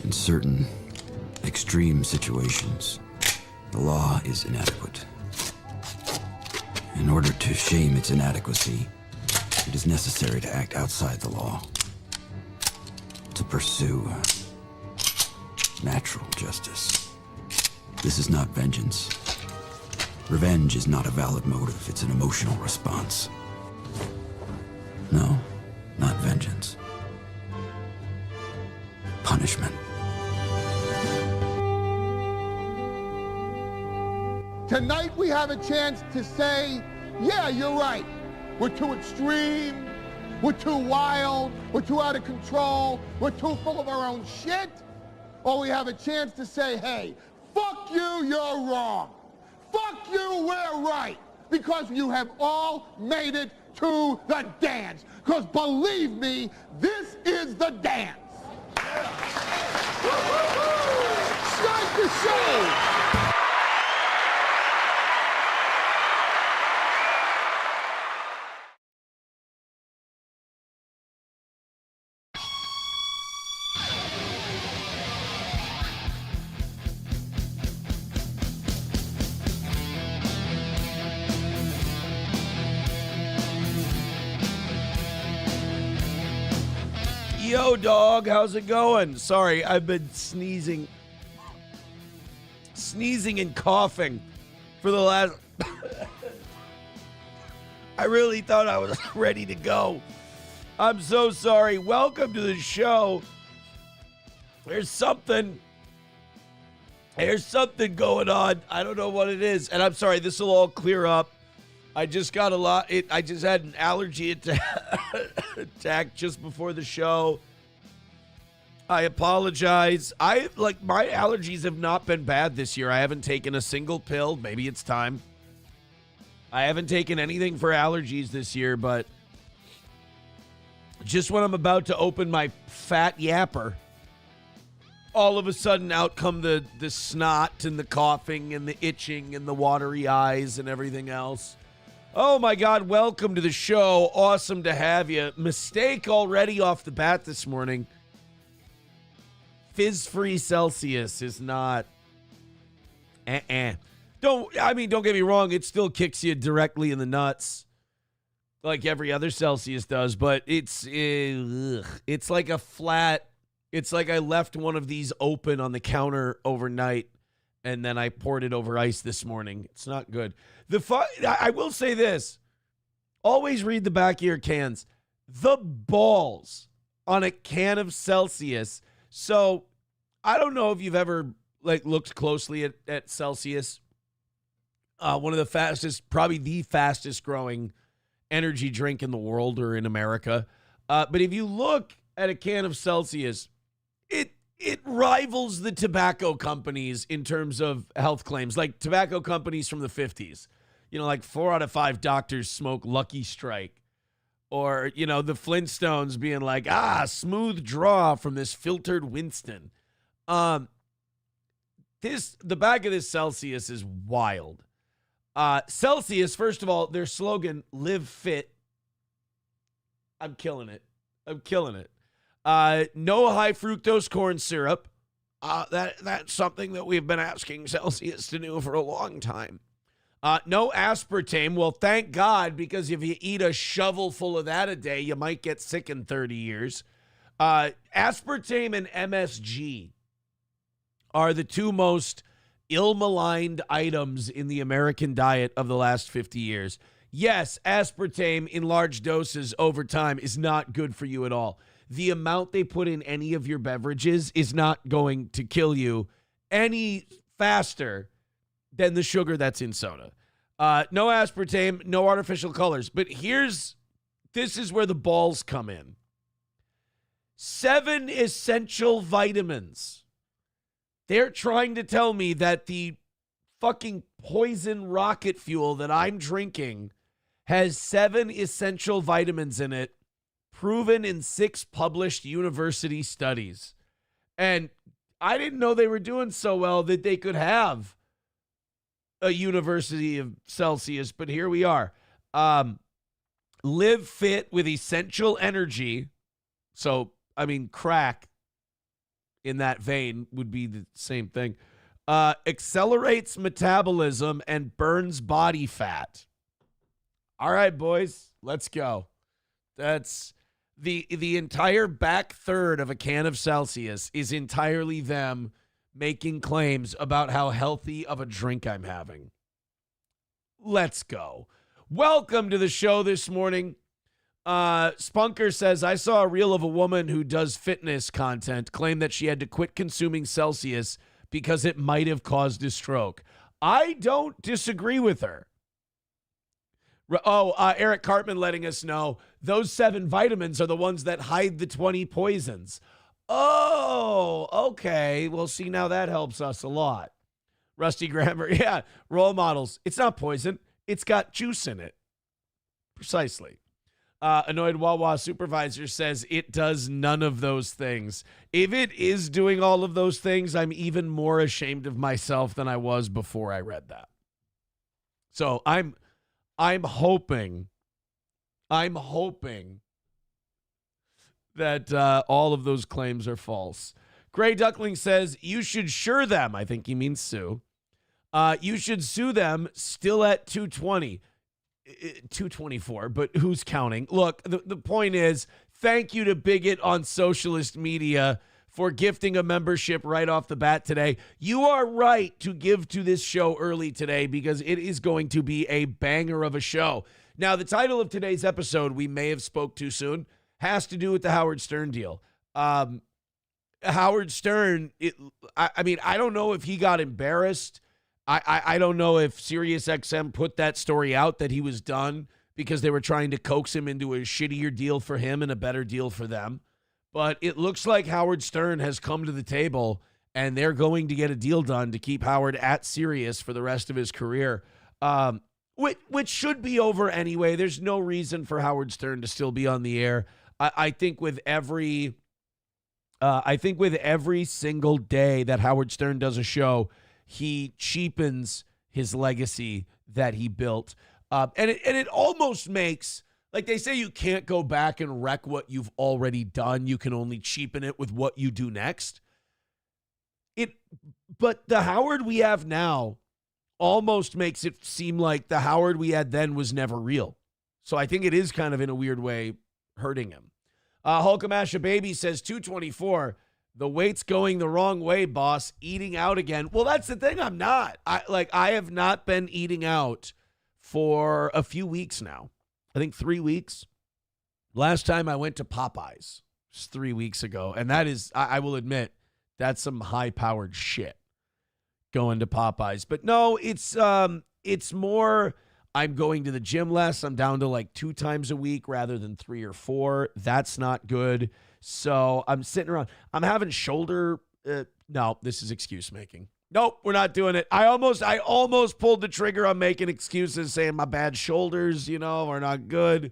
In certain extreme situations, the law is inadequate. In order to shame its inadequacy, it is necessary to act outside the law, to pursue natural justice. This is not vengeance. Revenge is not a valid motive, it's an emotional response. No, not vengeance. Punishment. Tonight we have a chance to say, yeah, you're right. We're too extreme, we're too wild, we're too out of control, we're too full of our own shit. Or we have a chance to say, hey, fuck you, you're wrong. Fuck you, we're right. Because you have all made it to the dance. Because believe me, this is the dance. Start the show. Yo, dog, how's it going? Sorry, I've been sneezing and coughing for the last... I really thought I was ready to go. I'm so sorry. Welcome to the show. There's something going on. I don't know what it is. And I'm sorry, this will all clear up. I just got I just had an allergy attack just before the show. I apologize. My allergies have not been bad this year. I haven't taken a single pill. Maybe it's time. I haven't taken anything for allergies this year, but just when I'm about to open my fat yapper, all of a sudden out come the snot and the coughing and the itching and the watery eyes and everything else. Oh my God, welcome to the show. Awesome to have you. Mistake already off the bat this morning. Fizz-free Celsius is not... Don't get me wrong, it still kicks you directly in the nuts like every other Celsius does, but it's like a flat... It's like I left one of these open on the counter overnight and then I poured it over ice this morning. It's not good. I will say this. Always read the back of your cans. The balls on a can of Celsius. So I don't know if you've ever looked closely at Celsius. One of the fastest, probably the fastest growing energy drink in the world or in America. But if you look at a can of Celsius, it rivals the tobacco companies in terms of health claims, like tobacco companies from the 50s. Like 4 out of 5 doctors smoke Lucky Strike. Or, the Flintstones being like, smooth draw from this filtered Winston. The back of this Celsius is wild. Celsius, first of all, their slogan, live fit. I'm killing it. No high fructose corn syrup. That's something that we've been asking Celsius to do for a long time. No aspartame. Well, thank God, because if you eat a shovel full of that a day, you might get sick in 30 years. Aspartame and MSG are the two most ill-maligned items in the American diet of the last 50 years. Yes, aspartame in large doses over time is not good for you at all. The amount they put in any of your beverages is not going to kill you any faster than the sugar that's in soda. No aspartame, no artificial colors. But this is where the balls come in. 7 essential vitamins. They're trying to tell me that the fucking poison rocket fuel that I'm drinking has 7 essential vitamins in it, proven in 6 published university studies. And I didn't know they were doing so well that they could have a University of Celsius, but here we are. Live fit with essential energy. So, crack. in that vein would be the same thing. Accelerates metabolism and burns body fat. All right, boys, let's go. That's the entire back third of a can of Celsius is entirely them making claims about how healthy of a drink I'm having. Let's go. Welcome to the show this morning. Spunker says, I saw a reel of a woman who does fitness content claim that she had to quit consuming Celsius because it might have caused a stroke. I don't disagree with her. Eric Cartman letting us know those 7 vitamins are the ones that hide the 20 poisons. Oh, okay. Well, see, now that helps us a lot. Rusty Grammar, yeah, role models. It's not poison. It's got juice in it. Precisely. Annoyed Wawa supervisor says it does none of those things. If it is doing all of those things, I'm even more ashamed of myself than I was before I read that. So I'm hoping that all of those claims are false. Gray Duckling says you should sue them. I think he means sue. You should sue them still at 220. 224, but who's counting? Look, the point is, thank you to Bigot on socialist media for gifting a membership right off the bat today. You are right to give to this show early today because it is going to be a banger of a show. Now, the title of today's episode, we may have spoke too soon, has to do with the Howard Stern deal. Howard Stern, I don't know if he got embarrassed. I don't know if SiriusXM put that story out that he was done because they were trying to coax him into a shittier deal for him and a better deal for them. But it looks like Howard Stern has come to the table and they're going to get a deal done to keep Howard at Sirius for the rest of his career, which should be over anyway. There's no reason for Howard Stern to still be on the air. I think with every single day that Howard Stern does a show, he cheapens his legacy that he built. And it almost makes, like they say, you can't go back and wreck what you've already done. You can only cheapen it with what you do next. But the Howard we have now almost makes it seem like the Howard we had then was never real. So I think it is kind of in a weird way hurting him. Hulkamasha Baby says 224. The weight's going the wrong way, boss. Eating out again. Well, that's the thing. I'm not. I have not been eating out for a few weeks now. I think 3 weeks. Last time I went to Popeyes was 3 weeks ago. And that is, I will admit, that's some high-powered shit, going to Popeyes. But no, it's more, I'm going to the gym less. I'm down to like 2 times a week rather than 3 or 4. That's not good. So I'm sitting around. I'm having shoulder. No, this is excuse making. Nope, we're not doing it. I almost pulled the trigger on making excuses, saying my bad shoulders, are not good.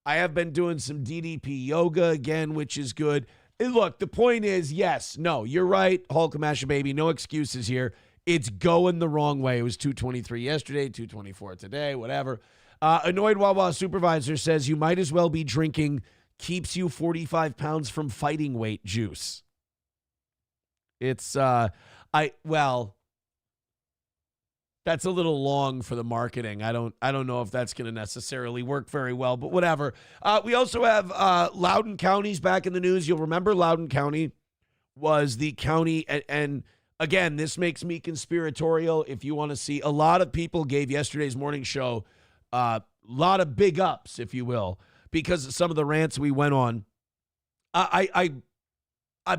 I have been doing some DDP yoga again, which is good. And look, the point is, yes, no, you're right, Hulkamasha Baby. No excuses here. It's going the wrong way. It was 223 yesterday, 224 today, whatever. Annoyed Wawa supervisor says you might as well be drinking keeps you 45 pounds from fighting weight juice. It's, that's a little long for the marketing. I don't know if that's going to necessarily work very well, but whatever. We also have Loudoun County's back in the news. You'll remember Loudoun County was the county, and again, this makes me conspiratorial. If you want to see, a lot of people gave yesterday's morning show a lot of big ups, if you will, because of some of the rants we went on. I'm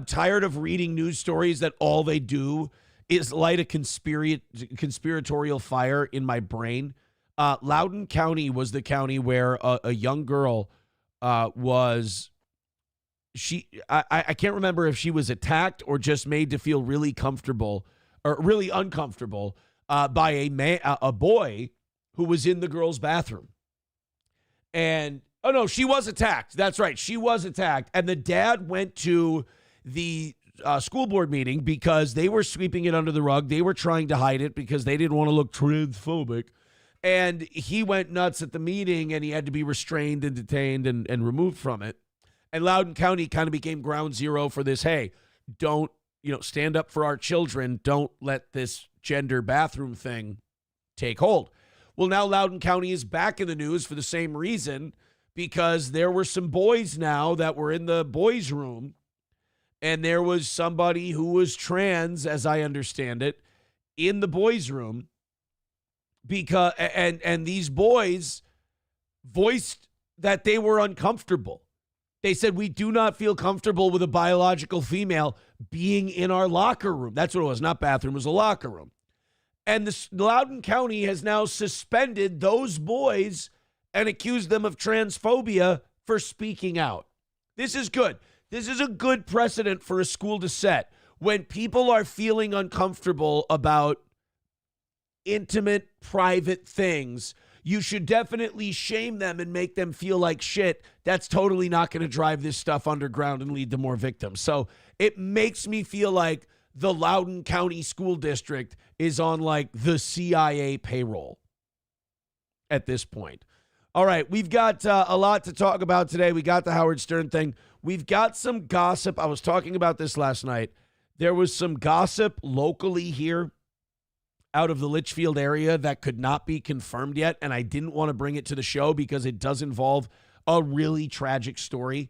tired of reading news stories that all they do is light a conspiratorial fire in my brain. Loudoun County was the county where a young girl was. I can't remember if she was attacked or just made to feel really comfortable or really uncomfortable by a boy who was in the girl's bathroom. And oh no, she was attacked. That's right, she was attacked. And the dad went to the school board meeting because they were sweeping it under the rug. They were trying to hide it because they didn't want to look transphobic. And he went nuts at the meeting, and he had to be restrained and detained and removed from it. And Loudoun County kind of became ground zero for this. Hey, don't stand up for our children. Don't let this gender bathroom thing take hold. Well, now Loudoun County is back in the news for the same reason, because there were some boys now that were in the boys' room, and there was somebody who was trans, as I understand it, in the boys' room, because and these boys voiced that they were uncomfortable. They said, we do not feel comfortable with a biological female being in our locker room. That's what it was, not bathroom, it was a locker room. And the Loudoun County has now suspended those boys and accused them of transphobia for speaking out. This is good. This is a good precedent for a school to set. When people are feeling uncomfortable about intimate, private things, you should definitely shame them and make them feel like shit. That's totally not going to drive this stuff underground and lead to more victims. So it makes me feel like the Loudoun County School District is on like the CIA payroll at this point. All right, we've got a lot to talk about today. We got the Howard Stern thing. We've got some gossip. I was talking about this last night. There was some gossip locally here out of the Litchfield area that could not be confirmed yet, and I didn't want to bring it to the show because it does involve a really tragic story.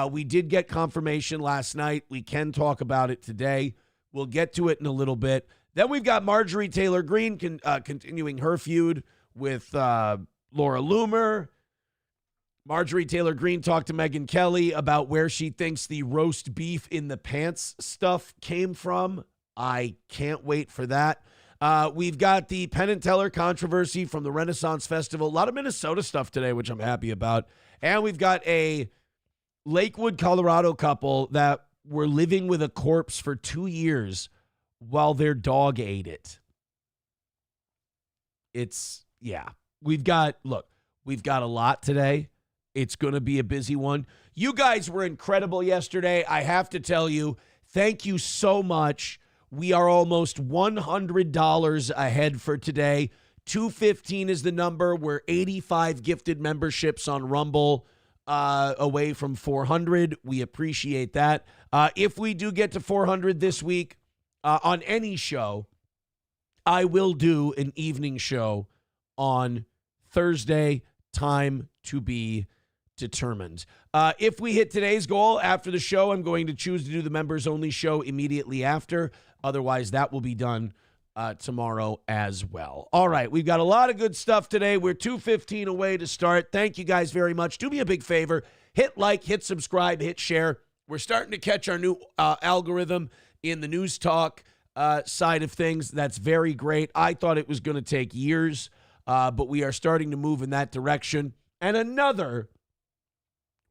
We did get confirmation last night. We can talk about it today. We'll get to it in a little bit. Then we've got Marjorie Taylor Greene continuing her feud with Laura Loomer. Marjorie Taylor Greene talked to Megyn Kelly about where she thinks the roast beef in the pants stuff came from. I can't wait for that. We've got the Penn and Teller controversy from the Renaissance Festival. A lot of Minnesota stuff today, which I'm happy about. And we've got a Lakewood, Colorado couple that were living with a corpse for 2 years while their dog ate it. We've got a lot today. It's going to be a busy one. You guys were incredible yesterday. I have to tell you, thank you so much. We are almost $100 ahead for today. 215 is the number. We're 85 gifted memberships on Rumble away from 400. We appreciate that. If we do get to 400 this week on any show, I will do an evening show on Thursday, time to be determined. If we hit today's goal after the show, I'm going to choose to do the members only show immediately after. Otherwise, that will be done tomorrow as well. All right, we've got a lot of good stuff today. We're 2:15 away to start. Thank you guys very much. Do me a big favor. Hit like, hit subscribe, hit share. We're starting to catch our new algorithm in the news talk side of things. That's very great. I thought it was going to take years, but we are starting to move in that direction. And another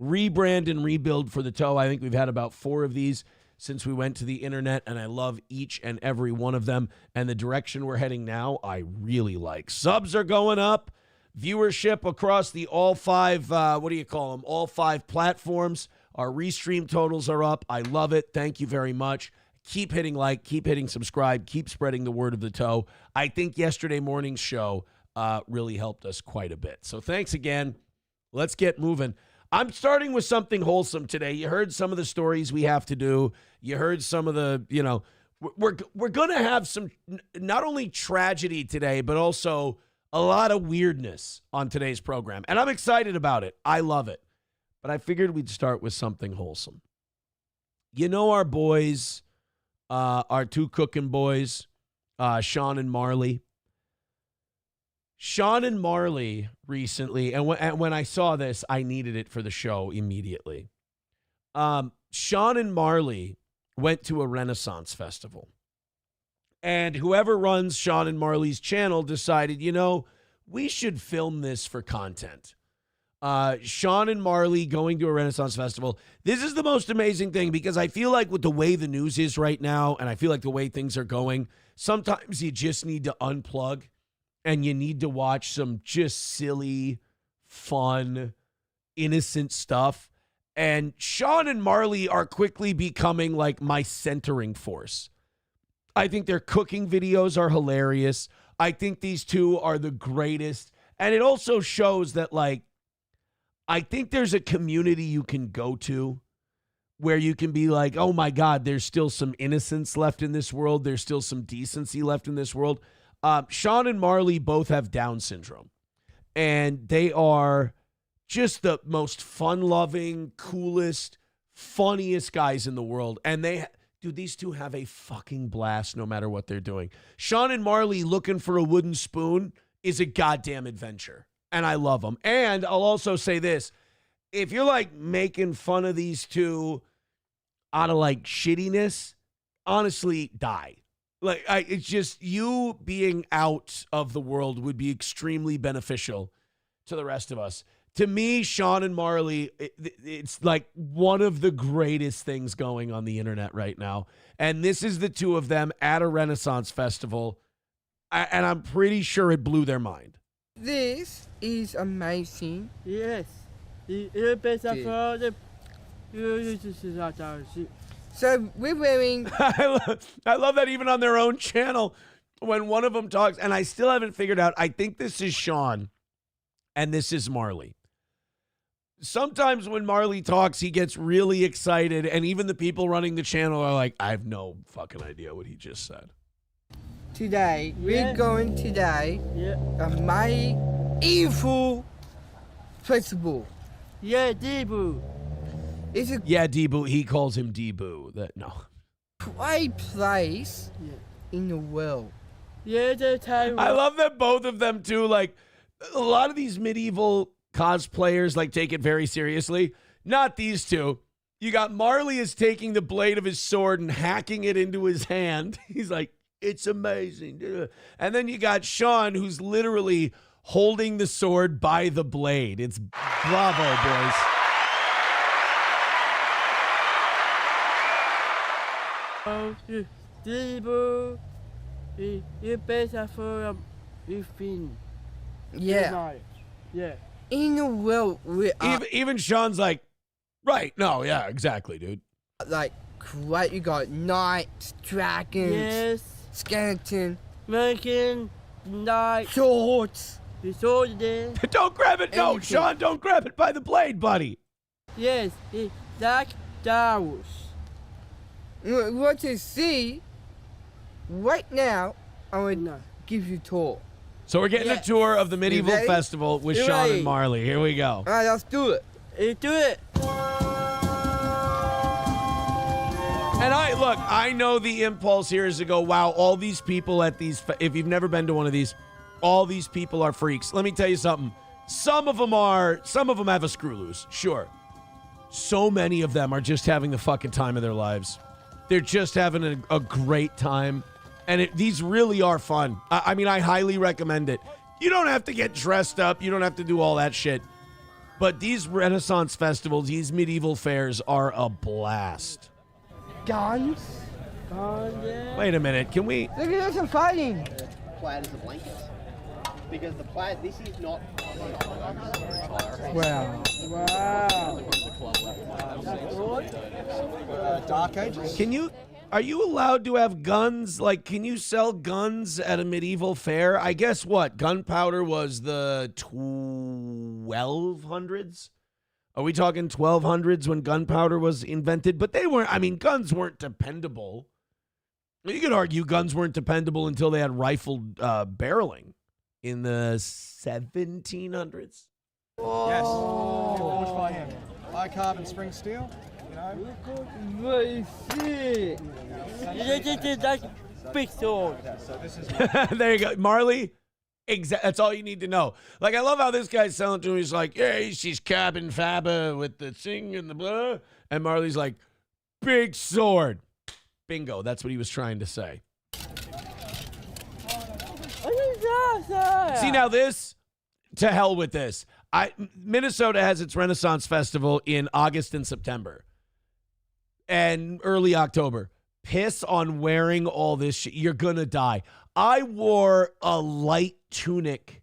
rebrand and rebuild for the toe. I think we've had about 4 of these since we went to the internet, and I love each and every one of them. And the direction we're heading now, I really like. Subs are going up. Viewership across the all 5, all 5 platforms. Our restream totals are up. I love it. Thank you very much. Keep hitting like, keep hitting subscribe, keep spreading the word of the toe. I think yesterday morning's show really helped us quite a bit. So thanks again. Let's get moving. I'm starting with something wholesome today. You heard some of the stories we have to do. You heard some of the, we're going to have some, not only tragedy today, but also a lot of weirdness on today's program. And I'm excited about it. I love it. But I figured we'd start with something wholesome. You know our boys, our 2 cooking boys, Sean and Marley. Sean and Marley recently, and when I saw this, I needed it for the show immediately. Sean and Marley went to a Renaissance festival. And whoever runs Sean and Marley's channel decided, we should film this for content. Sean and Marley going to a Renaissance festival. This is the most amazing thing because I feel like with the way the news is right now, and I feel like the way things are going, sometimes you just need to unplug. And you need to watch some just silly, fun, innocent stuff. And Sean and Marley are quickly becoming like my centering force. I think their cooking videos are hilarious. I think these 2 are the greatest. And it also shows that, I think there's a community you can go to where you can be like, oh my God, there's still some innocence left in this world. There's still some decency left in this world. Sean and Marley both have Down syndrome, and they are just the most fun-loving, coolest, funniest guys in the world. And these two have a fucking blast no matter what they're doing. Sean and Marley looking for a wooden spoon is a goddamn adventure, and I love them. And I'll also say this. If you're like making fun of these two out of like shittiness, honestly, die. Like, it's just you being out of the world would be extremely beneficial to the rest of us. To me, Sean and Marley, it's like one of the greatest things going on the internet right now. And this is the two of them at a Renaissance festival. And I'm pretty sure it blew their mind. This is amazing. Yes. So we're wearing... I love that even on their own channel, when one of them talks, and I still haven't figured out, I think this is Sean and this is Marley. Sometimes when Marley talks, he gets really excited, and even the people running the channel are like, I have no fucking idea what he just said. Today, we're going today, a medieval festival. Yeah, Debu. It's a Debu. He calls him Debu. great place in the world. Yeah, I love that both of them too. Like a lot of these medieval cosplayers, like take it very seriously. Not these two. You got Marley is taking the blade of his sword and hacking it into his hand. He's like, it's amazing. And then you got Sean, who's literally holding the sword by the blade. It's bravo, boys. Debu. You better for fin. Yeah. Yeah. In the world, we are Even Sean's like, right, no, yeah, exactly, dude. like great. You got knights, dragons, Yes. skeleton, American night. swords. You saw there. Don't grab it. No, Anything. Sean, don't grab it by the blade, buddy. Yes. Like Dawes. You want to see right now? I would No. give you a tour. So we're getting a tour of the medieval ready? festival with You Sean ready? and Marley. Here we go. All right, let's do it. You do it. And I know the impulse here is to go, wow, all these people at these, if you've never been to one of these, all these people are freaks. Let me tell you something. Some of them have a screw loose, sure. So many of them are just having the fucking time of their lives. They're just having a great time. And these really are fun. I mean, I highly recommend it. You don't have to get dressed up. You don't have to do all that shit. But these Renaissance festivals, these medieval fairs are a blast. Guns. Yeah. Wait a minute. Can we... Look at some fighting. Plaid is a blanket. Because the plaid, this is not. Wow. Wow. Dark Ages. Are you allowed to have guns? Like, can you sell guns at a medieval fair? I guess what? Gunpowder was the 1200s? Are we talking 1200s when gunpowder was invented? But guns weren't dependable. You could argue guns weren't dependable until they had rifled barreling in the 1700s. Yes. Forged by him. High carbon spring steel. You know. Very sick. This is like big sword. So this is. There you go. Marley, that's all you need to know. Like, I love how this guy's selling to him. He's like, yeah, she's cabin fabba with the thing and the blah. And Marley's like, big sword. Bingo. That's what he was trying to say. See, now this, to hell with this. Minnesota has its Renaissance Festival in August and September. And early October. Piss on wearing all this shit. You're going to die. I wore a light tunic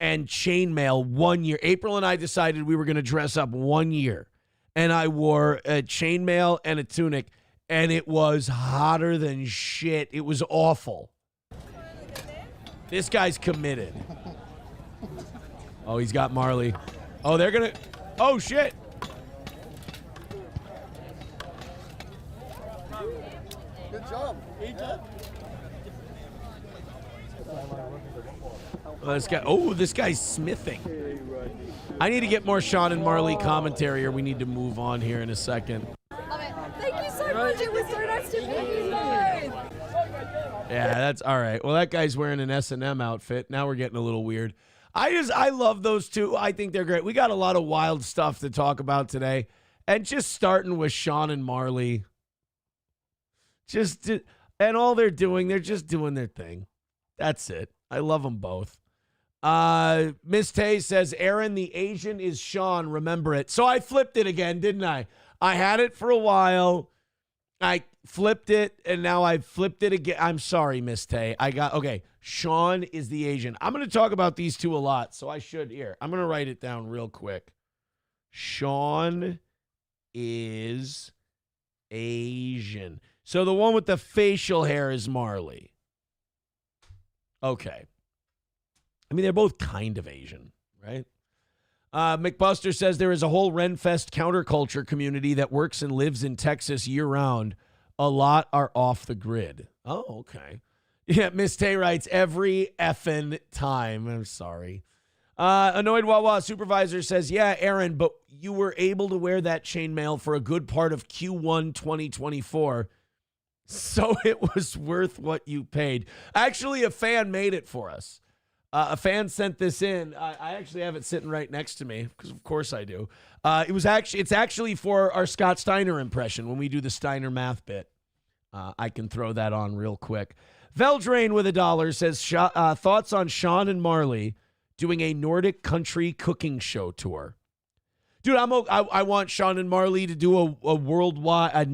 and chainmail 1 year. April and I decided we were going to dress up 1 year. And I wore a chainmail and a tunic. And it was hotter than shit. It was awful. This guy's committed. Oh, he's got Marley. Oh, they're going to... Oh, shit. Good job. This guy's smithing. I need to get more Sean and Marley commentary, or we need to move on here in a second. Love it. Thank you so much. It was so nice to meet you guys. Yeah, that's all right. Well, that guy's wearing an S&M outfit. Now we're getting a little weird. I love those two. I think they're great. We got a lot of wild stuff to talk about today. And just starting with Sean and Marley. And all they're doing, they're just doing their thing. That's it. I love them both. Miss Tay says, Aaron, the Asian is Sean. Remember it. So I flipped it again, didn't I? I had it for a while. I flipped it, and now I flipped it again. I'm sorry, Miss Tay. Okay, Sean is the Asian. I'm going to talk about these two a lot, so I should. Here, I'm going to write it down real quick. Sean is Asian. So the one with the facial hair is Marley. Okay. I mean, they're both kind of Asian, right? McBuster says there is a whole RenFest counterculture community that works and lives in Texas year-round. A lot are off the grid. Oh, okay. Yeah, Miss Tay writes, every effing time. I'm sorry. Annoyed Wawa Supervisor says, yeah, Aaron, but you were able to wear that chainmail for a good part of Q1 2024, so it was worth what you paid. Actually, a fan made it for us. A fan sent this in. I actually have it sitting right next to me because, of course, I do. It's actually for our Scott Steiner impression when we do the Steiner math bit. I can throw that on real quick. Veldrain with $1 says thoughts on Sean and Marley doing a Nordic country cooking show tour. Dude, I want Sean and Marley to do a worldwide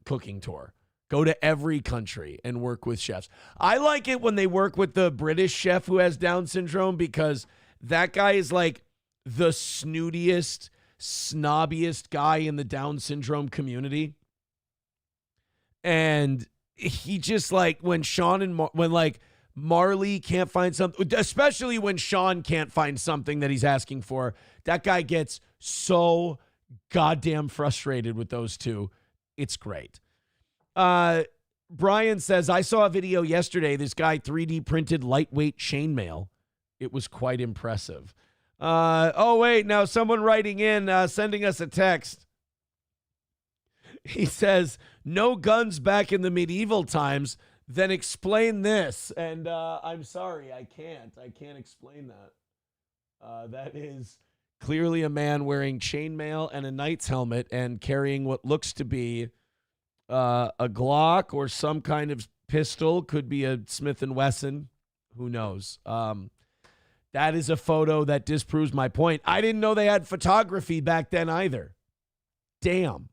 cooking tour. Go to every country and work with chefs. I like it when they work with the British chef who has Down syndrome because that guy is like the snootiest, snobbiest guy in the Down syndrome community. And he just like when Marley can't find something, especially when Sean can't find something that he's asking for, that guy gets so goddamn frustrated with those two. It's great. Brian says, I saw a video yesterday. This guy 3D printed lightweight chainmail. It was quite impressive. Wait, now someone writing in, sending us a text. He says, no guns back in the medieval times. Then explain this. And I'm sorry, I can't explain that. That is clearly a man wearing chainmail and a knight's helmet and carrying what looks to be a Glock or some kind of pistol. Could be a Smith & Wesson. Who knows? That is a photo that disproves my point. I didn't know they had photography back then either. Damn.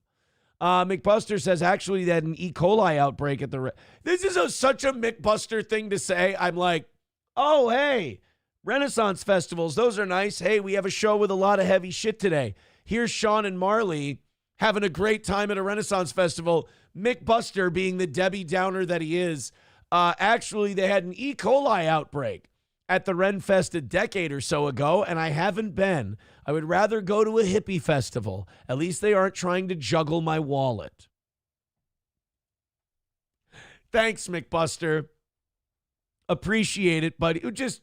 McBuster says, actually, they had an E. coli outbreak at the... This is such a McBuster thing to say. I'm like, oh, hey, Renaissance festivals, those are nice. Hey, we have a show with a lot of heavy shit today. Here's Sean and Marley having a great time at a Renaissance festival. McBuster, being the Debbie Downer that he is, actually, they had an E. coli outbreak at the RenFest a decade or so ago, and I haven't been. I would rather go to a hippie festival. At least they aren't trying to juggle my wallet. Thanks, McBuster. Appreciate it, buddy. Just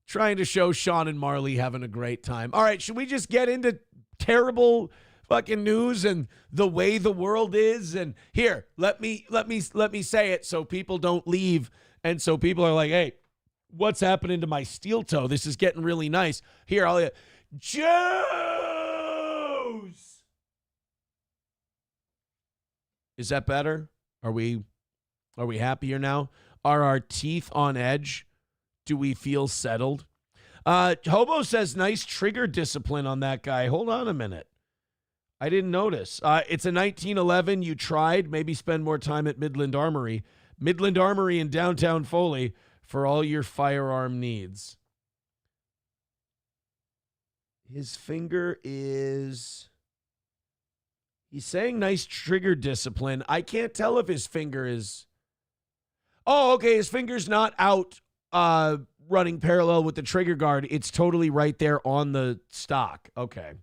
trying to show Sean and Marley having a great time. All right, should we just get into terrible fucking news and the way the world is? And here, let me say it so people don't leave, and so people are like, hey, what's happening to my steel toe? This is getting really nice. Here, I'll Jews! Is that better? Are we happier now? Are our teeth on edge? Do we feel settled? Hobo says, nice trigger discipline on that guy. Hold on a minute. I didn't notice. It's a 1911. You tried. Maybe spend more time at Midland Armory. Midland Armory in downtown Foley for all your firearm needs. His finger is... He's saying nice trigger discipline. I can't tell if his finger is... Oh, okay. His finger's not out running parallel with the trigger guard. It's totally right there on the stock. Okay.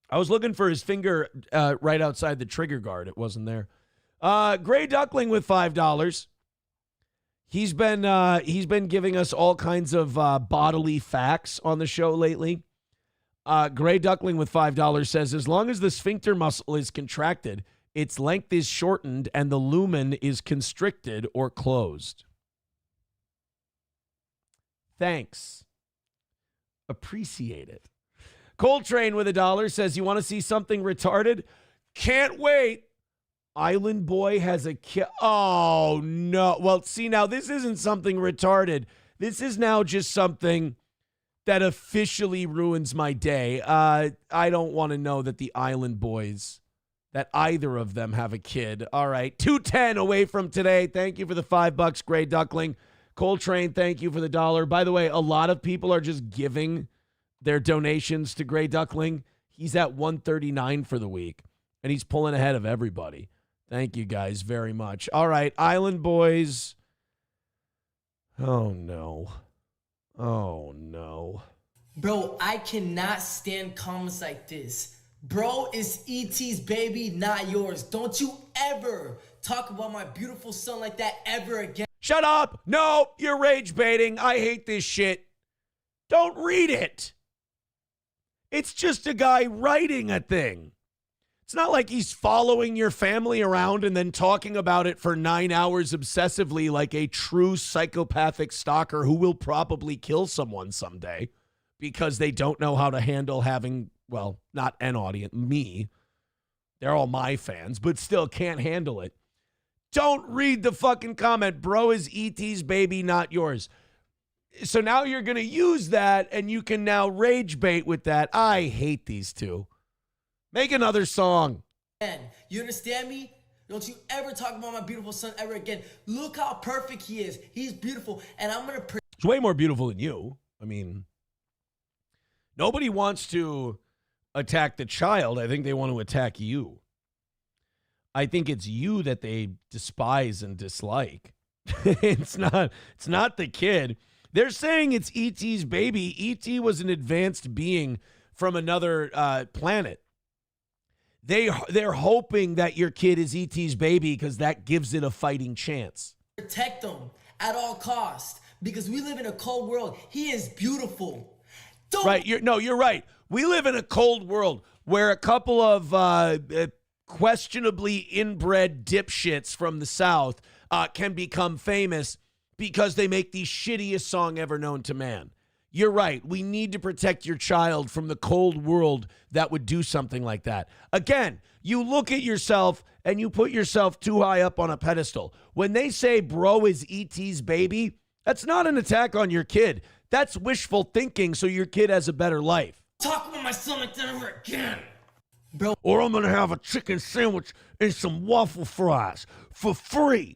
I was looking for his finger right outside the trigger guard. It wasn't there. Gray Duckling with $5. He's been giving us all kinds of bodily facts on the show lately. Gray Duckling with $5 says, as long as the sphincter muscle is contracted, its length is shortened and the lumen is constricted or closed. Thanks. Appreciate it. Coltrane with $1 says, you want to see something retarded? Can't wait. Island Boy has a kid. Oh, no. Well, see, now this isn't something retarded. This is now just something that officially ruins my day. I don't want to know that the Island Boys, that either of them have a kid. All right. 210 away from today. Thank you for the $5, Gray Duckling. Coltrane, thank you for the $1. By the way, a lot of people are just giving their donations to Gray Duckling. He's at 139 for the week, and he's pulling ahead of everybody. Thank you guys very much. All right, Island Boys. Oh, no. Oh, no. Bro, I cannot stand comments like this. Bro, it's E.T.'s baby, not yours. Don't you ever talk about my beautiful son like that ever again. Shut up. No, you're rage baiting. I hate this shit. Don't read it. It's just a guy writing a thing. It's not like he's following your family around and then talking about it for 9 hours obsessively like a true psychopathic stalker who will probably kill someone someday because they don't know how to handle having, well, not an audience, me. They're all my fans, but still can't handle it. Don't read the fucking comment. Bro is E.T.'s baby, not yours. So now you're going to use that and you can now rage bait with that. I hate these two. Make another song. You understand me? Don't you ever talk about my beautiful son ever again. Look how perfect he is. He's beautiful. And I'm going to... He's way more beautiful than you. I mean, nobody wants to attack the child. I think they want to attack you. I think it's you that they despise and dislike. It's not the kid. They're saying it's E.T.'s baby. E.T. was an advanced being from another planet. They're hoping that your kid is E.T.'s baby because that gives it a fighting chance. Protect them at all costs because we live in a cold world. He is beautiful. Right. You're right. We live in a cold world where a couple of questionably inbred dipshits from the South can become famous because they make the shittiest song ever known to man. You're right. We need to protect your child from the cold world that would do something like that. Again, you look at yourself and you put yourself too high up on a pedestal. When they say bro is E.T.'s baby, that's not an attack on your kid. That's wishful thinking so your kid has a better life. Talk about my son like that ever again. Bro. Or I'm going to have a chicken sandwich and some waffle fries for free.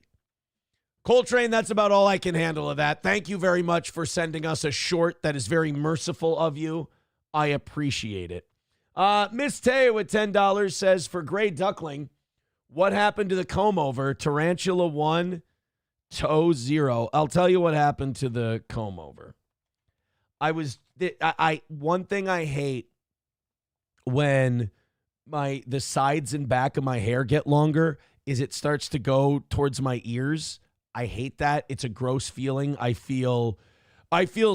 Coltrane, that's about all I can handle of that. Thank you very much for sending us a short. That is very merciful of you. I appreciate it. Miss Taya with $10 says, for Gray Duckling, what happened to the comb over? Tarantula 1, toe 0. I'll tell you what happened to the comb over. One thing I hate when the sides and back of my hair get longer is it starts to go towards my ears. I hate that. It's a gross feeling. I feel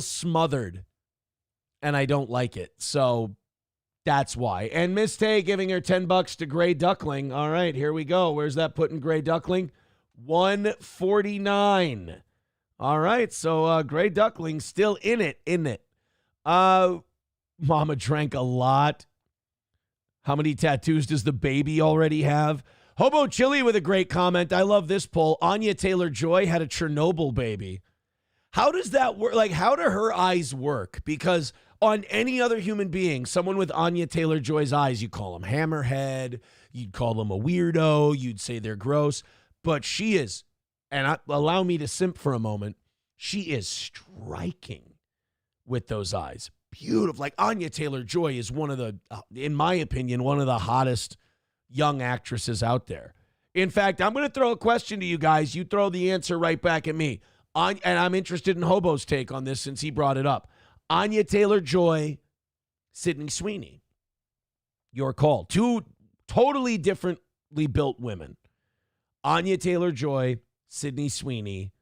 smothered and I don't like it. So that's why. And Miss Tay giving her $10 to Gray Duckling. All right, here we go. Where's that putting Gray Duckling? 149. All right, so Gray Duckling still in it. Mama drank a lot. How many tattoos does the baby already have? Hobo Chili with a great comment. I love this poll. Anya Taylor-Joy had a Chernobyl baby. How does that work? Like, how do her eyes work? Because on any other human being, someone with Anya Taylor-Joy's eyes, you call them hammerhead, you'd call them a weirdo, you'd say they're gross. But she is, and allow me to simp for a moment, she is striking with those eyes. Beautiful. Like, Anya Taylor-Joy is one of the, in my opinion, one of the hottest young actresses out there. In fact, I'm going to throw a question to you guys. You throw the answer right back at me. And I'm interested in Hobo's take on this since he brought it up. Anya Taylor-Joy, Sydney Sweeney. Your call. Two totally differently built women. Anya Taylor-Joy, Sydney Sweeney,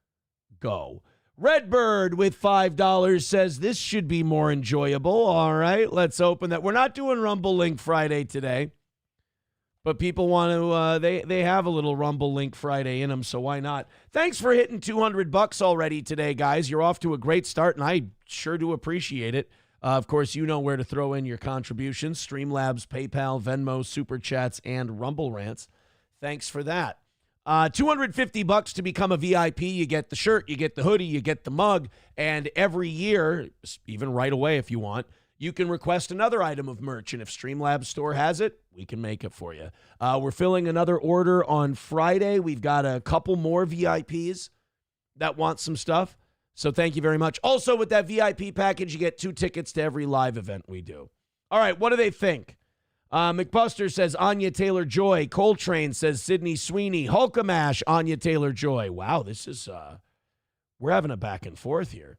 go. Redbird with $5 says this should be more enjoyable. All right, let's open that. We're not doing Rumble Link Friday today, but people want to, they have a little Rumble Link Friday in them, so why not? Thanks for hitting $200 already today, guys. You're off to a great start, and I sure do appreciate it. Of course, you know where to throw in your contributions: Streamlabs, PayPal, Venmo, Super Chats, and Rumble Rants. Thanks for that. $250 to become a VIP. You get the shirt, you get the hoodie, you get the mug, and every year, even right away if you want, you can request another item of merch, and if Streamlabs store has it, we can make it for you. We're filling another order on Friday. We've got a couple more VIPs that want some stuff, so thank you very much. Also, with that VIP package, you get 2 tickets to every live event we do. All right, what do they think? McBuster says Anya Taylor-Joy. Coltrane says Sydney Sweeney. Hulkamash, Anya Taylor-Joy. Wow, this is, we're having a back and forth here.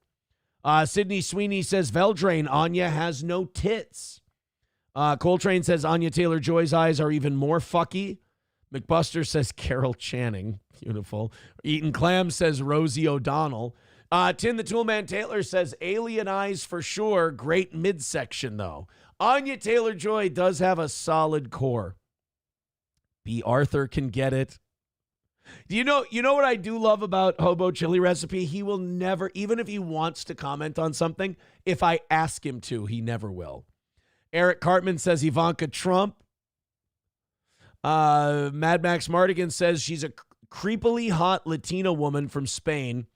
Sydney Sweeney says Veldrain, Anya has no tits. Coltrane says Anya Taylor-Joy's eyes are even more fucky. McBuster says Carol Channing. Beautiful. Eaton Clam says Rosie O'Donnell. Tin the Toolman Taylor says alien eyes for sure. Great midsection, though. Anya Taylor-Joy does have a solid core. B. Arthur can get it. You know what I do love about Hobo Chili Recipe? He will never, even if he wants to comment on something, if I ask him to, he never will. Eric Cartman says Ivanka Trump. Mad Max Mardigan says she's a creepily hot Latina woman from Spain.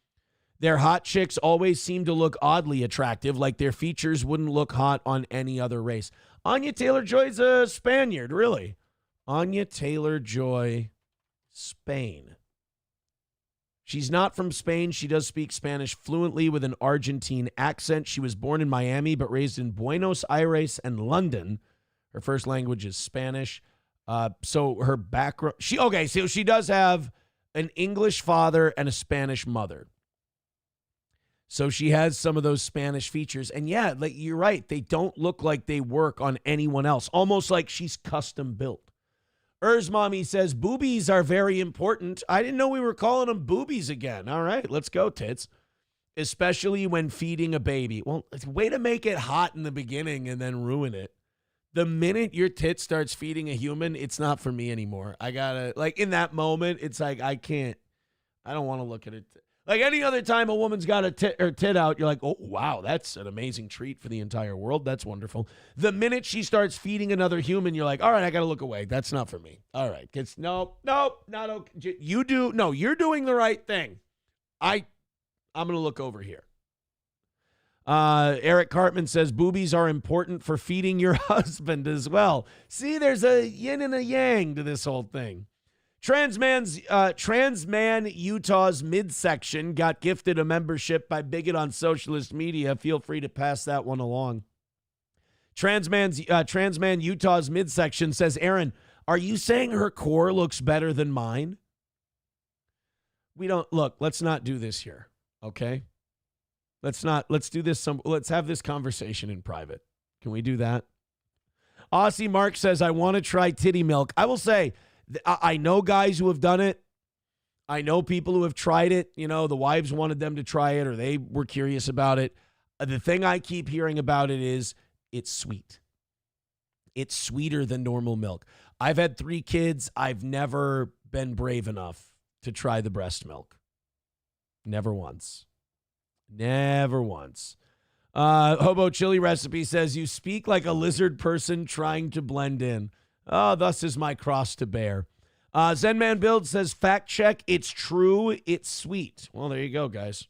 Their hot chicks always seem to look oddly attractive, like their features wouldn't look hot on any other race. Anya Taylor-Joy's a Spaniard, really. Anya Taylor-Joy, Spain. She's not from Spain. She does speak Spanish fluently with an Argentine accent. She was born in Miami but raised in Buenos Aires and London. Her first language is Spanish. So her background... so she does have an English father and a Spanish mother. So she has some of those Spanish features. And yeah, like you're right. They don't look like they work on anyone else. Almost like she's custom built. Mommy says, boobies are very important. I didn't know we were calling them boobies again. All right, let's go, tits. Especially when feeding a baby. Well, way to make it hot in the beginning and then ruin it. The minute your tit starts feeding a human, it's not for me anymore. I gotta, like in that moment, it's like, I don't want to look at it. Like any other time a woman's got a tit out, you're like, oh, wow, that's an amazing treat for the entire world. That's wonderful. The minute she starts feeding another human, you're like, all right, I got to look away. That's not for me. All right. Nope, not okay. You're doing the right thing. I'm going to look over here. Eric Cartman says boobies are important for feeding your husband as well. See, there's a yin and a yang to this whole thing. Transman Utah's midsection got gifted a membership by Bigot on Socialist Media. Feel free to pass that one along. Transman Utah's midsection says, Aaron, are you saying her core looks better than mine? Let's not do this here. Okay. Let's do this. Let's have this conversation in private. Can we do that? Aussie Mark says, I want to try titty milk. I will say, I know guys who have done it. I know people who have tried it. You know, the wives wanted them to try it or they were curious about it. The thing I keep hearing about it is it's sweet. It's sweeter than normal milk. I've had 3 kids. I've never been brave enough to try the breast milk. Never once. Never once. Hobo Chili Recipe says, you speak like a lizard person trying to blend in. Oh, thus is my cross to bear. Zenman Build says, fact check, it's true, it's sweet. Well, there you go, guys.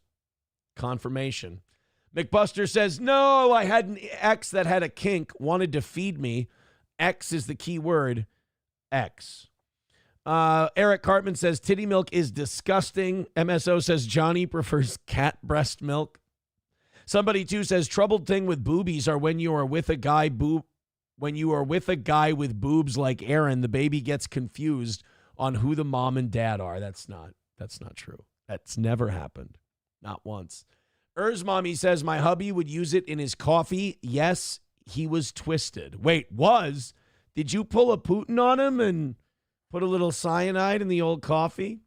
Confirmation. McBuster says, no, I had an ex that had a kink, wanted to feed me. X is the key word. X. Eric Cartman says, titty milk is disgusting. MSO says, Johnny prefers cat breast milk. Somebody, too, says, troubled thing with boobies are when you are with a guy with boobs like Aaron, the baby gets confused on who the mom and dad are. That's not true. That's never happened. Not once. Mommy says, my hubby would use it in his coffee. Yes, he was twisted. Wait, was? Did you pull a Putin on him and Put a little cyanide in the old coffee.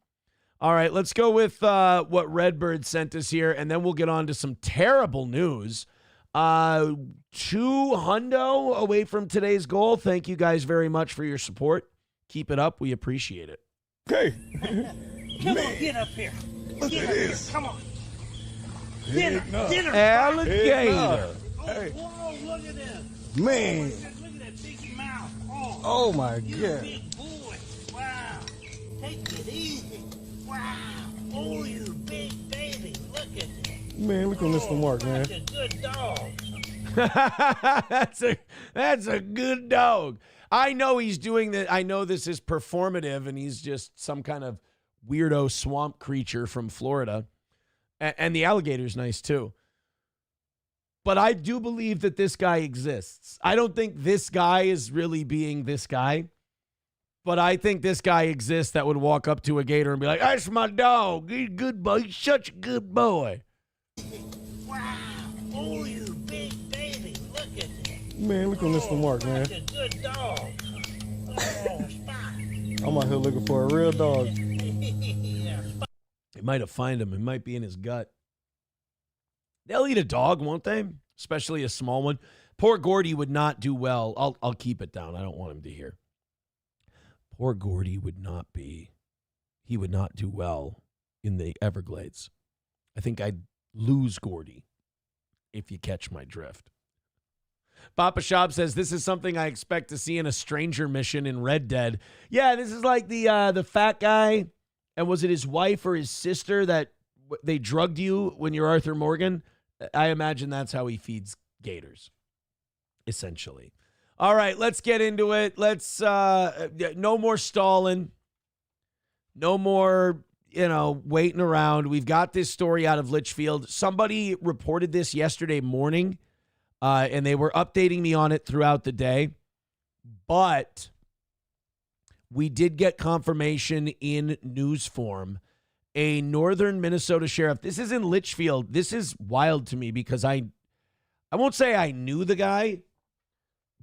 All right, let's go with what Redbird sent us here, and then we'll get on to some terrible news. 2 hundo away from today's goal. Thank you guys very much for your support. Keep it up. We appreciate it. Okay. Come on, get up here. Look Get at up this. here. Come on. Dinner. Dinner. Alligator. Hey. Whoa, look at this. Man. Look at that big mouth. Oh my You God. big boy. Wow. Take it easy. Wow. Oh, you big baby. Look at that. Man, look on this Mark, man. That's a good dog. that's a good dog. I know he's doing that. I know this is performative, and he's just some kind of weirdo swamp creature from Florida. And the alligator's nice too. But I do believe that this guy exists. I don't think this guy is really being this guy. But I think this guy exists that would walk up to a gator and be like, "That's my dog. He's a good boy. He's such a good boy." Wow. Oh, you big baby. Look at that. Man, look on this Mark, man. That's a good dog. Oh, Spot. I'm out here looking for a real dog. Yeah, Spot. They might have found him. It might be in his gut. They'll eat a dog, won't they? Especially a small one. Poor Gordy would not do well. I'll keep it down. I don't want him to hear. Poor Gordy would not do well in the Everglades. I think I'd lose Gordy, if you catch my drift. Papa Shop says, this is something I expect to see in a stranger mission in Red Dead. Yeah, this is like the fat guy, and was it his wife or his sister that they drugged you when you're Arthur Morgan? I imagine that's how he feeds gators, essentially. All right, let's get into it. Let's no more stalling. No more, waiting around. We've got this story out of Litchfield. Somebody reported this yesterday morning, and they were updating me on it throughout the day. But we did get confirmation in news form. A northern Minnesota sheriff. This is in Litchfield. This is wild to me because I won't say I knew the guy,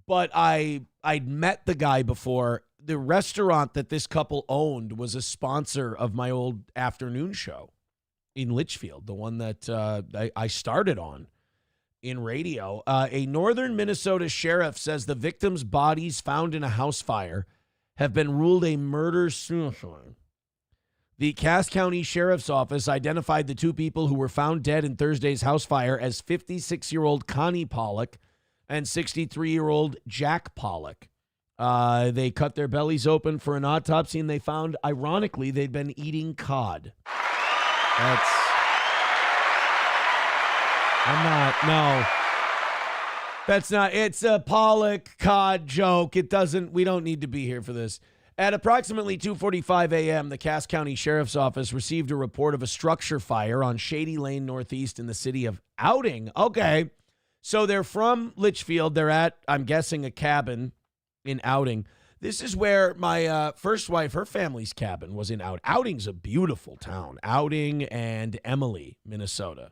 but I'd met the guy before. The restaurant that this couple owned was a sponsor of my old afternoon show in Litchfield, the one that I started on in radio. A northern Minnesota sheriff says the victims' bodies found in a house fire have been ruled a murder-suicide. The Cass County Sheriff's Office identified the 2 people who were found dead in Thursday's house fire as 56-year-old Connie Pollock and 63-year-old Jack Pollock. They cut their bellies open for an autopsy, and they found, ironically, they'd been eating cod. It's a Pollock cod joke. We don't need to be here for this. At approximately 2:45 a.m., the Cass County Sheriff's Office received a report of a structure fire on Shady Lane Northeast in the city of Outing. Okay, so they're from Litchfield. They're at, I'm guessing, a cabin in Outing. This is where my first wife, her family's cabin was in Outing. Outing's a beautiful town. Outing and Emily, Minnesota,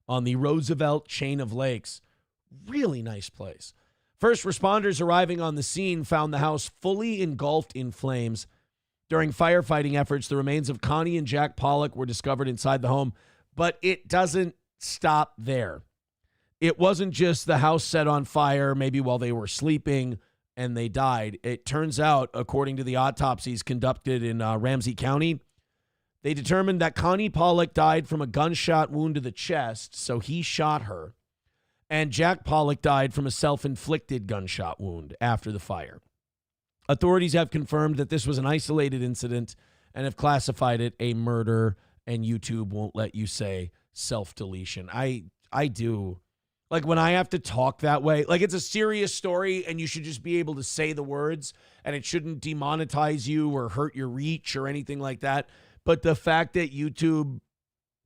on the Roosevelt chain of lakes. Really nice place. First responders arriving on the scene found the house fully engulfed in flames. During firefighting efforts, the remains of Connie and Jack Pollock were discovered inside the home, but it doesn't stop there. It wasn't just the house set on fire, maybe while they were sleeping and they died. It turns out, according to the autopsies conducted in Ramsey County, they determined that Connie Pollock died from a gunshot wound to the chest, so he shot her. And Jack Pollock died from a self-inflicted gunshot wound after the fire. Authorities have confirmed that this was an isolated incident and have classified it a murder, and YouTube won't let you say self-deletion. I do. Like, when I have to talk that way, like, it's a serious story and you should just be able to say the words and it shouldn't demonetize you or hurt your reach or anything like that. But the fact that YouTube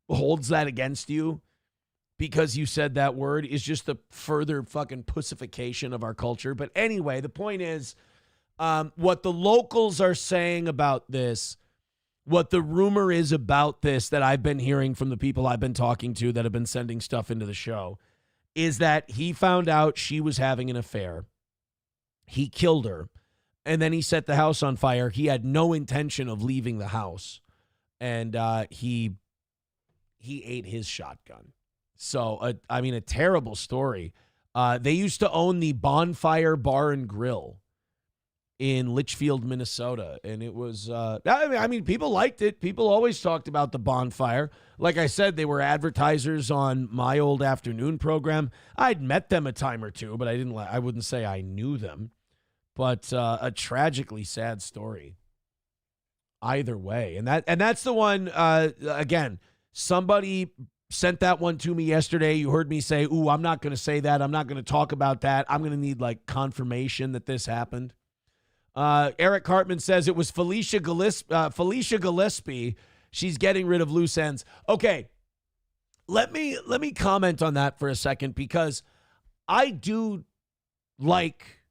holds that against you because you said that word is just the further fucking pussification of our culture. But anyway, the point is, what the locals are saying about this, what the rumor is about this that I've been hearing from the people I've been talking to that have been sending stuff into the show, is that he found out she was having an affair. He killed her. and then he set the house on fire. He had no intention of leaving the house, and he ate his shotgun. So, I mean, a terrible story. They used to own the Bonfire Bar and Grill in Litchfield, Minnesota. And it was, I mean, people liked it. People always talked about the bonfire. Like I said, they were advertisers on my old afternoon program. I'd met them a time or two, but I wouldn't say I knew them. But a tragically sad story either way. And that's the one, again, somebody sent that one to me yesterday. You heard me say, ooh, I'm not going to say that. I'm not going to talk about that. I'm going to need like confirmation that this happened. Eric Hartman says it was Felicia Gillespie. She's getting rid of loose ends. Okay, let me comment on that for a second, because I do like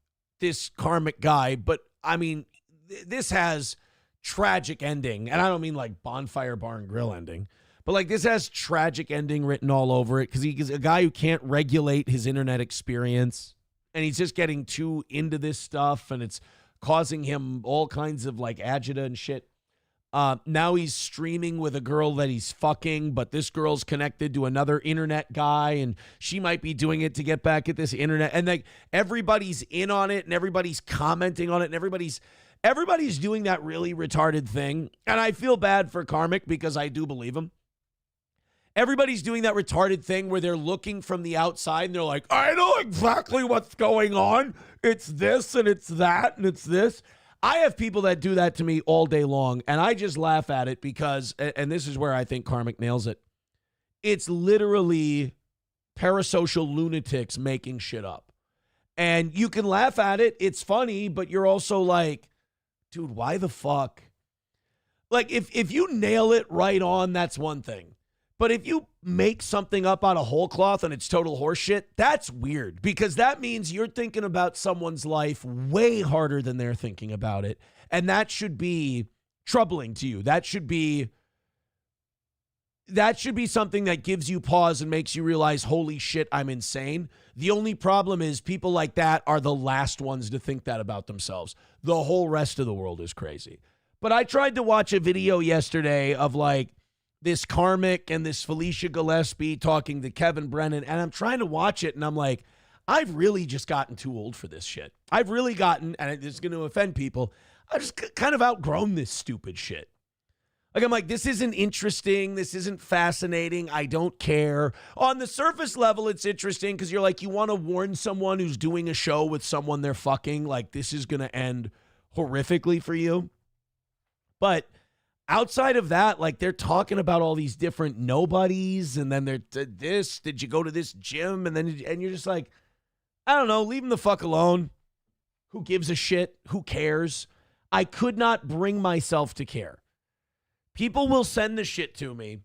this karmic guy, but I mean, this has tragic ending, and I don't mean like Bonfire Bar and Grill ending, but like this has tragic ending written all over it, because he's a guy who can't regulate his internet experience, and he's just getting too into this stuff, and it's causing him all kinds of like agita and shit. Now he's streaming with a girl that he's fucking, but this girl's connected to another internet guy, and she might be doing it to get back at this internet. And like everybody's in on it, and everybody's commenting on it, and everybody's doing that really retarded thing. And I feel bad for Karmic, because I do believe him. Everybody's doing that retarded thing where they're looking from the outside and they're like, I know exactly what's going on. It's this and it's that and it's this. I have people that do that to me all day long, and I just laugh at it because, and this is where I think Karmic nails it, it's literally parasocial lunatics making shit up. And you can laugh at it. It's funny, but you're also like, dude, why the fuck? Like, if you nail it right on, that's one thing. But if you make something up out of whole cloth and it's total horseshit, that's weird, because that means you're thinking about someone's life way harder than they're thinking about it. And that should be troubling to you. That should be something that gives you pause and makes you realize, holy shit, I'm insane. The only problem is people like that are the last ones to think that about themselves. The whole rest of the world is crazy. But I tried to watch a video yesterday of like this Karmic and this Felicia Gillespie talking to Kevin Brennan, and I'm trying to watch it, and I'm like, I've really just gotten too old for this shit. I've really gotten, and it's going to offend people, I've just kind of outgrown this stupid shit. Like, I'm like, this isn't interesting. This isn't fascinating. I don't care. On the surface level, it's interesting because you're like, you want to warn someone who's doing a show with someone they're fucking, like, this is going to end horrifically for you. But outside of that, like, they're talking about all these different nobodies, and then they're this, did you go to this gym? And you're just like, I don't know, leave them the fuck alone. Who gives a shit? Who cares? I could not bring myself to care. People will send the shit to me,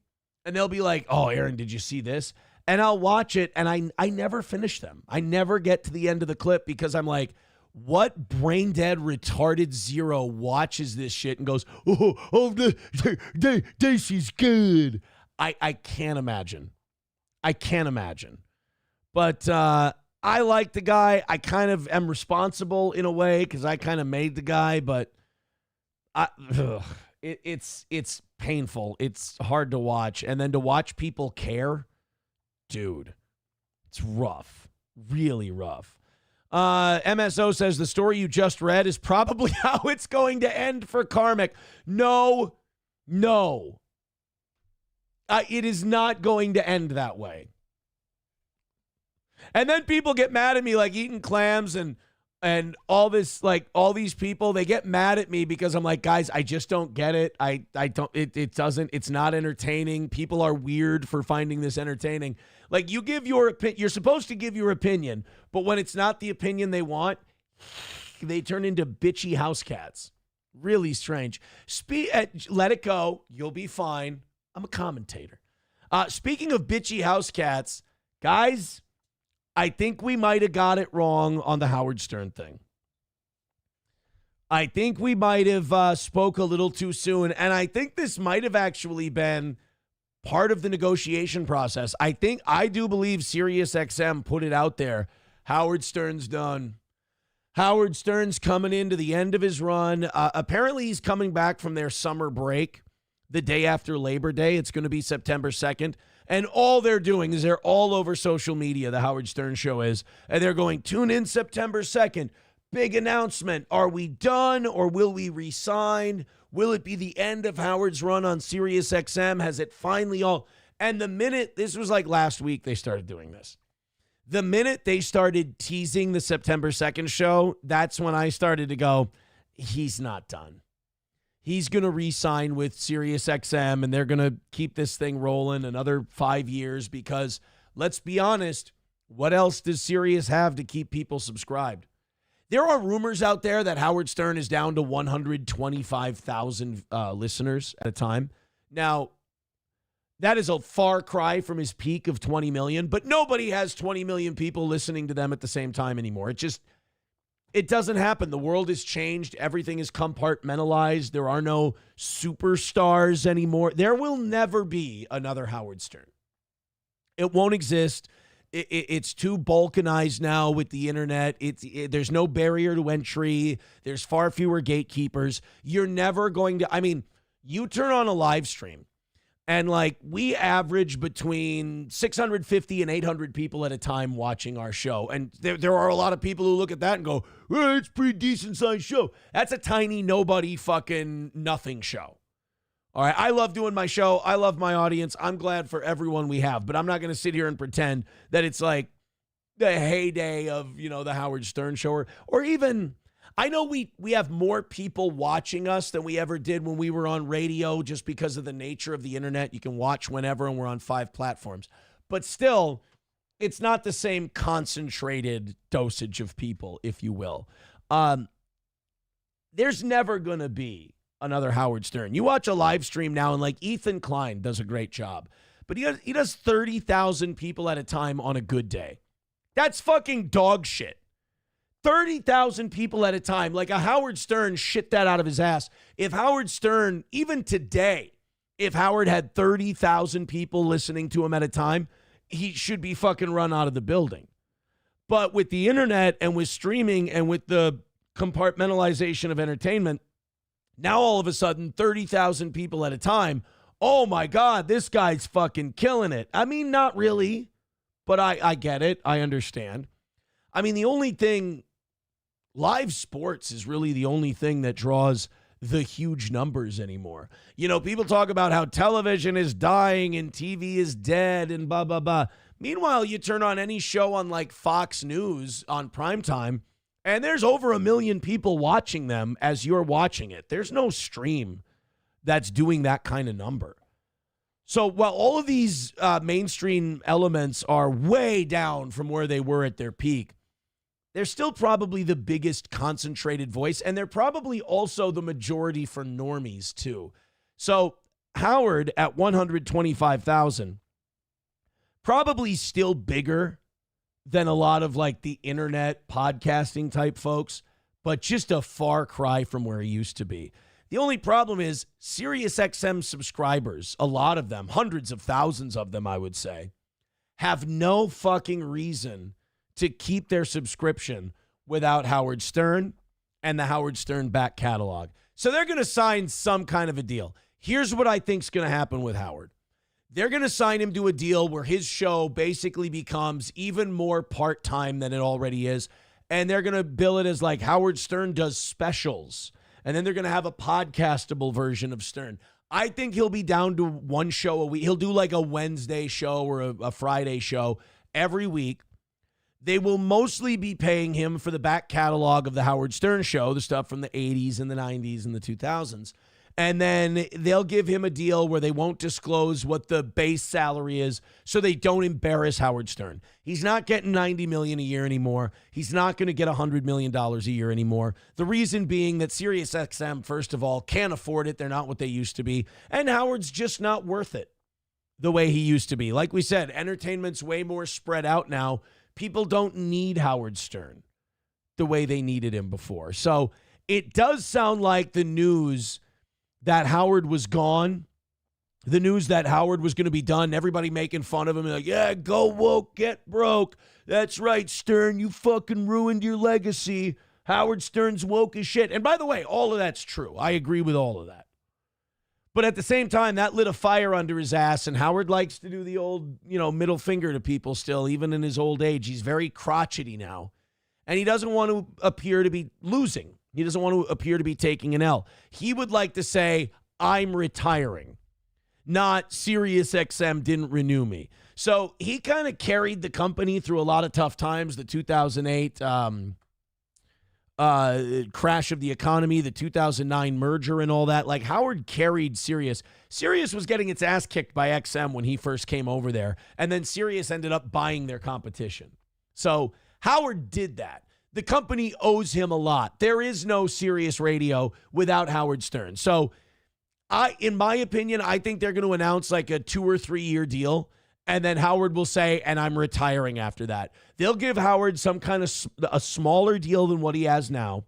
and they'll be like, oh, Aaron, did you see this? And I'll watch it, and I never finish them. I never get to the end of the clip because I'm like, what brain dead, retarded zero watches this shit and goes, this is good. I can't imagine. I can't imagine. But I like the guy. I kind of am responsible in a way because I kind of made the guy, but it's painful. It's hard to watch. And then to watch people care, dude, it's rough. Really rough. MSO says the story you just read is probably how it's going to end for Karmic. No. It is not going to end that way. And then people get mad at me, like eating clams and all this, like all these people, they get mad at me because I'm like, guys, I just don't get it. It's not entertaining. People are weird for finding this entertaining. Like, you give your opinion, you're supposed to give your opinion, but when it's not the opinion they want, they turn into bitchy house cats. Really strange. Let it go. You'll be fine. I'm a commentator. Speaking of bitchy house cats, guys, I think we might have got it wrong on the Howard Stern thing. I think we might have spoke a little too soon, and I think this might have actually been part of the negotiation process. I do believe SiriusXM put it out there. Howard Stern's done. Howard Stern's coming into the end of his run. Apparently, he's coming back from their summer break the day after Labor Day. It's going to be September 2nd. And all they're doing is they're all over social media, the Howard Stern Show is. And they're going, tune in September 2nd. Big announcement. Are we done or will we resign? Will it be the end of Howard's run on Sirius XM? Has it finally all... And the minute, this was like last week they started doing this. The minute they started teasing the September 2nd show, that's when I started to go, he's not done. He's going to re-sign with Sirius XM, and they're going to keep this thing rolling another 5 years because, let's be honest, what else does Sirius have to keep people subscribed? There are rumors out there that Howard Stern is down to 125,000 listeners at a time. Now, that is a far cry from his peak of 20 million, but nobody has 20 million people listening to them at the same time anymore. It doesn't happen. The world has changed. Everything is compartmentalized. There are no superstars anymore. There will never be another Howard Stern. It won't exist. It's too balkanized now with the internet. There's no barrier to entry. There's far fewer gatekeepers. You're never going to, you turn on a live stream and we average between 650 and 800 people at a time watching our show. And there are a lot of people who look at that and go, hey, it's a pretty decent sized show. That's a tiny nobody fucking nothing show. All right, I love doing my show. I love my audience. I'm glad for everyone we have, but I'm not going to sit here and pretend that it's like the heyday of, the Howard Stern show or even, I know we have more people watching us than we ever did when we were on radio just because of the nature of the internet. You can watch whenever and we're on 5 platforms, but still it's not the same concentrated dosage of people, if you will. There's never going to be another Howard Stern. You watch a live stream now and Ethan Klein does a great job, but he does 30,000 people at a time on a good day. That's fucking dog shit. 30,000 people at a time. A Howard Stern shit that out of his ass. If Howard Stern, even today, if Howard had 30,000 people listening to him at a time, he should be fucking run out of the building. But with the internet and with streaming and with the compartmentalization of entertainment, now all of a sudden 30,000 people at a time, oh my God, this guy's fucking killing it. Not really, but I get it. I understand. The only thing, live sports is really the only thing that draws the huge numbers anymore. People talk about how television is dying and TV is dead and blah, blah, blah. Meanwhile, you turn on any show on Fox News on primetime, and there's over 1 million people watching them as you're watching it. There's no stream that's doing that kind of number. So while all of these mainstream elements are way down from where they were at their peak, they're still probably the biggest concentrated voice, and they're probably also the majority for normies too. So Howard at 125,000, probably still bigger than a lot of the internet podcasting type folks, but just a far cry from where he used to be. The only problem is SiriusXM subscribers, a lot of them, hundreds of thousands of them, I would say, have no fucking reason to keep their subscription without Howard Stern and the Howard Stern back catalog. So they're going to sign some kind of a deal. Here's what I think is going to happen with Howard. They're going to sign him to a deal where his show basically becomes even more part-time than it already is. And they're going to bill it as Howard Stern does specials. And then they're going to have a podcastable version of Stern. I think he'll be down to one show a week. He'll do a Wednesday show or a Friday show every week. They will mostly be paying him for the back catalog of the Howard Stern show, the stuff from the 80s and the 90s and the 2000s. And then they'll give him a deal where they won't disclose what the base salary is so they don't embarrass Howard Stern. He's not getting $90 million a year anymore. He's not going to get $100 million a year anymore. The reason being that SiriusXM, first of all, can't afford it. They're not what they used to be. And Howard's just not worth it the way he used to be. Like we said, entertainment's way more spread out now. People don't need Howard Stern the way they needed him before. So it does sound like the news that Howard was gone, the news that Howard was going to be done, everybody making fun of him, yeah, go woke, get broke. That's right, Stern, you fucking ruined your legacy. Howard Stern's woke as shit. And by the way, all of that's true. I agree with all of that. But at the same time, that lit a fire under his ass, and Howard likes to do the old, middle finger to people still, even in his old age. He's very crotchety now. And he doesn't want to appear to be losing. He doesn't want to appear to be taking an L. He would like to say, I'm retiring, not SiriusXM didn't renew me. So he kind of carried the company through a lot of tough times, the 2008 crash of the economy, the 2009 merger and all that. Like, Howard carried Sirius. Sirius was getting its ass kicked by XM when he first came over there, and then Sirius ended up buying their competition. So Howard did that. The company owes him a lot. There is no Sirius Radio without Howard Stern. So in my opinion, I think they're going to announce like a 2 or 3 year deal, and then Howard will say, and I'm retiring after that. They'll give Howard some kind of a smaller deal than what he has now.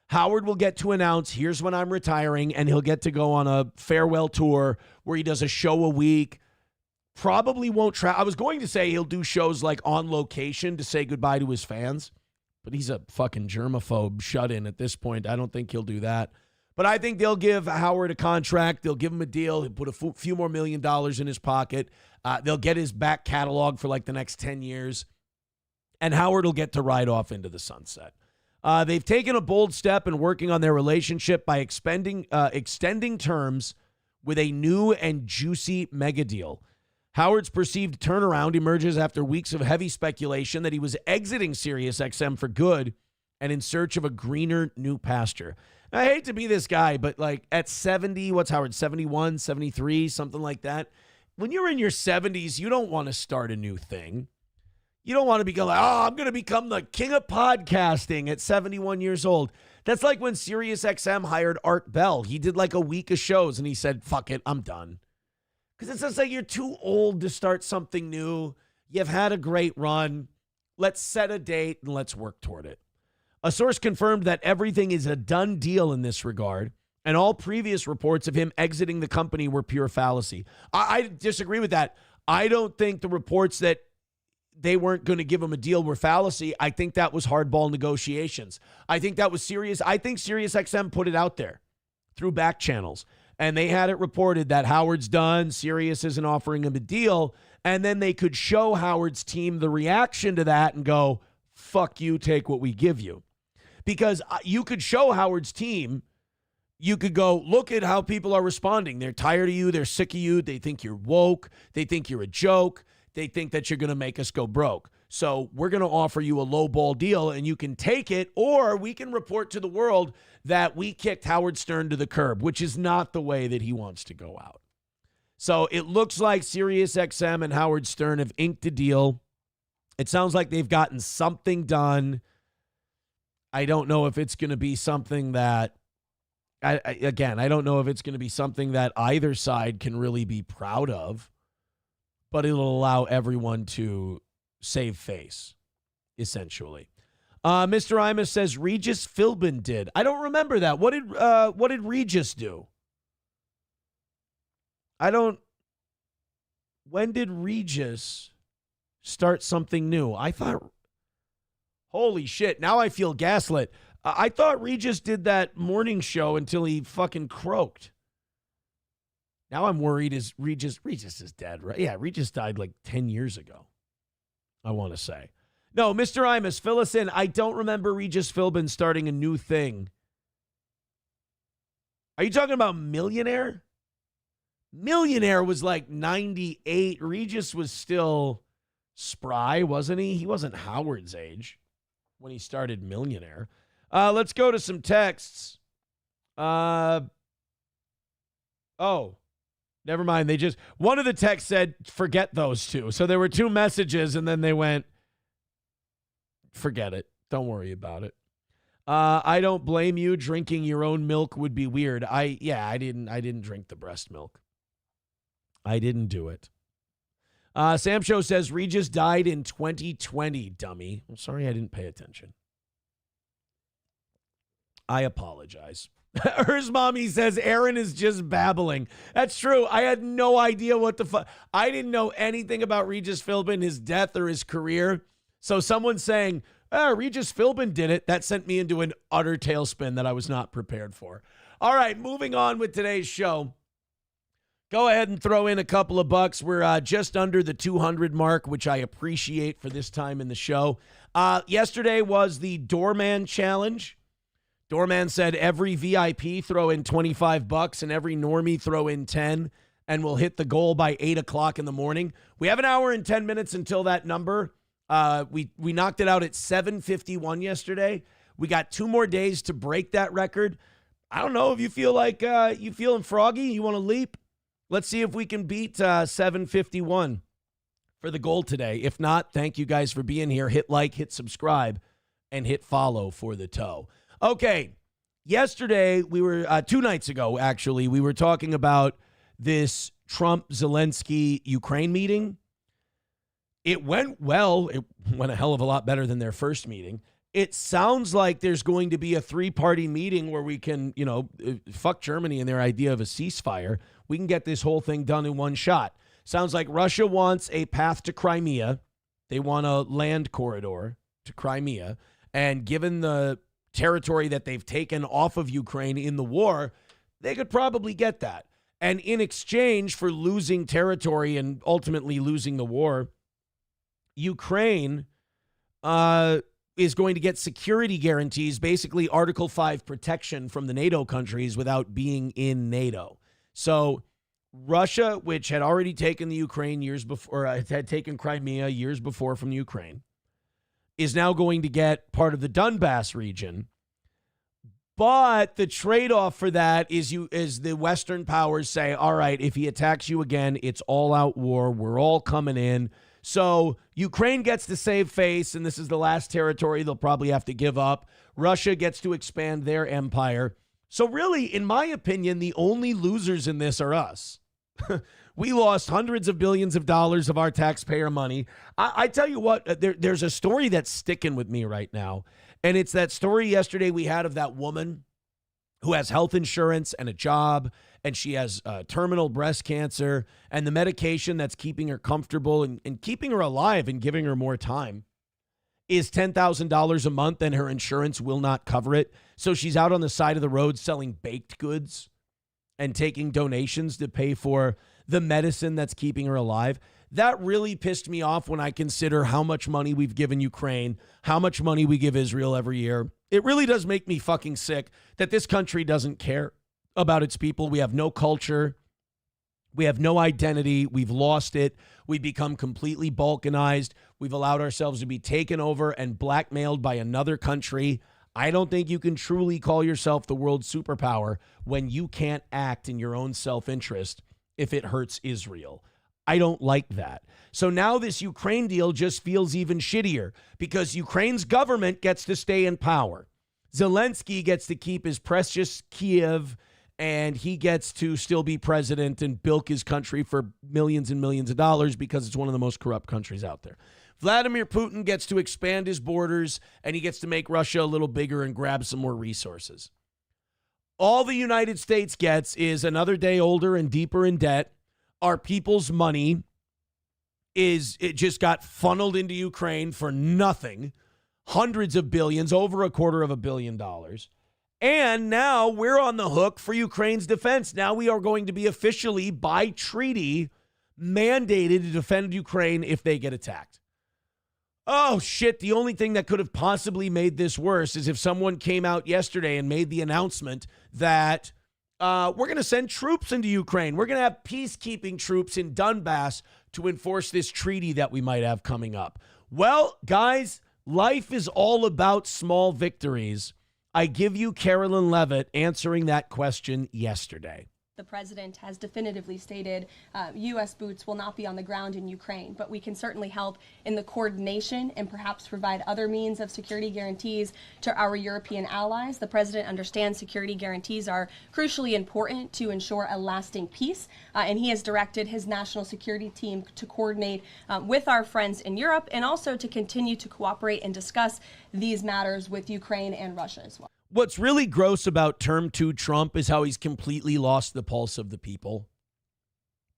Howard will get to announce, here's when I'm retiring, and he'll get to go on a farewell tour where he does a show a week. Probably won't I was going to say he'll do shows like on location to say goodbye to his fans, but he's a fucking germaphobe shut-in at this point. I don't think he'll do that. But I think they'll give Howard a contract. They'll give him a deal. He'll put a few more $1 million in his pocket. They'll get his back catalog for like the next 10 years. And Howard will get to ride off into the sunset. They've taken a bold step in working on their relationship by extending terms with a new and juicy mega deal. Howard's perceived turnaround emerges after weeks of heavy speculation that he was exiting SiriusXM for good and in search of a greener new pasture. I hate to be this guy, but like at 70, what's Howard, 71, 73, something like that? When you're in your 70s, you don't want to start a new thing. You don't want to become like, I'm going to become the king of podcasting at 71 years old. That's like when SiriusXM hired Art Bell. He did like a week of shows and he said, fuck it, I'm done. Because it's just like you're too old to start something new. You've had a great run. Let's set a date and let's work toward it. A source confirmed that everything is a done deal in this regard, and all previous reports of him exiting the company were pure fallacy. I disagree with that. I don't think the reports that they weren't going to give him a deal were fallacy. I think that was hardball negotiations. I think that was serious. I think SiriusXM put it out there through back channels, and they had it reported that Howard's done, Sirius isn't offering him a deal, and then they could show Howard's team the reaction to that and go, fuck you, take what we give you. Because you could show Howard's team, you could go, look at how people are responding. They're tired of you. They're sick of you. They think you're woke. They think you're a joke. They think that you're going to make us go broke. So we're going to offer you a low ball deal and you can take it, or we can report to the world that we kicked Howard Stern to the curb, which is not the way that he wants to go out. So it looks like SiriusXM and Howard Stern have inked a deal. It sounds like they've gotten something done. I don't know if it's going to be something that, I don't know if it's going to be something that either side can really be proud of, but it'll allow everyone to save face, essentially. Mr. Imus says Regis Philbin did. I don't remember that. What did Regis do? When did Regis start something new? I thought, holy shit, now I feel gaslit. I thought Regis did that morning show until he fucking croaked. Now I'm worried Regis is dead, right? Yeah, Regis died like 10 years ago, I want to say. No, Mr. Imus, fill us in. I don't remember Regis Philbin starting a new thing. Are you talking about Millionaire? Millionaire was like 98. Regis was still spry, wasn't he? He wasn't Howard's age when he started Millionaire. Let's go to some texts. Oh, never mind. One of the texts said, forget those two. So there were two messages and then they went, forget it. Don't worry about it. I don't blame you. Drinking your own milk would be weird. I didn't drink the breast milk. I didn't do it. Sam Show says Regis died in 2020, dummy. I'm sorry I didn't pay attention. I apologize. Hers mommy says Aaron is just babbling. That's true. I had no idea what the fuck. I didn't know anything about Regis Philbin, his death or his career. So someone saying Regis Philbin did it. That sent me into an utter tailspin that I was not prepared for. All right, moving on with today's show. Go ahead and throw in a couple of bucks. We're just under the 200 mark, which I appreciate for this time in the show. Yesterday was the Doorman Challenge. Doorman said every VIP throw in 25 bucks and every normie throw in 10, and we'll hit the goal by 8 o'clock in the morning. We have an hour and 10 minutes until that number. We knocked it out at 7:51 yesterday. We got 2 more days to break that record. I don't know if you feel like you feeling froggy, you want to leap. Let's see if we can beat 7:51 for the goal today. If not, thank you guys for being here. Hit like, hit subscribe, and hit follow for the toe. Okay, yesterday we were 2 nights ago actually we were talking about this Trump-Zelensky-Ukraine meeting. It went well. It went a hell of a lot better than their first meeting. It sounds like there's going to be a 3-party meeting where we can, fuck Germany and their idea of a ceasefire. We can get this whole thing done in one shot. Sounds like Russia wants a path to Crimea. They want a land corridor to Crimea. And given the territory that they've taken off of Ukraine in the war, they could probably get that. And in exchange for losing territory and ultimately losing the war, Ukraine is going to get security guarantees, basically Article 5 protection from the NATO countries without being in NATO. So Russia, which had already taken the Ukraine years before, had taken Crimea years before from Ukraine, is now going to get part of the Donbass region. But the trade-off for that is the Western powers say, all right, if he attacks you again, it's all-out war. We're all coming in. So Ukraine gets to save face, and this is the last territory they'll probably have to give up. Russia gets to expand their empire. So really, in my opinion, the only losers in this are us. We lost hundreds of billions of dollars of our taxpayer money. I tell you what, there's a story that's sticking with me right now, and it's that story yesterday we had of that woman who has health insurance and a job, and she has terminal breast cancer, and the medication that's keeping her comfortable and keeping her alive and giving her more time is $10,000 a month, and her insurance will not cover it. So she's out on the side of the road selling baked goods and taking donations to pay for the medicine that's keeping her alive. That really pissed me off when I consider how much money we've given Ukraine, how much money we give Israel every year. It really does make me fucking sick that this country doesn't care about its people. We have no culture. We have no identity. We've lost it. We've become completely balkanized. We've allowed ourselves to be taken over and blackmailed by another country. I don't think you can truly call yourself the world superpower when you can't act in your own self-interest if it hurts Israel. I don't like that. So now this Ukraine deal just feels even shittier because Ukraine's government gets to stay in power. Zelensky gets to keep his precious Kiev, and he gets to still be president and bilk his country for millions and millions of dollars because it's one of the most corrupt countries out there. Vladimir Putin gets to expand his borders, and he gets to make Russia a little bigger and grab some more resources. All the United States gets is another day older and deeper in debt. Our people's money it just got funneled into Ukraine for nothing. Hundreds of billions, over $250 million. And now we're on the hook for Ukraine's defense. Now we are going to be officially, by treaty, mandated to defend Ukraine if they get attacked. Oh, shit. The only thing that could have possibly made this worse is if someone came out yesterday and made the announcement that we're going to send troops into Ukraine. We're going to have peacekeeping troops in Donbass to enforce this treaty that we might have coming up. Well, guys, life is all about small victories. I give you Carolyn Levitt answering that question yesterday. The president has definitively stated U.S. boots will not be on the ground in Ukraine, but we can certainly help in the coordination and perhaps provide other means of security guarantees to our European allies. The president understands security guarantees are crucially important to ensure a lasting peace, and he has directed his national security team to coordinate with our friends in Europe and also to continue to cooperate and discuss these matters with Ukraine and Russia as well. What's really gross about Term 2 Trump is how he's completely lost the pulse of the people.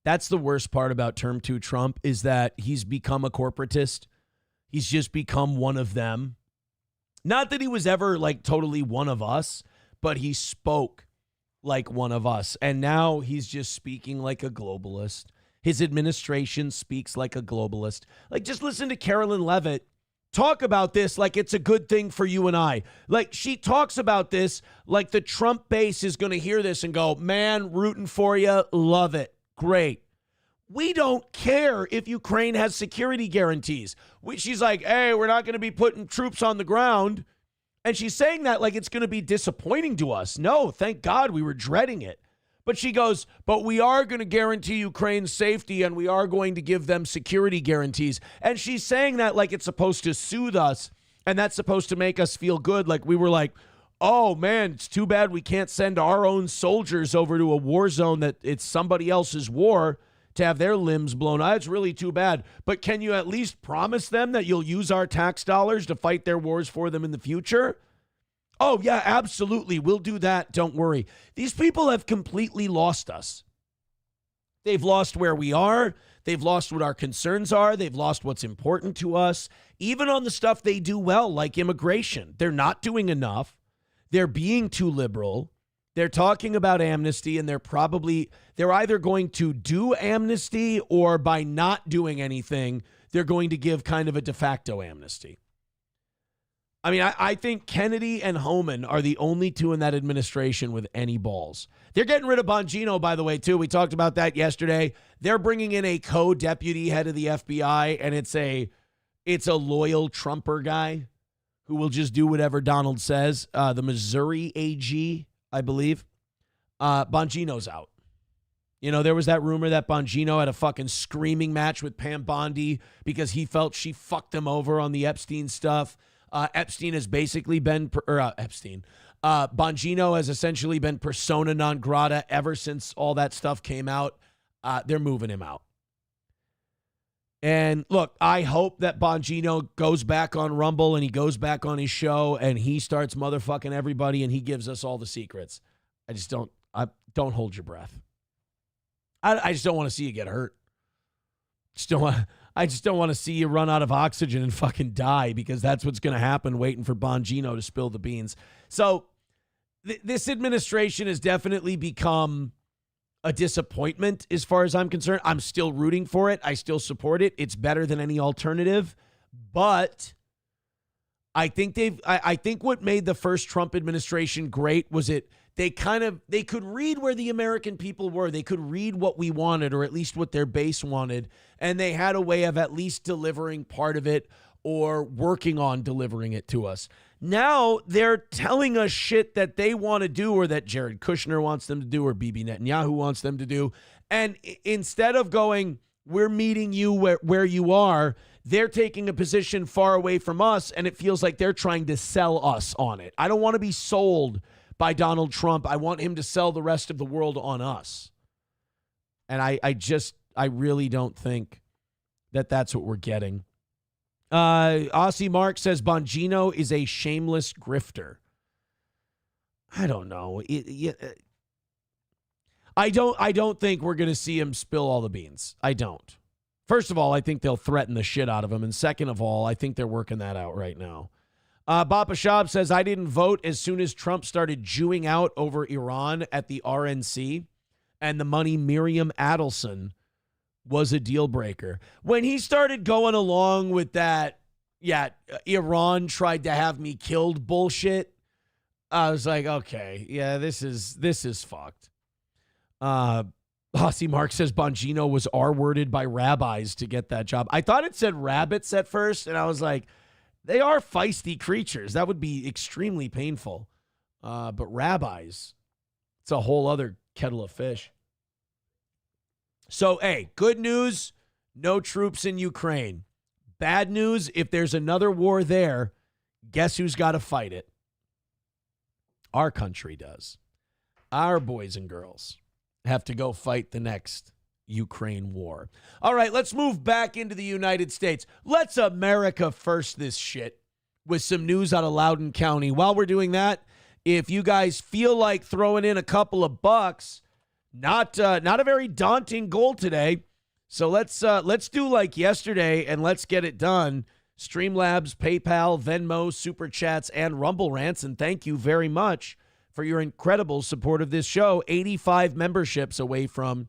That's the worst part about Term 2 Trump is that he's become a corporatist. He's just become one of them. Not that he was ever like totally one of us, but he spoke like one of us. And now he's just speaking like a globalist. His administration speaks like a globalist. Like, just listen to Carolyn Levitt talk about this like it's a good thing for you and I. Like, she talks about this like the Trump base is going to hear this and go, man, rooting for you, love it, great. We don't care if Ukraine has security guarantees. She's like, hey, we're not going to be putting troops on the ground. And she's saying that like it's going to be disappointing to us. No, thank God, we were dreading it. But she goes, but we are going to guarantee Ukraine's safety and we are going to give them security guarantees. And she's saying that like it's supposed to soothe us and that's supposed to make us feel good. Like we were like, oh man, it's too bad we can't send our own soldiers over to a war zone that it's somebody else's war to have their limbs blown out. It's really too bad. But can you at least promise them that you'll use our tax dollars to fight their wars for them in the future? Oh, yeah, absolutely. We'll do that. Don't worry. These people have completely lost us. They've lost where we are. They've lost what our concerns are. They've lost what's important to us. Even on the stuff they do well, like immigration. They're not doing enough. They're being too liberal. They're talking about amnesty, and they're either going to do amnesty or by not doing anything, they're going to give kind of a de facto amnesty. I mean, I think Kennedy and Homan are the only two in that administration with any balls. They're getting rid of Bongino, by the way, too. We talked about that yesterday. They're bringing in a co-deputy head of the FBI, and it's a loyal Trumper guy who will just do whatever Donald says. The Missouri AG, I believe. Bongino's out. You know, there was that rumor that Bongino had a fucking screaming match with Pam Bondi because he felt she fucked him over on the Epstein stuff. Epstein has basically been, Bongino has essentially been persona non grata ever since all that stuff came out. They're moving him out. And look, I hope that Bongino goes back on Rumble and he goes back on his show and he starts motherfucking everybody and he gives us all the secrets. Don't hold your breath. I just don't want to see you get hurt. I just don't want to see you run out of oxygen and fucking die because that's what's going to happen waiting for Bongino to spill the beans. So this administration has definitely become a disappointment as far as I'm concerned. I'm still rooting for it. I still support it. It's better than any alternative. But I think I think what made the first Trump administration great was they could read where the American people were. They could read what we wanted, or at least what their base wanted. And they had a way of at least delivering part of it or working on delivering it to us. Now they're telling us shit that they want to do or that Jared Kushner wants them to do or Bibi Netanyahu wants them to do. And instead of going, we're meeting you where you are, they're taking a position far away from us, and it feels like they're trying to sell us on it. I don't want to be sold by Donald Trump. I want him to sell the rest of the world on us. And I really don't think that that's what we're getting. Aussie Mark says Bongino is a shameless grifter. I don't know. I don't think we're going to see him spill all the beans. I don't. First of all, I think they'll threaten the shit out of him. And second of all, I think they're working that out right now. Bapa Shab says, I didn't vote as soon as Trump started Jewing out over Iran at the RNC, and the money Miriam Adelson was a deal breaker. When he started going along with that, Iran tried to have me killed bullshit, I was like, okay, yeah, this is fucked. Aussie Mark says Bongino was R-worded by rabbis to get that job. I thought it said rabbits at first, and I was like, they are feisty creatures. That would be extremely painful. But rabbis, it's a whole other kettle of fish. So, hey, good news, no troops in Ukraine. Bad news, if there's another war there, guess who's got to fight it? Our country does. Our boys and girls have to go fight the next Ukraine war. All right, let's move back into the United States. Let's America first this shit with some news out of Loudoun County. While we're doing that, if you guys feel like throwing in a couple of bucks, not a very daunting goal today. So let's do like yesterday and let's get it done. Streamlabs, PayPal, Venmo, Super Chats, and Rumble Rants. And thank you very much for your incredible support of this show. 85 memberships away from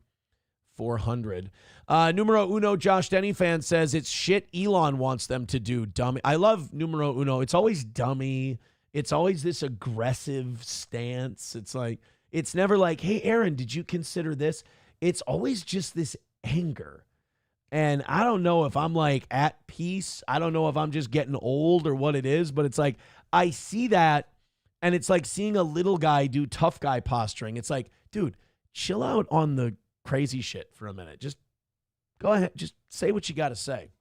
400. Numero uno, Josh Denny fan says it's shit Elon wants them to do, dummy. I love numero uno. It's always dummy. It's always this aggressive stance. It's like, it's never like, hey, Aaron, did you consider this? It's always just this anger. And I don't know if I'm like at peace. I don't know if I'm just getting old or what it is, but it's like, I see that and it's like seeing a little guy do tough guy posturing. It's like, dude, chill out on the crazy shit for a minute. Just go ahead. Just say what you got to say.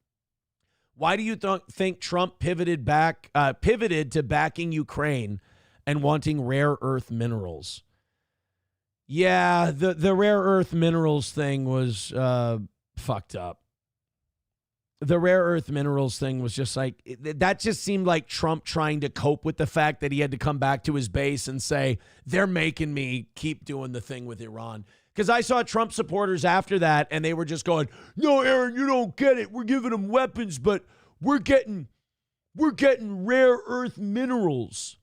Why do you think Trump pivoted to backing Ukraine and wanting rare earth minerals? Yeah, the rare earth minerals thing was fucked up. The rare earth minerals thing was just like, that just seemed like Trump trying to cope with the fact that he had to come back to his base and say, they're making me keep doing the thing with Iran. Because I saw Trump supporters after that, and they were just going, no, Aaron, you don't get it. We're giving them weapons, but we're getting rare earth minerals.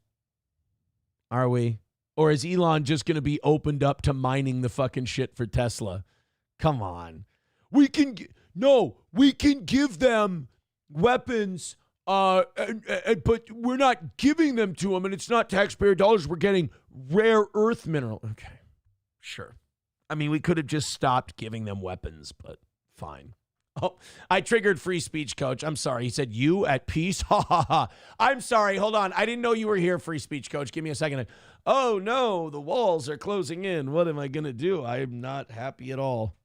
Are we? Or is Elon just going to be opened up to mining the fucking shit for Tesla? Come on. We can give them weapons, but we're not giving them to them, and it's not taxpayer dollars. We're getting rare earth mineral. Okay, sure. I mean, we could have just stopped giving them weapons, but fine. Oh, I triggered free speech, coach. I'm sorry. He said, you at peace? Ha, ha, ha. I'm sorry. Hold on. I didn't know you were here, free speech, coach. Give me a second. Oh, no, the walls are closing in. What am I going to do? I'm not happy at all.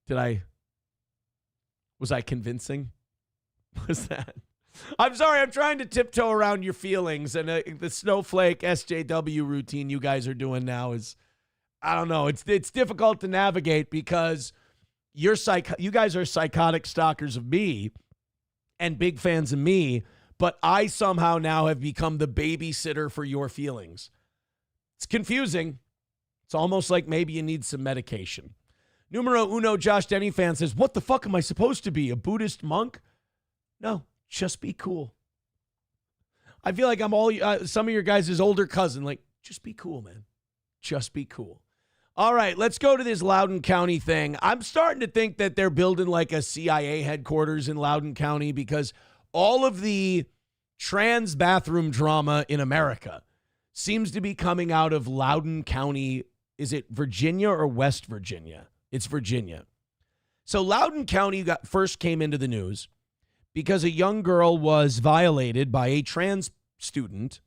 Was I convincing? Was that? I'm sorry. I'm trying to tiptoe around your feelings. And the snowflake SJW routine you guys are doing now is, I don't know. It's difficult to navigate because you guys are psychotic stalkers of me and big fans of me, but I somehow now have become the babysitter for your feelings. It's confusing. It's almost like maybe you need some medication. Numero uno, Josh Denny fan says, what the fuck am I supposed to be, a Buddhist monk? No, just be cool. I feel like I'm all some of your guys' older cousin. Like, just be cool, man. Just be cool. All right, let's go to this Loudoun County thing. I'm starting to think that they're building like a CIA headquarters in Loudoun County because all of the trans bathroom drama in America seems to be coming out of Loudoun County. Is it Virginia or West Virginia? It's Virginia. So Loudoun County first came into the news because a young girl was violated by a trans student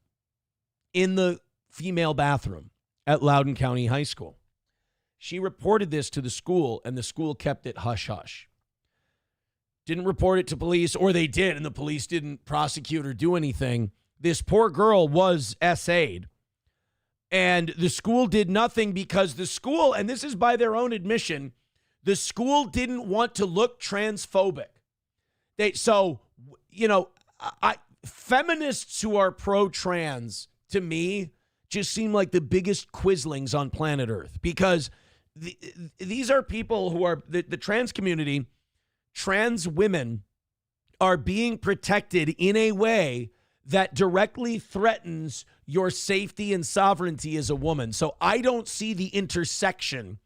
in the female bathroom at Loudoun County High School. She reported this to the school, and the school kept it hush-hush. Didn't report it to police, or they did, and the police didn't prosecute or do anything. This poor girl was SA'd, and the school did nothing because the school, and this is by their own admission, the school didn't want to look transphobic. Feminists who are pro-trans, to me, just seem like the biggest quislings on planet Earth because these are people who are the trans community. Trans women are being protected in a way that directly threatens your safety and sovereignty as a woman. So I don't see the intersection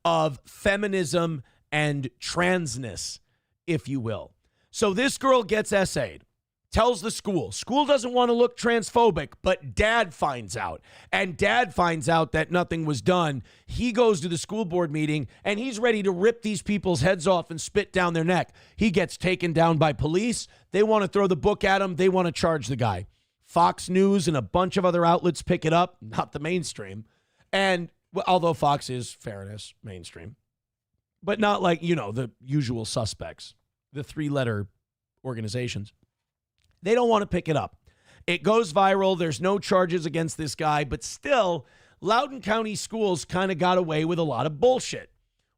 of feminism and transness, if you will. So this girl gets SA'd, tells the school. School doesn't want to look transphobic, but dad finds out. And dad finds out that nothing was done. He goes to the school board meeting, and he's ready to rip these people's heads off and spit down their neck. He gets taken down by police. They want to throw the book at him. They want to charge the guy. Fox News and a bunch of other outlets pick it up, not the mainstream. And although Fox is, fairness, mainstream, but not like, the usual suspects, the three-letter organizations. They don't want to pick it up. It goes viral. There's no charges against this guy, but still, Loudoun County schools kind of got away with a lot of bullshit.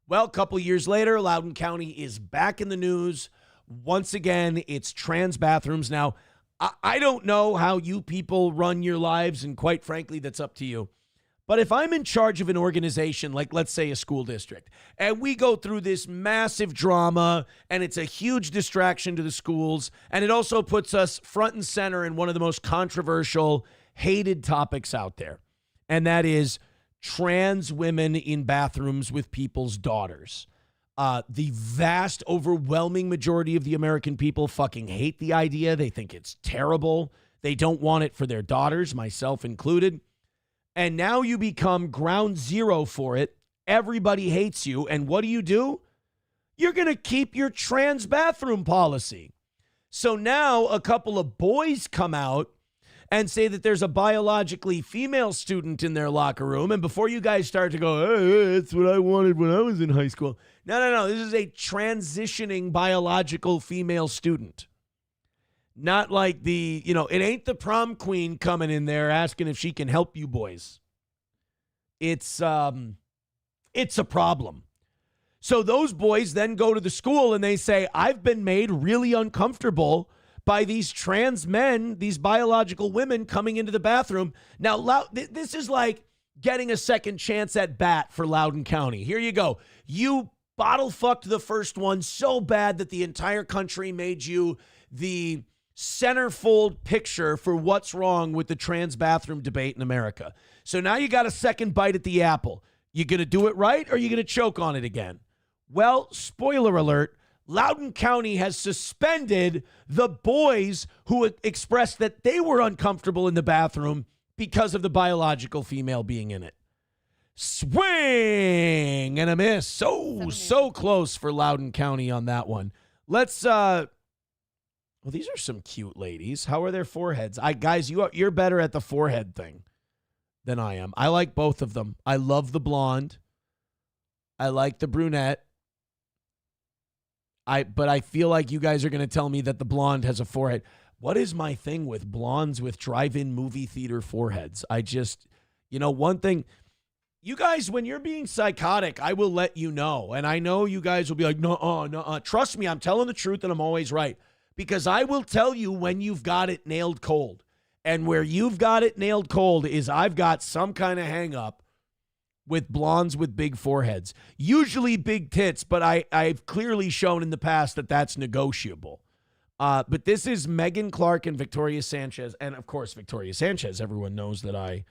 Well, a couple years later, Loudoun County is back in the news. Once again, it's trans bathrooms. Now, I don't know how you people run your lives, and quite frankly, that's up to you. But if I'm in charge of an organization, like let's say a school district, and we go through this massive drama and it's a huge distraction to the schools, and it also puts us front and center in one of the most controversial, hated topics out there, and that is trans women in bathrooms with people's daughters. The vast, overwhelming majority of the American people fucking hate the idea. They think it's terrible. They don't want it for their daughters, myself included. And now you become ground zero for it. Everybody hates you. And what do? You're going to keep your trans bathroom policy. So now a couple of boys come out and say that there's a biologically female student in their locker room. And before you guys start to go, hey, that's what I wanted when I was in high school. No. This is a transitioning biological female student. Not like it ain't the prom queen coming in there asking if she can help you boys. It's a problem. So those boys then go to the school and they say, I've been made really uncomfortable by these trans men, these biological women coming into the bathroom. Now, this is like getting a second chance at bat for Loudoun County. Here you go. You bottle fucked the first one so bad that the entire country made you the centerfold picture for what's wrong with the trans bathroom debate in America. So now you got a second bite at the apple. You going to do it right or you going to choke on it again? Well, spoiler alert, Loudoun County has suspended the boys who expressed that they were uncomfortable in the bathroom because of the biological female being in it. Swing and a miss. So close for Loudoun County on that one. Let's well, these are some cute ladies. How are their foreheads? Guys, you're better at the forehead thing than I am. I like both of them. I love the blonde. I like the brunette. But I feel like you guys are going to tell me that the blonde has a forehead. What is my thing with blondes with drive-in movie theater foreheads? One thing, you guys, when you're being psychotic, I will let you know. And I know you guys will be like, no. Trust me, I'm telling the truth and I'm always right. Because I will tell you when you've got it nailed cold. And where you've got it nailed cold is I've got some kind of hang up with blondes with big foreheads. Usually big tits, but I've clearly shown in the past that that's negotiable. But this is Megan Clark and Victoria Sanchez. And, of course, Victoria Sanchez. Everyone knows that I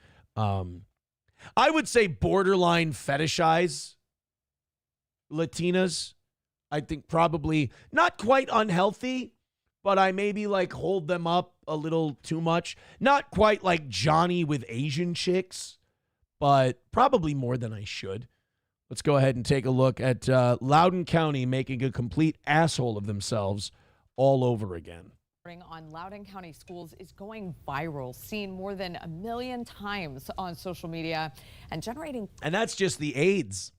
would say borderline fetishize Latinas. I think probably not quite unhealthy, but I maybe like hold them up a little too much. Not quite like Johnny with Asian chicks, but probably more than I should. Let's go ahead and take a look at Loudoun County making a complete asshole of themselves all over again. On Loudoun County schools is going viral, seen more than 1 million times on social media and generating. And that's just the AIDS.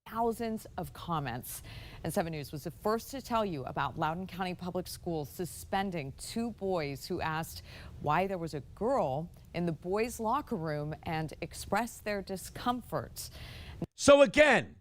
Thousands of comments. And 7 News was the first to tell you about Loudoun County Public Schools suspending 2 boys who asked why there was a girl in the boys' locker room and expressed their discomfort. So again,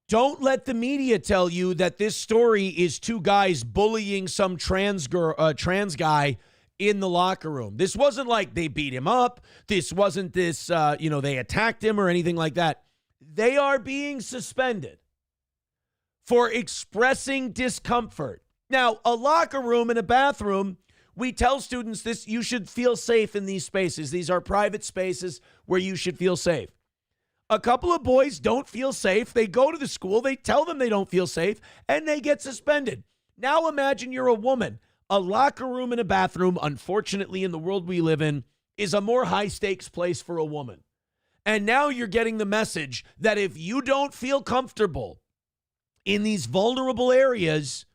don't let the media tell you that this story is 2 guys bullying some trans guy in the locker room. This wasn't like they beat him up. This wasn't this, they attacked him or anything like that. They are being suspended for expressing discomfort. Now, a locker room and a bathroom, we tell students this, you should feel safe in these spaces. These are private spaces where you should feel safe. A couple of boys don't feel safe. They go to the school, they tell them they don't feel safe, and they get suspended. Now imagine you're a woman. A locker room and a bathroom, unfortunately, in the world we live in, is a more high-stakes place for a woman. And now you're getting the message that if you don't feel comfortable in these vulnerable areas,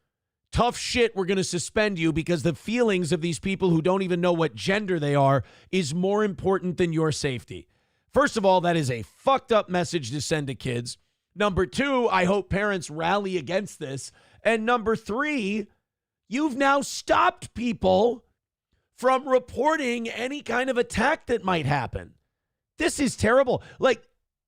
tough shit, we're going to suspend you because the feelings of these people who don't even know what gender they are is more important than your safety. First of all, that is a fucked up message to send to kids. Number 2, I hope parents rally against this. And number 3, you've now stopped people from reporting any kind of attack that might happen. This is terrible. Like,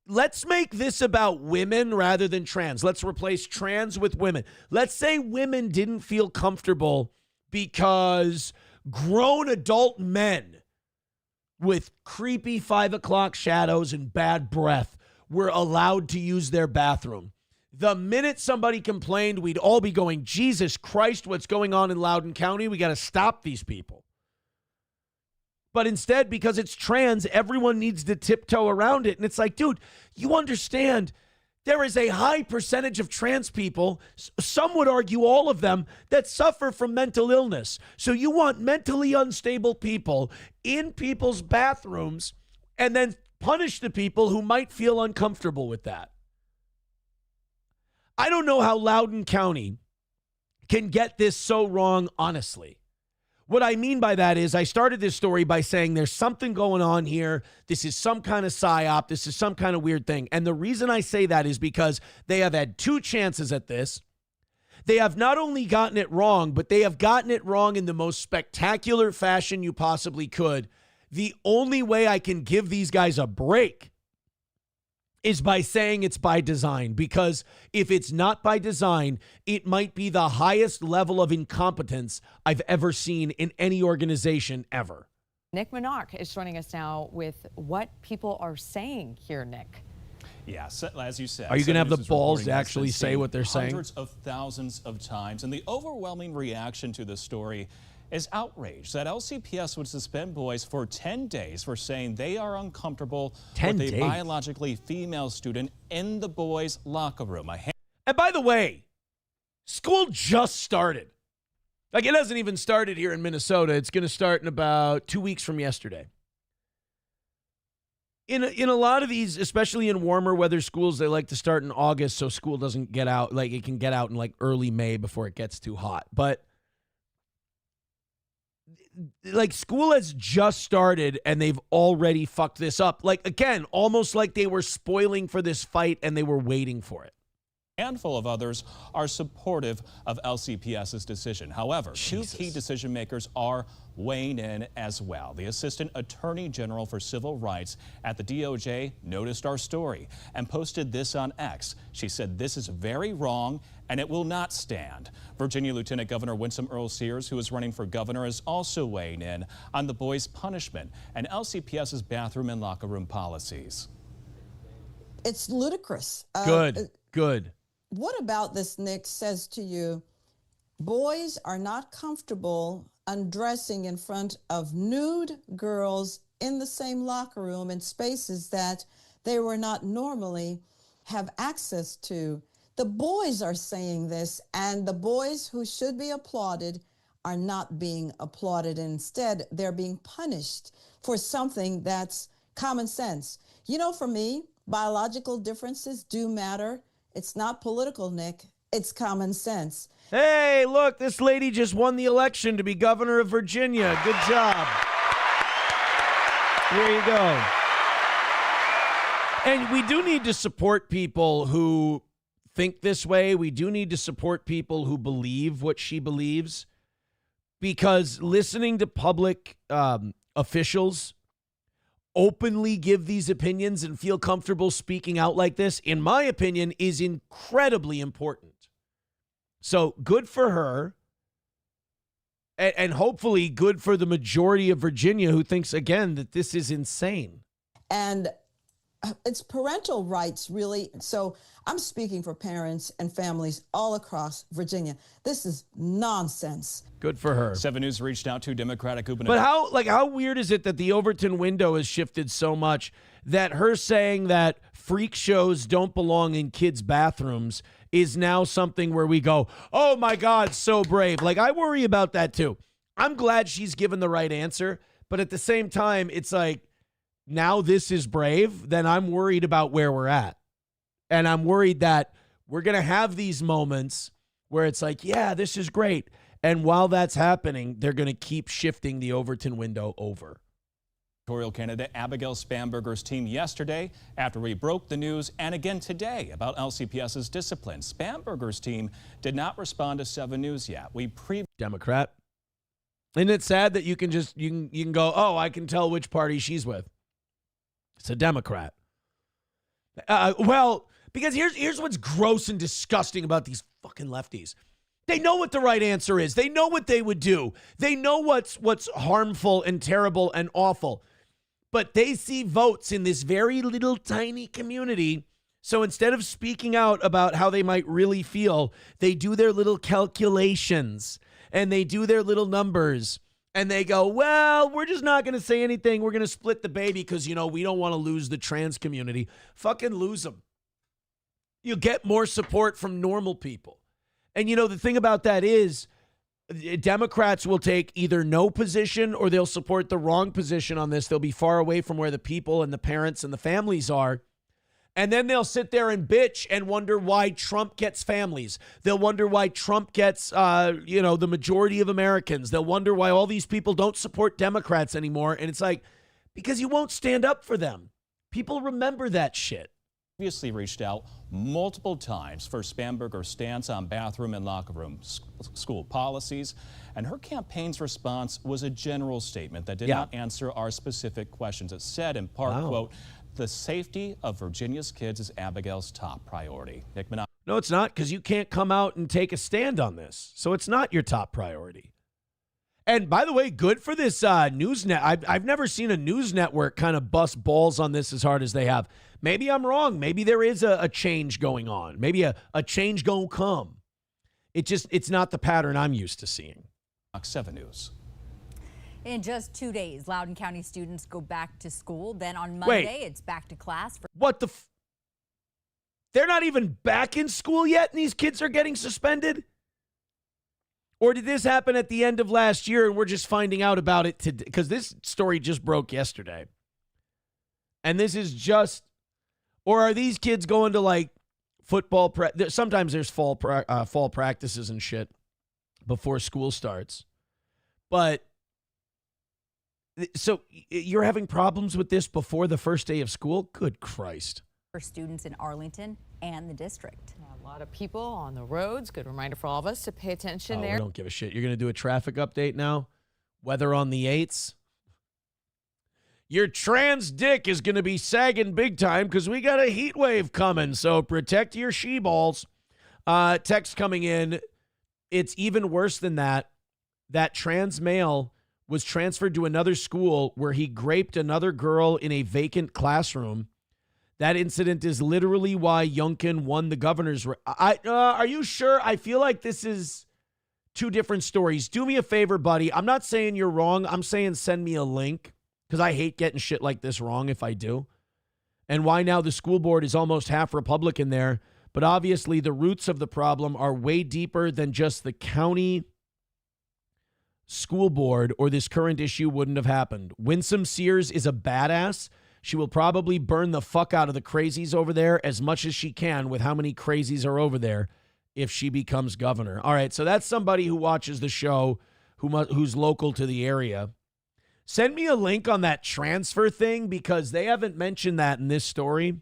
let's make this about women rather than trans. Let's replace trans with women. Let's say women didn't feel comfortable because grown adult men with creepy 5 o'clock shadows and bad breath were allowed to use their bathroom. The minute somebody complained, we'd all be going, Jesus Christ, what's going on in Loudoun County? We got to stop these people. But instead, because it's trans, everyone needs to tiptoe around it. And it's like, dude, you understand there is a high percentage of trans people, some would argue all of them, that suffer from mental illness. So you want mentally unstable people in people's bathrooms and then punish the people who might feel uncomfortable with that. I don't know how Loudoun County can get this so wrong, honestly. What I mean by that is I started this story by saying there's something going on here. This is some kind of psyop. This is some kind of weird thing. And the reason I say that is because they have had 2 chances at this. They have not only gotten it wrong, but they have gotten it wrong in the most spectacular fashion you possibly could. The only way I can give these guys a break is by saying it's by design, because if it's not by design, it might be the highest level of incompetence I've ever seen in any organization ever. Nick Monarch is joining us now with what people are saying here, Nick. Yeah, as you said. Are you going to have the balls to actually say what they're saying? Hundreds of thousands of times. And the overwhelming reaction to this story is outrage that LCPS would suspend boys for 10 days for saying they are uncomfortable with a biologically female student in the boys' locker room. And by the way, school just started. Like, it hasn't even started here in Minnesota. It's going to start in about 2 weeks from yesterday. In a lot of these, especially in warmer weather schools, they like to start in August so school doesn't get out. Like, it can get out in like early May before it gets too hot. But like, school has just started and they've already fucked this up. Like, again, almost like they were spoiling for this fight and they were waiting for it. A handful of others are supportive of LCPS's decision. However, 2 key decision makers are weighing in as well. The Assistant Attorney General for Civil Rights at the DOJ noticed our story and posted this on X. She said this is very wrong and it will not stand. Virginia Lieutenant Governor Winsome Earl-Sears, who is running for governor, is also weighing in on the boys' punishment and LCPS's bathroom and locker room policies. It's ludicrous. Good. What about this, Nick, says to you, boys are not comfortable undressing in front of nude girls in the same locker room in spaces that they were not normally have access to. The boys are saying this, and the boys who should be applauded are not being applauded. Instead, they're being punished for something that's common sense. You know, for me, biological differences do matter. It's not political, Nick. It's common sense. Hey, look, this lady just won the election to be governor of Virginia. Good job. There you go. And we do need to support people who think this way. We do need to support people who believe what she believes, because listening to public officials openly give these opinions and feel comfortable speaking out like this, in my opinion, is incredibly important. So good for her, and hopefully good for the majority of Virginia who thinks, again, that this is insane. And it's parental rights, really. So I'm speaking for parents and families all across Virginia. This is nonsense. Good for her. 7 News reached out to Democratic gubernator. But how weird is it that the Overton window has shifted so much that her saying that freak shows don't belong in kids' bathrooms is now something where we go, oh my God, so brave. Like, I worry about that too. I'm glad she's given the right answer, but at the same time, it's like, now this is brave, then I'm worried about where we're at. And I'm worried that we're going to have these moments where it's like, yeah, this is great. And while that's happening, they're going to keep shifting the Overton window over. Gubernatorial candidate Abigail Spanberger's team yesterday after we broke the news, and again today about LCPS's discipline. Spanberger's team did not respond to 7 News yet. Democrat. Isn't it sad that you can just, you can go, oh, I can tell which party she's with. It's a Democrat. Well, because here's what's gross and disgusting about these fucking lefties. They know what the right answer is. They know what they would do. They know what's harmful and terrible and awful. But they see votes in this very little tiny community. So instead of speaking out about how they might really feel, they do their little calculations and they do their little numbers and they go, well, we're just not going to say anything. We're going to split the baby because, you know, we don't want to lose the trans community. Fucking lose them. You get more support from normal people. And, you know, the thing about that is Democrats will take either no position or they'll support the wrong position on this. They'll be far away from where the people and the parents and the families are. And then they'll sit there and bitch and wonder why Trump gets families. They'll wonder why Trump gets, the majority of Americans. They'll wonder why all these people don't support Democrats anymore. And it's like, because you won't stand up for them. People remember that shit. Previously reached out multiple times for Spanberger's stance on bathroom and locker room school policies. And her campaign's response was a general statement that did not answer our specific questions. It said, in part, quote, the safety of Virginia's kids is Abigail's top priority. Nick Minaj. No, it's not, because you can't come out and take a stand on this. So it's not your top priority. And by the way, good for this news net. I've never seen a news network kind of bust balls on this as hard as they have. Maybe I'm wrong. Maybe there is a change going on. Maybe a change gonna come. It's not the pattern I'm used to seeing. Fox 7 News. In just 2 days, Loudoun County students go back to school. Then on Monday, it's back to class. What the They're not even back in school yet and these kids are getting suspended? Or did this happen at the end of last year and we're just finding out about it today? Because this story just broke yesterday. And this is just, or are these kids going to like football? Sometimes there's fall practices and shit before school starts. But so you're having problems with this before the first day of school? Good Christ. For students in Arlington and the district. A lot of people on the roads. Good reminder for all of us to pay attention there. We don't give a shit. You're going to do a traffic update now? Weather on the 8s? Your trans dick is going to be sagging big time because we got a heat wave coming, so protect your she-balls. Text coming in. It's even worse than that. That trans male was transferred to another school where he raped another girl in a vacant classroom. That incident is literally why Youngkin won the governor's race. Are you sure? I feel like this is two different stories. Do me a favor, buddy. I'm not saying you're wrong. I'm saying send me a link because I hate getting shit like this wrong if I do. And why now the school board is almost half Republican there. But obviously the roots of the problem are way deeper than just the county school board, or this current issue wouldn't have happened. Winsome Sears is a badass. She will probably burn the fuck out of the crazies over there as much as she can with how many crazies are over there if she becomes governor. All right, so that's somebody who watches the show who's local to the area. Send me a link on that transfer thing because they haven't mentioned that in this story.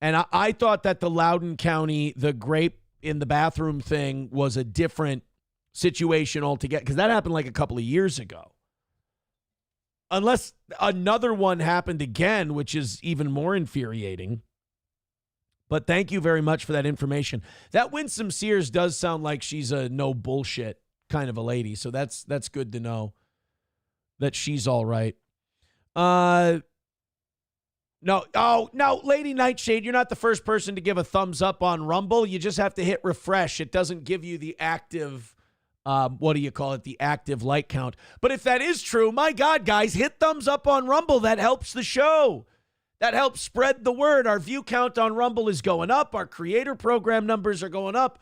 And I thought that the Loudoun County, the grape in the bathroom thing was a different situation altogether because that happened like a couple of years ago. Unless another one happened again, which is even more infuriating. But thank you very much for that information. That Winsome Sears does sound like she's a no bullshit kind of a lady. So that's good to know that she's all right. No, Lady Nightshade, you're not the first person to give a thumbs up on Rumble. You just have to hit refresh. It doesn't give you the active the active like count. But if that is true, my God, guys, hit thumbs up on Rumble. That helps the show. That helps spread the word. Our view count on Rumble is going up. Our creator program numbers are going up.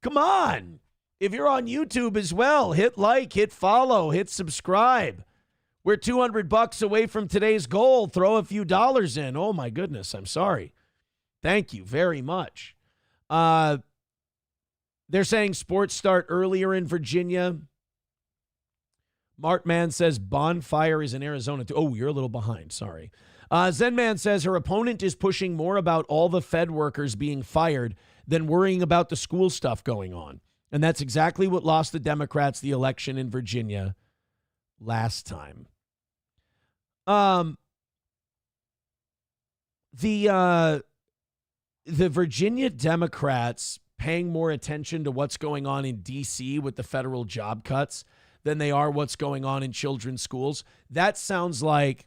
Come on. If you're on YouTube as well, hit like, hit follow, hit subscribe. We're $200 away from today's goal. Throw a few dollars in. Oh, my goodness. I'm sorry. Thank you very much. They're saying sports start earlier in Virginia. Martman says bonfire is in Arizona too. Oh, you're a little behind. Sorry. Zenman says her opponent is pushing more about all the Fed workers being fired than worrying about the school stuff going on. And that's exactly what lost the Democrats the election in Virginia last time. The Virginia Democrats paying more attention to what's going on in D.C. with the federal job cuts than they are what's going on in children's schools. That sounds like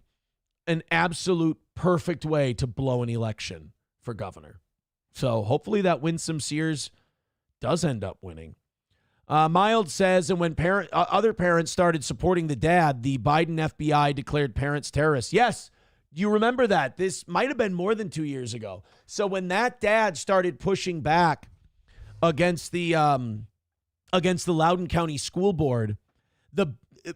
an absolute perfect way to blow an election for governor. So hopefully that Winsome Sears does end up winning. Mild says, and when other parents started supporting the dad, the Biden FBI declared parents terrorists. Yes, you remember that. This might have been more than 2 years ago. So when that dad started pushing back against the Loudoun County School Board, the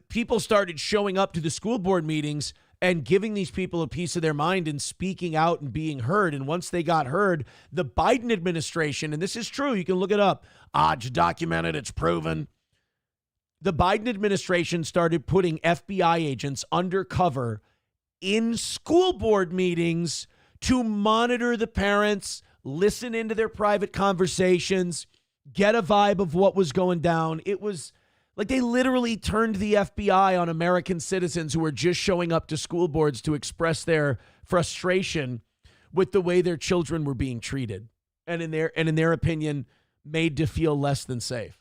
people started showing up to the school board meetings and giving these people a piece of their mind and speaking out and being heard. And once they got heard, the Biden administration, and this is true, you can look it up. It's documented, it's proven. The Biden administration started putting FBI agents undercover in school board meetings to monitor the parents, listen into their private conversations, get a vibe of what was going down. It was like they literally turned the FBI on American citizens who were just showing up to school boards to express their frustration with the way their children were being treated, and in their opinion, made to feel less than safe.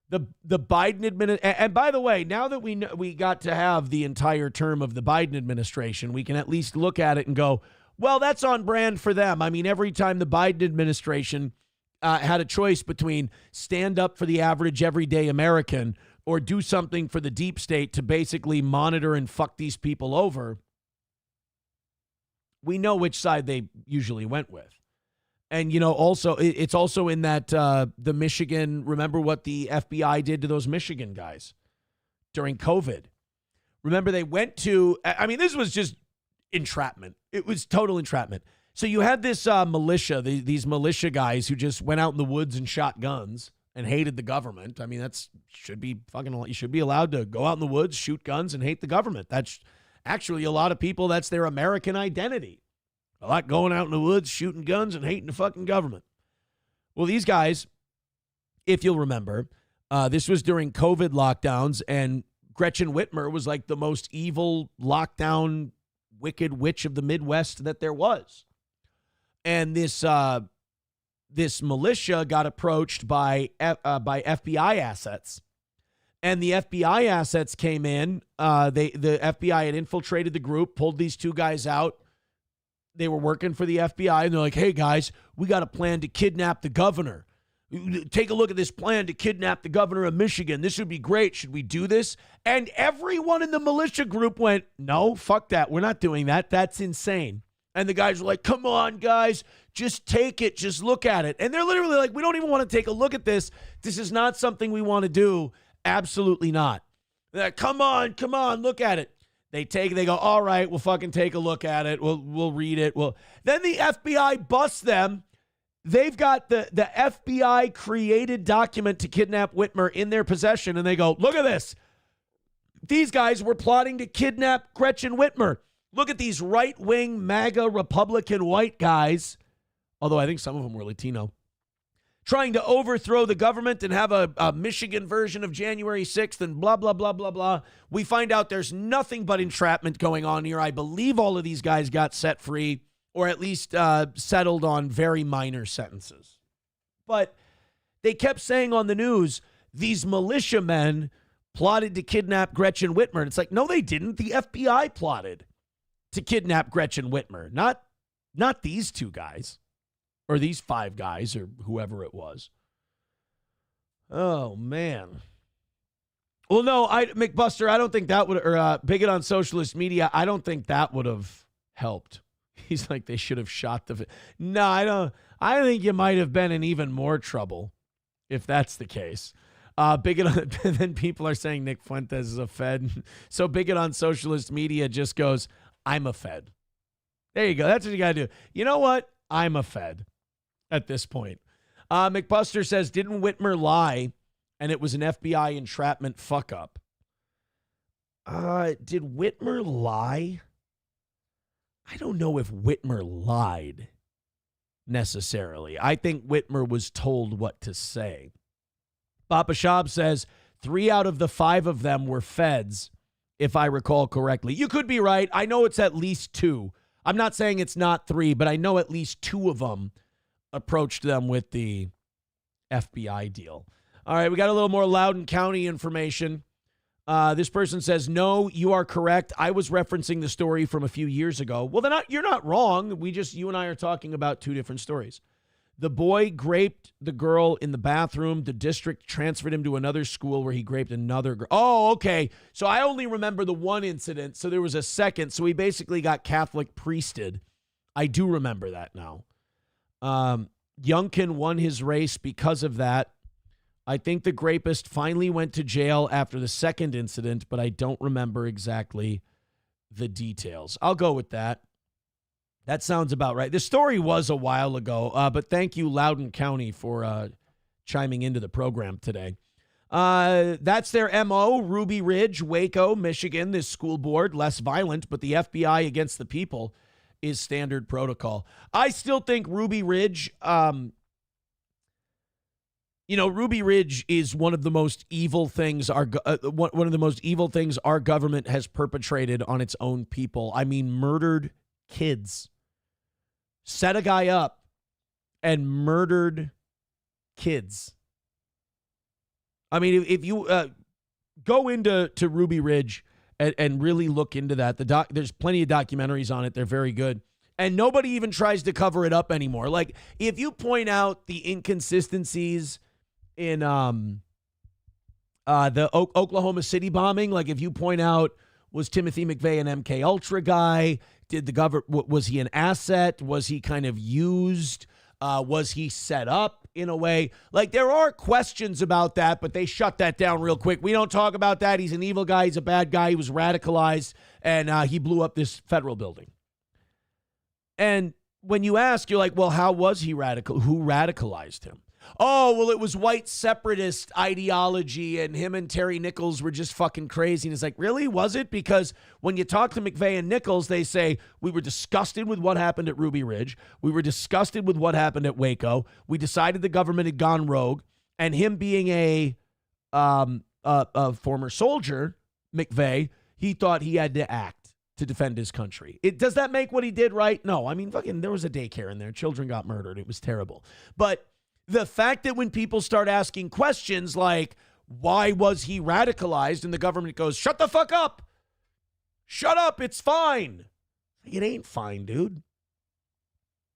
The Biden administration, and by the way, now that we got to have the entire term of the Biden administration, we can at least look at it and go, well, that's on brand for them. I mean, every time the Biden administration had a choice between stand up for the average everyday American or do something for the deep state to basically monitor and fuck these people over, we know which side they usually went with. And, you know, also, it's also in that the Michigan, remember what the FBI did to those Michigan guys during COVID? Remember they went to, I mean, this was just entrapment. It was total entrapment. So you had this militia, these militia guys who just went out in the woods and shot guns and hated the government. I mean, you should be allowed to go out in the woods, shoot guns, and hate the government. That's actually a lot of people, that's their American identity. I like going out in the woods, shooting guns, and hating the fucking government. Well, these guys, if you'll remember, this was during COVID lockdowns, and Gretchen Whitmer was like the most evil lockdown wicked witch of the Midwest that there was. And this militia got approached by FBI assets, and the FBI assets came in. The FBI had infiltrated the group, pulled these two guys out. They were working for the FBI, and they're like, "Hey guys, we got a plan to kidnap the governor. Take a look at this plan to kidnap the governor of Michigan. This would be great. Should we do this?" And everyone in the militia group went, "No, fuck that. We're not doing that. That's insane." And the guys were like, "Come on, guys, just take it. Just look at it." And they're literally like, "We don't even want to take a look at this. This is not something we want to do. Absolutely not." They're like, come on, look at it. They go, "All right, we'll fucking take a look at it. We'll read it." Then the FBI busts them. They've got the FBI created document to kidnap Whitmer in their possession, and they go, "Look at this. These guys were plotting to kidnap Gretchen Whitmer. Look at these right-wing MAGA Republican white guys," although I think some of them were Latino, "trying to overthrow the government and have a Michigan version of January 6th and blah, blah, blah, blah, blah. We find out there's nothing but entrapment going on here. I believe all of these guys got set free, or at least settled on very minor sentences." But they kept saying on the news, these militiamen plotted to kidnap Gretchen Whitmer. And it's like, no, they didn't. The FBI plotted to kidnap Gretchen Whitmer, not these two guys. Or these five guys, or whoever it was. Oh, man. Well, no, McBuster, I don't think that would, or Bigot on Socialist Media, I don't think that would have helped. He's like, they should have shot the... No, I don't. I think you might have been in even more trouble if that's the case. Bigot on, then people are saying Nick Fuentes is a Fed. So Bigot on Socialist Media just goes, "I'm a Fed." There you go. That's what you got to do. You know what? I'm a Fed. At this point. McBuster says, didn't Whitmer lie and it was an FBI entrapment fuck up? Did Whitmer lie? I don't know if Whitmer lied necessarily. I think Whitmer was told what to say. Papa Shab says 3 out of the 5 of them were feds, if I recall correctly. You could be right. I know it's at least 2. I'm not saying it's not 3, but I know at least 2 of them approached them with the FBI deal. All right, we got a little more Loudoun County information. This person says, no, you are correct. I was referencing the story from a few years ago. Well, then you're not wrong. You and I are talking about two different stories. The boy raped the girl in the bathroom. The district transferred him to another school where he raped another girl. Oh, okay. So I only remember the one incident. So there was a second. So he basically got Catholic priested. I do remember that now. Youngkin won his race because of that. I think the rapist finally went to jail after the second incident, but I don't remember exactly the details. I'll go with that. That sounds about right. The story was a while ago, but thank you, Loudoun County, for chiming into the program today. That's their MO, Ruby Ridge, Waco, Michigan, this school board, less violent, but the FBI against the people is standard protocol. I still think Ruby Ridge, Ruby Ridge is one of the most evil things our government has perpetrated on its own people. I mean, murdered kids. Set a guy up and murdered kids. I mean, if you go into Ruby Ridge and really look into that, there's plenty of documentaries on it. They're very good. And nobody even tries to cover it up anymore. Like, if you point out the inconsistencies in the Oklahoma City bombing, like if you point out, was Timothy McVeigh an MK Ultra guy? Was he an asset? Was he kind of used? Was he set up in a way? Like, there are questions about that, but they shut that down real quick. We don't talk about that. He's an evil guy. He's a bad guy. He was radicalized, and he blew up this federal building. And when you ask, you're like, well, how was he radical? Who radicalized him? Oh, well, it was white separatist ideology, and him and Terry Nichols were just fucking crazy. And it's like, really? Was it? Because when you talk to McVeigh and Nichols, they say, we were disgusted with what happened at Ruby Ridge. We were disgusted with what happened at Waco. We decided the government had gone rogue. And him being a former soldier, McVeigh, he thought he had to act to defend his country. Does that make what he did right? No. I mean, fucking, there was a daycare in there. Children got murdered. It was terrible. But the fact that when people start asking questions like, why was he radicalized? And the government goes, shut the fuck up. Shut up. It's fine. It ain't fine, dude.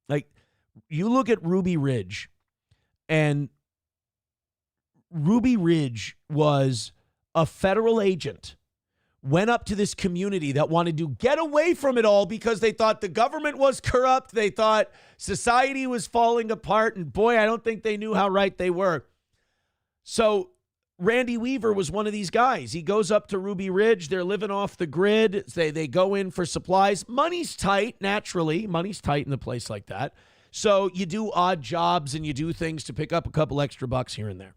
Like, you look at Ruby Ridge, and Ruby Ridge was a federal agent, went up to this community that wanted to get away from it all because they thought the government was corrupt. They thought society was falling apart. And boy, I don't think they knew how right they were. So Randy Weaver was one of these guys. He goes up to Ruby Ridge. They're living off the grid. They go in for supplies. Money's tight, naturally. Money's tight in a place like that. So you do odd jobs and you do things to pick up a couple extra bucks here and there.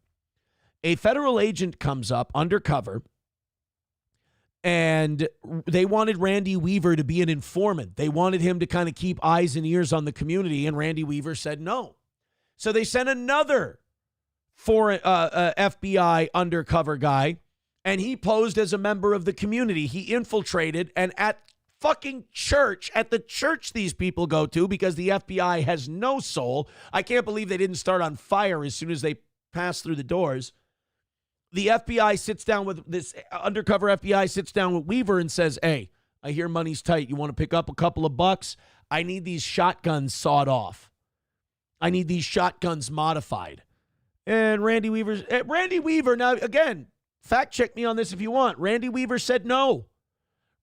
A federal agent comes up undercover, and they wanted Randy Weaver to be an informant. They wanted him to kind of keep eyes and ears on the community, and Randy Weaver said no. So they sent another FBI undercover guy, and he posed as a member of the community. He infiltrated, and at fucking church, at the church these people go to, because the FBI has no soul. I can't believe they didn't start on fire as soon as they passed through the doors. The FBI sits down with this undercover FBI sits down with Weaver and says, hey, I hear money's tight. You want to pick up a couple of bucks? I need these shotguns sawed off. I need these shotguns modified. And Randy Weaver, now again, fact check me on this if you want. Randy Weaver said no.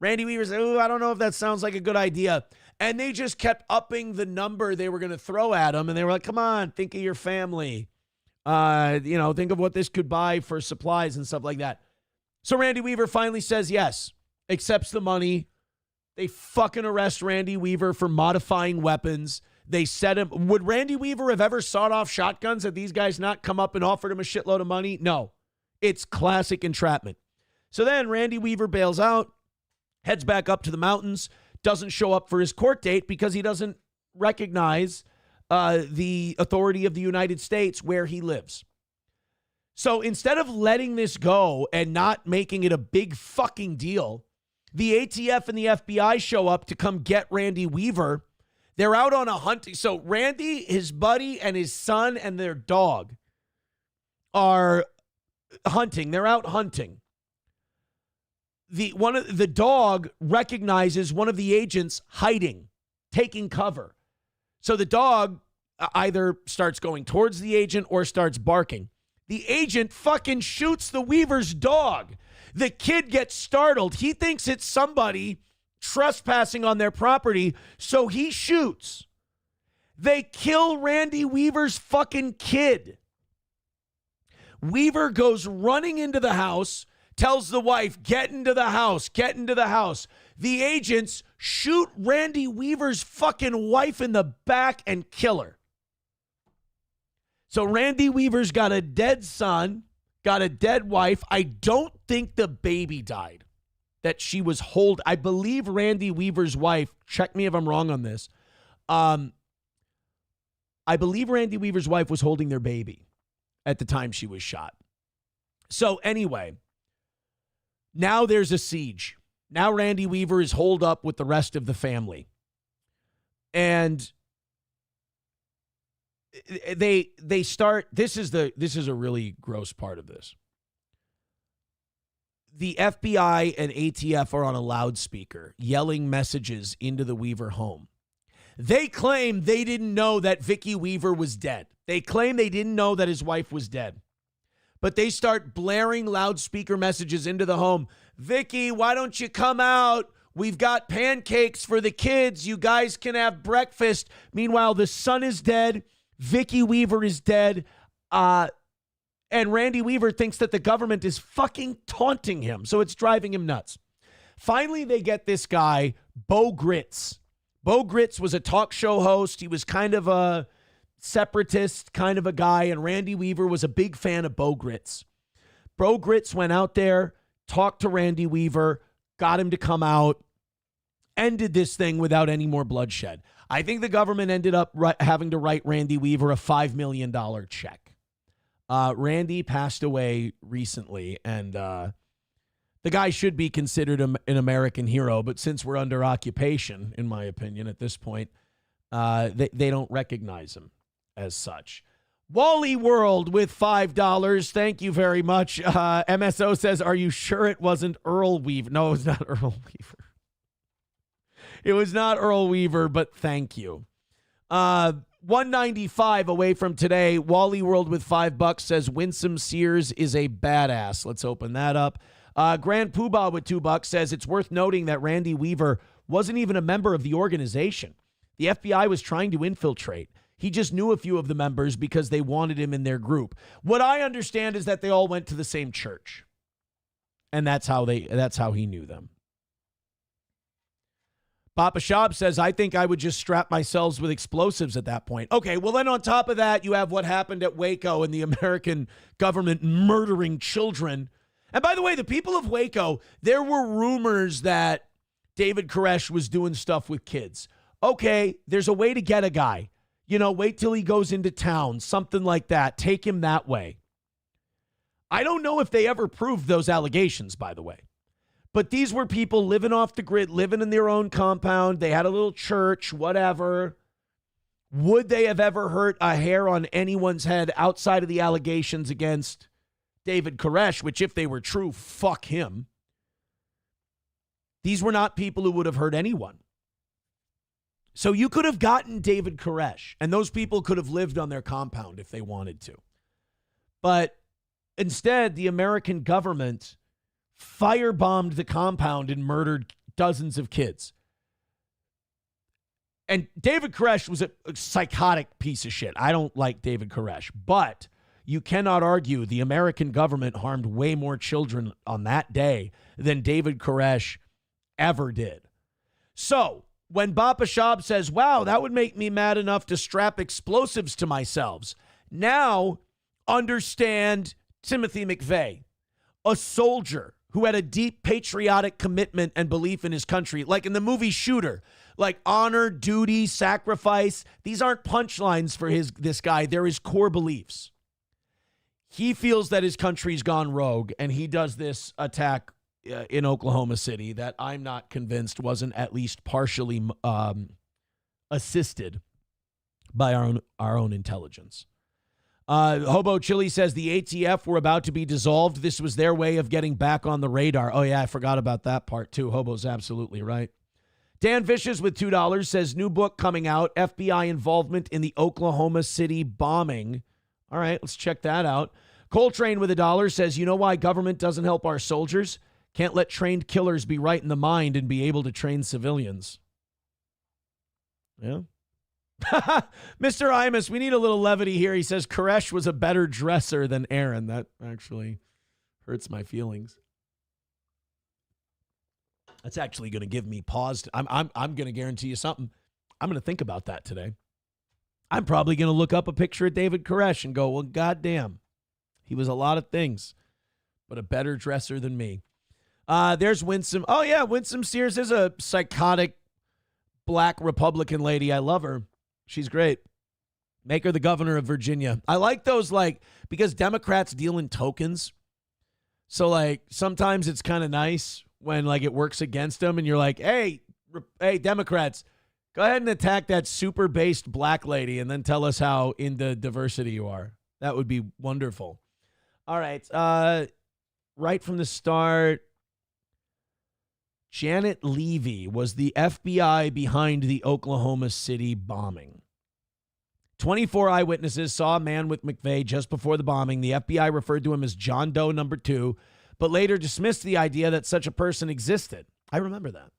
Randy Weaver said, I don't know if that sounds like a good idea. And they just kept upping the number they were going to throw at him. And they were like, come on, think of your family. Think of what this could buy for supplies and stuff like that. So Randy Weaver finally says yes, accepts the money. They fucking arrest Randy Weaver for modifying weapons. They set him. Would Randy Weaver have ever sawed off shotguns had these guys not come up and offered him a shitload of money? No. It's classic entrapment. So then Randy Weaver bails out, heads back up to the mountains, doesn't show up for his court date because he doesn't recognize the authority of the United States where he lives. So instead of letting this go and not making it a big fucking deal, the ATF and the FBI show up to come get Randy Weaver. They're out on a hunting. So Randy, his buddy, and his son and their dog are hunting. They're out hunting. the dog recognizes one of the agents hiding, taking cover. So the dog either starts going towards the agent or starts barking. The agent fucking shoots the Weaver's dog. The kid gets startled. He thinks it's somebody trespassing on their property, so he shoots. They kill Randy Weaver's fucking kid. Weaver goes running into the house, tells the wife, get into the house, get into the house. The agents shoot Randy Weaver's fucking wife in the back and kill her. So Randy Weaver's got a dead son, got a dead wife. I don't think the baby died that she was I believe Randy Weaver's wife, check me if I'm wrong on this. I believe Randy Weaver's wife was holding their baby at the time she was shot. So anyway, now there's a siege. Now Randy Weaver is holed up with the rest of the family. And they start, this is a really gross part of this. The FBI and ATF are on a loudspeaker yelling messages into the Weaver home. They claim they didn't know that Vicky Weaver was dead. They claim they didn't know that his wife was dead. But they start blaring loudspeaker messages into the home. Vicky, why don't you come out? We've got pancakes for the kids. You guys can have breakfast. Meanwhile, the son is dead. Vicky Weaver is dead. And Randy Weaver thinks that the government is fucking taunting him. So it's driving him nuts. Finally, they get this guy, Bo Gritz. Bo Gritz was a talk show host. He was kind of a separatist kind of a guy. And Randy Weaver was a big fan of Bo Gritz. Bo Gritz went out there, talked to Randy Weaver, got him to come out, ended this thing without any more bloodshed. I think the government ended up having to write Randy Weaver a $5 million check. Randy passed away recently, and the guy should be considered an American hero, but since we're under occupation, in my opinion, at this point, they don't recognize him as such. Wally World with $5. Thank you very much. MSO says, are you sure it wasn't Earl Weaver? No, it was not Earl Weaver. It was not Earl Weaver, but thank you. 195 away from today. Wally World with $5 says Winsome Sears is a badass. Let's open that up. Grand Poobah with $2 says it's worth noting that Randy Weaver wasn't even a member of the organization. The FBI was trying to infiltrate. He just knew a few of the members because they wanted him in their group. What I understand is that they all went to the same church. And that's how he knew them. Papa Shab says, I think I would just strap myself with explosives at that point. Okay, well then on top of that, you have what happened at Waco and the American government murdering children. And by the way, the people of Waco, there were rumors that David Koresh was doing stuff with kids. Okay, there's a way to get a guy. You know, wait till he goes into town, something like that. Take him that way. I don't know if they ever proved those allegations, by the way. But these were people living off the grid, living in their own compound. They had a little church, whatever. Would they have ever hurt a hair on anyone's head outside of the allegations against David Koresh, which if they were true, fuck him. These were not people who would have hurt anyone. So you could have gotten David Koresh, and those people could have lived on their compound if they wanted to. But instead, the American government firebombed the compound and murdered dozens of kids. And David Koresh was a psychotic piece of shit. I don't like David Koresh, but you cannot argue the American government harmed way more children on that day than David Koresh ever did. So when Bapa Shab says, wow, that would make me mad enough to strap explosives to myself, now understand Timothy McVeigh, a soldier who had a deep patriotic commitment and belief in his country, like in the movie Shooter, like honor, duty, sacrifice. These aren't punchlines for this guy. They're his core beliefs. He feels that his country's gone rogue, and he does this attack in Oklahoma City that I'm not convinced wasn't at least partially assisted by our own intelligence. Hobo Chili says the ATF were about to be dissolved. This was their way of getting back on the radar. Oh, yeah, I forgot about that part, too. Hobo's absolutely right. Dan Vicious with $2 says, new book coming out, FBI involvement in the Oklahoma City bombing. All right, let's check that out. Coltrane with $1 says, you know why government doesn't help our soldiers? Can't let trained killers be right in the mind and be able to train civilians. Yeah. Mr. Imus, we need a little levity here. He says Koresh was a better dresser than Aaron. That actually hurts my feelings. That's actually going to give me pause. I'm going to guarantee you something. I'm going to think about that today. I'm probably going to look up a picture of David Koresh and go, well, goddamn, he was a lot of things, but a better dresser than me. There's Winsome. Oh, yeah, Winsome Sears is a psychotic black Republican lady. I love her. She's great. Make her the governor of Virginia. I like those, because Democrats deal in tokens. So, sometimes it's kind of nice when, it works against them and you're like, hey, Democrats, go ahead and attack that super-based black lady and then tell us how into diversity you are. That would be wonderful. All right. Right from the start, Janet Levy was the FBI behind the Oklahoma City bombing. 24 eyewitnesses saw a man with McVeigh just before the bombing. The FBI referred to him as John Doe number 2, but later dismissed the idea that such a person existed. I remember that.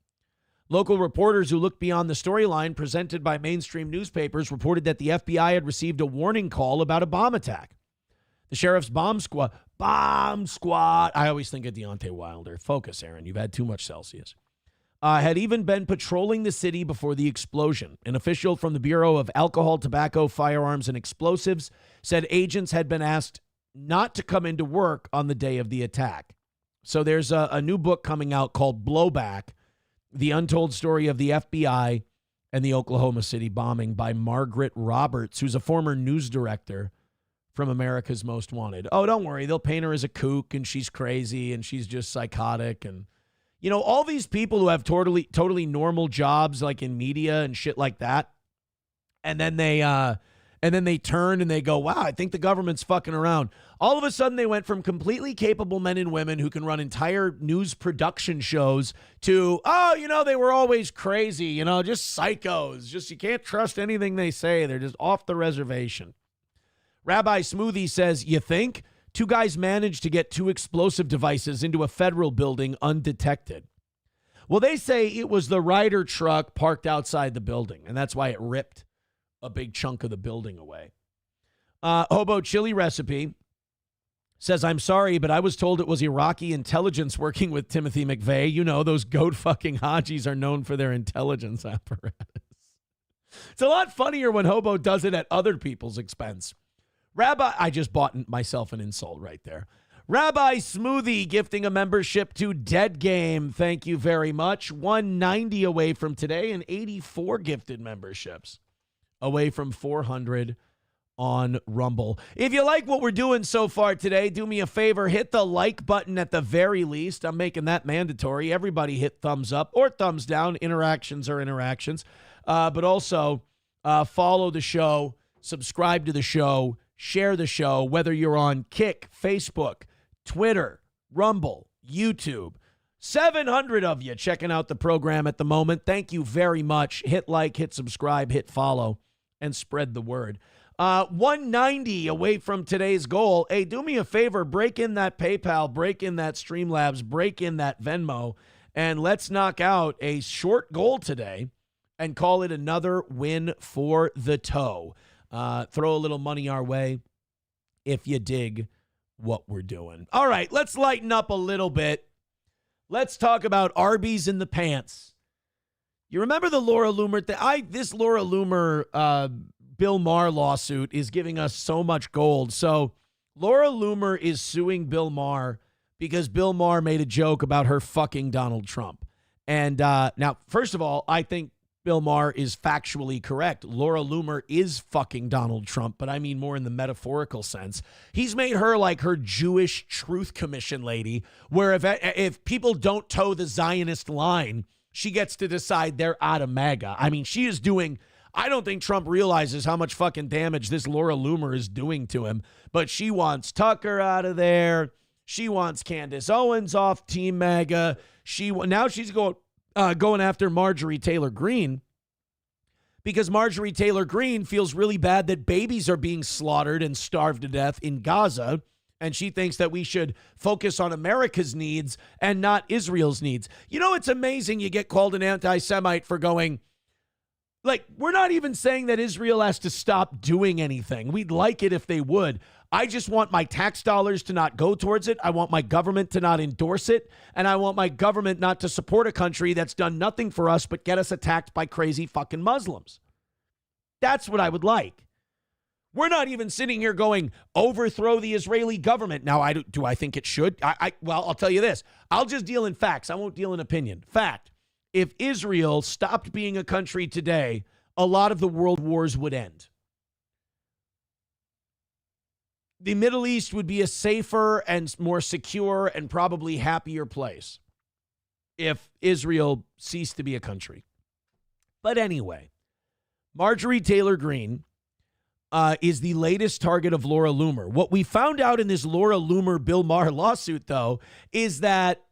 Local reporters who looked beyond the storyline presented by mainstream newspapers reported that the FBI had received a warning call about a bomb attack. The sheriff's bomb squad, I always think of Deontay Wilder. Focus, Aaron. You've had too much Celsius. Had even been patrolling the city before the explosion. An official from the Bureau of Alcohol, Tobacco, Firearms, and Explosives said agents had been asked not to come into work on the day of the attack. So there's a new book coming out called Blowback, The Untold Story of the FBI and the Oklahoma City Bombing by Margaret Roberts, who's a former news director from America's Most Wanted. Oh, don't worry. They'll paint her as a kook and she's crazy and she's just psychotic. And, all these people who have totally normal jobs in media and shit like that. And then they turn and they go, wow, I think the government's fucking around. All of a sudden they went from completely capable men and women who can run entire news production shows to, they were always crazy, just psychos. Just you can't trust anything they say. They're just off the reservation. Rabbi Smoothie says, you think? 2 guys managed to get 2 explosive devices into a federal building undetected. Well, they say it was the Ryder truck parked outside the building, and that's why it ripped a big chunk of the building away. Hobo Chili Recipe says, I'm sorry, but I was told it was Iraqi intelligence working with Timothy McVeigh. Those goat fucking Hajis are known for their intelligence apparatus. It's a lot funnier when Hobo does it at other people's expense. I just bought myself an insult right there. Rabbi Smoothie gifting a membership to Dead Game. Thank you very much. 190 away from today and 84 gifted memberships away from 400 on Rumble. If you like what we're doing so far today, do me a favor, hit the like button at the very least. I'm making that mandatory. Everybody hit thumbs up or thumbs down. Interactions are interactions. But also follow the show, subscribe to the show, share the show, whether you're on Kick, Facebook, Twitter, Rumble, YouTube. 700 of you checking out the program at the moment. Thank you very much. Hit like, hit subscribe, hit follow, and spread the word. 190 away from today's goal. Hey, do me a favor. Break in that PayPal, break in that Streamlabs, break in that Venmo, and let's knock out a short goal today and call it another win for the toe. Throw a little money our way if you dig what we're doing. All right, let's lighten up a little bit. Let's talk about Arby's in the pants. You remember the Laura Loomer thing? This Laura Loomer Bill Maher lawsuit is giving us so much gold. So Laura Loomer is suing Bill Maher because Bill Maher made a joke about her fucking Donald Trump. And now, first of all, I think Bill Maher is factually correct. Laura Loomer is fucking Donald Trump, but I mean more in the metaphorical sense. He's made her like her Jewish Truth Commission lady, where if people don't toe the Zionist line, she gets to decide they're out of MAGA. I mean, she is doing, I don't think Trump realizes how much fucking damage this Laura Loomer is doing to him, but she wants Tucker out of there. She wants Candace Owens off Team MAGA. Now she's going after Marjorie Taylor Greene because Marjorie Taylor Greene feels really bad that babies are being slaughtered and starved to death in Gaza. And she thinks that we should focus on America's needs and not Israel's needs. You know, it's amazing you get called an anti-Semite for going, like, we're not even saying that Israel has to stop doing anything. We'd like it if they would. I just want my tax dollars to not go towards it. I want my government to not endorse it. And I want my government not to support a country that's done nothing for us but get us attacked by crazy fucking Muslims. That's what I would like. We're not even sitting here going, overthrow the Israeli government. Now, do I think it should? Well, I'll tell you this. I'll just deal in facts. I won't deal in opinion. Fact, if Israel stopped being a country today, a lot of the world wars would end. The Middle East would be a safer and more secure and probably happier place if Israel ceased to be a country. But anyway, Marjorie Taylor Greene is the latest target of Laura Loomer. What we found out in this Laura Loomer Bill Maher lawsuit, though, is that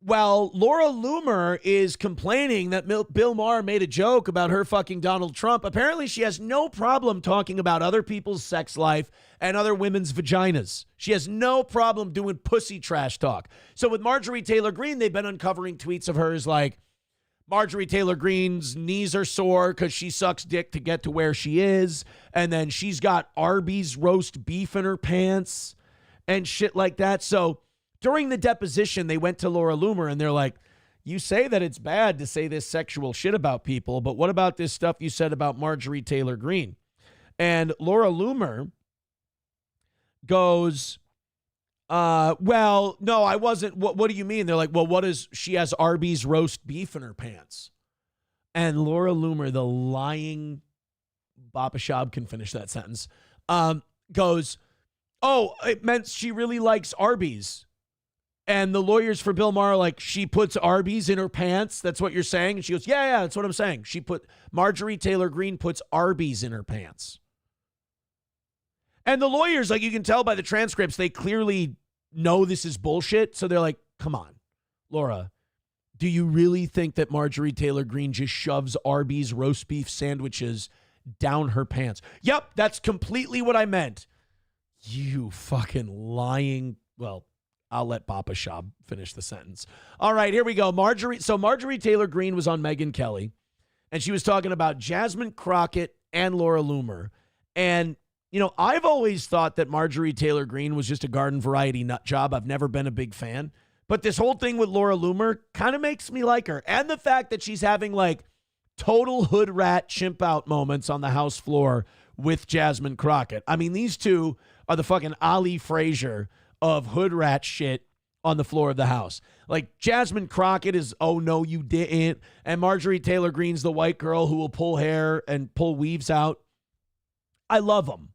while Laura Loomer is complaining that Bill Maher made a joke about her fucking Donald Trump, apparently she has no problem talking about other people's sex life and other women's vaginas. She has no problem doing pussy trash talk. So with Marjorie Taylor Greene, they've been uncovering tweets of hers like, Marjorie Taylor Greene's knees are sore because she sucks dick to get to where she is. And then she's got Arby's roast beef in her pants and shit like that. So during the deposition, they went to Laura Loomer and they're like, you say that it's bad to say this sexual shit about people, but what about this stuff you said about Marjorie Taylor Greene? And Laura Loomer goes, well, no, I wasn't. What do you mean? They're like, well, she has Arby's roast beef in her pants. And Laura Loomer, the lying Baba Shab can finish that sentence, goes, oh, it meant she really likes Arby's. And the lawyers for Bill Maher are like, she puts Arby's in her pants. That's what you're saying? And she goes, yeah, that's what I'm saying. Marjorie Taylor Greene puts Arby's in her pants. And the lawyers, like you can tell by the transcripts, they clearly know this is bullshit. So they're like, come on, Laura, do you really think that Marjorie Taylor Greene just shoves Arby's roast beef sandwiches down her pants? Yep, that's completely what I meant. You fucking lying. Well, I'll let Papa Shab finish the sentence. All right, here we go. Marjorie Taylor Greene was on Megyn Kelly, and she was talking about Jasmine Crockett and Laura Loomer. And you know, I've always thought that Marjorie Taylor Greene was just a garden variety nut job. I've never been a big fan. But this whole thing with Laura Loomer kind of makes me like her. And the fact that she's having like total hood rat chimp out moments on the House floor with Jasmine Crockett. I mean, these two are the fucking Ali Frazier of hood rat shit on the floor of the House. Like Jasmine Crockett is, oh no, you didn't. And Marjorie Taylor Greene's the white girl who will pull hair and pull weaves out. I love them.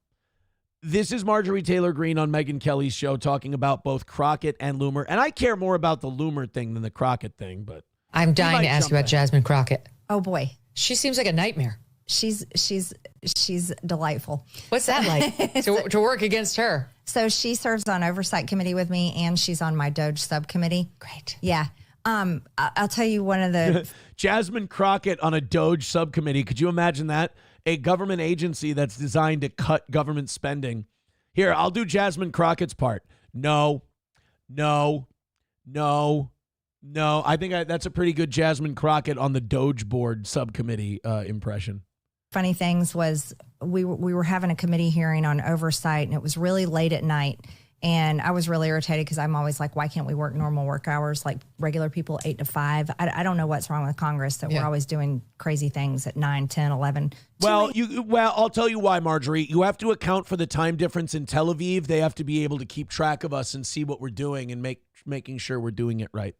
This is Marjorie Taylor Greene on Megyn Kelly's show talking about both Crockett and Loomer. And I care more about the Loomer thing than the Crockett thing, but I'm dying to ask you about Jasmine Crockett. Oh boy. She seems like a nightmare. She's delightful. What's that like to work against her? So she serves on oversight committee with me and she's on my Doge subcommittee. Great. Yeah. I'll tell you one of the Jasmine Crockett on a Doge subcommittee. Could you imagine that? A government agency that's designed to cut government spending. Here, I'll do Jasmine Crockett's part. No. I think that's a pretty good Jasmine Crockett on the Doge board subcommittee impression. funny things was we were having a committee hearing on oversight and it was really late at night. And I was really irritated because I'm always like, why can't we work normal work hours like regular people, 8 to 5? I don't know what's wrong with Congress that we're always doing crazy things at 9, 10, 11. Well, I'll tell you why, Marjorie. You have to account for the time difference in Tel Aviv. They have to be able to keep track of us and see what we're doing and making sure we're doing it right.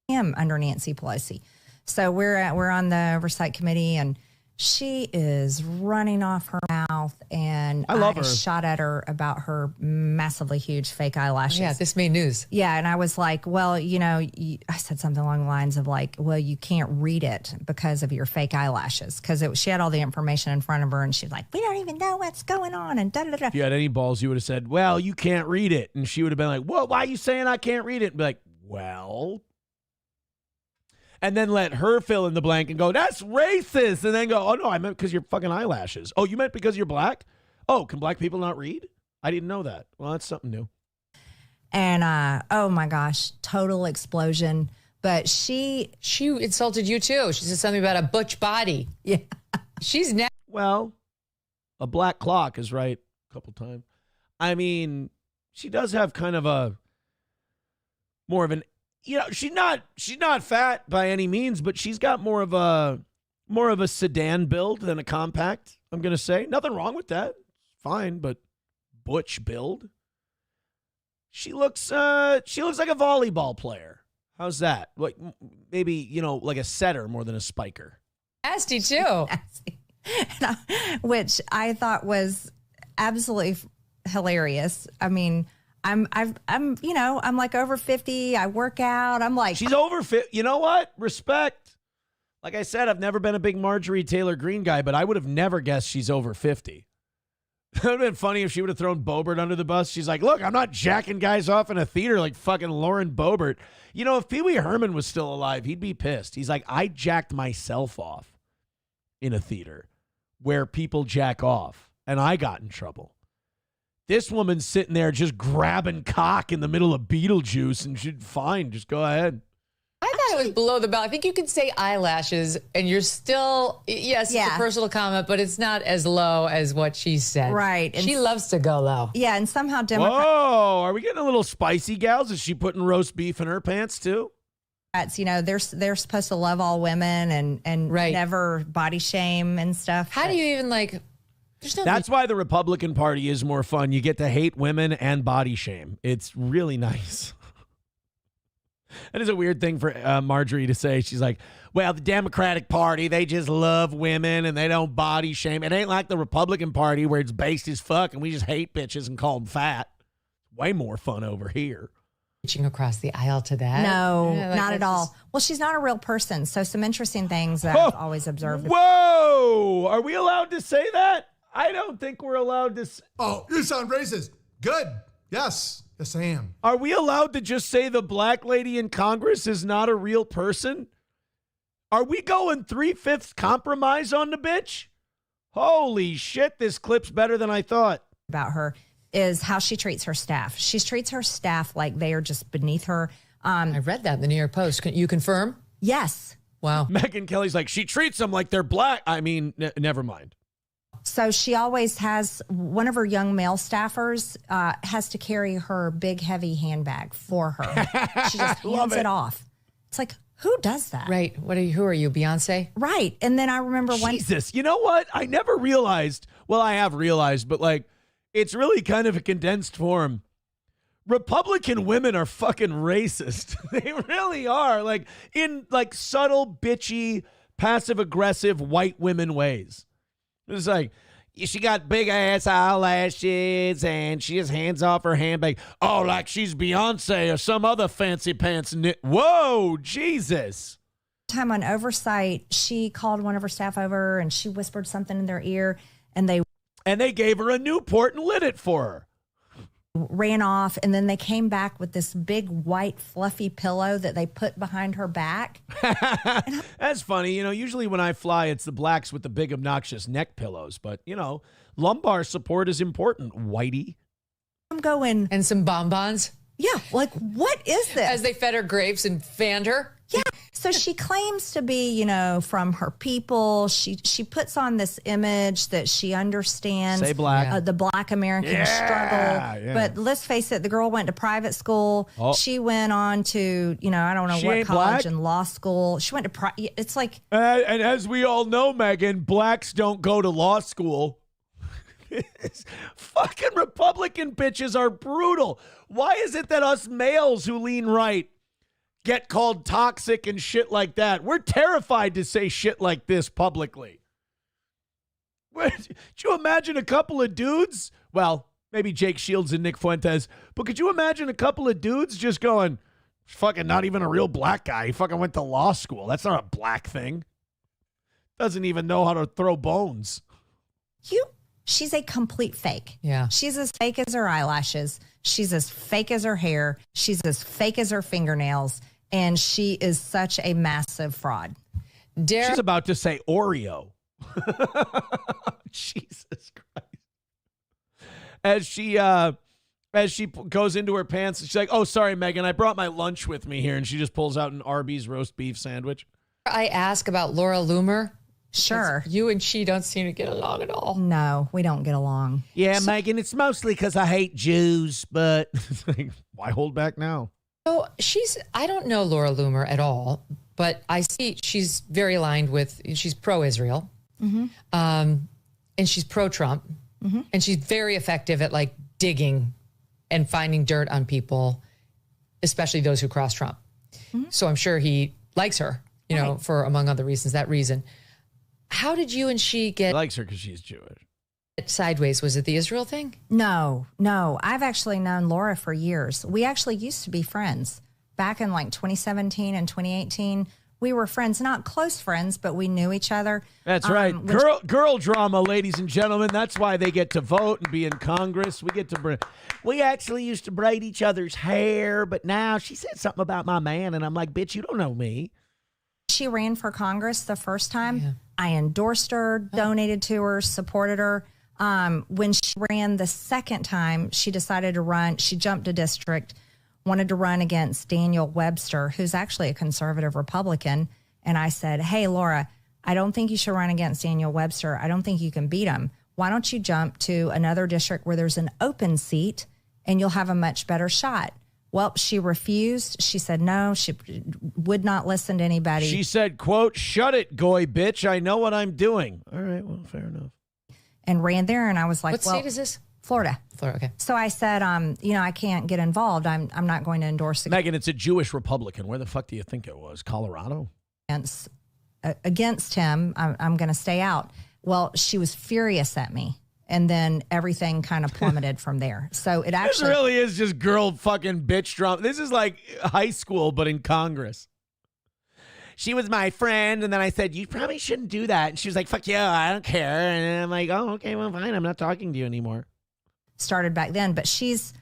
Him under Nancy Pelosi. So we're on the oversight committee and she is running off her mouth mouth, and I love her. shot at her about her massively huge fake eyelashes. Yeah, this made news. Yeah, and I was like, well, I said something along the lines of like, well, you can't read it because of your fake eyelashes, because she had all the information in front of her, and she's like, we don't even know what's going on, and da-da-da. If you had any balls, you would have said, well, you can't read it. And she would have been like, well, why are you saying I can't read it? And be like, well... And then let her fill in the blank and go, that's racist. And then go, oh, no, I meant because your fucking eyelashes. Oh, you meant because you're black? Oh, can black people not read? I didn't know that. Well, that's something new. And, oh, my gosh, total explosion. But she insulted you, too. She said something about a butch body. Yeah. She's now. Well, a black clock is right a couple times. I mean, she does have kind of a more of an, she's not fat by any means, but she's got more of a sedan build than a compact, I'm going to say. Nothing wrong with that. Fine, but butch build. She looks like a volleyball player. How's that? Like maybe, like a setter more than a spiker. Nasty too. Which I thought was absolutely hilarious. I mean, I'm like over 50. I work out. I'm like, she's over 50. You know what? Respect. Like I said, I've never been a big Marjorie Taylor Greene guy, but I would have never guessed she's over 50. It would have been funny if she would have thrown Boebert under the bus. She's like, look, I'm not jacking guys off in a theater like fucking Lauren Boebert. If Pee Wee Herman was still alive, he'd be pissed. He's like, I jacked myself off in a theater where people jack off, and I got in trouble. This woman's sitting there just grabbing cock in the middle of Beetlejuice, and she'd fine, just go ahead. I thought it was below the belt. I think you can say eyelashes, and you're still, yes, it's a personal comment, but it's not as low as what she said. Right. She loves to go low. Yeah, and somehow Democrats. Whoa, are we getting a little spicy, gals? Is she putting roast beef in her pants, too? They're supposed to love all women and never body shame and stuff. How do you even That's why the Republican Party is more fun. You get to hate women and body shame. It's really nice. That is a weird thing for Marjorie to say. She's like, well, the Democratic Party, they just love women and they don't body shame. It ain't like the Republican Party where it's based as fuck and we just hate bitches and call them fat. Way more fun over here. Reaching across the aisle to that? No, not at all. Well, she's not a real person. So some interesting things that I've always observed. Whoa! Are we allowed to say that? I don't think we're allowed to. Oh, you sound racist. Good. Yes. Yes, I am. Are we allowed to just say the black lady in Congress is not a real person? Are we going 3/5 compromise on the bitch? Holy shit, this clip's better than I thought. About her is how she treats her staff. She treats her staff like they are just beneath her. I read that in the New York Post. Can you confirm? Yes. Wow. Megyn Kelly's like, she treats them like they're black. I mean, never mind. So she always has, one of her young male staffers has to carry her big, heavy handbag for her. She just hands it off. It's like, who does that? Right. Who are you, Beyonce? Right. And then I remember Jesus, you know what? I never realized. Well, I have realized, but it's really kind of a condensed form. Republican women are fucking racist. They really are. In subtle, bitchy, passive-aggressive white women ways. It's like, she got big-ass eyelashes, and she just hands off her handbag. Oh, like she's Beyonce or some other fancy pants. Whoa, Jesus. Time on Oversight, she called one of her staff over, and she whispered something in their ear, and they gave her a Newport and lit it for her. Ran off, and then they came back with this big white fluffy pillow that they put behind her back. That's funny. Usually when I fly, it's the blacks with the big obnoxious neck pillows. But, lumbar support is important, whitey. I'm going. And some bonbons. Yeah, what is this? As they fed her grapes and fanned her. Yeah. So she claims to be, from her people. She puts on this image that she understands. Say black. The black American struggle. Yeah. But let's face it, the girl went to private school. Oh. She went on to, I don't know what college black? and law school. She went to it's like. And as we all know, Megan, blacks don't go to law school. Fucking Republican bitches are brutal. Why is it that us males who lean right get called toxic and shit like that? We're terrified to say shit like this publicly. Could you imagine a couple of dudes? Well, maybe Jake Shields and Nick Fuentes, but could you imagine a couple of dudes just going, fucking not even a real black guy. He fucking went to law school. That's not a black thing. Doesn't even know how to throw bones. She's a complete fake. Yeah. She's as fake as her eyelashes. She's as fake as her hair. She's as fake as her fingernails. And she is such a massive fraud. She's about to say Oreo. Jesus Christ. As she goes into her pants, she's like, oh, sorry, Megan, I brought my lunch with me here. And she just pulls out an Arby's roast beef sandwich. I ask about Laura Loomer. Sure. You and she don't seem to get along at all. No, we don't get along. Yeah, Megan, it's mostly because I hate Jews, but why hold back now? So I don't know Laura Loomer at all, but I see she's very aligned with, she's pro-Israel, and she's pro-Trump, and she's very effective at like digging and finding dirt on people, especially those who cross Trump. So I'm sure he likes her, you know, for among other reasons, that reason. How did you and she get... He likes her because she's Jewish. Sideways? Was it the Israel thing? No. I've actually known Laura for years. We actually used to be friends. Back in like 2017 and 2018, we were friends, not close friends, but we knew each other. That's right. Girl drama, ladies and gentlemen. That's why they get to vote and be in Congress. We actually used to braid each other's hair, but now she said something about my man, and I'm like, bitch, you don't know me. She ran for Congress the first time. I endorsed her, donated to her, supported her. When she ran the second time, she decided to run. She jumped a district, wanted to run against Daniel Webster, who's actually a conservative Republican. And I said, hey, Laura, I don't think you should run against Daniel Webster. I don't think you can beat him. Why don't you jump to another district where there's an open seat and you'll have a much better shot? Well, she refused. She said no. She would not listen to anybody. She said, quote, shut it, goy bitch. I know what I'm doing. All right, well, fair enough. And ran there, and I was like, what state is this? Florida. Florida, okay. So I said, I can't get involved. I'm not going to endorse it. Megan, it's a Jewish Republican. Where the fuck do you think it was? Colorado? Against him, I'm going to stay out. Well, she was furious at me. And then everything kind of plummeted from there. So it actually... This really is just girl fucking bitch drama. This is like high school, but in Congress. She was my friend, and then I said, you probably shouldn't do that. And she was like, fuck yeah, I don't care. And I'm like, oh, okay, well, fine. I'm not talking to you anymore. Started back then, but she's...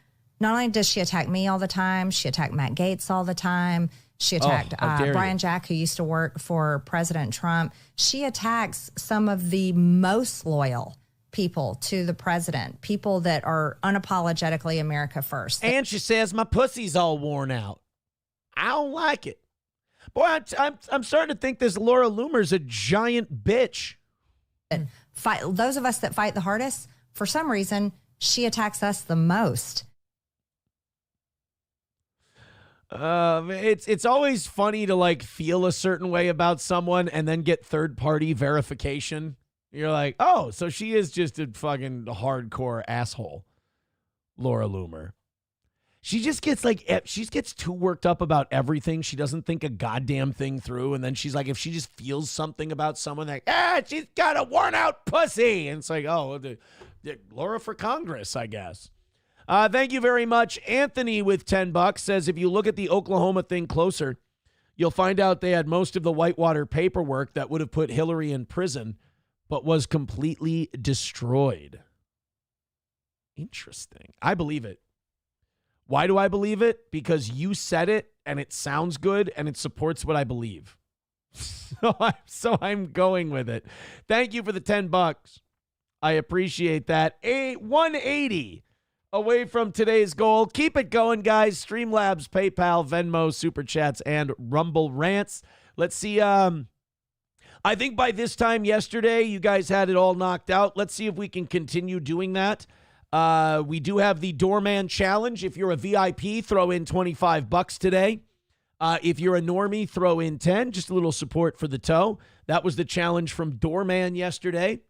Not only does she attack me all the time, she attacked Matt Gaetz all the time. She attacked Brian Jack, who used to work for President Trump. She attacks some of the most loyal people to the president, people that are unapologetically America first. And she says my pussy's all worn out. I don't like it. Boy, I'm starting to think this Laura Loomer's a giant bitch. Those of us that fight the hardest, for some reason, she attacks us the most. It's always funny to like feel a certain way about someone and then get third-party verification. You're like, oh, so she is just a fucking hardcore asshole, Laura Loomer. She just gets gets too worked up about everything. She doesn't think a goddamn thing through. And then she's like, if she just feels something about someone, like, she's got a worn out pussy. And it's like, oh, Laura for Congress, I guess. Thank you very much. Anthony with $10 says, if you look at the Oklahoma thing closer, you'll find out they had most of the Whitewater paperwork that would have put Hillary in prison, but was completely destroyed. Interesting. I believe it. Why do I believe it? Because you said it, and it sounds good, and it supports what I believe. So I'm going with it. Thank you for the $10. I appreciate that. 180 away from today's goal. Keep it going, guys. Streamlabs, PayPal, Venmo, Super Chats, and Rumble Rants. Let's see. I think by this time yesterday, you guys had it all knocked out. Let's see if we can continue doing that. We do have the Doorman Challenge. If you're a VIP, throw in $25 today. If you're a normie, throw in 10. Just a little support for the toe. That was the challenge from Doorman yesterday.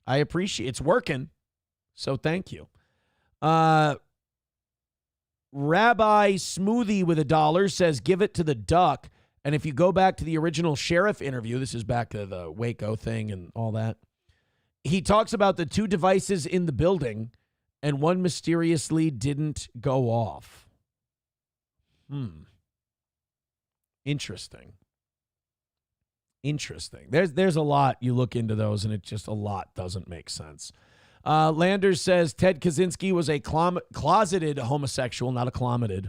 I appreciate it. It's working. So thank you. Rabbi Smoothie with $1 says, give it to the duck. And if you go back to the original sheriff interview, this is back to the Waco thing and all that. He talks about the 2 devices in the building, and one mysteriously didn't go off. Interesting. There's a lot. You look into those, and it just a lot doesn't make sense. Landers says Ted Kaczynski was a closeted homosexual, not a closeted.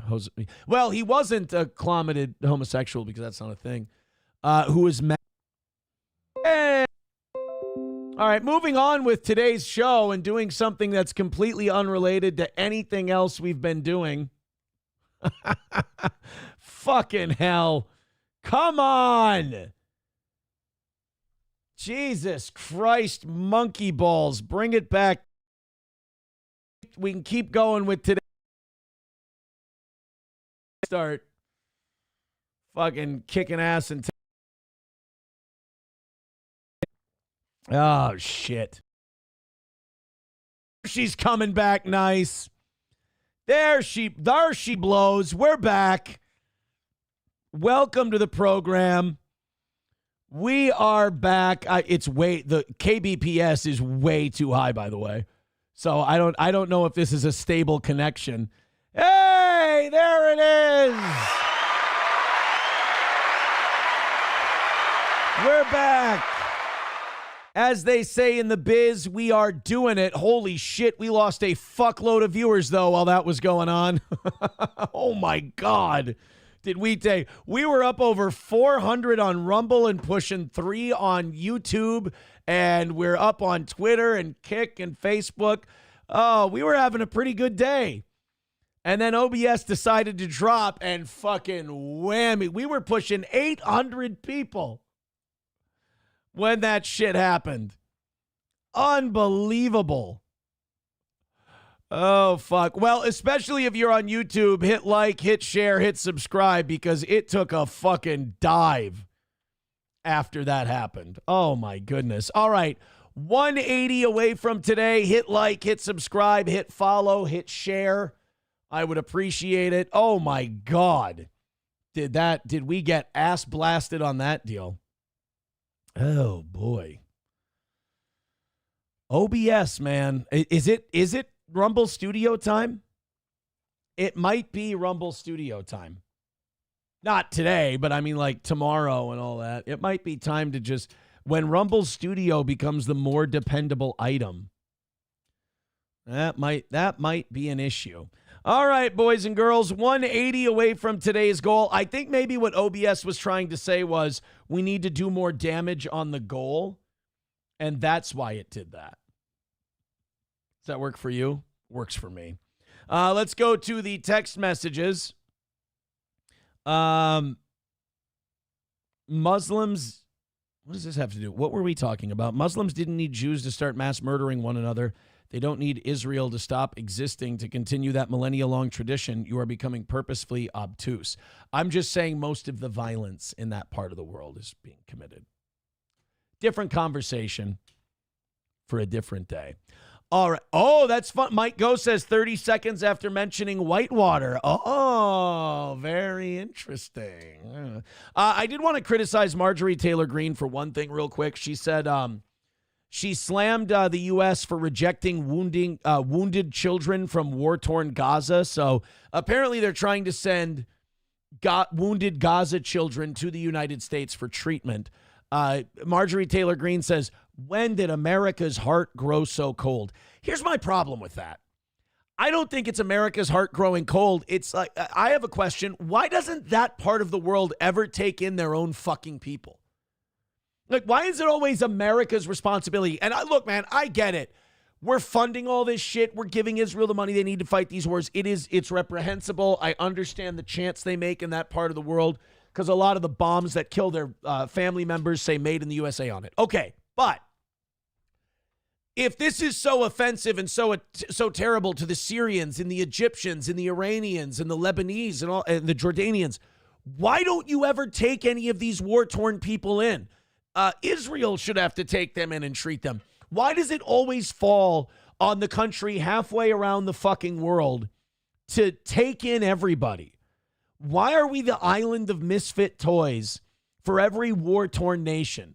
Well, he wasn't a closeted homosexual because that's not a thing. Who was mad. All right, moving on with today's show and doing something that's completely unrelated to anything else we've been doing. Fucking hell. Come on. Jesus Christ, monkey balls. Bring it back. We can keep going with today. Start fucking kicking ass and oh, shit. She's coming back nice. There she blows. We're back. Welcome to the program. We are back. The KBPS is way too high, by the way. So I don't know if this is a stable connection. Hey, there it is. We're back. As they say in the biz, we are doing it. Holy shit, we lost a fuckload of viewers, though, while that was going on. Oh, my God. Did we take? We were up over 400 on Rumble and pushing 3 on YouTube, and we're up on Twitter and Kick and Facebook. Oh, we were having a pretty good day. And then OBS decided to drop, and fucking whammy. We were pushing 800 people when that shit happened. Unbelievable. Oh, fuck. Well, especially if you're on YouTube, hit like, hit share, hit subscribe, because it took a fucking dive after that happened. Oh, my goodness. All right. 180 away from today. Hit like, hit subscribe, hit follow, hit share. I would appreciate it. Oh, my God. Did we get ass blasted on that deal? Oh, boy. OBS, man. Is it Rumble Studio time? It might be Rumble Studio time. Not today, but I mean like tomorrow and all that. It might be time to just, when Rumble Studio becomes the more dependable item, that might be an issue. All right, boys and girls, 180 away from today's goal. I think maybe what OBS was trying to say was we need to do more damage on the goal, and that's why it did that. Does that work for you? Works for me. Let's go to the text messages. Muslims, what does this have to do? What were we talking about? Muslims didn't need Jews to start mass murdering one another. They don't need Israel to stop existing to continue that millennia-long tradition. You are becoming purposefully obtuse. I'm just saying most of the violence in that part of the world is being committed. Different conversation for a different day. All right. Oh, that's fun. Mike Go says 30 seconds after mentioning Whitewater. Oh, very interesting. I did want to criticize Marjorie Taylor Greene for one thing real quick. She said she slammed the U.S. for rejecting wounded children from war-torn Gaza. So apparently they're trying to send wounded Gaza children to the United States for treatment. Marjorie Taylor Greene says, when did America's heart grow so cold? Here's my problem with that. I don't think it's America's heart growing cold. It's like, I have a question. Why doesn't that part of the world ever take in their own fucking people? Like, why is it always America's responsibility? And look, man, I get it. We're funding all this shit. We're giving Israel the money they need to fight these wars. It's reprehensible. I understand the chants they make in that part of the world because a lot of the bombs that kill their family members say made in the USA on it. Okay, but if this is so offensive and so terrible to the Syrians and the Egyptians and the Iranians and the Lebanese and the Jordanians, why don't you ever take any of these war-torn people in? Israel should have to take them in and treat them. Why does it always fall on the country halfway around the fucking world to take in everybody? Why are we the island of misfit toys for every war-torn nation?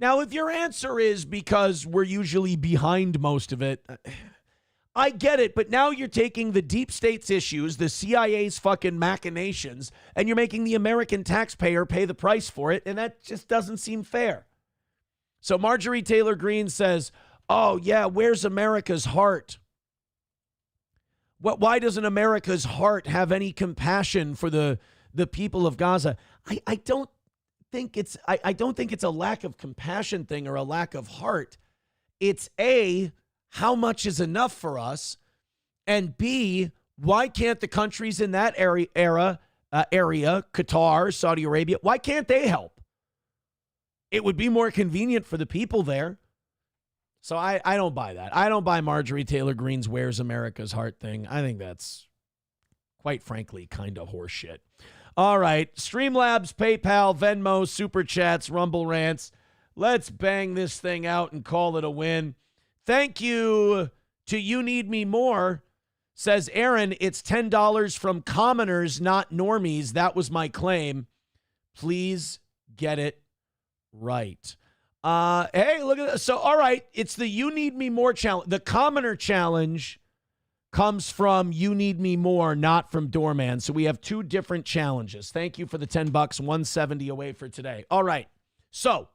Now, if your answer is because we're usually behind most of it, I get it, but now you're taking the deep state's issues, the CIA's fucking machinations, and you're making the American taxpayer pay the price for it, and that just doesn't seem fair. So Marjorie Taylor Greene says, oh, yeah, where's America's heart? Why doesn't America's heart have any compassion for the people of Gaza? I don't think it's a lack of compassion thing or a lack of heart. It's A, how much is enough for us? And B, why can't the countries in that area, Qatar, Saudi Arabia, why can't they help? It would be more convenient for the people there. So I don't buy that. I don't buy Marjorie Taylor Greene's Where's America's Heart thing. I think that's, quite frankly, kind of horseshit. All right, Streamlabs, PayPal, Venmo, Super Chats, Rumble Rants. Let's bang this thing out and call it a win. Thank you to You Need Me More. Says Aaron, it's $10 from commoners, not normies. That was my claim. Please get it right. Hey, look at this. So, all right, it's the You Need Me More challenge. The commoner challenge comes from You Need Me More, not from Doorman. So we have two different challenges. Thank you for the $10, 170 away for today. All right, so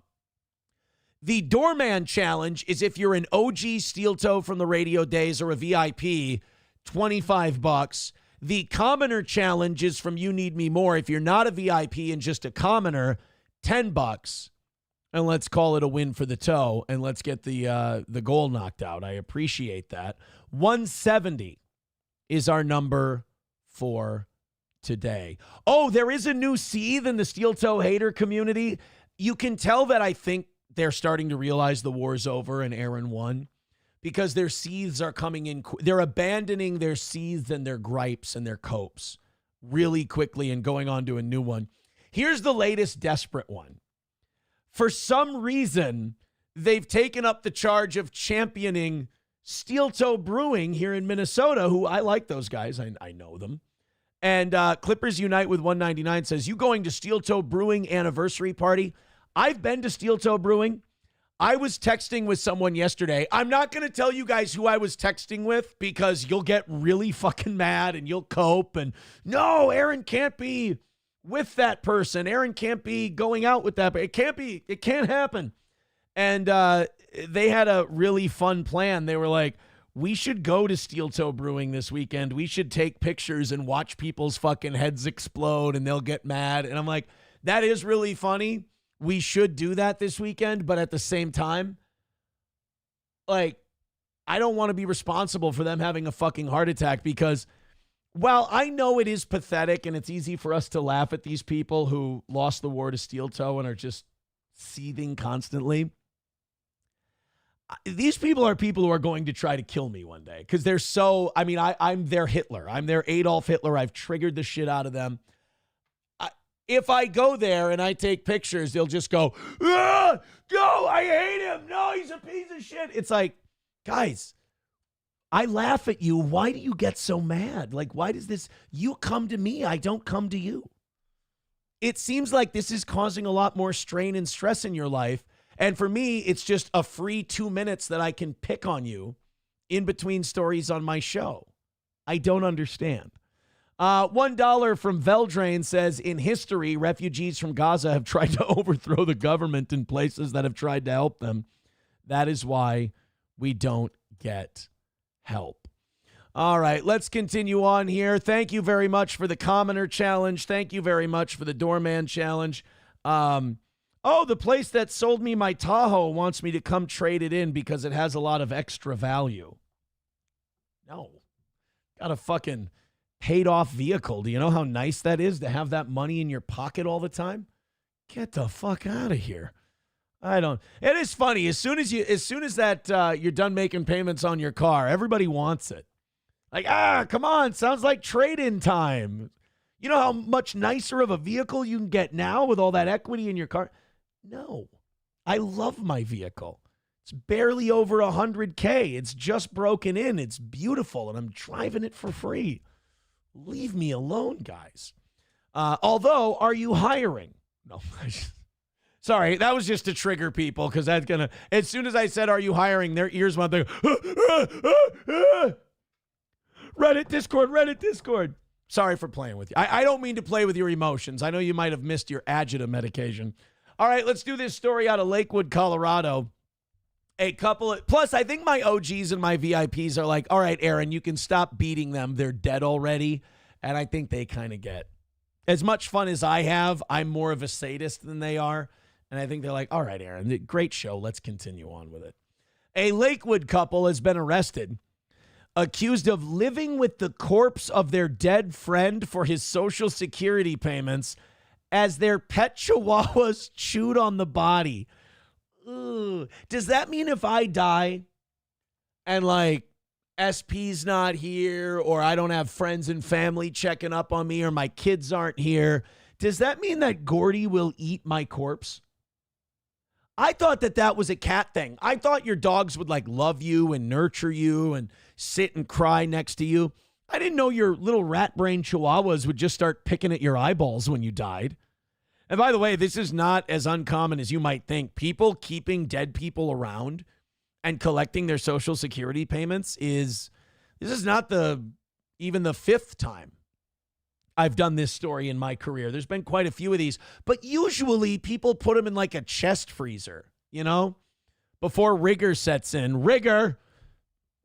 the Doorman challenge is if you're an OG steel toe from the radio days or a VIP, $25. The commoner challenge is from You Need Me More. If you're not a VIP and just a commoner, $10. And let's call it a win for the toe, and let's get the goal knocked out. I appreciate that. 170 is our number for today. Oh, there is a new seethe in the steel toe hater community. You can tell that I think they're starting to realize the war's over and Aaron won because their seethes are coming in. They're abandoning their seethes and their gripes and their copes really quickly and going on to a new one. Here's the latest desperate one. For some reason, they've taken up the charge of championing Steel Toe Brewing here in Minnesota, who I like those guys. I know them. And Clippers Unite with 199 says, you going to Steel Toe Brewing anniversary party? I've been to Steel Toe Brewing. I was texting with someone yesterday. I'm not going to tell you guys who I was texting with because you'll get really fucking mad and you'll cope. And no, Aaron can't be with that person. Aaron can't be going out with that. But it can't happen. And they had a really fun plan. They were like, we should go to Steel Toe Brewing this weekend. We should take pictures and watch people's fucking heads explode and they'll get mad. And I'm like, that is really funny. We should do that this weekend. But at the same time, like, I don't want to be responsible for them having a fucking heart attack because while I know it is pathetic and it's easy for us to laugh at these people who lost the war to Steel Toe and are just seething constantly, these people are people who are going to try to kill me one day because they're so, I mean, I'm their Hitler. I'm their Adolf Hitler. I've triggered the shit out of them. If I go there and I take pictures, they'll just go, no, I hate him. No, he's a piece of shit. It's like, guys, I laugh at you. Why do you get so mad? Like, why does this, you come to me, I don't come to you. It seems like this is causing a lot more strain and stress in your life. And for me, it's just a free 2 minutes that I can pick on you in between stories on my show. I don't understand. $1 from Veldrain says, in history, refugees from Gaza have tried to overthrow the government in places that have tried to help them. That is why we don't get help. All right, let's continue on here. Thank you very much for the Commoner Challenge. Thank you very much for the Doorman Challenge. Oh, the place that sold me my Tahoe wants me to come trade it in because it has a lot of extra value. No. Got a fucking paid-off vehicle. Do you know how nice that is to have that money in your pocket all the time? Get the fuck out of here. I don't. It is funny. As soon as that you're done making payments on your car, everybody wants it. Like, come on, sounds like trade-in time. You know how much nicer of a vehicle you can get now with all that equity in your car? No. I love my vehicle. It's barely over $100K. It's just broken in. It's beautiful, and I'm driving it for free. Leave me alone, guys. Although, are you hiring? No. Sorry, that was just to trigger people because that's going to, as soon as I said, are you hiring, their ears went there. Reddit, Discord. Sorry for playing with you. I don't mean to play with your emotions. I know you might have missed your agita medication. All right, let's do this story out of Lakewood, Colorado. A couple of, plus I think my OGs and my VIPs are like, all right, Aaron, you can stop beating them. They're dead already. And I think they kind of get as much fun as I have. I'm more of a sadist than they are. And I think they're like, all right, Aaron, great show. Let's continue on with it. A Lakewood couple has been arrested, accused of living with the corpse of their dead friend for his Social Security payments as their pet chihuahuas chewed on the body. Ooh. Does that mean if I die and like SP's not here or I don't have friends and family checking up on me or my kids aren't here, does that mean that Gordy will eat my corpse? I thought that was a cat thing. I thought your dogs would like love you and nurture you and sit and cry next to you. I didn't know your little rat brain chihuahuas would just start picking at your eyeballs when you died. And by the way, this is not as uncommon as you might think. People keeping dead people around and collecting their Social Security payments this is not even the fifth time I've done this story in my career. There's been quite a few of these, but usually people put them in like a chest freezer, before rigor sets in. Rigor,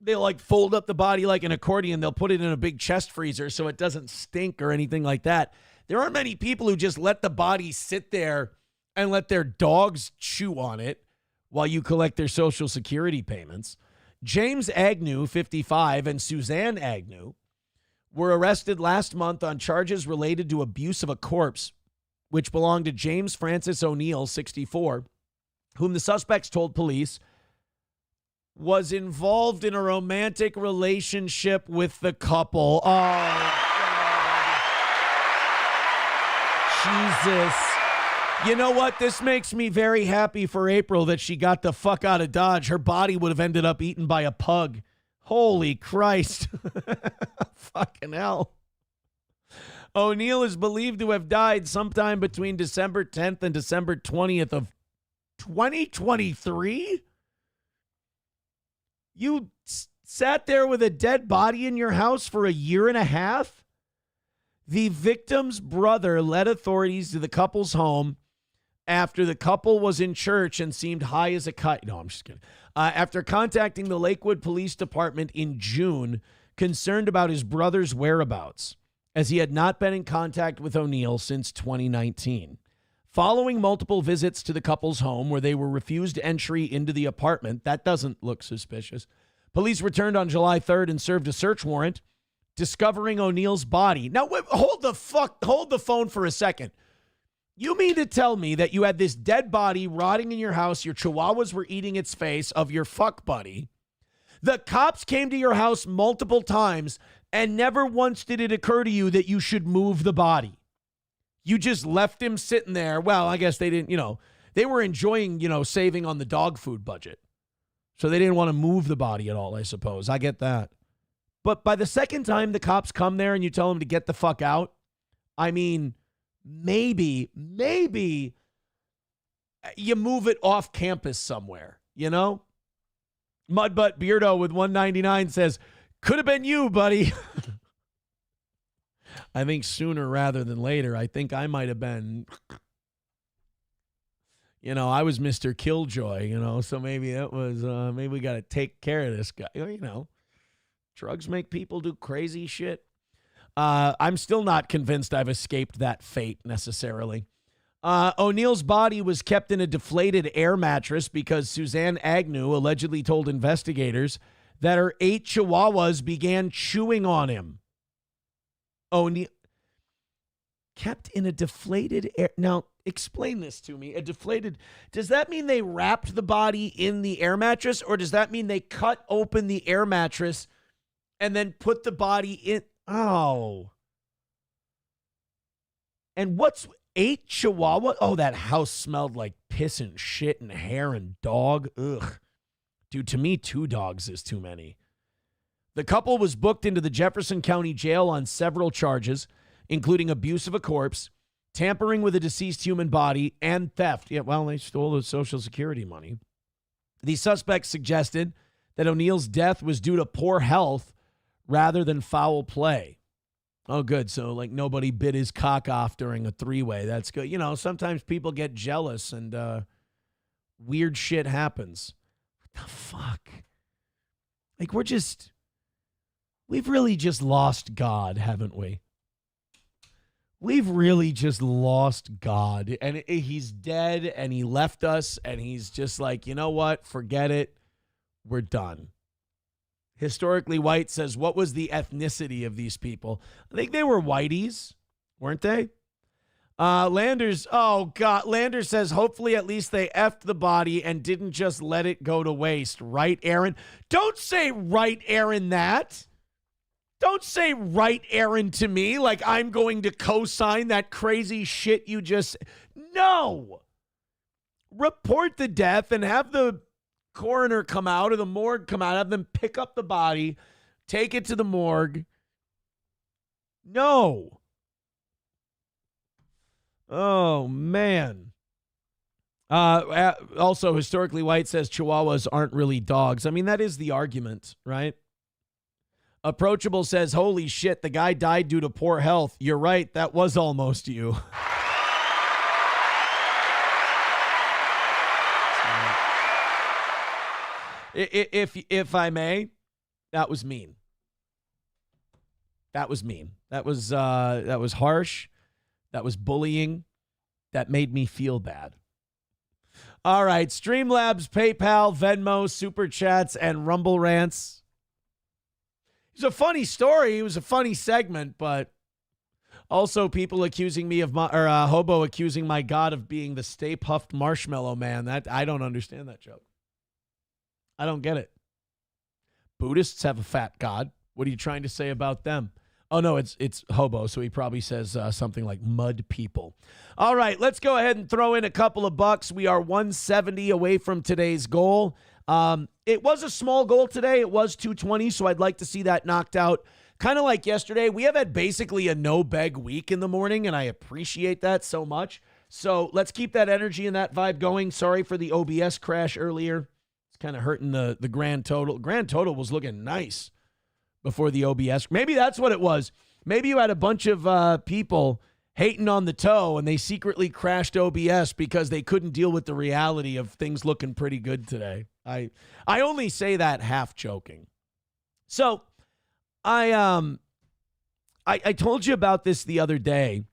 they'll like fold up the body like an accordion. They'll put it in a big chest freezer so it doesn't stink or anything like that. There aren't many people who just let the body sit there and let their dogs chew on it while you collect their Social Security payments. James Agnew, 55, and Suzanne Agnew were arrested last month on charges related to abuse of a corpse, which belonged to James Francis O'Neill, 64, whom the suspects told police was involved in a romantic relationship with the couple. Oh, Jesus. You know what? This makes me very happy for April that she got the fuck out of Dodge. Her body would have ended up eaten by a pug. Holy Christ. Fucking hell. O'Neill is believed to have died sometime between December 10th and December 20th of 2023? You sat there with a dead body in your house for a year and a half? The victim's brother led authorities to the couple's home after the couple was in church and seemed high as a kite. No, I'm just kidding. After contacting the Lakewood Police Department in June, concerned about his brother's whereabouts, as he had not been in contact with O'Neill since 2019. Following multiple visits to the couple's home where they were refused entry into the apartment, that doesn't look suspicious. Police returned on July 3rd and served a search warrant, discovering O'Neill's body. Now, hold the phone for a second. You mean to tell me that you had this dead body rotting in your house, your chihuahuas were eating its face, of your fuck buddy. The cops came to your house multiple times and never once did it occur to you that you should move the body. You just left him sitting there. Well, I guess they didn't, they were enjoying, saving on the dog food budget. So they didn't want to move the body at all, I suppose. I get that. But by the second time the cops come there and you tell them to get the fuck out, I mean, maybe you move it off campus somewhere, Mudbutt Beardo with 199 says, could have been you, buddy. I think sooner rather than later. I think I might have been, I was Mr. Killjoy, so maybe it was, maybe we got to take care of this guy, Drugs make people do crazy shit. I'm still not convinced I've escaped that fate necessarily. O'Neill's body was kept in a deflated air mattress because Suzanne Agnew allegedly told investigators that her 8 chihuahuas began chewing on him. O'Neill kept in a deflated air. Now, explain this to me. Does that mean they wrapped the body in the air mattress, or does that mean they cut open the air mattress and then put the body in? Oh. And what's 8 chihuahua? Oh, that house smelled like piss and shit and hair and dog. Ugh. Dude, to me, 2 dogs is too many. The couple was booked into the Jefferson County Jail on several charges, including abuse of a corpse, tampering with a deceased human body, and theft. Yeah, well, they stole the Social Security money. The suspects suggested that O'Neill's death was due to poor health rather than foul play. Oh, good. So, like, nobody bit his cock off during a three-way. That's good. You know, sometimes people get jealous and weird shit happens. What the fuck? Like, we've really just lost God, haven't we? We've really just lost God. And he's dead, and he left us, and he's just like, you know what? Forget it. We're done. Historically White says, what was the ethnicity of these people? I think they were whiteys, weren't they? Landers, oh God, Landers says, hopefully at least they effed the body and didn't just let it go to waste. Right, Aaron? Don't say right, Aaron, that. Don't say right, Aaron, to me like I'm going to co-sign that crazy shit you just... No! Report the death and have the coroner come out or the morgue come out, have them pick up the body, take it to the morgue. No. Oh, man. Also, Historically White says Chihuahuas aren't really dogs. I mean, that is the argument, right? Approachable says, holy shit, the guy died due to poor health. You're right, that was almost you. If I may, that was mean. That was mean. That was harsh. That was bullying. That made me feel bad. All right, Streamlabs, PayPal, Venmo, Super Chats, and Rumble Rants. It was a funny story. It was a funny segment, but also people accusing me of Hobo accusing my God of being the Stay Puffed Marshmallow Man. That I don't understand that joke. I don't get it. Buddhists have a fat God. What are you trying to say about them? Oh, no, it's Hobo, so he probably says something like mud people. All right, let's go ahead and throw in a couple of bucks. We are 170 away from today's goal. It was a small goal today. It was 220, so I'd like to see that knocked out. Kind of like yesterday, we have had basically a no-beg week in the morning, and I appreciate that so much. So let's keep that energy and that vibe going. Sorry for the OBS crash earlier. It's kind of hurting the grand total. Grand total was looking nice before the OBS. Maybe that's what it was. Maybe you had a bunch of people hating on the toe and they secretly crashed OBS because they couldn't deal with the reality of things looking pretty good today. I only say that half joking. So I told you about this the other day,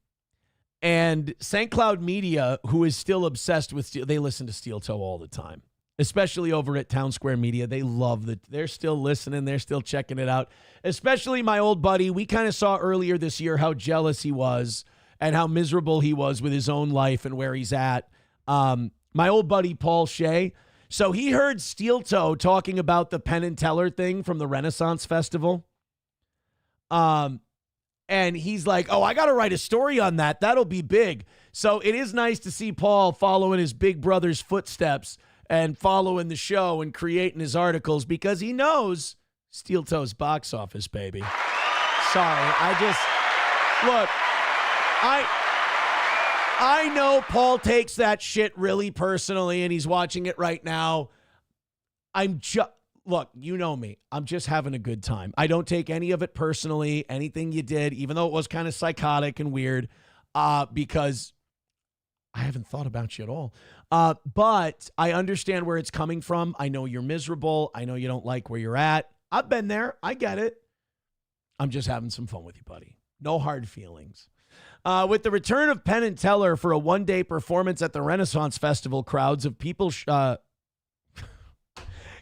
and St. Cloud Media, who is still obsessed with Steel, they listen to Steel Toe all the time. Especially over at Town Square Media. They love that. They're still listening. They're still checking it out. Especially my old buddy. We kind of saw earlier this year how jealous he was and how miserable he was with his own life and where he's at. My old buddy, Paul Shea. So he heard Steel Toe talking about the Penn and Teller thing from the Renaissance Festival. And he's like, oh, I got to write a story on that. That'll be big. So it is nice to see Paul following his big brother's footsteps and following the show and creating his articles because he knows Steel Toe's box office, baby. Sorry, I know Paul takes that shit really personally and he's watching it right now. Look, you know me. I'm just having a good time. I don't take any of it personally, anything you did, even though it was kind of psychotic and weird, because I haven't thought about you at all. But I understand where it's coming from. I know you're miserable. I know you don't like where you're at. I've been there. I get it. I'm just having some fun with you, buddy. No hard feelings. With the return of Penn and Teller for a one-day performance at the Renaissance Festival, crowds of people...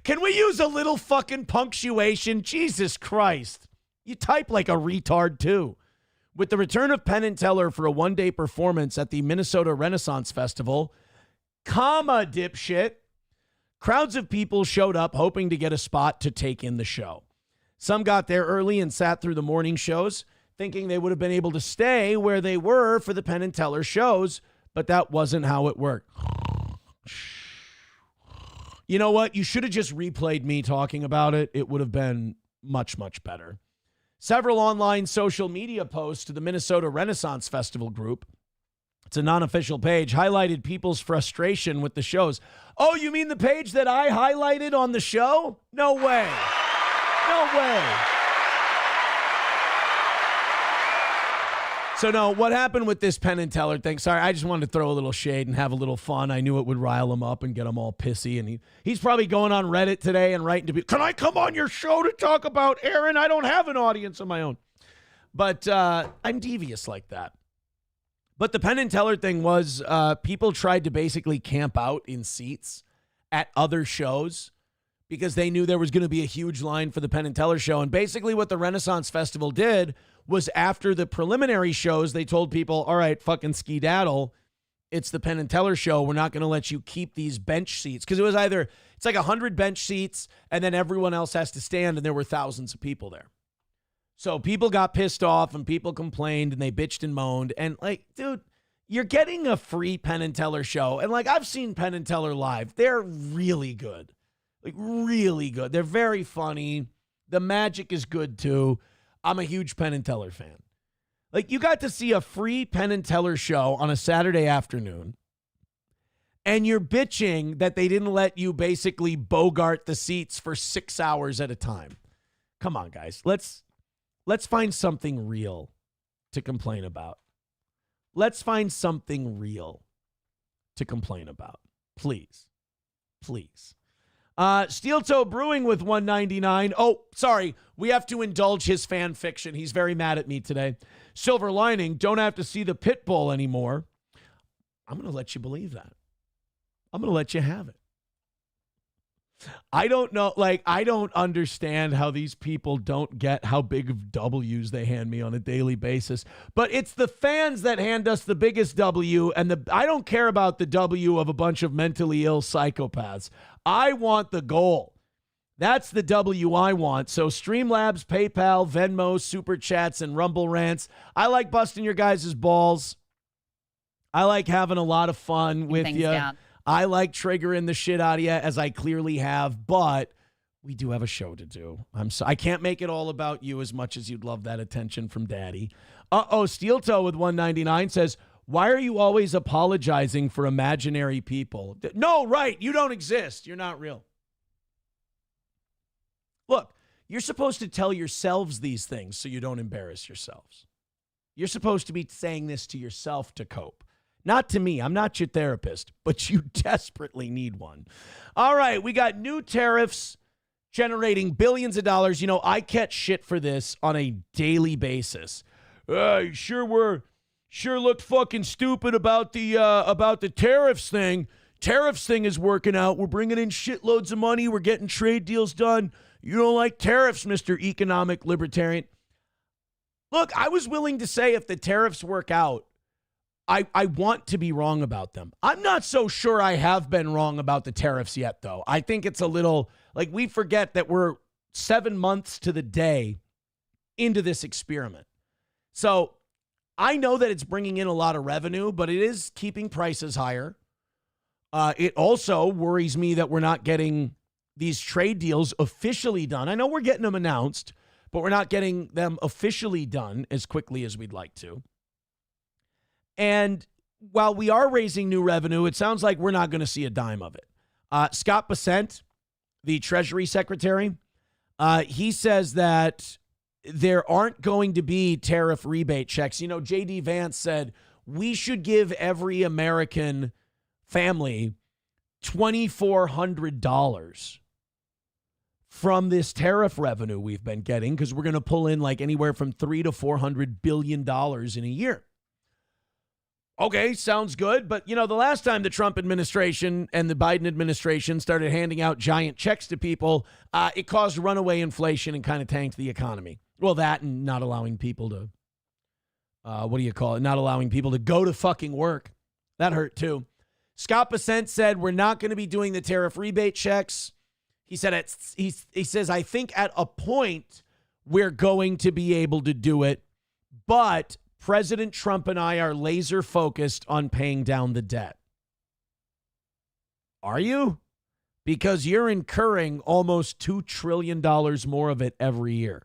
Can we use a little fucking punctuation? Jesus Christ. You type like a retard, too. With the return of Penn and Teller for a one-day performance at the Minnesota Renaissance Festival... dipshit. Crowds of people showed up hoping to get a spot to take in the show. Some got there early and sat through the morning shows, thinking they would have been able to stay where they were for the Penn and Teller shows, but that wasn't how it worked. You know what? You should have just replayed me talking about it. It would have been much, much better. Several online social media posts to the Minnesota Renaissance Festival group It's a non-official page, highlighted people's frustration with the shows. Oh, you mean the page that I highlighted on the show? No way. No way. So, no, what happened with this Penn and Teller thing? Sorry, I just wanted to throw a little shade and have a little fun. I knew it would rile him up and get him all pissy. And he's probably going on Reddit today and writing to people, can I come on your show to talk about Aaron? I don't have an audience of my own. But I'm devious like that. But the Penn and Teller thing was people tried to basically camp out in seats at other shows because they knew there was going to be a huge line for the Penn and Teller show. And basically what the Renaissance Festival did was after the preliminary shows, they told people, all right, fucking skedaddle. It's the Penn and Teller show. We're not going to let you keep these bench seats. Because it was either, it's like 100 bench seats and then everyone else has to stand, and there were thousands of people there. So people got pissed off and people complained and they bitched and moaned. And like, dude, you're getting a free Penn and Teller show. And like, I've seen Penn and Teller live. They're really good. Like, really good. They're very funny. The magic is good too. I'm a huge Penn and Teller fan. Like, you got to see a free Penn and Teller show on a Saturday afternoon, and you're bitching that they didn't let you basically bogart the seats for 6 hours at a time. Come on, guys. Let's find something real to complain about. Let's find something real to complain about. Please. Please. Steel Toe Brewing with $1.99. Oh, sorry. We have to indulge his fan fiction. He's very mad at me today. Silver Lining, don't have to see the pit bull anymore. I'm going to let you believe that. I'm going to let you have it. I don't know. Like, I don't understand how these people don't get how big of W's they hand me on a daily basis. But it's the fans that hand us the biggest W, and I don't care about the W of a bunch of mentally ill psychopaths. I want the goal. That's the W I want. So Streamlabs, PayPal, Venmo, Super Chats, and Rumble Rants. I like busting your guys' balls. I like having a lot of fun with you. Down. I like triggering the shit out of you, as I clearly have, but we do have a show to do. I can't make it all about you as much as you'd love that attention from Daddy. Steel Toe with $1.99 says, why are you always apologizing for imaginary people? No, right. You don't exist. You're not real. Look, you're supposed to tell yourselves these things so you don't embarrass yourselves. You're supposed to be saying this to yourself to cope. Not to me. I'm not your therapist, but you desperately need one. All right, we got new tariffs generating billions of dollars. You know, I catch shit for this on a daily basis. Sure looked fucking stupid about the tariffs thing. Tariffs thing is working out. We're bringing in shitloads of money. We're getting trade deals done. You don't like tariffs, Mr. Economic Libertarian. Look, I was willing to say if the tariffs work out, I want to be wrong about them. I'm not so sure I have been wrong about the tariffs yet, though. I think it's a little, like, we forget that we're 7 months to the day into this experiment. So I know that it's bringing in a lot of revenue, but it is keeping prices higher. It also worries me that we're not getting these trade deals officially done. I know we're getting them announced, but we're not getting them officially done as quickly as we'd like to. And while we are raising new revenue, it sounds like we're not going to see a dime of it. Scott Bessent, the Treasury Secretary, he says that there aren't going to be tariff rebate checks. You know, J.D. Vance said we should give every American family $2,400 from this tariff revenue we've been getting, because we're going to pull in like anywhere from $300 to $400 billion in a year. Okay, sounds good. But, you know, the last time the Trump administration and the Biden administration started handing out giant checks to people, it caused runaway inflation and kind of tanked the economy. Well, that and not allowing people to, not allowing people to go to fucking work. That hurt too. Scott Bessent said, we're not going to be doing the tariff rebate checks. He said, he says, I think at a point we're going to be able to do it, but President Trump and I are laser focused on paying down the debt. Are you? Because you're incurring almost $2 trillion more of it every year.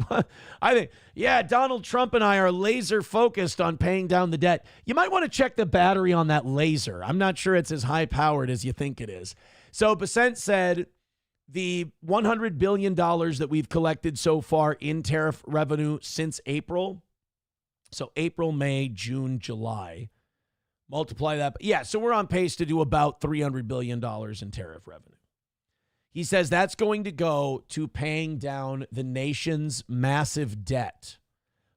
I think, yeah, Donald Trump and I are laser focused on paying down the debt. You might want to check the battery on that laser. I'm not sure it's as high powered as you think it is. So Besant said the $100 billion that we've collected so far in tariff revenue since April. So April, May, June, July. Multiply that. Yeah, so we're on pace to do about $300 billion in tariff revenue. He says that's going to go to paying down the nation's massive debt,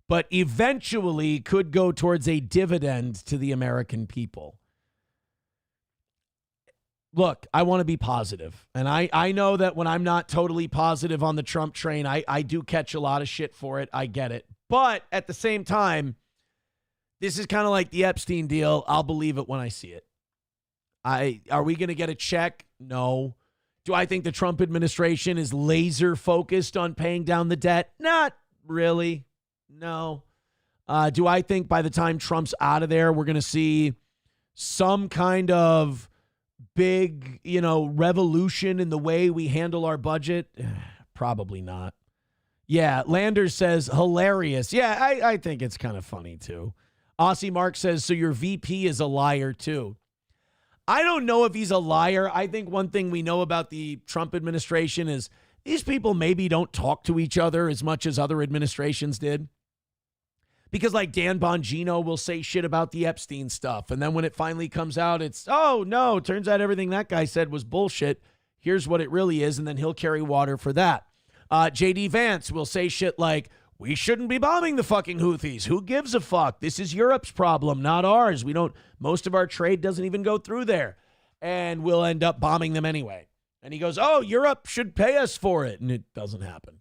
but eventually could go towards a dividend to the American people. Look, I want to be positive, and I know that when I'm not totally positive on the Trump train, I do catch a lot of shit for it. I get it. But at the same time, this is kind of like the Epstein deal. I'll believe it when I see it. Are we going to get a check? No. Do I think the Trump administration is laser focused on paying down the debt? Not really. No. Do I think by the time Trump's out of there, we're going to see some kind of big, revolution in the way we handle our budget? Probably not. Yeah, Landers says, hilarious. Yeah, I think it's kind of funny too. Aussie Mark says, so your VP is a liar too. I don't know if he's a liar. I think one thing we know about the Trump administration is these people maybe don't talk to each other as much as other administrations did. Because like Dan Bongino will say shit about the Epstein stuff. And then when it finally comes out, it's, oh, no, turns out everything that guy said was bullshit. Here's what it really is. And then he'll carry water for that. J.D. Vance will say shit like, we shouldn't be bombing the fucking Houthis. Who gives a fuck? This is Europe's problem, not ours. Most of our trade doesn't even go through there. And we'll end up bombing them anyway. And he goes, oh, Europe should pay us for it. And it doesn't happen.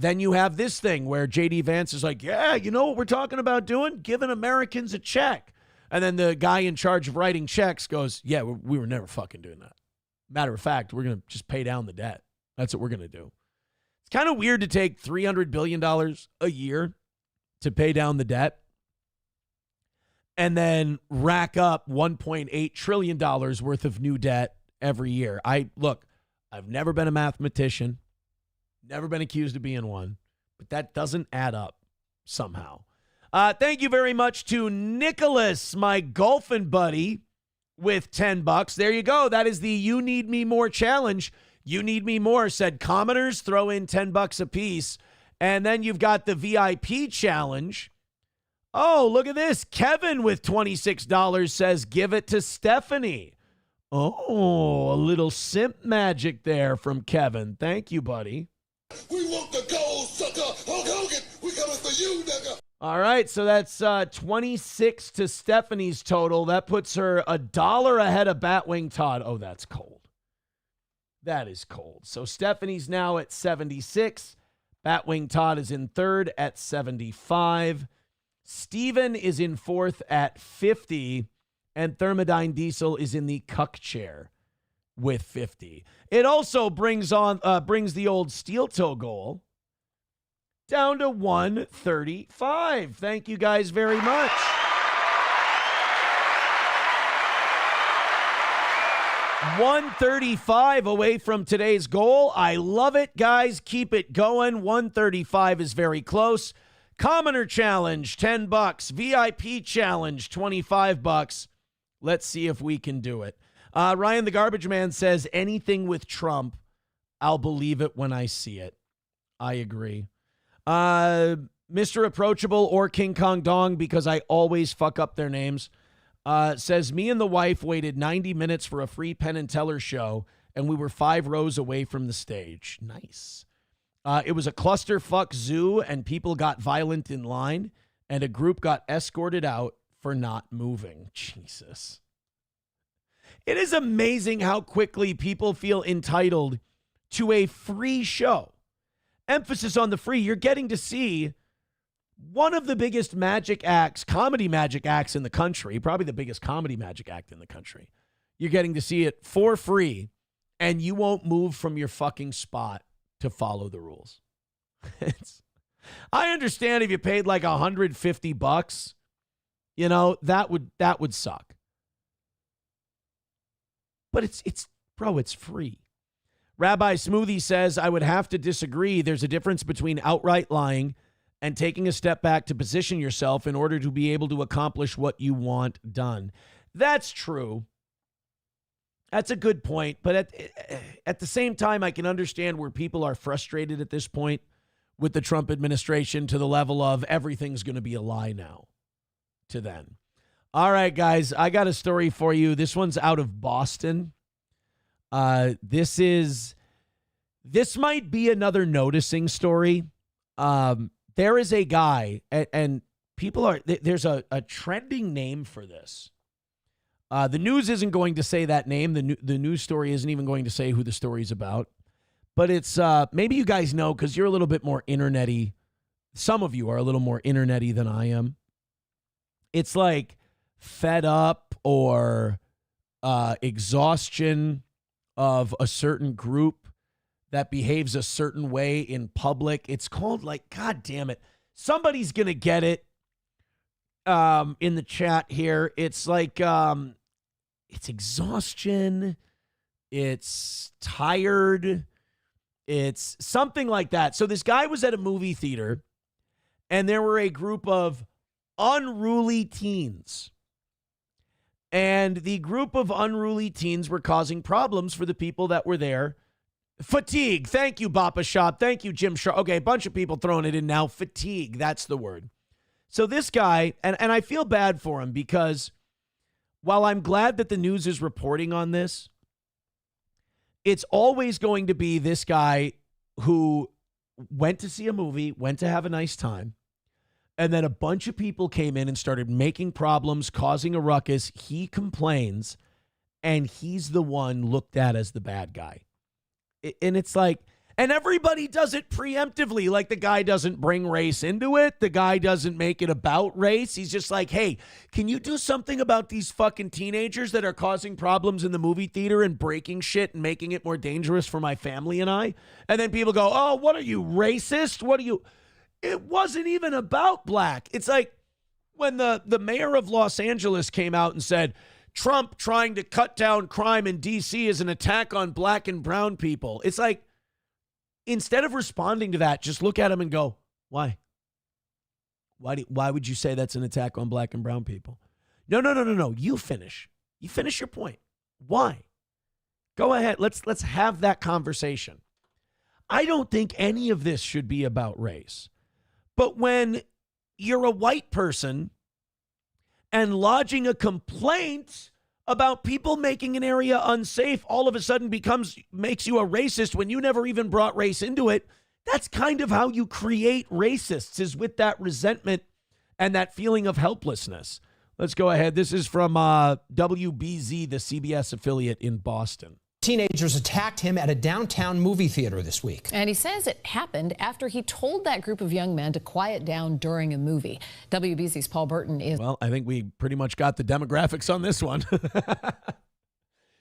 Then you have this thing where J.D. Vance is like, yeah, you know what we're talking about doing? Giving Americans a check. And then the guy in charge of writing checks goes, yeah, we were never fucking doing that. Matter of fact, we're going to just pay down the debt. That's what we're going to do. It's kind of weird to take $300 billion a year to pay down the debt and then rack up $1.8 trillion worth of new debt every year. I've never been a mathematician, never been accused of being one, but that doesn't add up somehow. Thank you very much to Nicholas, my golfing buddy, with $10. There you go. That is the You Need Me More challenge. You Need Me More said commenters, throw in $10 a piece. And then you've got the VIP challenge. Oh, look at this. Kevin with $26 says give it to Stephanie. Oh, a little simp magic there from Kevin. Thank you, buddy. We want the gold, sucker. Hulk Hogan, we coming for you, nigga. All right, so that's 26 to Stephanie's total. That puts her $1 ahead of Batwing Todd. Oh, that's cold. That is cold. So Stephanie's now at 76. Batwing Todd is in third at 75. Steven is in fourth at 50. And Thermodyne Diesel is in the cuck chair with 50. It also brings the old steel toe goal down to 135. Thank you guys very much. $135 away from today's goal. I love it, guys. Keep it going. 135 is very close. Commoner challenge, $10. VIP challenge, $25. Let's see if we can do it. Ryan the Garbage Man says, anything with Trump, I'll believe it when I see it. I agree. Mr. Approachable or King Kong Dong, because I always fuck up their names, says, me and the wife waited 90 minutes for a free Penn and Teller show, and we were 5 rows away from the stage. Nice. It was a clusterfuck zoo, and people got violent in line, and a group got escorted out for not moving. Jesus. It is amazing how quickly people feel entitled to a free show. Emphasis on the free. You're getting to see one of the biggest magic acts, comedy magic acts in the country, probably the biggest comedy magic act in the country. You're getting to see it for free, and you won't move from your fucking spot to follow the rules. I understand if you paid like $150, that would suck. But it's free. Rabbi Smoothie says, I would have to disagree. There's a difference between outright lying and taking a step back to position yourself in order to be able to accomplish what you want done. That's true. That's a good point. But at the same time, I can understand where people are frustrated at this point with the Trump administration to the level of everything's going to be a lie now to then. All right, guys, I got a story for you. This one's out of Boston. This might be another noticing story. There is a guy, and people there's a trending name for this. The news isn't going to say that name. The news story isn't even going to say who the story's about. But it's, maybe you guys know because you're a little bit more internet-y. Some of you are a little more internet-y than I am. It's like fed up or exhaustion of a certain group that behaves a certain way in public. It's called like, God damn it. Somebody's going to get it in the chat here. It's like, it's exhaustion. It's tired. It's something like that. So this guy was at a movie theater and there were a group of unruly teens. And the group of unruly teens were causing problems for the people that were there. Fatigue. Thank you, Bappa Shop. Thank you, Jim Shaw. Okay, a bunch of people throwing it in now. Fatigue. That's the word. So this guy, and I feel bad for him because while I'm glad that the news is reporting on this, it's always going to be this guy who went to see a movie, went to have a nice time, and then a bunch of people came in and started making problems, causing a ruckus. He complains, and he's the one looked at as the bad guy. And it's like, and everybody does it preemptively. Like the guy doesn't bring race into it. The guy doesn't make it about race. He's just like, hey, can you do something about these fucking teenagers that are causing problems in the movie theater and breaking shit and making it more dangerous for my family and I? And then people go, oh, what are you, racist? What are you? It wasn't even about black. It's like when the mayor of Los Angeles came out and said, Trump trying to cut down crime in D.C. is an attack on black and brown people. It's like, instead of responding to that, just look at him and go, why? Why would you say that's an attack on black and brown people? No. You finish. You finish your point. Why? Go ahead. Let's have that conversation. I don't think any of this should be about race. But when you're a white person and lodging a complaint about people making an area unsafe all of a sudden makes you a racist when you never even brought race into it, that's kind of how you create racists, is with that resentment and that feeling of helplessness. Let's go ahead. This is from WBZ, the CBS affiliate in Boston. Teenagers attacked him at a downtown movie theater this week. And he says it happened after he told that group of young men to quiet down during a movie. WBZ's Paul Burton is... Well, I think we pretty much got the demographics on this one.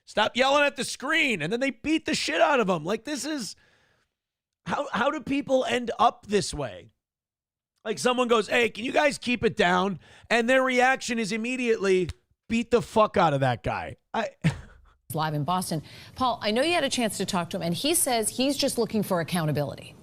Stop yelling at the screen. And then they beat the shit out of him. Like, this is... How do people end up this way? Like, someone goes, hey, can you guys keep it down? And their reaction is immediately, beat the fuck out of that guy. Live in Boston. Paul, I know you had a chance to talk to him, and he says he's just looking for accountability.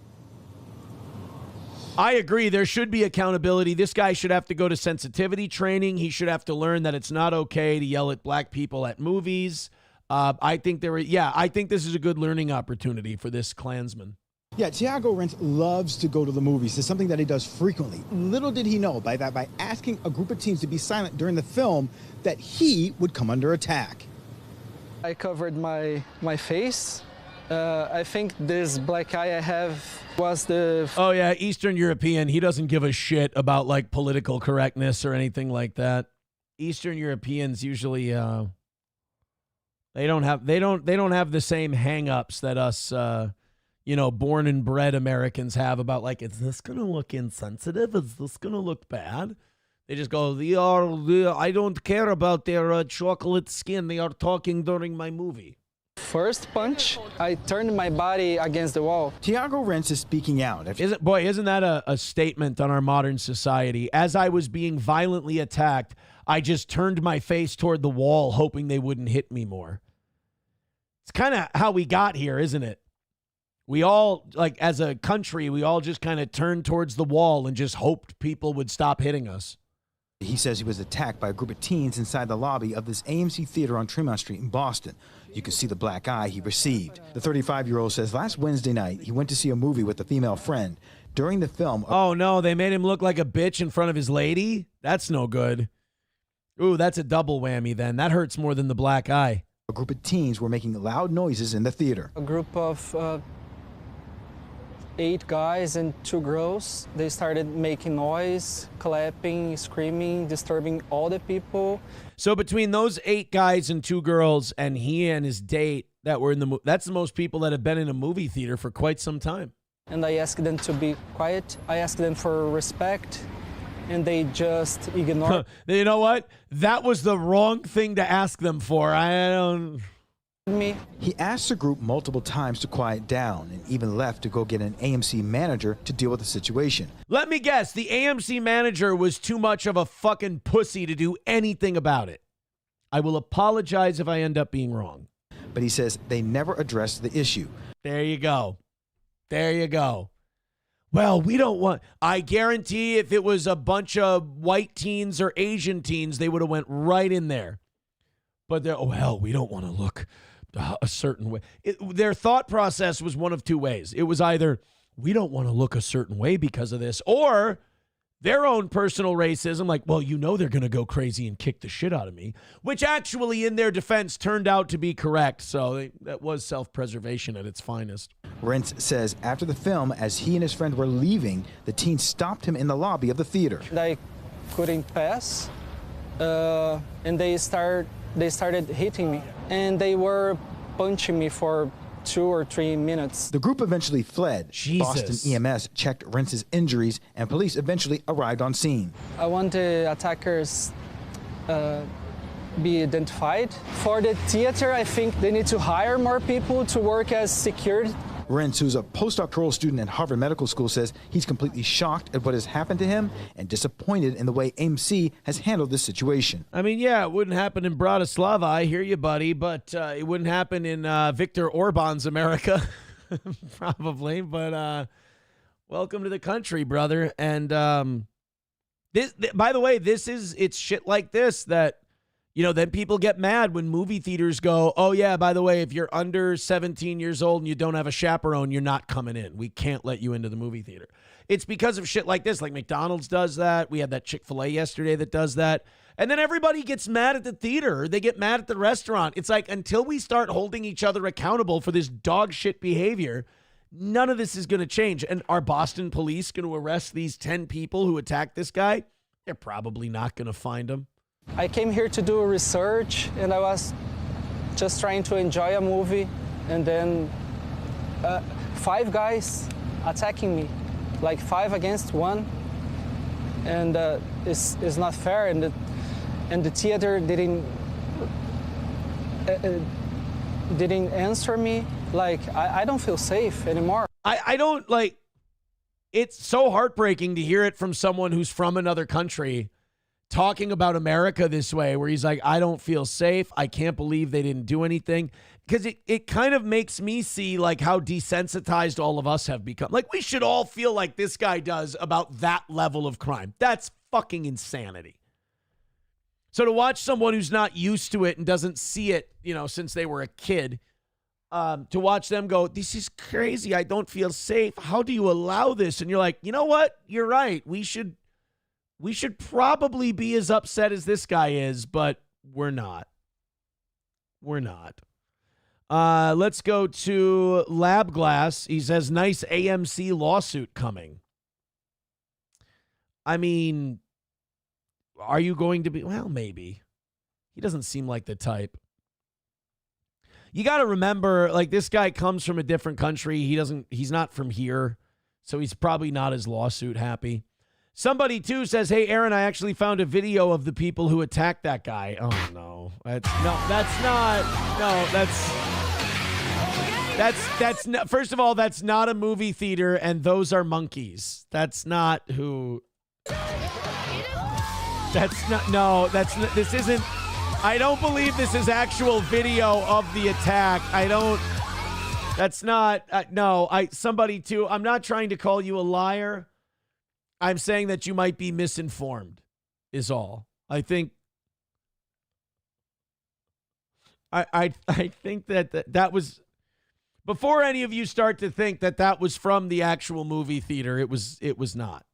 I agree. There should be accountability. This guy should have to go to sensitivity training. He should have to learn that it's not okay to yell at black people at movies. I think this is a good learning opportunity for this Klansman. Yeah, Tiago Rentz loves to go to the movies. It's something that he does frequently. Little did he know by asking a group of teens to be silent during the film that he would come under attack. I covered my face. I think this black eye I have was the... Oh, yeah, Eastern European. He doesn't give a shit about, like, political correctness or anything like that. Eastern Europeans usually, they don't have the same hang-ups that us, born and bred Americans have about, like, is this going to look insensitive? Is this going to look bad? They just go, I don't care about their chocolate skin. They are talking during my movie. First punch, I turned my body against the wall. Tiago Rentz is speaking out. Isn't that a statement on our modern society? As I was being violently attacked, I just turned my face toward the wall, hoping they wouldn't hit me more. It's kind of how we got here, isn't it? We all, like, as a country, we all just kind of turned towards the wall and just hoped people would stop hitting us. He says he was attacked by a group of teens inside the lobby of this AMC theater on Tremont Street in Boston. You can see the black eye he received. The 35-year-old says last Wednesday night he went to see a movie with a female friend. During the film... Oh, no, they made him look like a bitch in front of his lady? That's no good. Ooh, that's a double whammy then. That hurts more than the black eye. A group of teens were making loud noises in the theater. A group of 8 guys and 2 girls, they started making noise, clapping, screaming, disturbing all the people. So between those 8 guys and 2 girls and he and his date that were in the movie, that's the most people that have been in a movie theater for quite some time. And I asked them to be quiet. I asked them for respect, and they just ignored You know what? That was the wrong thing to ask them for. I don't... me. He asked the group multiple times to quiet down and even left to go get an AMC manager to deal with the situation. Let me guess, the AMC manager was too much of a fucking pussy to do anything about it. I will apologize if I end up being wrong. But he says they never addressed the issue. There you go. There you go. Well, we don't want... I guarantee if it was a bunch of white teens or Asian teens, they would have went right in there. But they're, oh, hell, we don't want to look a certain way. Their thought process was one of 2 ways. It was either, we don't want to look a certain way because of this, or their own personal racism, like, well, you know they're going to go crazy and kick the shit out of me, which actually, in their defense, turned out to be correct. So that was self-preservation at its finest. Rentz says after the film, as he and his friend were leaving, the teen stopped him in the lobby of the theater. I couldn't pass, and they started hitting me, and they were punching me for 2 or 3 minutes. The group eventually fled. Jesus. Boston EMS checked Rentz's injuries, and police eventually arrived on scene. I want the attackers be identified. For the theater, I think they need to hire more people to work as security. Rentz, who's a postdoctoral student at Harvard Medical School, says he's completely shocked at what has happened to him and disappointed in the way AMC has handled this situation. I mean, yeah, it wouldn't happen in Bratislava, I hear you, buddy, but it wouldn't happen in Viktor Orban's America, probably. But welcome to the country, brother. And by the way, it's shit like this that, you know, then people get mad when movie theaters go, oh, yeah, by the way, if you're under 17 years old and you don't have a chaperone, you're not coming in. We can't let you into the movie theater. It's because of shit like this. Like McDonald's does that. We had that Chick-fil-A yesterday that does that. And then everybody gets mad at the theater. They get mad at the restaurant. It's like until we start holding each other accountable for this dog shit behavior, none of this is going to change. And are Boston police going to arrest these 10 people who attacked this guy? They're probably not going to find them. I came here to do research, and I was just trying to enjoy a movie, and then 5 guys attacking me, like 5 against 1, and it's not fair. And the theater didn't answer me. Like I don't feel safe anymore. I don't like. It's so heartbreaking to hear it from someone who's from another country, talking about America this way, where he's like, I don't feel safe. I can't believe they didn't do anything. Because it kind of makes me see like how desensitized all of us have become. Like we should all feel like this guy does about that level of crime. That's fucking insanity. So to watch someone who's not used to it and doesn't see it, you know, since they were a kid, to watch them go, this is crazy. I don't feel safe. How do you allow this? And you're like, you know what? You're right. We should probably be as upset as this guy is, but we're not. We're not. Let's go to Lab Glass. He says, nice AMC lawsuit coming. I mean, are you going to be? Well, maybe. He doesn't seem like the type. You got to remember, like, this guy comes from a different country. He's not from here, so he's probably not as lawsuit happy. Somebody, too, says, hey, Aaron, I actually found a video of the people who attacked that guy. Oh, no. That's not, first of all, that's not a movie theater, and those are monkeys. That's not who. This isn't, I don't believe this is actual video of the attack. That's not, no, I'm not trying to call you a liar. I'm saying that you might be misinformed is all. I think, I think that was, before any of you start to think that was from the actual movie theater, it was not.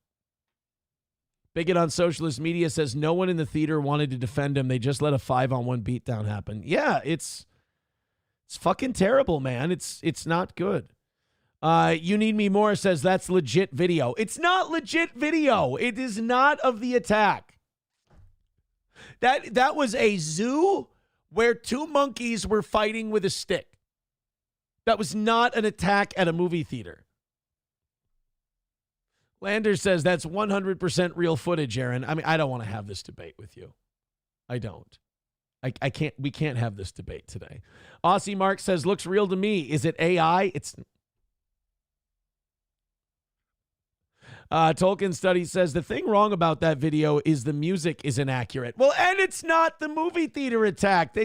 Bigot on socialist media says no one in the theater wanted to defend him. They just let a 5-on-1 beatdown happen. Yeah, it's fucking terrible, man. It's not good. You Need Me More says that's legit video. It's not legit video. It is not of the attack. That was a zoo where 2 monkeys were fighting with a stick. That was not an attack at a movie theater. Lander says that's 100% real footage, Aaron. I mean, I don't want to have this debate with you. I don't. I can't. We can't have this debate today. Aussie Mark says looks real to me. Is it AI? It's. Tolkien Study says the thing wrong about that video is the music is inaccurate. Well, and it's not the movie theater attack.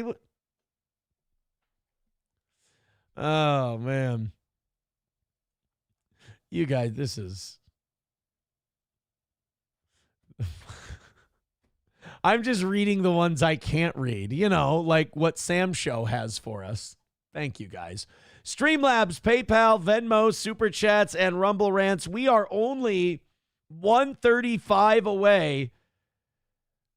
Oh man, you guys, this is. I'm just reading the ones I can't read, like what Sam Show has for us. Thank you, guys. Streamlabs, PayPal, Venmo, Super Chats, and Rumble Rants. We are only 135 away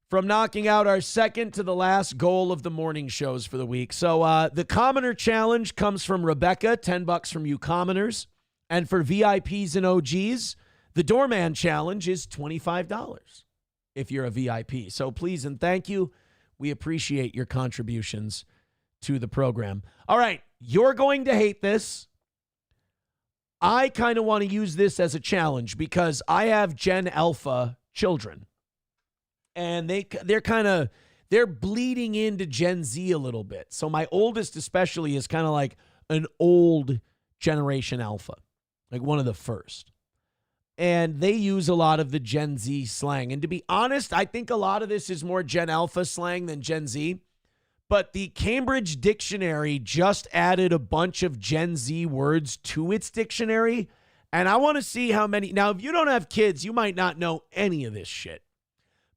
from knocking out our second to the last goal of the morning shows for the week. So the Commoner Challenge comes from Rebecca, $10 from you commoners. And for VIPs and OGs, the Doorman Challenge is $25 if you're a VIP. So please and thank you. We appreciate your contributions to the program. All right, you're going to hate this. I kind of want to use this as a challenge because I have Gen Alpha children. And they're bleeding into Gen Z a little bit. So my oldest especially is kind of like an old generation Alpha, like one of the first. And they use a lot of the Gen Z slang. And to be honest, I think a lot of this is more Gen Alpha slang than Gen Z. But the Cambridge Dictionary just added a bunch of Gen Z words to its dictionary. And I want to see how many. Now, if you don't have kids, you might not know any of this shit.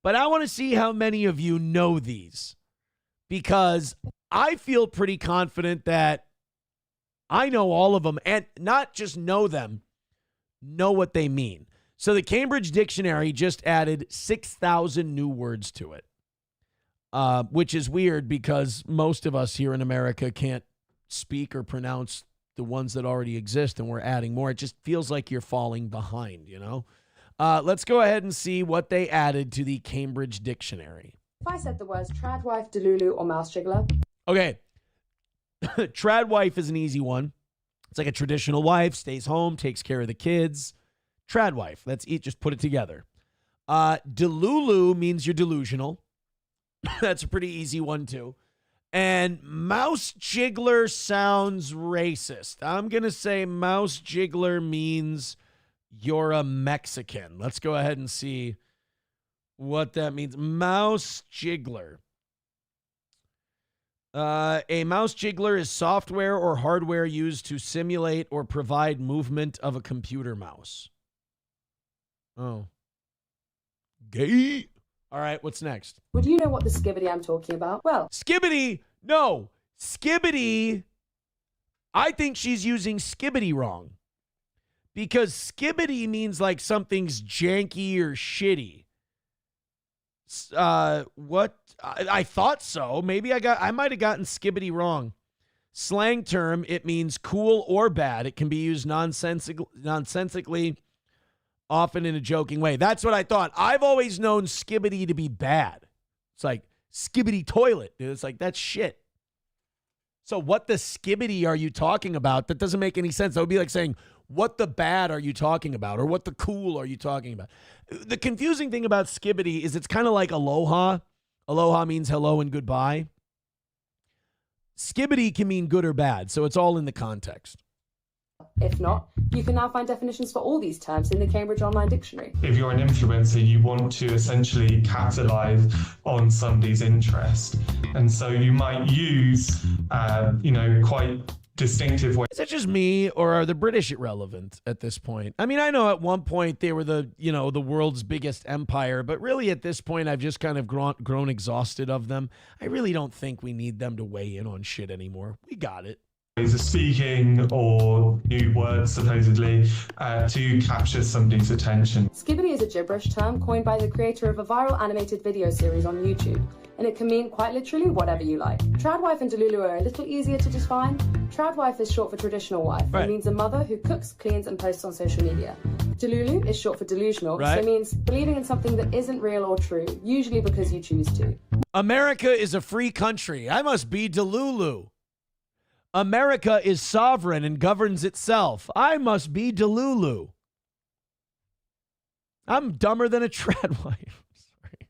But I want to see how many of you know these. Because I feel pretty confident that I know all of them. And not just know them, know what they mean. So the Cambridge Dictionary just added 6,000 new words to it. Which is weird because most of us here in America can't speak or pronounce the ones that already exist, and we're adding more. It just feels like you're falling behind, Let's go ahead and see what they added to the Cambridge Dictionary. If I said the words trad wife, delulu, or mouse jiggler. Okay. Trad wife is an easy one. It's like a traditional wife, stays home, takes care of the kids. Trad wife. Let's just put it together. Delulu means you're delusional. That's a pretty easy one, too. And mouse jiggler sounds racist. I'm going to say mouse jiggler means you're a Mexican. Let's go ahead and see what that means. Mouse jiggler. A mouse jiggler is software or hardware used to simulate or provide movement of a computer mouse. Oh. Gay. All right, what's next? Would you know what the skibbity I'm talking about? Well, Skibbity. No. Skibbity. I think she's using skibbity wrong. Because skibbity means like something's janky or shitty. What? I thought so. Maybe I might have gotten skibbity wrong. Slang term, it means cool or bad. It can be used nonsensically, often in a joking way. That's what I thought. I've always known skibbity to be bad. It's like skibbity toilet. Dude. It's like, that's shit. So what the skibbity are you talking about? That doesn't make any sense. That would be like saying, what the bad are you talking about? Or what the cool are you talking about? The confusing thing about skibbity is it's kind of like aloha. Aloha means hello and goodbye. Skibbity can mean good or bad, so it's all in the context. if not, you can now find definitions for all these terms in the Cambridge Online Dictionary. If you're an influencer, you want to essentially capitalize on somebody's interest. And so you might use, quite distinctive way. Is it just me, or are the British irrelevant at this point? I mean, I know at one point they were the world's biggest empire, but really at this point I've just kind of grown exhausted of them. I really don't think we need them to weigh in on shit anymore. We got it. Ways of speaking or new words supposedly to capture somebody's attention. Skibbity is a gibberish term coined by the creator of a viral animated video series on YouTube, and it can mean quite literally whatever you like. Tradwife and delulu are a little easier to define. Tradwife is short for traditional wife. Right. It means a mother who cooks, cleans, and posts on social media. Delulu is short for delusional, Right. so it means believing in something that isn't real or true, usually because you choose to. America is a free country. I must be Delulu. America is sovereign and governs itself. I must be Delulu. I'm dumber than a tradwife. Sorry.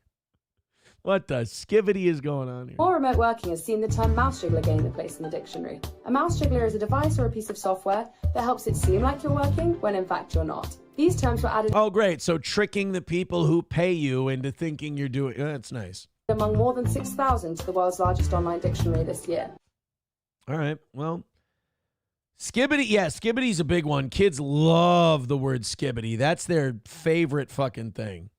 What the skivity is going on here? More remote working has seen the term mouse jiggler gain a place in the dictionary. A mouse jiggler is a device or a piece of software that helps it seem like you're working when in fact you're not. These terms were added Oh, great. So tricking the people who pay you into thinking you're doing... That's nice. among more than 6,000 to the world's largest online dictionary this year. All right. Well, skibbity. Yeah, skibbity's a big one. Kids love the word skibbity. That's their favorite fucking thing.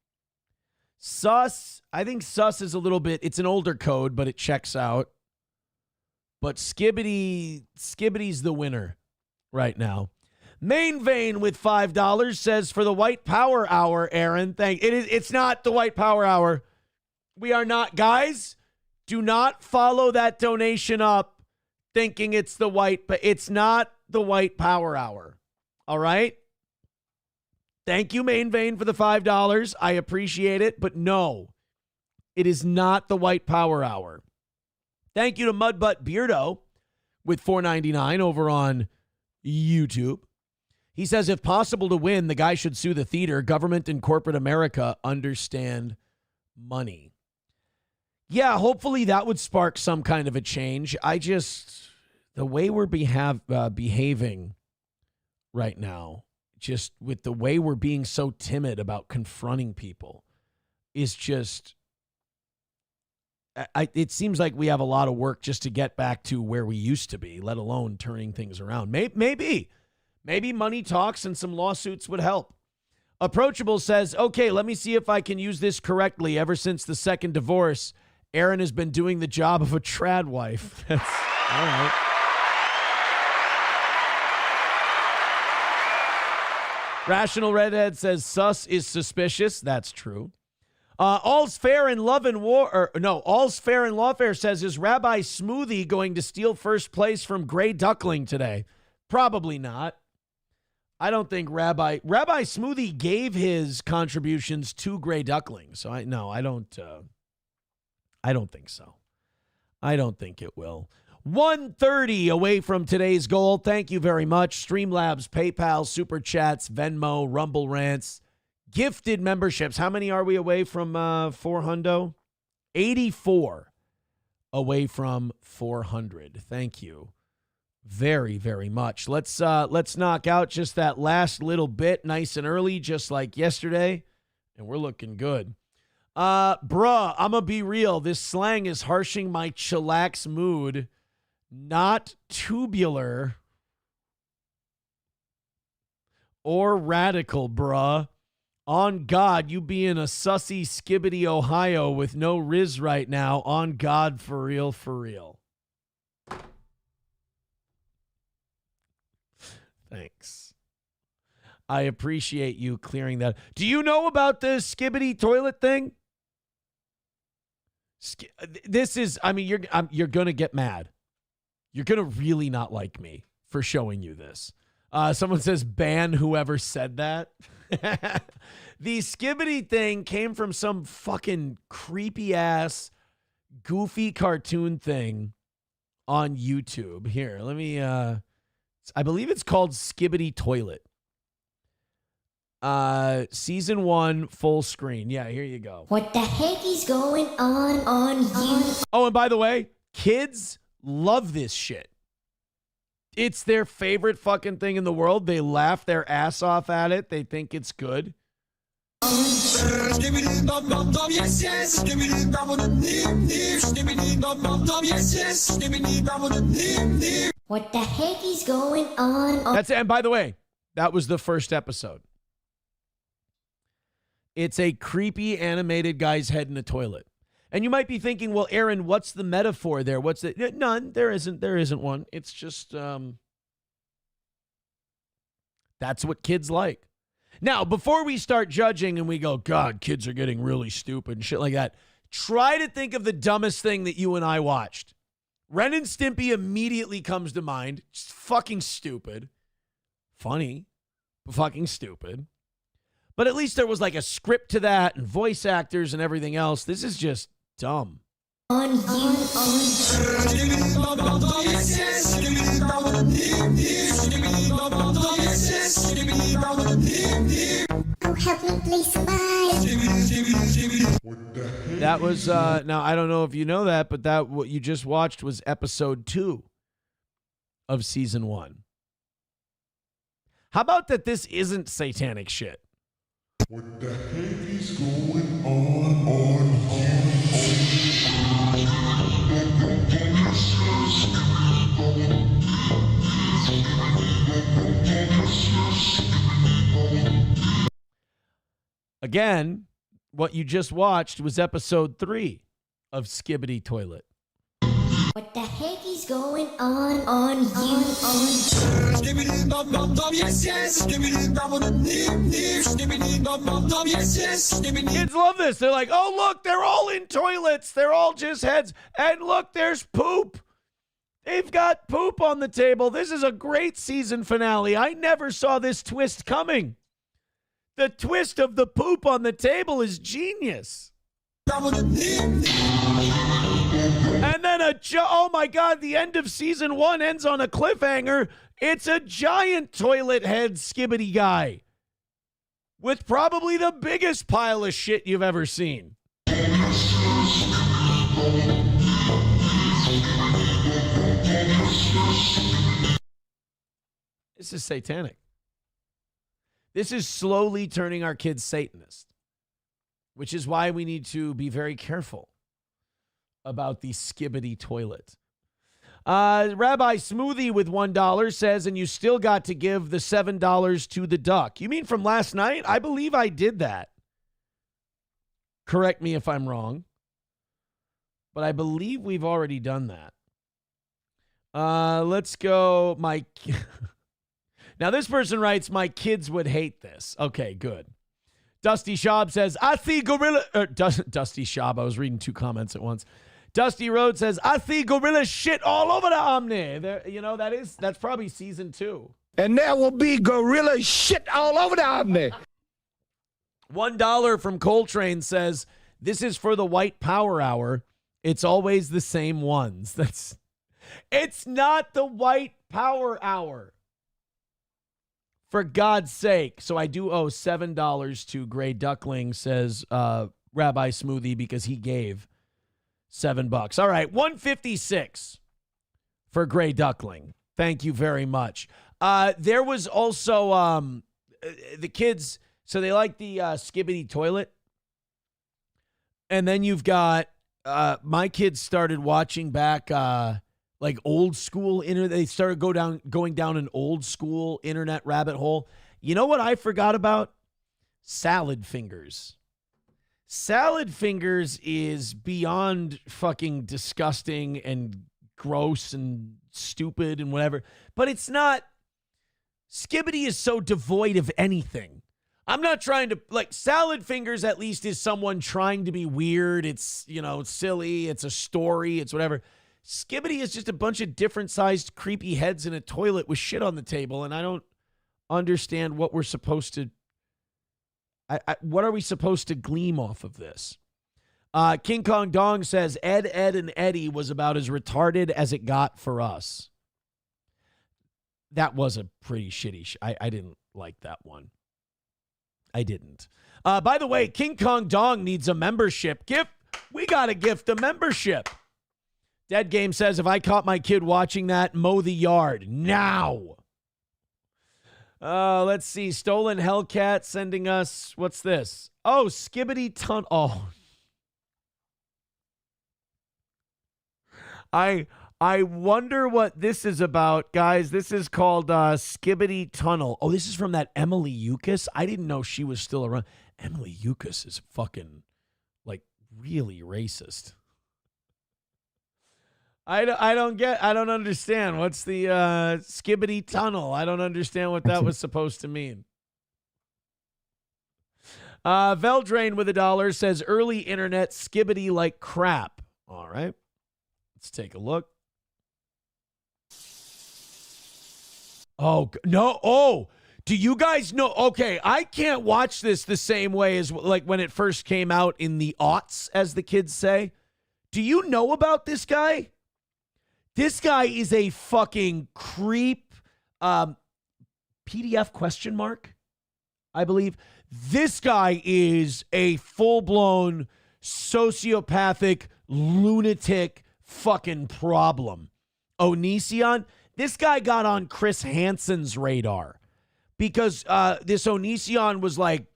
Sus. I think sus is a little bit, it's an older code, but it checks out. But skibbity's the winner right now. Main Vein with $5 says for the White Power Hour, Aaron. It's not the White Power Hour. We are not, guys, do not follow that donation up thinking it's the white, but it's not the White Power Hour. All right? Thank you, Main Vein, for the $5. I appreciate it, but no, it is not the White Power Hour. Thank you to Mudbutt Beardo with $4.99 over on YouTube. He says, if possible to win, the guy should sue the theater. Government and corporate America understand money. Yeah, hopefully that would spark some kind of a change. The way we're behaving right now, just with the way we're being so timid about confronting people, is just, it seems like we have a lot of work just to get back to where we used to be, let alone turning things around. Maybe money talks and some lawsuits would help. Approachable says, okay, let me see if I can use this correctly. Ever since the second divorce, Aaron has been doing the job of a trad wife. That's all right. Rational Redhead says sus is suspicious. That's true. All's fair in love and war. All's fair in lawfare says, is Rabbi Smoothie going to steal first place from Gray Duckling today? Probably not. I don't think Rabbi Smoothie gave his contributions to Gray Duckling. So I don't think so. I don't think it will. 1:30 away from today's goal. Thank you very much. Streamlabs, PayPal, Super Chats, Venmo, Rumble Rants, gifted memberships. How many are we away from 400? 84 away from 400. Thank you very, very much. Let's knock out just that last little bit nice and early, just like yesterday, and we're looking good. Bruh, I'ma be real. This slang is harshing my chillax mood. Not tubular or radical, bruh. On God, you be in a sussy skibbity Ohio with no Riz right now. On God, for real, for real. Thanks. I appreciate you clearing that. Do you know about the skibbity toilet thing? This is, I mean, you're going to get mad. You're going to really not like me for showing you this. Someone says, ban whoever said that. The skibbity thing came from some fucking creepy ass, goofy cartoon thing on YouTube. Here, let me, I believe it's called Skibbity Toilet. Season 1, full screen. Yeah, here you go. What the heck is going on you? Oh, and by the way, kids love this shit. It's their favorite fucking thing in the world. They laugh their ass off at it. They think it's good. What the heck is going on? That's it. And by the way, that was the first episode. It's a creepy animated guy's head in a toilet. And you might be thinking, well, Aaron, what's the metaphor there? What's the none? There isn't one. It's just that's what kids like. Now, before we start judging and we go, God, kids are getting really stupid and shit like that, try to think of the dumbest thing that you and I watched. Ren and Stimpy immediately comes to mind. Just fucking stupid. Funny, but fucking stupid. But at least there was like a script to that and voice actors and everything else. This is just dumb. Oh, help me, please, somebody. That was, now I don't know if you know that, but that what you just watched was episode 2 of season 1. How about that this isn't satanic shit? What the heck is going on Again, what you just watched was episode 3 of Skibbity Toilet. What the heck is going on you? Kids love this. They're like, oh, look, they're all in toilets. They're all just heads. And look, there's poop. They've got poop on the table. This is a great season finale. I never saw this twist coming. The twist of the poop on the table is genius. And then oh my God, the end of season 1 ends on a cliffhanger. It's a giant toilet head skibbity guy with probably the biggest pile of shit you've ever seen. This is satanic. This is slowly turning our kids Satanist, which is why we need to be very careful about the skibbity toilet. Rabbi Smoothie with $1 says, and you still got to give the $7 to the duck. You mean from last night? I believe I did that. Correct me if I'm wrong. But I believe we've already done that. Let's go. Now this person writes, my kids would hate this. Okay, good. Dusty Schaub says, I see gorilla. Dusty Schaub, I was reading 2 comments at once. Dusty Road says, I see gorilla shit all over the Omni. There, that's probably season 2. And there will be gorilla shit all over the Omni. $1 from Coltrane says, this is for the white power hour. It's always the same ones. It's not the white power hour. For God's sake. So I do owe $7 to Gray Duckling, says Rabbi Smoothie, because he gave $7. All right, $156 for Gray Duckling. Thank you very much. There was also the kids, so they like the skibbity toilet. And then you've got my kids started watching back like old school internet. They started going down an old school internet rabbit hole. You know what I forgot about? Salad Fingers. Salad Fingers is beyond fucking disgusting and gross and stupid and whatever. But it's not. Skibbity is so devoid of anything. I'm not trying to, like, Salad Fingers at least is someone trying to be weird. It's, it's silly. It's a story. It's whatever. Skibbity is just a bunch of different sized creepy heads in a toilet with shit on the table. And I don't understand what we're supposed to, what are we supposed to glean off of this? King Kong Dong says, Ed, and Eddie was about as retarded as it got for us. That was a pretty shitty, I didn't like that one. I didn't. By the way, King Kong Dong needs a membership gift. We got to gift a membership. Dead Game says, if I caught my kid watching that, mow the yard now. Let's see. Stolen Hellcat sending us, what's this? Oh, Skibbity Tunnel. Oh. I wonder what this is about, guys. This is called Skibbity Tunnel. Oh, this is from that Emily Eucas. I didn't know she was still around. Emily Eucas is fucking, like, really racist. I don't understand. What's the Skibbity Tunnel? I don't understand what that was supposed to mean. Veldrain with $1 says early internet skibbity like crap. All right. Let's take a look. Oh, no. Oh, do you guys know? Okay, I can't watch this the same way as like when it first came out in the aughts, as the kids say. Do you know about this guy? This guy is a fucking creep. PDF question mark, I believe. This guy is a full-blown sociopathic, lunatic fucking problem. Onision, this guy got on Chris Hansen's radar because this Onision was like,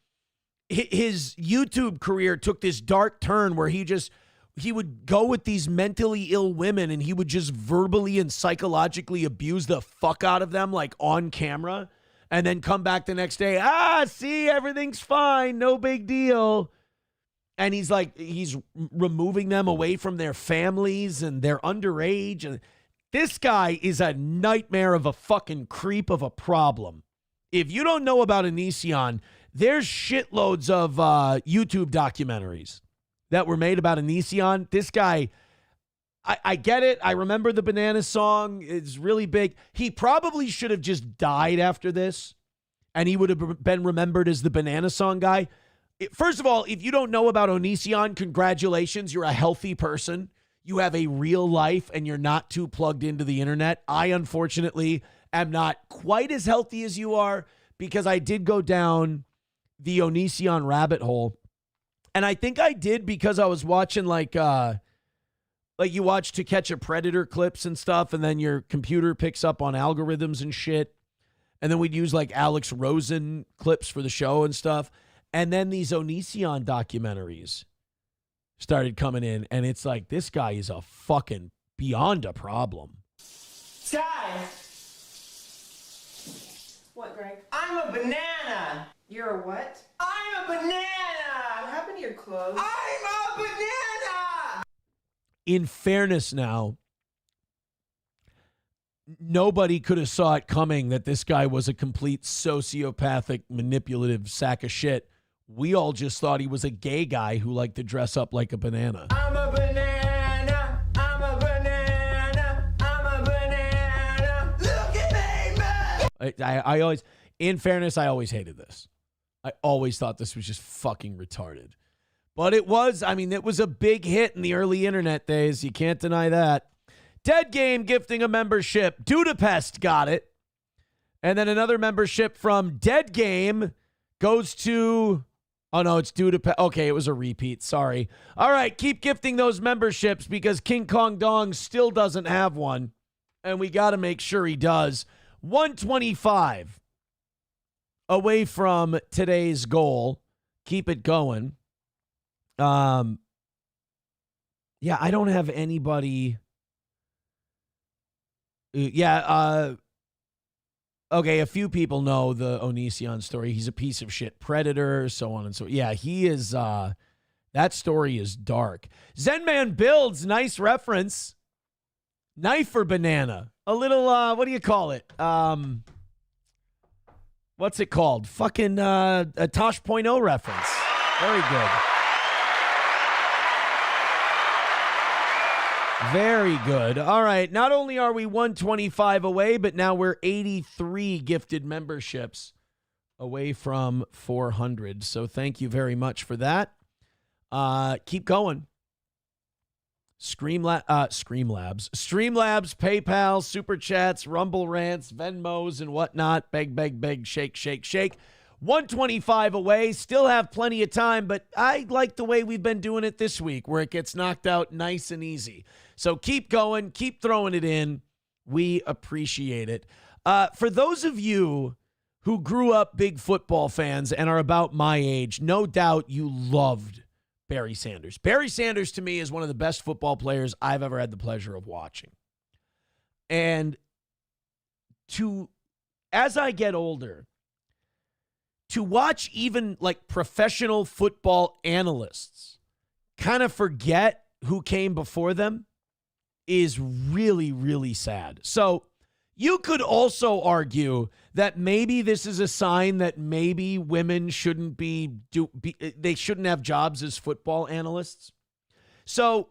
his YouTube career took this dark turn where he would go with these mentally ill women and he would just verbally and psychologically abuse the fuck out of them, like on camera, and then come back the next day. See, everything's fine. No big deal. And he's removing them away from their families and they're underage. And this guy is a nightmare of a fucking creep of a problem. If you don't know about Onision, there's shitloads of YouTube documentaries that were made about Onision. This guy, I get it. I remember the Banana song. It's really big. He probably should have just died after this, and he would have been remembered as the Banana song guy. First of all, if you don't know about Onision, congratulations. You're a healthy person. You have a real life, and you're not too plugged into the internet. I, unfortunately, am not quite as healthy as you are because I did go down the Onision rabbit hole. And I think I did because I was watching like you watch To Catch a Predator clips and stuff, and then your computer picks up on algorithms and shit. And then we'd use like Alex Rosen clips for the show and stuff. And then these Onision documentaries started coming in, and it's like, this guy is a fucking beyond a problem. Guys! What, Greg? I'm a banana! You're a what? I'm a banana! What happened to your clothes? I'm a banana! In fairness now, nobody could have saw it coming that this guy was a complete sociopathic, manipulative sack of shit. We all just thought he was a gay guy who liked to dress up like a banana. I'm a banana! I'm a banana! I'm a banana! Look at me, man! I always, in fairness, I always hated this. I always thought this was just fucking retarded. But it was a big hit in the early internet days. You can't deny that. Dead Game gifting a membership. Budapest got it. And then another membership from Dead Game goes to... Oh, no, it's Budapest. Okay, it was a repeat. Sorry. All right, keep gifting those memberships because King Kong Dong still doesn't have one. And we got to make sure he does. 125 away from today's goal. Keep it going. Yeah, I don't have anybody. Okay, a few people know the Onision story. He's a piece of shit predator, so on and so. Yeah, he is. That story is dark. Zenman Builds, nice reference. Knife or banana? A little. What do you call it? What's it called? Fucking a Tosh.0 reference. Very good. Very good. All right. Not only are we 125 away, but now we're 83 gifted memberships away from 400. So thank you very much for that. Keep going. Streamlabs, PayPal, Super Chats, Rumble Rants, Venmos, and whatnot. Beg, shake, shake, shake. 125 away. Still have plenty of time, but I like the way we've been doing it this week, where it gets knocked out nice and easy. So keep going. Keep throwing it in. We appreciate it. For those of you who grew up big football fans and are about my age, no doubt you loved Barry Sanders. Barry Sanders, to me, is one of the best football players I've ever had the pleasure of watching. And as I get older, to watch even like professional football analysts kind of forget who came before them is really, really sad. So you could also argue that maybe this is a sign that maybe women shouldn't they shouldn't have jobs as football analysts. So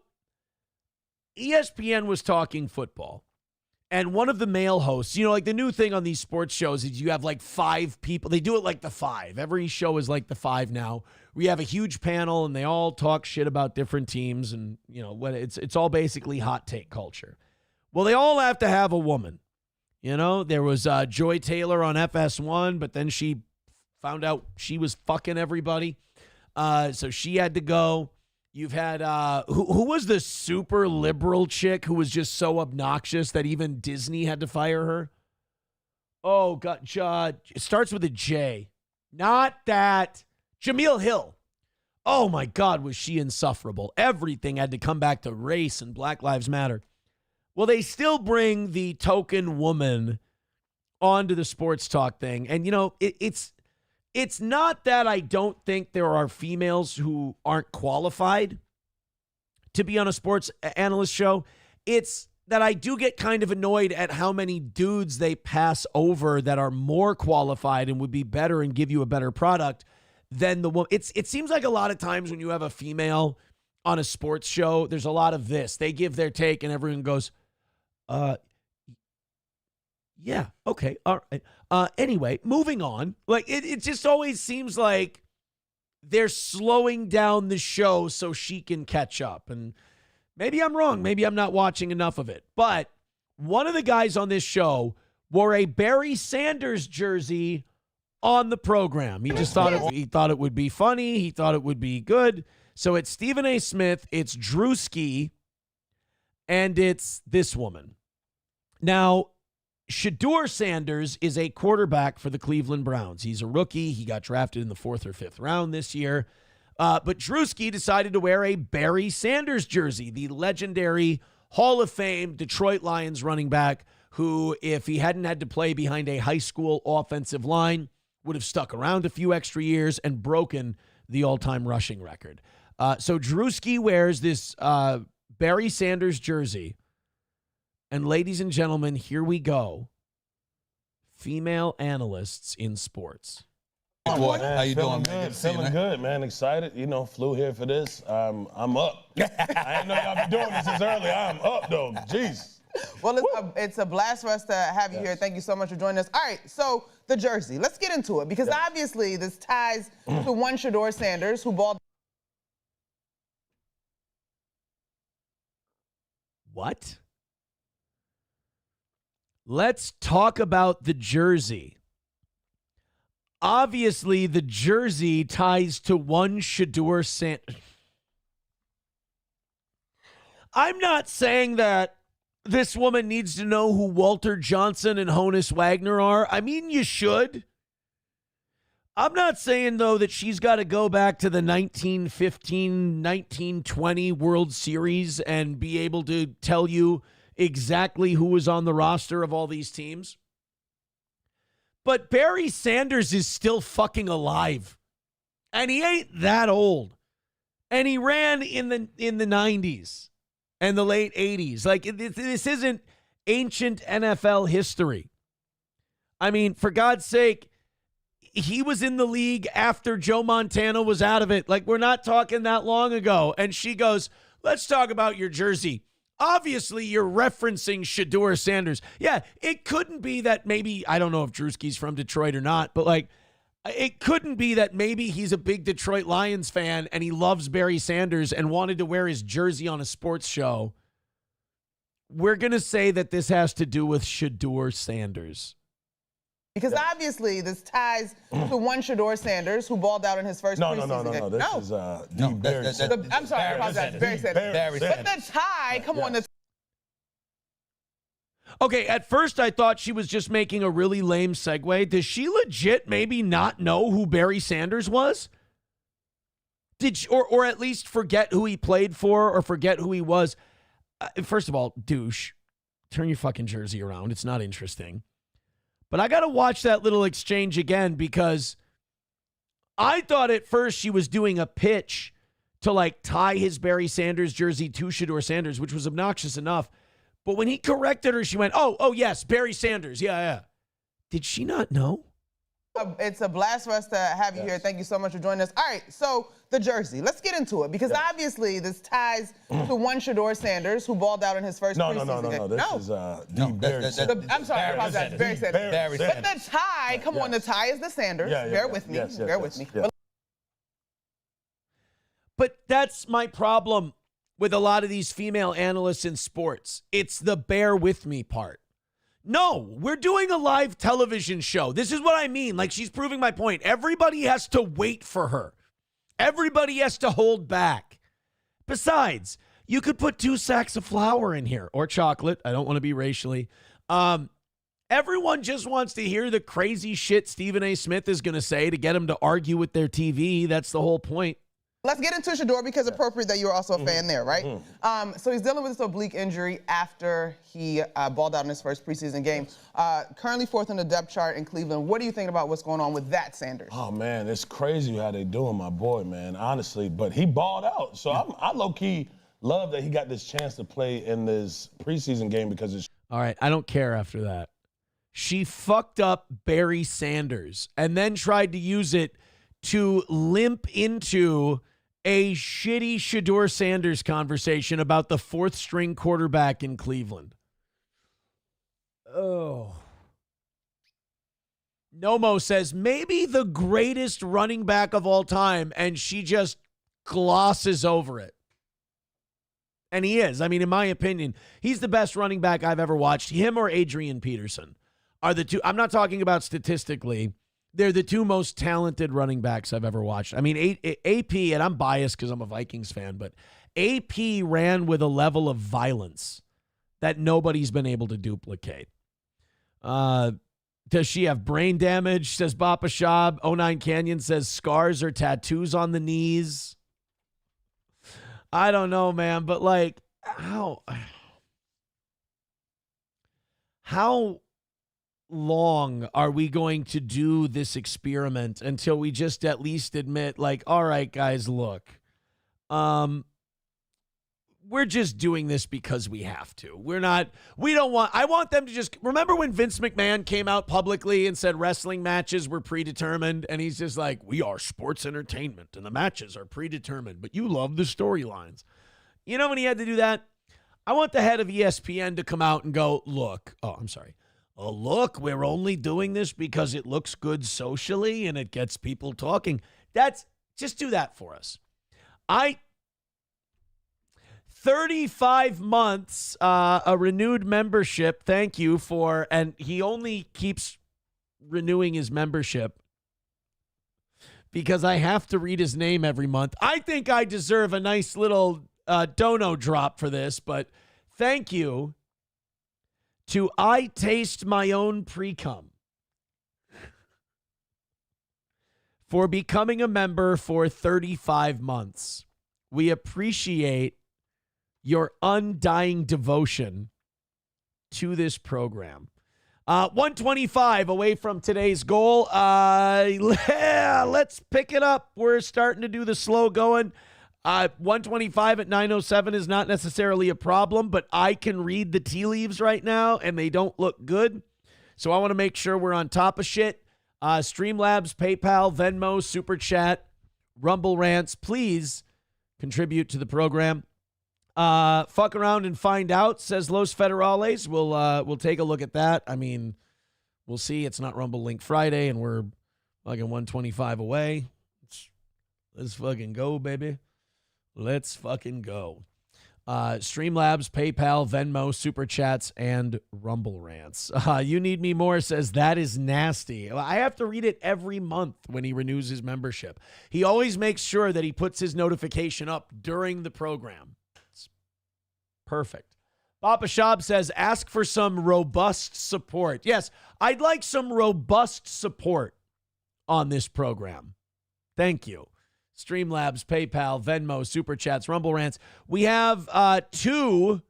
ESPN was talking football. And one of the male hosts, like the new thing on these sports shows is you have like 5 people. They do it like the 5. Every show is like the 5 now. We have a huge panel and they all talk shit about different teams. And, it's all basically hot take culture. Well, they all have to have a woman. There was Joy Taylor on FS1, but then she found out she was fucking everybody. So she had to go. You've had, who was the super liberal chick who was just so obnoxious that even Disney had to fire her? Oh, God, it starts with a J. Not that. Jameel Hill. Oh, my God, was she insufferable. Everything had to come back to race and Black Lives Matter. Well, they still bring the token woman onto the sports talk thing. And, it's not that I don't think there are females who aren't qualified to be on a sports analyst show. It's that I do get kind of annoyed at how many dudes they pass over that are more qualified and would be better and give you a better product than the woman. It seems like a lot of times when you have a female on a sports show, there's a lot of this. They give their take and everyone goes, yeah, okay, all right. Anyway, moving on. Like, it just always seems like they're slowing down the show so she can catch up. And maybe I'm wrong. Maybe I'm not watching enough of it. But one of the guys on this show wore a Barry Sanders jersey on the program. He just thought it would be funny. He thought it would be good. So it's Stephen A. Smith, it's Drewski, and it's this woman. Now, Shedeur Sanders is a quarterback for the Cleveland Browns. He's a rookie. He got drafted in the 4th or 5th round this year. But Drewski decided to wear a Barry Sanders jersey, the legendary Hall of Fame Detroit Lions running back who, if he hadn't had to play behind a high school offensive line, would have stuck around a few extra years and broken the all-time rushing record. So Drewski wears this Barry Sanders jersey. And ladies and gentlemen, here we go. Female analysts in sports. Hey boy, how you doing, man? Feeling good, man. Excited. Flew here for this. I'm up. I didn't know y'all be doing this this early. I'm up, though. Jeez. Well, it's a blast for us to have you here. Thank you so much for joining us. All right, so the jersey. Let's get into it because obviously this ties to one Shedeur Sanders who balled. What? Let's talk about the jersey. Obviously, the jersey ties to one Shedeur Sanders. I'm not saying that this woman needs to know who Walter Johnson and Honus Wagner are. I mean, you should. I'm not saying, though, that she's got to go back to the 1915, 1920 World Series and be able to tell you exactly who was on the roster of all these teams. But Barry Sanders is still fucking alive. And he ain't that old. And he ran in the 90s and the late 80s. Like, this isn't ancient NFL history. I mean, for God's sake, he was in the league after Joe Montana was out of it. Like, we're not talking that long ago. And she goes, let's talk about your jersey. Obviously, you're referencing Shedeur Sanders. Yeah, it couldn't be that maybe, I don't know if Drewski's from Detroit or not, but like, it couldn't be that maybe he's a big Detroit Lions fan and he loves Barry Sanders and wanted to wear his jersey on a sports show. We're going to say that this has to do with Shedeur Sanders. Because obviously this ties to one Shedeur Sanders who balled out in his first preseason game. This is Barry Sanders. I'm sorry, I apologize. Barry Sanders. But the tie, come on. Okay, at first I thought she was just making a really lame segue. Does she legit maybe not know who Barry Sanders was? Did she, or at least forget who he played for or forget who he was? First of all, douche, turn your fucking jersey around. It's not interesting. But I got to watch that little exchange again because I thought at first she was doing a pitch to like tie his Barry Sanders jersey to Shedeur Sanders, which was obnoxious enough. But when he corrected her, she went, oh, yes, Barry Sanders. Yeah. Did she not know? It's a blast for us to have you here. Thank you so much for joining us. All right, so the jersey. Let's get into it because obviously this ties to one Shedeur Sanders who balled out in his first preseason game. No. This is I'm sorry, I apologize. Barry Sanders. But the tie, come on, the tie is the Sanders. Bear with me. Bear with me. But that's my problem with a lot of these female analysts in sports. It's the bear with me part. No, we're doing a live television show. This is what I mean. Like, she's proving my point. Everybody has to wait for her. Everybody has to hold back. Besides, you could put 2 sacks of flour in here or chocolate. I don't want to be racially. Everyone just wants to hear the crazy shit Stephen A. Smith is going to say to get them to argue with their TV. That's the whole point. Let's get into Shedeur because appropriate that you're also a fan there, right? So he's dealing with this oblique injury after he balled out in his first preseason game. Currently 4th on the depth chart in Cleveland. What are you thinking about what's going on with that Sanders? Oh, man, it's crazy how they doing my boy, man, honestly. But he balled out. So I low-key love that he got this chance to play in this preseason game because it's... All right, I don't care after that. She fucked up Barry Sanders and then tried to use it to limp into a shitty Shedeur Sanders conversation about the 4th string quarterback in Cleveland. Oh. Nomo says, maybe the greatest running back of all time, and she just glosses over it. And he is. I mean, in my opinion, he's the best running back I've ever watched. Him or Adrian Peterson are the two. I'm not talking about statistically. They're the 2 most talented running backs I've ever watched. I mean, AP, and I'm biased because I'm a Vikings fan, but AP ran with a level of violence that nobody's been able to duplicate. Does she have brain damage, says Bapa Shab. 09 Canyon says scars or tattoos on the knees. I don't know, man, but like, how long are we going to do this experiment until we just at least admit, like, all right, guys, look, we're just doing this because we have to. I want them to just, remember when Vince McMahon came out publicly and said wrestling matches were predetermined? And he's just like, we are sports entertainment and the matches are predetermined, but you love the storylines. You know when he had to do that? I want the head of ESPN to come out and go, look, look, we're only doing this because it looks good socially and it gets people talking. Just do that for us. 35 months, a renewed membership. Thank you for, and he only keeps renewing his membership because I have to read his name every month. I think I deserve a nice little dono drop for this, but thank you to I Taste My Own Pre-Cum for becoming a member for 35 months. We appreciate your undying devotion to this program. 125 away from today's goal. Let's pick it up. We're starting to do the slow going. 125 at 9:07 is not necessarily a problem, but I can read the tea leaves right now, and they don't look good. So I want to make sure we're on top of shit. Streamlabs, PayPal, Venmo, Super Chat, Rumble Rants. Please contribute to the program. Fuck around and find out, says Los Federales. We'll take a look at that. I mean, we'll see. It's not Rumble Link Friday, and we're fucking 125 away. Let's fucking go, baby. Let's fucking go. Streamlabs, PayPal, Venmo, Super Chats, and Rumble Rants. You Need Me More says, that is nasty. I have to read it every month when he renews his membership. He always makes sure that he puts his notification up during the program. It's perfect. Papa Shab says, ask for some robust support. Yes, I'd like some robust support on this program. Thank you. Streamlabs, PayPal, Venmo, Super Chats, Rumble Rants. We have two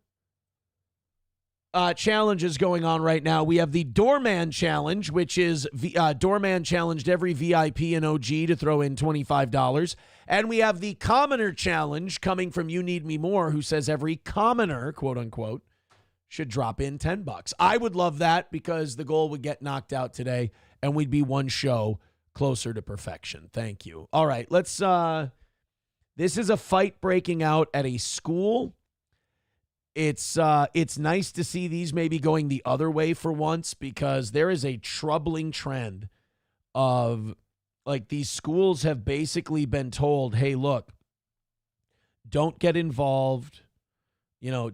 challenges going on right now. We have the Doorman Challenge, which is Doorman challenged every VIP and OG to throw in $25. And we have the Commoner Challenge coming from You Need Me More, who says every commoner, quote unquote, should drop in $10. I would love that because the goal would get knocked out today and we'd be one show closer to perfection. Thank you. All right, let's this is a fight breaking out at a school. It's nice to see these maybe going the other way for once, because there is a troubling trend of, like, these schools have basically been told, hey, look, don't get involved. You know,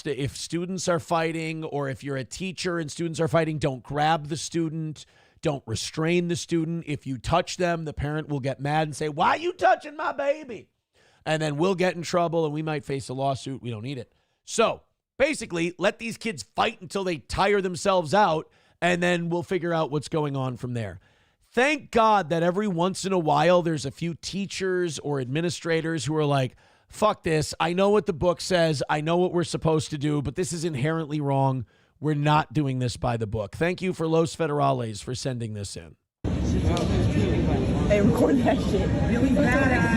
if students are fighting, or if you're a teacher and students are fighting, don't grab the student. Don't restrain the student. If you touch them, the parent will get mad and say, why are you touching my baby? And then we'll get in trouble and we might face a lawsuit. We don't need it. So basically, let these kids fight until they tire themselves out, and then we'll figure out what's going on from there. Thank God that every once in a while there's a few teachers or administrators who are like, fuck this. I know what the book says. I know what we're supposed to do, but this is inherently wrong. We're not doing this by the book. Thank you for Los Federales for sending this in. Hey, record that shit. Really badass.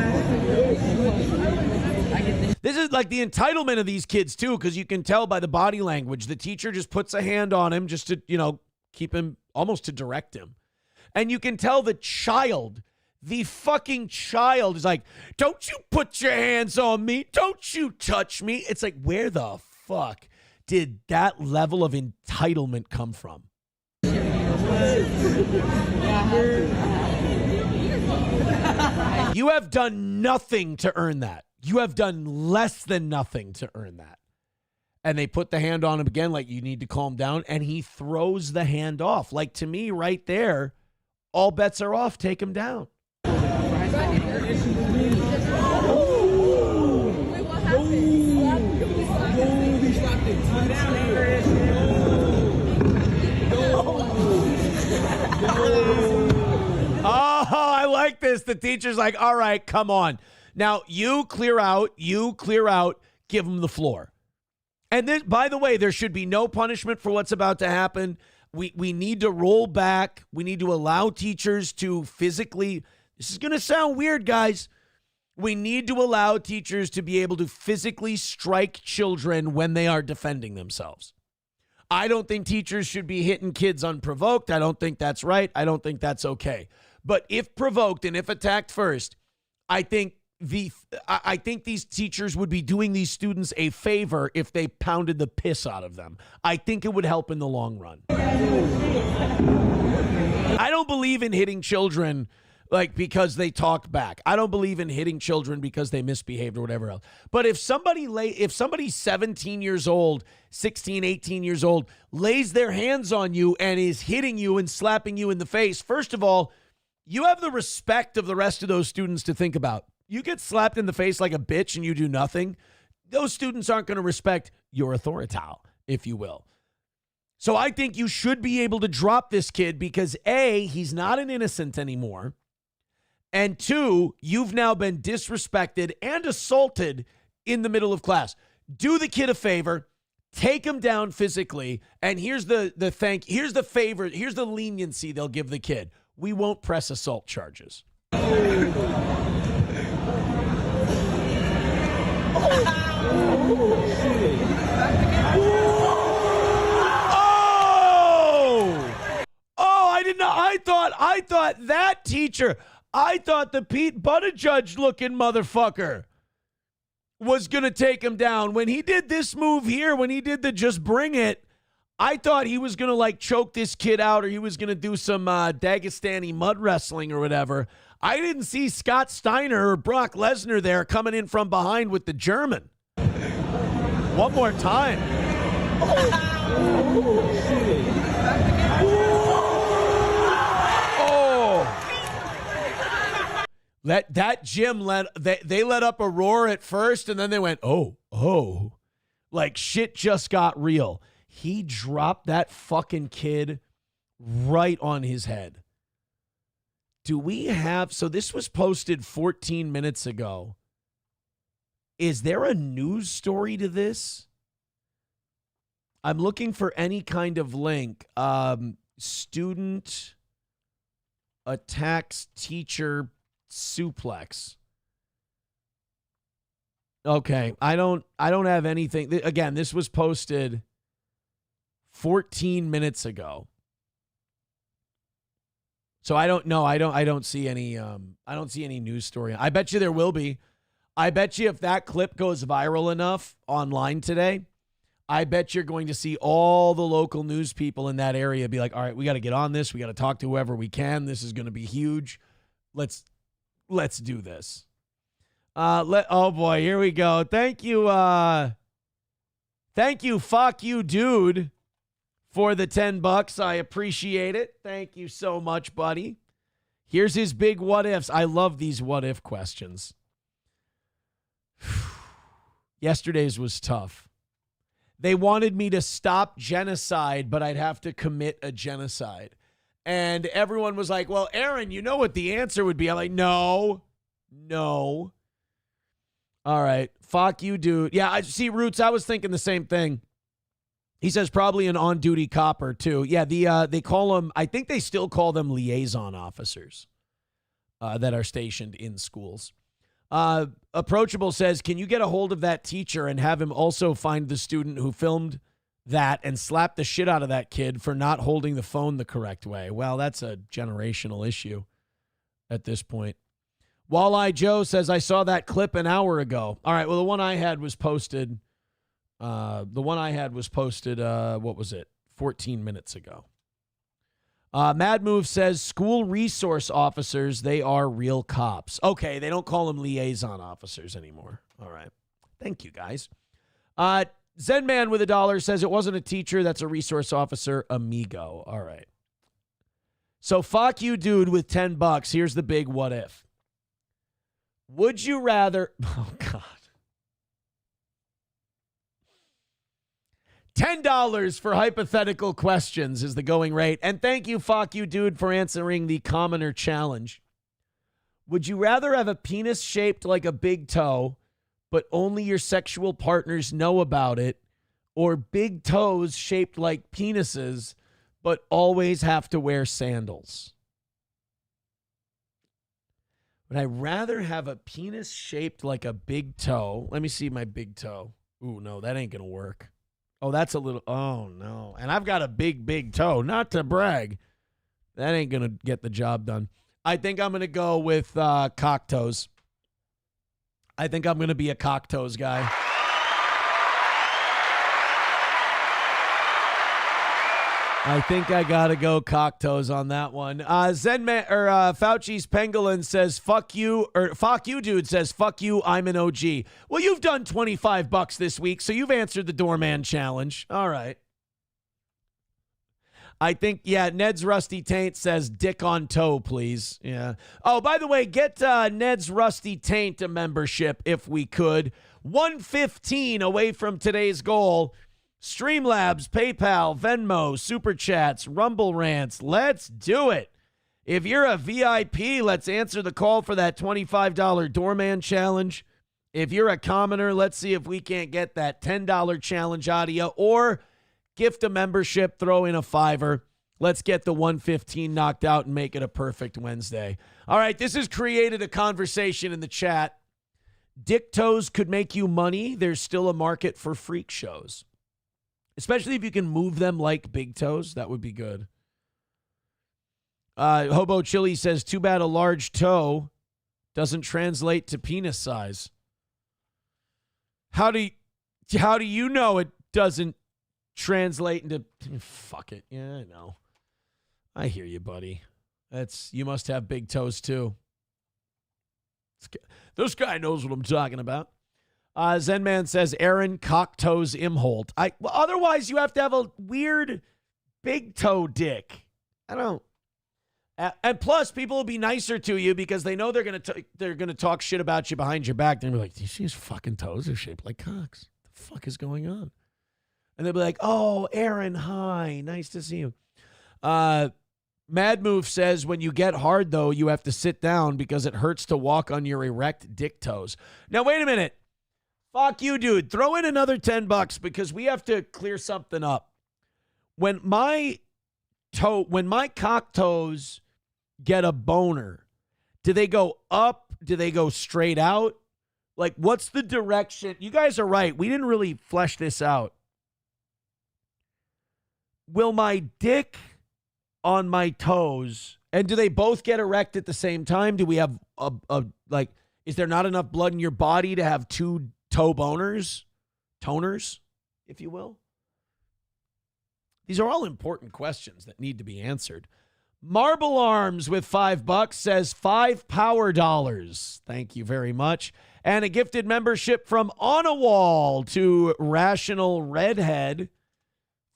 This is like the entitlement of these kids, too, because you can tell by the body language. The teacher just puts a hand on him just to, keep him, almost to direct him. And you can tell the fucking child is like, don't you put your hands on me. Don't you touch me. It's like, where the fuck did that level of entitlement come from? You have done nothing to earn that. You have done less than nothing to earn that. And they put the hand on him again, like, you need to calm down. And he throws the hand off. Like, to me, right there, all bets are off. Take him down. Oh, I like this. The teacher's like, all right, come on. Now, you clear out, give them the floor. And then, by the way, there should be no punishment for what's about to happen. We need to roll back. We need to allow teachers to physically, this is going to sound weird, guys. We need to allow teachers to be able to physically strike children when they are defending themselves. I don't think teachers should be hitting kids unprovoked. I don't think that's right. I don't think that's okay. But if provoked and if attacked first, I think these teachers would be doing these students a favor if they pounded the piss out of them. I think it would help in the long run. I don't believe in hitting children like because they talk back. I don't believe in hitting children because they misbehaved or whatever else. But if somebody's 17 years old, 16, 18 years old, lays their hands on you and is hitting you and slapping you in the face, first of all, you have the respect of the rest of those students to think about. You get slapped in the face like a bitch and you do nothing, those students aren't going to respect your authority, if you will. So I think you should be able to drop this kid because A, he's not an innocent anymore. And two, you've now been disrespected and assaulted in the middle of class. Do the kid a favor, take him down physically, and here's the favor, here's the leniency they'll give the kid. We won't press assault charges. I didn't know. I thought that teacher, I thought the Pete Buttigieg looking motherfucker was going to take him down. When he did this move here, when he did the just bring it, I thought he was going to like choke this kid out or he was going to do some Dagestani mud wrestling or whatever. I didn't see Scott Steiner or Brock Lesnar there coming in from behind with the German. One more time. That gym they let up a roar at first, and then they went, oh. Like, shit just got real. He dropped that fucking kid right on his head. Do we have, so this was posted 14 minutes ago. Is there a news story to this? I'm looking for any kind of link. Student attacks teacher suplex. Okay, I don't have anything. Again, this was posted 14 minutes ago. So I don't know. I don't see any news story. I bet you there will be. I bet you if that clip goes viral enough online today, I bet you're going to see all the local news people in that area be like, all right, we got to get on this. We got to talk to whoever we can. This is going to be huge. Let's do this. Oh boy, here we go. Thank you, fuck you, dude, for the $10. I appreciate it. Thank you so much, buddy. Here's his big what ifs. I love these what if questions. Yesterday's was tough. They wanted me to stop genocide, but I'd have to commit a genocide. And everyone was like, well, Aaron, you know what the answer would be. I'm like, no. All right. Fuck you, dude. Yeah, I see, Roots. I was thinking the same thing. He says probably an on-duty copper, too. Yeah, they call them, I think they still call them liaison officers that are stationed in schools. Approachable says, can you get a hold of that teacher and have him also find the student who filmed that and slap the shit out of that kid for not holding the phone the correct way? Well, that's a generational issue at this point. Walleye Joe says, I saw that clip an hour ago. All right, well, the one I had was posted, what was it? 14 minutes ago. Mad Move says, school resource officers, they are real cops. Okay, they don't call them liaison officers anymore. All right. Thank you, guys. Zen Man with $1 says, it wasn't a teacher, that's a resource officer, amigo. All right. So fuck you, dude, with $10. Here's the big what if. Would you rather, oh God. $10 for hypothetical questions is the going rate. And thank you, fuck you, dude, for answering the commoner challenge. Would you rather have a penis shaped like a big toe, but only your sexual partners know about it, or big toes shaped like penises, but always have to wear sandals? Would I rather have a penis shaped like a big toe? Let me see my big toe. Ooh, no, that ain't going to work. Oh, that's a little, oh no. And I've got a big toe, not to brag. That ain't going to get the job done. I think I'm going to go with cock toes. I think I'm going to be a cock toes guy. I think I got to go cock toes on that one. Fauci's Pangolin says, fuck you, dude says, fuck you, I'm an OG. Well, you've done $25 this week, so you've answered the doorman challenge. All right. I think, yeah, Ned's Rusty Taint says, dick on toe, please. Yeah. Oh, by the way, get Ned's Rusty Taint a membership if we could. 115 away from today's goal. Streamlabs, PayPal, Venmo, Super Chats, Rumble Rants. Let's do it. If you're a VIP, let's answer the call for that $25 doorman challenge. If you're a commoner, let's see if we can't get that $10 challenge audio or gift a membership, throw in a $5. Let's get the 115 knocked out and make it a perfect Wednesday. All right, this has created a conversation in the chat. Dick toes could make you money. There's still a market for freak shows. Especially if you can move them like big toes. That would be good. Hobo Chili says, too bad a large toe doesn't translate to penis size. How do you know it doesn't translate into... Fuck it. Yeah, I know. I hear you, buddy. You must have big toes, too. This guy knows what I'm talking about. Zen Man says, Aaron Cocktoes Imholt. Otherwise, you have to have a weird big toe dick. I don't. And plus, people will be nicer to you because they know they're gonna talk shit about you behind your back. They're gonna be like, do you see his fucking toes are shaped like cocks? fuck is going on? And they'll be like, oh, Aaron, hi. Nice to see you. Mad Move says, when you get hard, though, you have to sit down because it hurts to walk on your erect dick toes. Now, wait a minute. Fuck you, dude. Throw in another $10 because we have to clear something up. When my cock toes get a boner, do they go up? Do they go straight out? Like, what's the direction? You guys are right. We didn't really flesh this out. Will my dick on my toes, and do they both get erect at the same time? Do we have is there not enough blood in your body to have two toe boners? Toners, if you will? These are all important questions that need to be answered. Marble Arms with $5 says $5 power dollars. Thank you very much. And a gifted membership from On a Wall to Rational Redhead.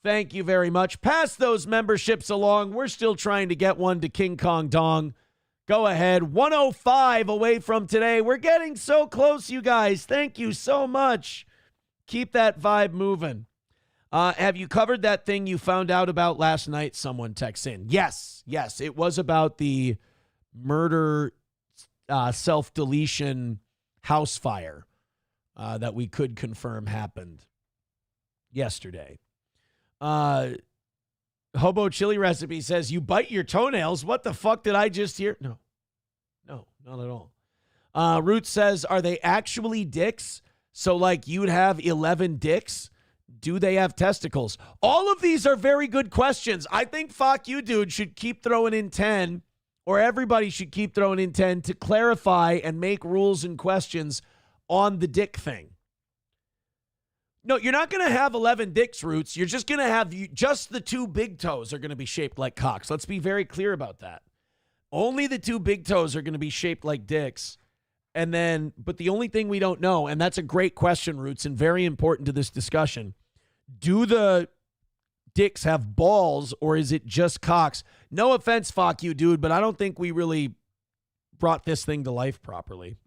Thank you very much. Pass those memberships along. We're still trying to get one to King Kong Dong. Go ahead. 105 away from today. We're getting so close, you guys. Thank you so much. Keep that vibe moving. Have you covered that thing you found out about last night? Someone texts in. Yes. It was about the murder self-deletion house fire that we could confirm happened yesterday. Hobo Chili Recipe says, you bite your toenails. What the fuck did I just hear? No, not at all. Root says, are they actually dicks? So like you'd have 11 dicks? Do they have testicles? All of these are very good questions. I think Fuck You Dude should keep throwing in 10, or everybody should keep throwing in 10 to clarify and make rules and questions on the dick thing. No, you're not going to have 11 dicks, Roots. You're just going to have just the two big toes are going to be shaped like cocks. Let's be very clear about that. Only the two big toes are going to be shaped like dicks. And then, but the only thing we don't know, and that's a great question, Roots, and very important to this discussion. Do the dicks have balls or is it just cocks? No offense, Fuck You Dude, but I don't think we really brought this thing to life properly.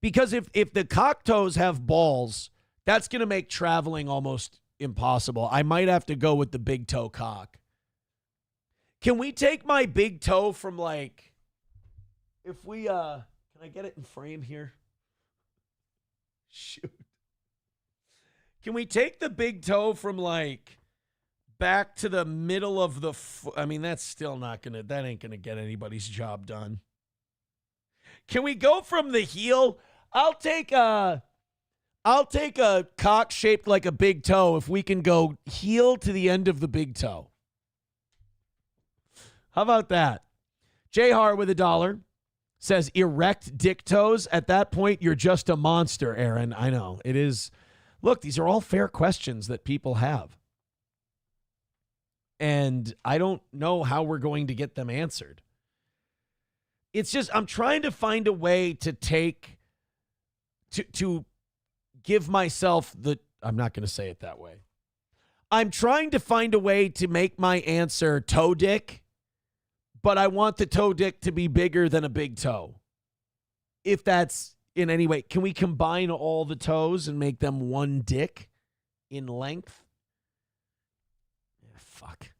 Because if the cock toes have balls, that's going to make traveling almost impossible. I might have to go with the big toe cock. Can we take my big toe from like, if we, can I get it in frame here? Shoot. Can we take the big toe from like back to the middle of the foot? I mean, that's still not going to, that ain't going to get anybody's job done. Can we go from the heel? I'll take a cock shaped like a big toe if we can go heel to the end of the big toe. How about that? Jahar with $1 says erect dick toes. At that point, you're just a monster, Aaron. I know. It is. Look, these are all fair questions that people have. And I don't know how we're going to get them answered. It's just, I'm trying to find a way to to give myself the, I'm not going to say it that way. I'm trying to find a way to make my answer toe dick, but I want the toe dick to be bigger than a big toe. If that's in any way, can we combine all the toes and make them one dick in length? Fuck.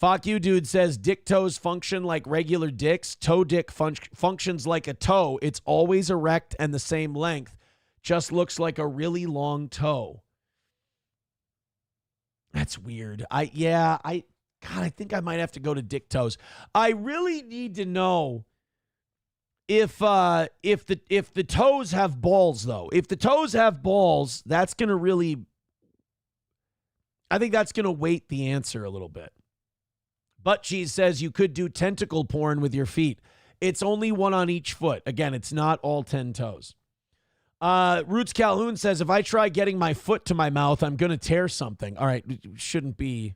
Fuck You Dude says dick toes function like regular dicks. Toe dick functions like a toe. It's always erect and the same length. Just looks like a really long toe. That's weird. I think I might have to go to dick toes. I really need to know if the toes have balls though. If the toes have balls, that's going to really, I think that's going to weight the answer a little bit. Butt Cheese says you could do tentacle porn with your feet. It's only one on each foot. Again, it's not all 10 toes. Roots Calhoun says, if I try getting my foot to my mouth, I'm going to tear something. All right, shouldn't be.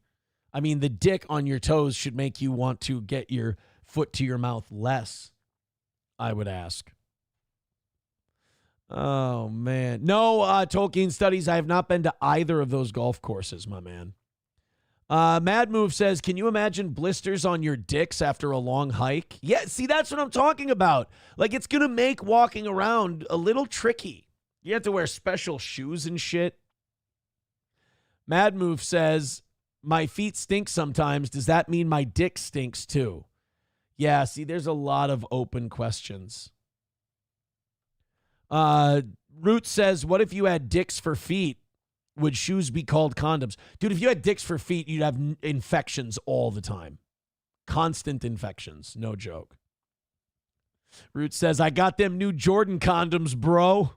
I mean, the dick on your toes should make you want to get your foot to your mouth less, I would ask. Oh, man. No, Tolkien studies. I have not been to either of those golf courses, my man. Mad Move says, can you imagine blisters on your dicks after a long hike? Yeah, see, that's what I'm talking about. Like, it's going to make walking around a little tricky. You have to wear special shoes and shit. Mad Move says, my feet stink sometimes. Does that mean my dick stinks too? Yeah, see, there's a lot of open questions. Root says, what if you had dicks for feet? Would shoes be called condoms? Dude, if you had dicks for feet, you'd have infections all the time. Constant infections. No joke. Root says, I got them new Jordan condoms, bro.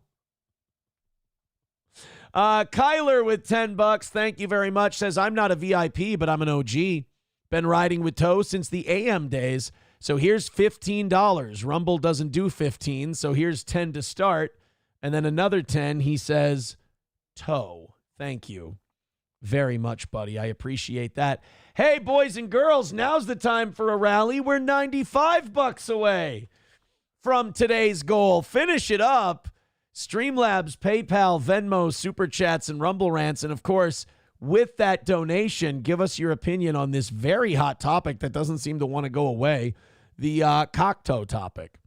Kyler with $10. Thank you very much. Says, I'm not a VIP, but I'm an OG. Been riding with Toe since the AM days. So here's $15. Rumble doesn't do 15, so here's 10 to start. And then another 10, he says, Toe. Thank you very much, buddy. I appreciate that. Hey, boys and girls, now's the time for a rally. We're $95 away from today's goal. Finish it up. Streamlabs, PayPal, Venmo, Super Chats, and Rumble Rants. And, of course, with that donation, give us your opinion on this very hot topic that doesn't seem to want to go away, the cocktoe topic.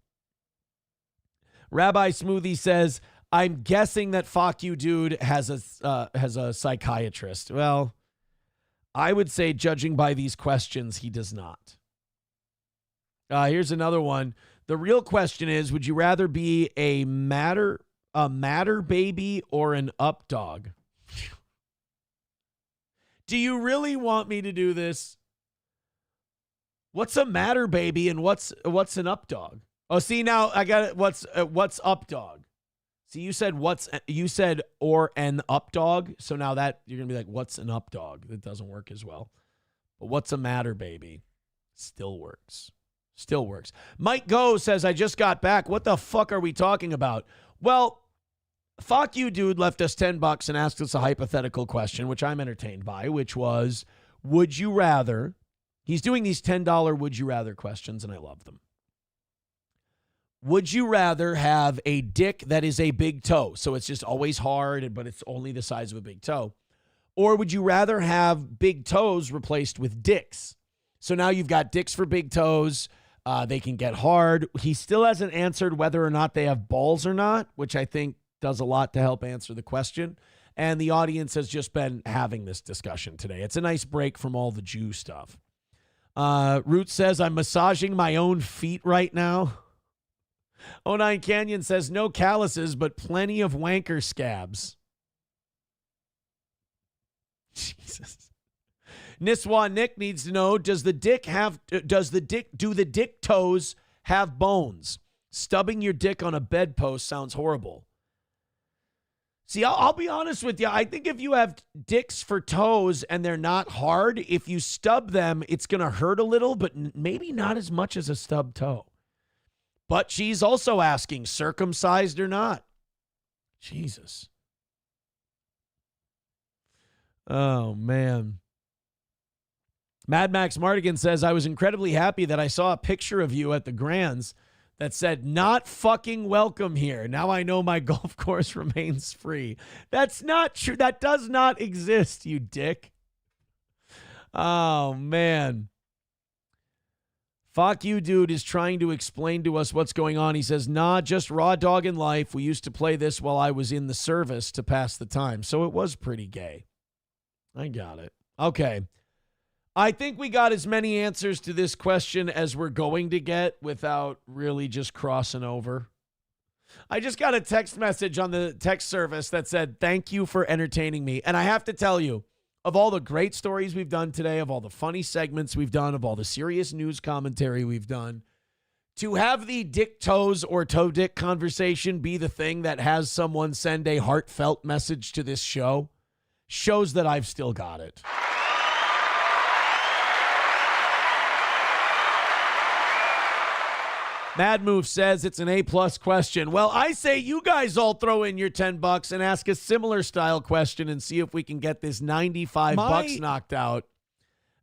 Rabbi Smoothie says, I'm guessing that fuck you dude has a psychiatrist. Well, I would say, judging by these questions, he does not. Here's another one. The real question is, would you rather be a matter baby or an up dog? Do you really want me to do this? What's a matter baby and what's an up dog? Oh, see, now I got it. What's up dog? See, you said or an up dog. So now that you're going to be like, what's an up dog? That doesn't work as well. But what's a matter baby? Still works. Still works. Mike Go says, I just got back. What the fuck are we talking about? Well, fuck you dude left us $10 and asked us a hypothetical question, which I'm entertained by, which was, would you rather? He's doing these $10 would you rather questions, and I love them. Would you rather have a dick that is a big toe, so it's just always hard, but it's only the size of a big toe? Or would you rather have big toes replaced with dicks? So now you've got dicks for big toes. They can get hard. He still hasn't answered whether or not they have balls or not, which I think does a lot to help answer the question. And the audience has just been having this discussion today. It's a nice break from all the Jew stuff. Root says, I'm massaging my own feet right now. 09 Canyon says, no calluses, but plenty of wanker scabs. Jesus. Niswa Nick needs to know, do the dick toes have bones? Stubbing your dick on a bedpost sounds horrible. See, I'll be honest with you. I think if you have dicks for toes and they're not hard, if you stub them, it's going to hurt a little, but maybe not as much as a stubbed toe. But she's also asking, circumcised or not? Jesus. Oh, man. Mad Max Mardigan says, I was incredibly happy that I saw a picture of you at the Grands that said, not fucking welcome here. Now I know my golf course remains free. That's not true. That does not exist, you dick. Oh, man. Fuck you, dude, is trying to explain to us what's going on. He says, nah, just raw dog in life. We used to play this while I was in the service to pass the time. So it was pretty gay. I got it. Okay. I think we got as many answers to this question as we're going to get without really just crossing over. I just got a text message on the text service that said, thank you for entertaining me. And I have to tell you, of all the great stories we've done today, of all the funny segments we've done, of all the serious news commentary we've done, to have the dick toes or toe dick conversation be the thing that has someone send a heartfelt message to this show shows that I've still got it. Mad Move says it's an A+ question. Well, I say you guys all throw in your $10 and ask a similar style question and see if we can get this $95 knocked out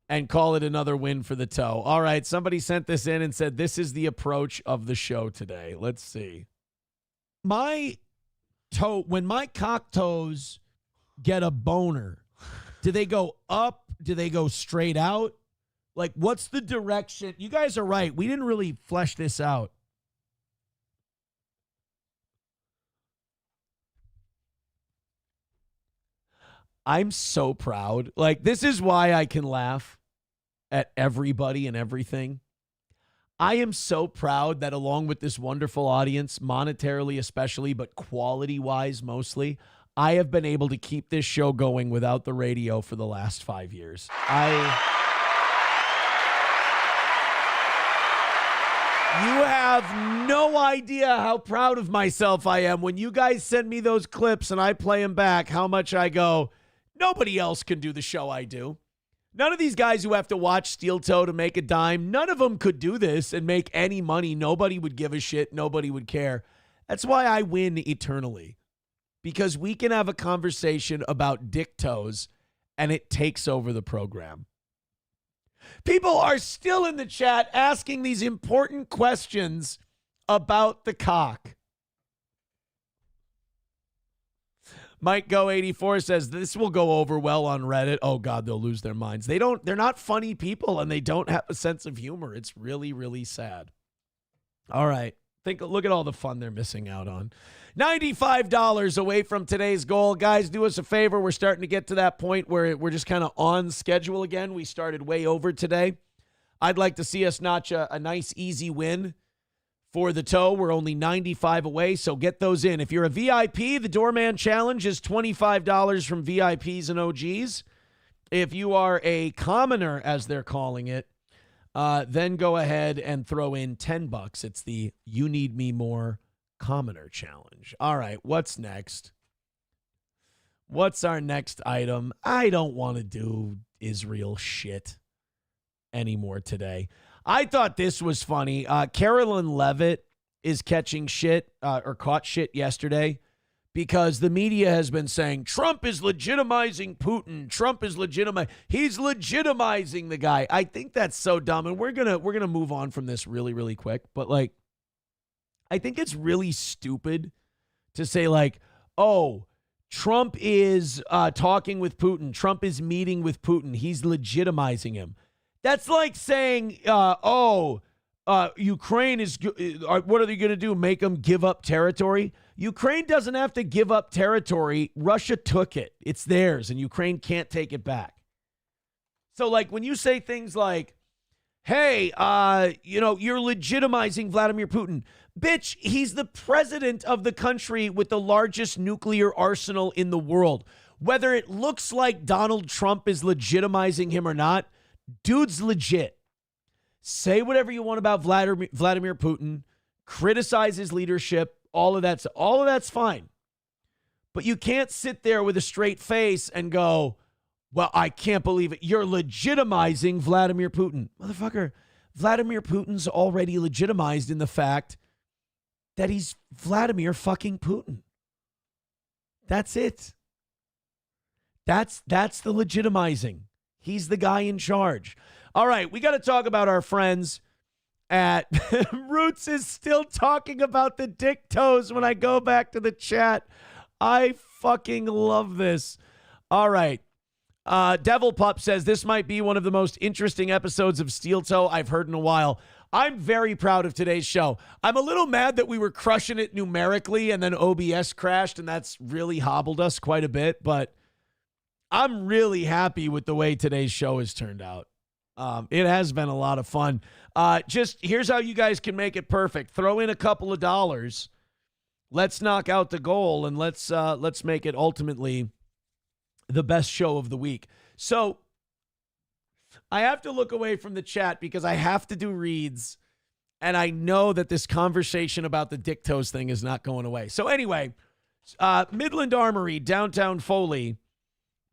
and call it another win for the toe. All right, somebody sent this in and said this is the approach of the show today. Let's see. My toe, when my cock toes get a boner, do they go up? Do they go straight out? Like, what's the direction? You guys are right. We didn't really flesh this out. I'm so proud. Like, this is why I can laugh at everybody and everything. I am so proud that along with this wonderful audience, monetarily especially, but quality-wise mostly, I have been able to keep this show going without the radio for the last 5 years. You have no idea how proud of myself I am when you guys send me those clips and I play them back, how much I go, nobody else can do the show I do. None of these guys who have to watch Steel Toe to make a dime, none of them could do this and make any money. Nobody would give a shit. Nobody would care. That's why I win eternally. Because we can have a conversation about dick toes and it takes over the program. People are still in the chat asking these important questions about the cock. Mike Go 84 says this will go over well on Reddit. Oh God, they'll lose their minds. They're not funny people and they don't have a sense of humor. It's really, really sad. All right. Look at all the fun they're missing out on. $95 away from today's goal. Guys, do us a favor. We're starting to get to that point where we're just kind of on schedule again. We started way over today. I'd like to see us notch a nice, easy win for the toe. We're only 95 away, so get those in. If you're a VIP, the Doorman Challenge is $25 from VIPs and OGs. If you are a commoner, as they're calling it, then go ahead and throw in $10. It's the You Need Me More Commoner Challenge. All right, what's next? What's our next item? I don't want to do Israel shit anymore today. I thought this was funny. Carolyn Levitt is catching shit or caught shit yesterday because the media has been saying Trump is legitimizing Putin. Trump is he's legitimizing the guy. I think that's so dumb, and we're gonna move on from this really, really quick. But like, I think it's really stupid to say like, oh, Trump is talking with Putin. Trump is meeting with Putin. He's legitimizing him. That's like saying, Ukraine is, what are they going to do? Make them give up territory? Ukraine doesn't have to give up territory. Russia took it. It's theirs, and Ukraine can't take it back. So, like, when you say things like, hey, you're legitimizing Vladimir Putin. Bitch, he's the president of the country with the largest nuclear arsenal in the world. Whether it looks like Donald Trump is legitimizing him or not, dude's legit. Say whatever you want about Vladimir Putin. Criticize his leadership. All of that's fine. But you can't sit there with a straight face and go, well, I can't believe it. You're legitimizing Vladimir Putin. Motherfucker, Vladimir Putin's already legitimized in the fact that he's Vladimir fucking Putin. That's it. That's the legitimizing. He's the guy in charge. All right, we got to talk about our friends at Roots is still talking about the dick toes when I go back to the chat. I fucking love this. All right. Devil Pup says this might be one of the most interesting episodes of Steel Toe I've heard in a while. I'm very proud of today's show. I'm a little mad that we were crushing it numerically and then OBS crashed, and that's really hobbled us quite a bit, but I'm really happy with the way today's show has turned out. It has been a lot of fun. Just here's how you guys can make it perfect. Throw in a couple of dollars. Let's knock out the goal, and let's make it ultimately the best show of the week. So I have to look away from the chat because I have to do reads, and I know that this conversation about the dick toes thing is not going away. So anyway, Midland Armory, downtown Foley,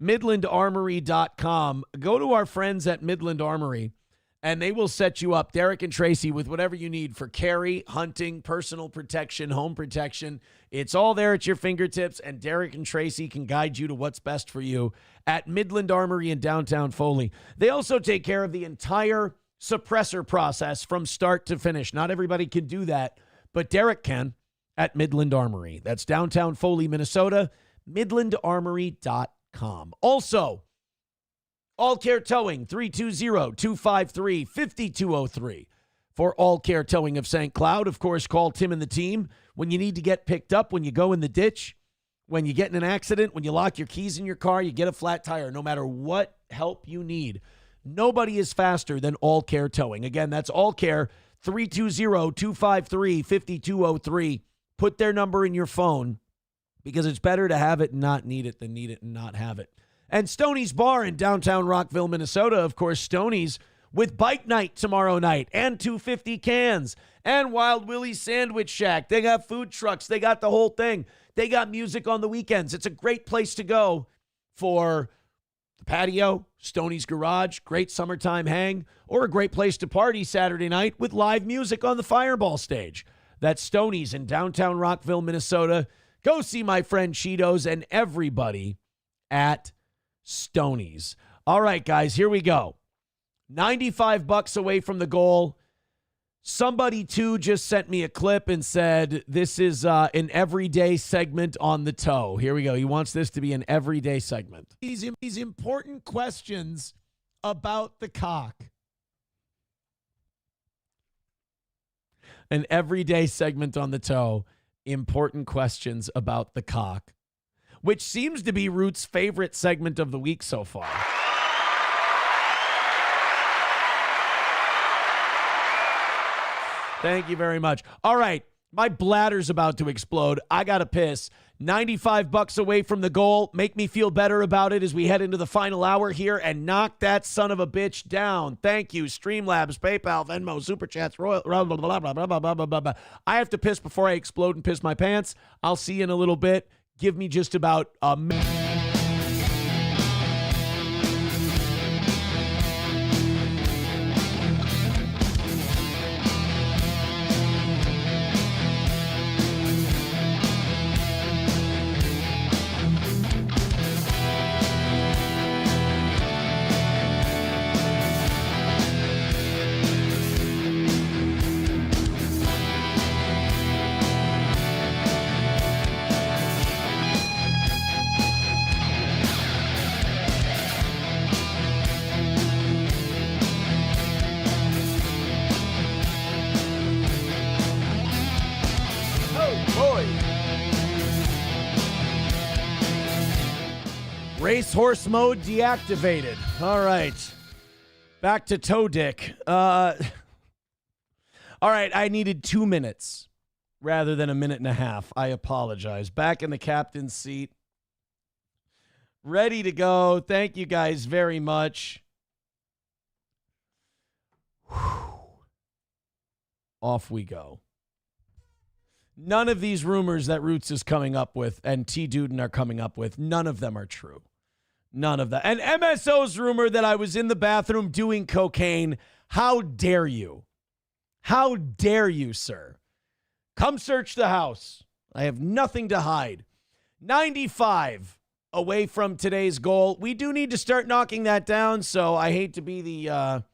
midlandarmory.com. Go to our friends at Midland Armory, and they will set you up, Derek and Tracy, with whatever you need for carry, hunting, personal protection, home protection. It's all there at your fingertips, and Derek and Tracy can guide you to what's best for you at Midland Armory in downtown Foley. They also take care of the entire suppressor process from start to finish. Not everybody can do that, but Derek can at Midland Armory. That's downtown Foley, Minnesota, midlandarmory.com. Also, All Care Towing, 320-253-5203. For All Care Towing of St. Cloud, of course, call Tim and the team when you need to get picked up, when you go in the ditch, When you get in an accident, when you lock your keys in your car, you get a flat tire, no matter what help you need. Nobody is faster than All Care Towing. Again, that's All Care, 320-253-5203. Put their number in your phone because it's better to have it and not need it than need it and not have it. And Stoney's Bar in downtown Rockville, Minnesota. Of course, Stoney's with Bike Night tomorrow night and 250 cans and Wild Willie's Sandwich Shack. They got food trucks. They got the whole thing. They got music on the weekends. It's a great place to go for the patio, Stoney's Garage, great summertime hang, or a great place to party Saturday night with live music on the Fireball stage. That's Stoney's in downtown Rockville, Minnesota. Go see my friend Cheetos and everybody at Stoney's. All right, guys, here we go. $95 away from the goal. Somebody, too, just sent me a clip and said this is an everyday segment on the toe. Here we go. He wants this to be an everyday segment. These important questions about the cock. An everyday segment on the toe. Important questions about the cock, which seems to be Root's favorite segment of the week so far. Thank you very much. All right, my bladder's about to explode. I got to piss. $95 away from the goal. Make me feel better about it as we head into the final hour here and knock that son of a bitch down. Thank you. Streamlabs, PayPal, Venmo, Super Chats, Royal, blah, blah, blah, blah, blah, blah, blah, blah, blah. I have to piss before I explode and piss my pants. I'll see you in a little bit. Give me just about a minute. Racehorse mode deactivated. All right. Back to toe dick. All right, I needed 2 minutes rather than a minute and a half. I apologize. Back in the captain's seat. Ready to go. Thank you guys very much. Whew. Off we go. None of these rumors that Roots is coming up with and T. Duden are coming up with, none of them are true. None of that. And MSO's rumor that I was in the bathroom doing cocaine. How dare you? How dare you, sir? Come search the house. I have nothing to hide. 95 away from today's goal. We do need to start knocking that down, so I hate to be the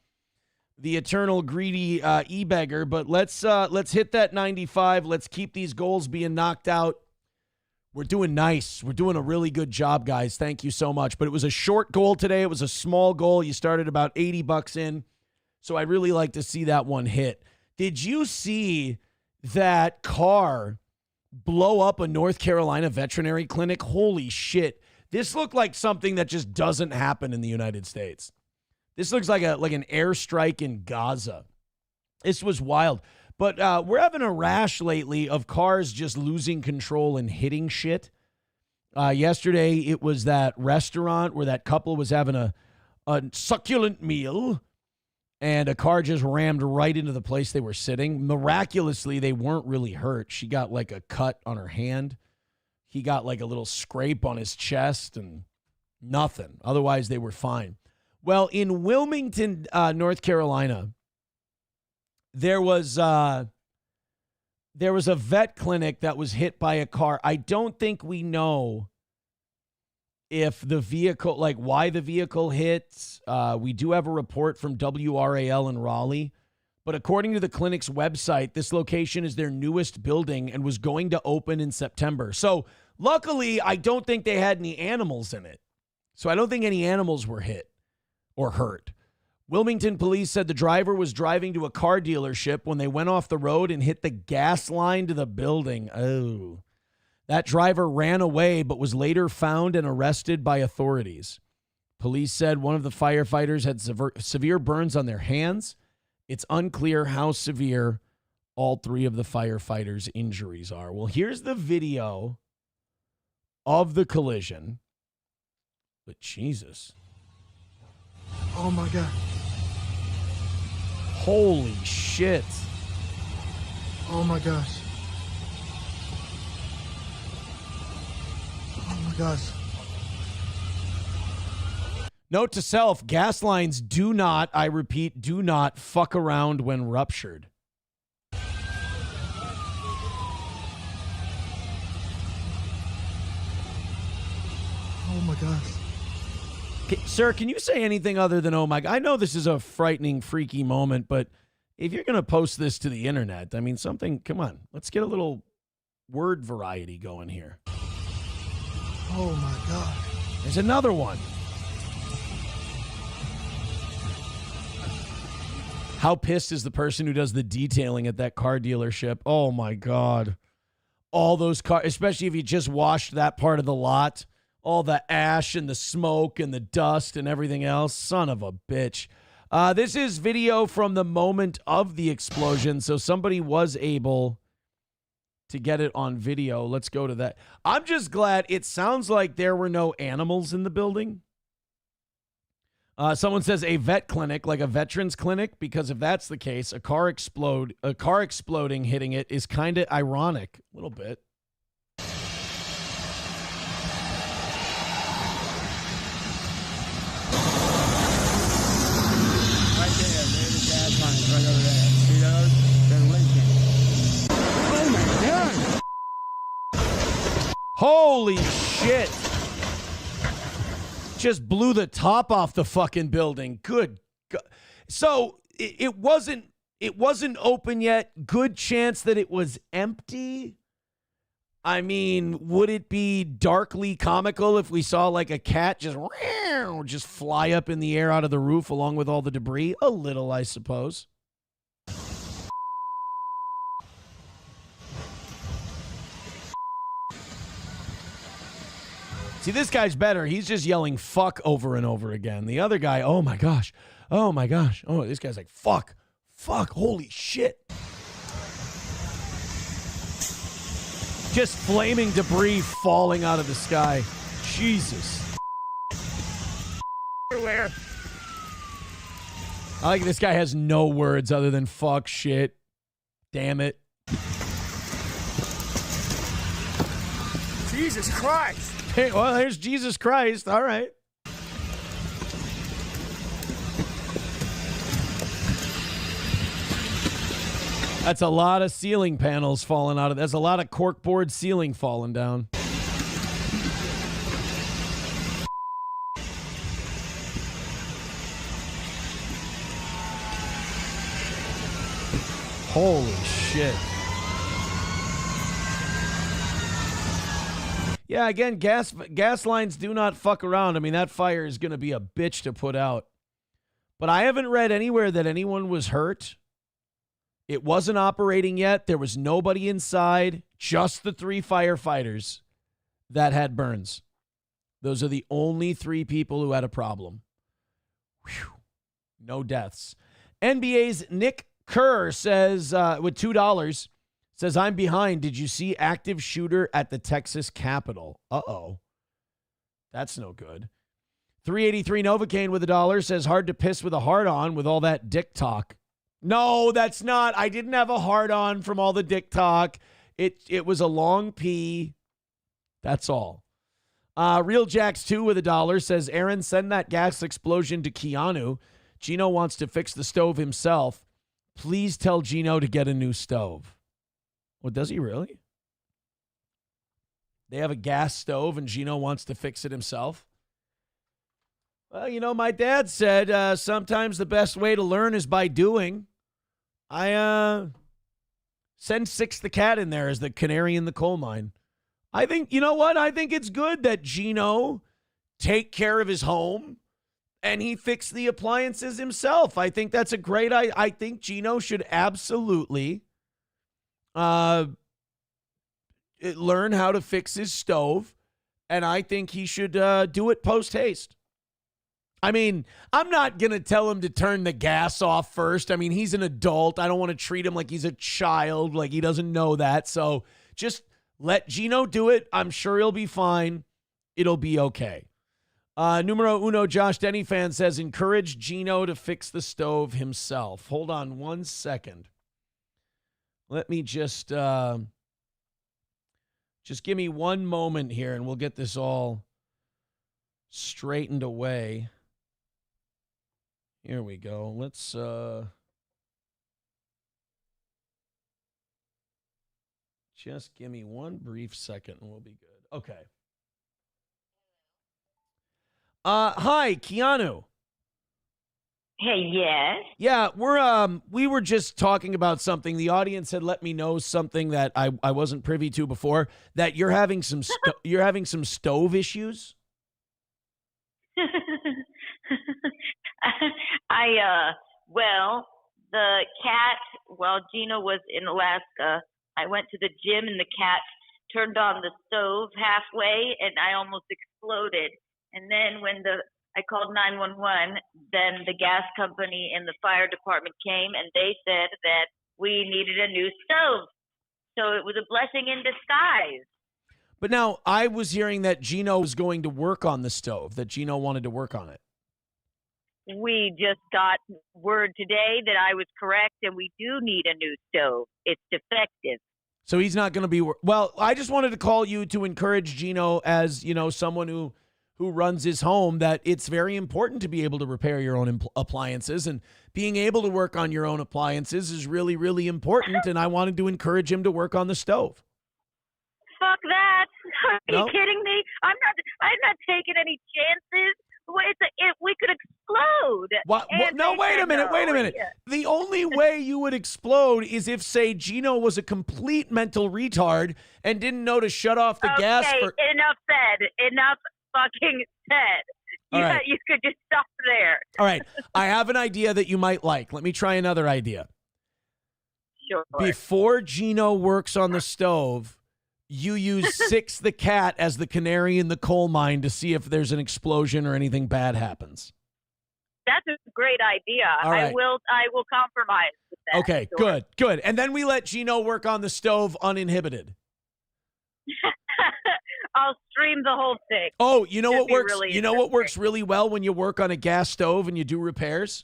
eternal greedy e-beggar, but let's hit that 95. Let's keep these goals being knocked out. We're doing nice. We're doing a really good job, guys. Thank you so much. But it was a short goal today. It was a small goal. You started about $80 in. So I really like to see that one hit. Did you see that car blow up a North Carolina veterinary clinic? Holy shit. This looked like something that just doesn't happen in the United States. This looks like an airstrike in Gaza. This was wild. But we're having a rash lately of cars just losing control and hitting shit. Yesterday, it was that restaurant where that couple was having a succulent meal, and a car just rammed right into the place they were sitting. Miraculously, they weren't really hurt. She got like a cut on her hand. He got like a little scrape on his chest and nothing. Otherwise, they were fine. Well, in Wilmington, North Carolina, there was a vet clinic that was hit by a car. I don't think we know if the vehicle, like why the vehicle hit. We do have a report from WRAL in Raleigh. But according to the clinic's website, this location is their newest building and was going to open in September. So luckily, I don't think they had any animals in it. So I don't think any animals were hit or hurt. Wilmington police said the driver was driving to a car dealership when they went off the road and hit the gas line to the building. Oh. That driver ran away but was later found and arrested by authorities. Police said one of the firefighters had severe burns on their hands. It's unclear how severe all three of the firefighters' injuries are. Well, here's the video of the collision. But Jesus. Oh my God. Holy shit. Oh my gosh. Oh my gosh. Note to self, gas lines do not, I repeat, do not fuck around when ruptured. Oh my gosh. Sir, can you say anything other than, oh my God? I know this is a frightening, freaky moment, but if you're going to post this to the internet, I mean, something, come on, let's get a little word variety going here. Oh my God. There's another one. How pissed is the person who does the detailing at that car dealership? Oh my God. All those cars, especially if you just washed that part of the lot. All the ash and the smoke and the dust and everything else. Son of a bitch. This is video from the moment of the explosion, so somebody was able to get it on video. Let's go to that. I'm just glad it sounds like there were no animals in the building. Someone says a vet clinic, like a veterans clinic, because if that's the case, a car exploding hitting it is kind of ironic, a little bit. Right over there. See those? They're blinking. Oh my God! Holy shit! Just blew the top off the fucking building. Good God. So it wasn't open yet. Good chance that it was empty. I mean, would it be darkly comical if we saw like a cat just fly up in the air out of the roof along with all the debris? A little, I suppose. See, this guy's better. He's just yelling fuck over and over again. The other guy, oh my gosh. Oh my gosh. Oh, this guy's like, fuck. Fuck. Holy shit. Just flaming debris falling out of the sky. Jesus. Everywhere. I like this guy has no words other than fuck, shit, damn it. Jesus Christ! Hey, well, there's Jesus Christ. All right. That's a lot of ceiling panels falling out of. That's a lot of corkboard ceiling falling down. Holy shit. Yeah, again, gas lines do not fuck around. I mean, that fire is going to be a bitch to put out. But I haven't read anywhere that anyone was hurt. It wasn't operating yet. There was nobody inside, just the 3 firefighters that had burns. Those are the only 3 people who had a problem. Whew. No deaths. NBA's Nick Kerr says, with $2, says, I'm behind. Did you see active shooter at the Texas Capitol? Uh-oh. That's no good. 383 Novocaine with $1 says, hard to piss with a hard on with all that dick talk. No, that's not. I didn't have a hard on from all the dick talk. It was a long pee. That's all. Real Jacks 2 with $1 says, Aaron, send that gas explosion to Keanu. Gino wants to fix the stove himself. Please tell Gino to get a new stove. Well, does he really? They have a gas stove and Gino wants to fix it himself? Well, you know, my dad said sometimes the best way to learn is by doing. I send Six the cat in there as the canary in the coal mine. I think, you know what? I think it's good that Gino take care of his home and he fixed the appliances himself. I think that's a great, I think Gino should absolutely learn how to fix his stove, and I think he should do it post-haste. I mean, I'm not going to tell him to turn the gas off first. I mean, he's an adult. I don't want to treat him like he's a child, like he doesn't know that. So just let Gino do it. I'm sure he'll be fine. It'll be okay. Numero uno, Josh Denny fan says, encourage Gino to fix the stove himself. Hold on 1 second. Let me just give me one moment here and we'll get this all straightened away. Here we go. Let's just give me one brief second and we'll be good. Okay. Hi, Keanu. Hey, yes. Yeah, we were just talking about something. The audience had let me know something that I wasn't privy to before, that you're having some stove issues. Well, the cat, while Gino was in Alaska, I went to the gym and the cat turned on the stove halfway and I almost exploded. And then when I called 911, then the gas company and the fire department came and they said that we needed a new stove. So it was a blessing in disguise. But now I was hearing that Gino was going to work on the stove, that Gino wanted to work on it. We just got word today that I was correct and we do need a new stove. It's defective. So he's not going to be, well, I just wanted to call you to encourage Gino as, someone who runs his home, that it's very important to be able to repair your own appliances, and being able to work on your own appliances is really, really important. And I wanted to encourage him to work on the stove. Fuck that. Are No? you kidding me? I'm not taking any chances. We could explode. What? No, wait a minute. The only way you would explode is if, say, Gino was a complete mental retard and didn't know to shut off the gas. Enough said. Enough fucking said. All right. You could just stop there. All right. I have an idea that you might like. Let me try another idea. Sure. Before Gino works on the stove, you use Six the cat as the canary in the coal mine to see if there's an explosion or anything bad happens. That's a great idea. All right. I will compromise with that. Okay, Sure. good. And then we let Gino work on the stove uninhibited. I'll stream the whole thing. Oh, you know It'd what be works? really You know what works really well when you work on a gas stove and you do repairs?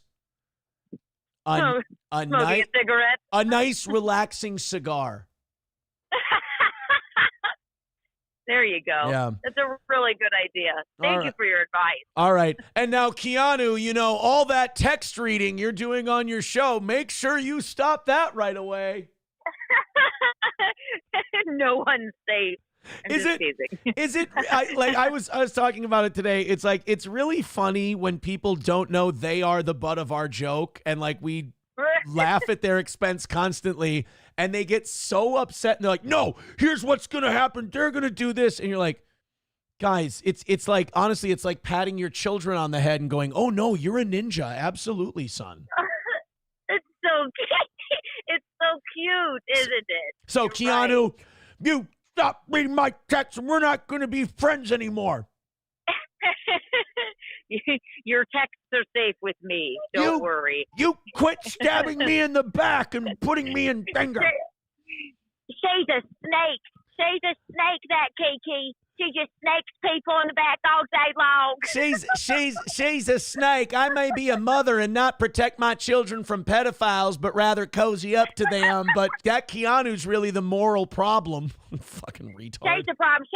Smoking a cigarette. A nice relaxing cigar. There you go. Yeah. That's a really good idea. Thank you for your advice. All right. And now, Keanu, all that text reading you're doing on your show, make sure you stop that right away. No one's safe. I'm just teasing. Is it I was talking about it today. It's like, it's really funny when people don't know they are the butt of our joke, and we laugh at their expense constantly, and they get so upset and they're like, no, here's what's gonna happen, they're gonna do this, and you're like, guys, it's like, honestly, it's like patting your children on the head and going, oh no, you're a ninja. Absolutely, son. It's so it's so cute, isn't it? So You're Keanu, you stop reading my texts and we're not gonna be friends anymore. Your texts are safe with me. Don't worry. You quit stabbing me in the back and putting me in anger. She's a snake. She's a snake, that Kiki. She just snakes people in the back all day long. She's a snake. I may be a mother and not protect my children from pedophiles, but rather cozy up to them. But that Keanu's really the moral problem. Fucking retard. She's the problem.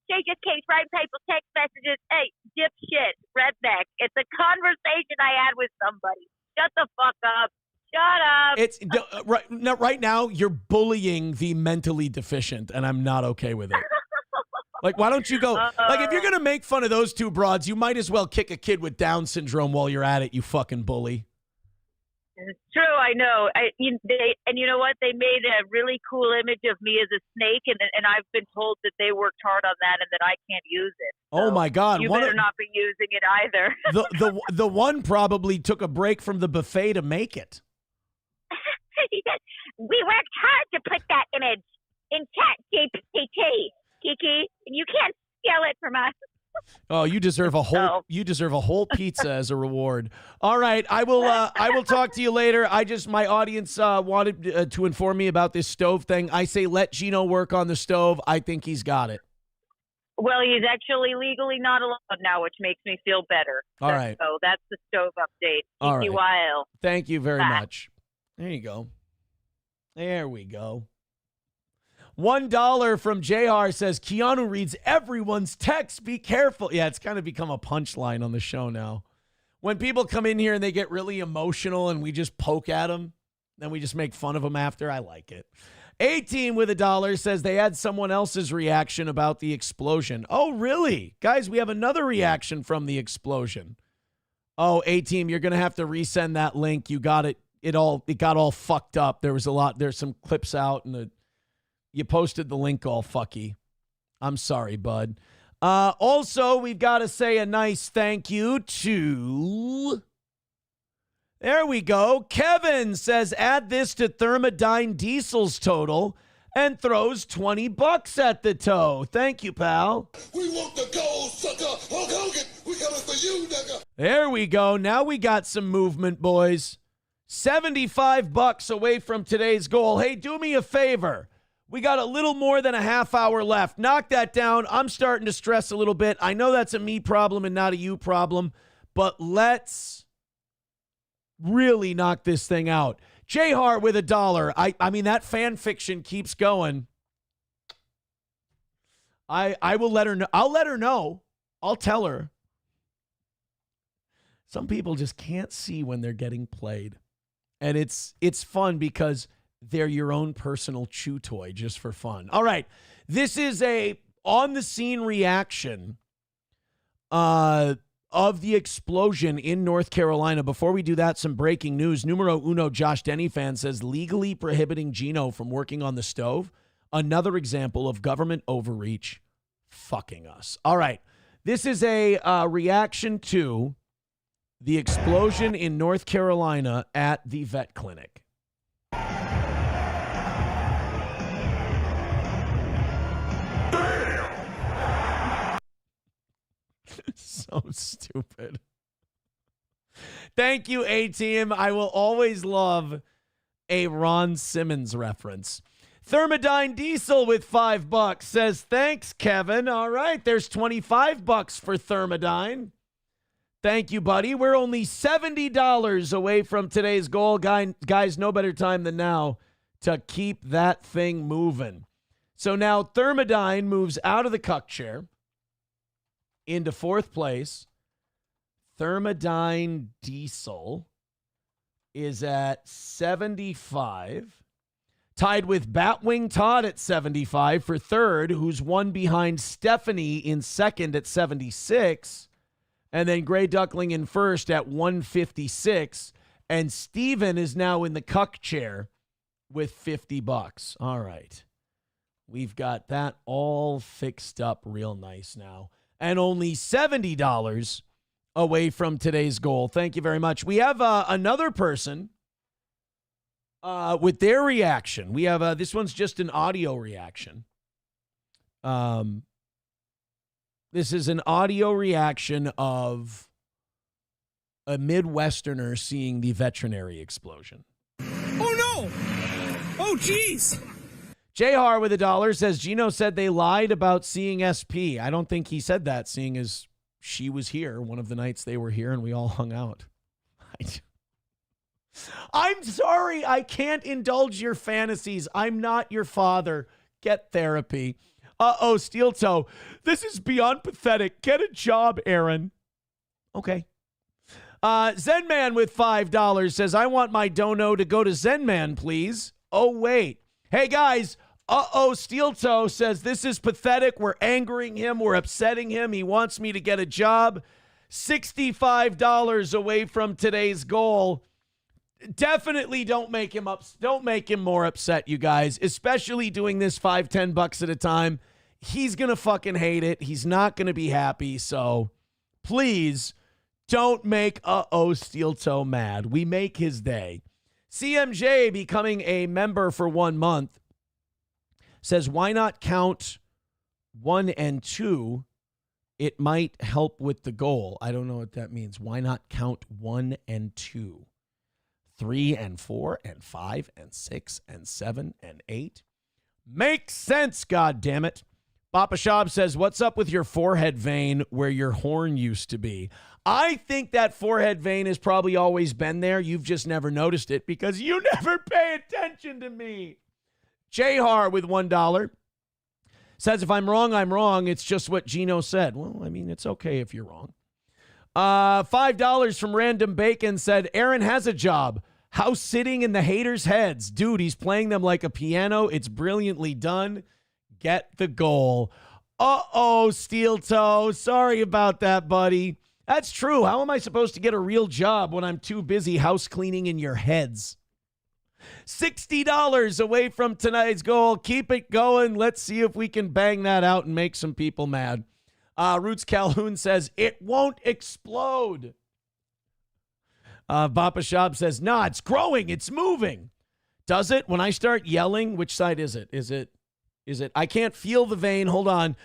She just keeps writing people text messages. Hey, dipshit, redneck. It's a conversation I had with somebody. Shut the fuck up. Shut up. Right now, you're bullying the mentally deficient, and I'm not okay with it. Why don't you go? If you're going to make fun of those two broads, you might as well kick a kid with Down syndrome while you're at it, you fucking bully. It's true, I know. And you know what? They made a really cool image of me as a snake, and I've been told that they worked hard on that and that I can't use it. So oh my God! You better not be using it either. the one probably took a break from the buffet to make it. We worked hard to put that image in ChatGPT, Kiki, and you can't steal it from us. Oh, you deserve a whole pizza as a reward. All right, I will talk to you later. My audience wanted to inform me about this stove thing. I say let Gino work on the stove. I think he's got it. Well, he's actually legally not allowed now, which makes me feel better. All right. So that's the stove update. All right. While. Thank you very Bye. much. There you go. There we go. $1 from JR says, Keanu reads everyone's text. Be careful. Yeah, it's kind of become a punchline on the show now. When people come in here and they get really emotional and we just poke at them, then we just make fun of them after. I like it. 18 with $1 says they had someone else's reaction about the explosion. Oh, really? Guys, we have another reaction from the explosion. Oh, A-Team, you're going to have to resend that link. You got it. It got all fucked up. There's some clips out and you posted the link all fucky. I'm sorry, bud. Also, we've got to say a nice thank you to... There we go. Kevin says, add this to Thermodyne Diesel's total and throws $20 at the toe. Thank you, pal. We want the gold, sucker. Hulk Hogan, we coming for you, nigga. There we go. Now we got some movement, boys. $75 away from today's goal. Hey, do me a favor. We got a little more than a half hour left. Knock that down. I'm starting to stress a little bit. I know that's a me problem and not a you problem, but let's really knock this thing out. J-Har with $1. I mean, that fan fiction keeps going. I will let her know. I'll let her know. I'll tell her. Some people just can't see when they're getting played. And it's fun because they're your own personal chew toy just for fun. All right. This is a on-the-scene reaction of the explosion in North Carolina. Before we do that, some breaking news. Numero uno Josh Denny fan says legally prohibiting Gino from working on the stove. Another example of government overreach fucking us. All right. This is a reaction to the explosion in North Carolina at the vet clinic. So stupid. Thank you, A-Team. I will always love a Ron Simmons reference. Thermodyne Diesel with $5 says, thanks, Kevin. All right, there's $25 for Thermodyne. Thank you, buddy. We're only $70 away from today's goal. Guys, no better time than now to keep that thing moving. So now Thermodyne moves out of the cuck chair into fourth place. Thermodyne Diesel is at 75. Tied with Batwing Todd at 75 for third, who's one behind Stephanie in second at 76. And then Gray Duckling in first at 156. And Steven is now in the cuck chair with $50. All right. We've got that all fixed up real nice now. And only $70 away from today's goal. Thank you very much. We have another person with their reaction. We have this one's just an audio reaction. This is an audio reaction of a Midwesterner seeing the Veterinary explosion. Oh, no. Oh, jeez. JR with $1 says, Gino said they lied about seeing SP. I don't think he said that, seeing as she was here one of the nights they were here and we all hung out. I'm sorry. I can't indulge your fantasies. I'm not your father. Get therapy. Uh-oh, Steel Toe. This is beyond pathetic. Get a job, Aaron. Okay. Zenman with $5 says, I want my dono to go to Zenman, please. Oh, wait. Hey, guys. Uh-oh, Steel Toe says, this is pathetic. We're angering him. We're upsetting him. He wants me to get a job. $65 away from today's goal. Definitely don't make him Don't make him more upset, you guys, especially doing this $5-10 at a time. He's going to fucking hate it. He's not going to be happy. So please don't make Steel Toe mad. We make his day. CMJ becoming a member for 1 month says, why not count 1 and 2? It might help with the goal. I don't know what that means. Why not count 1 and 2? 3 and 4 and 5 and 6 and 7 and 8. Makes sense, goddammit. Papa Shab says, what's up with your forehead vein where your horn used to be? I think that forehead vein has probably always been there. You've just never noticed it because you never pay attention to me. Jahar with $1 says, if I'm wrong, I'm wrong. It's just what Gino said. Well, I mean, it's okay if you're wrong. $5 from Random Bacon said, Aaron has a job. House sitting in the haters' heads. Dude, he's playing them like a piano. It's brilliantly done. Get the goal. Uh-oh, Steel Toe. Sorry about that, buddy. That's true. How am I supposed to get a real job when I'm too busy house cleaning in your heads? $60 away from tonight's goal. Keep it going. Let's see if we can bang that out and make some people mad. Roots Calhoun says, it won't explode. Papa Shab says, nah, it's growing. It's moving. Does it? When I start yelling, which side is it? Is it? I can't feel the vein. Hold on.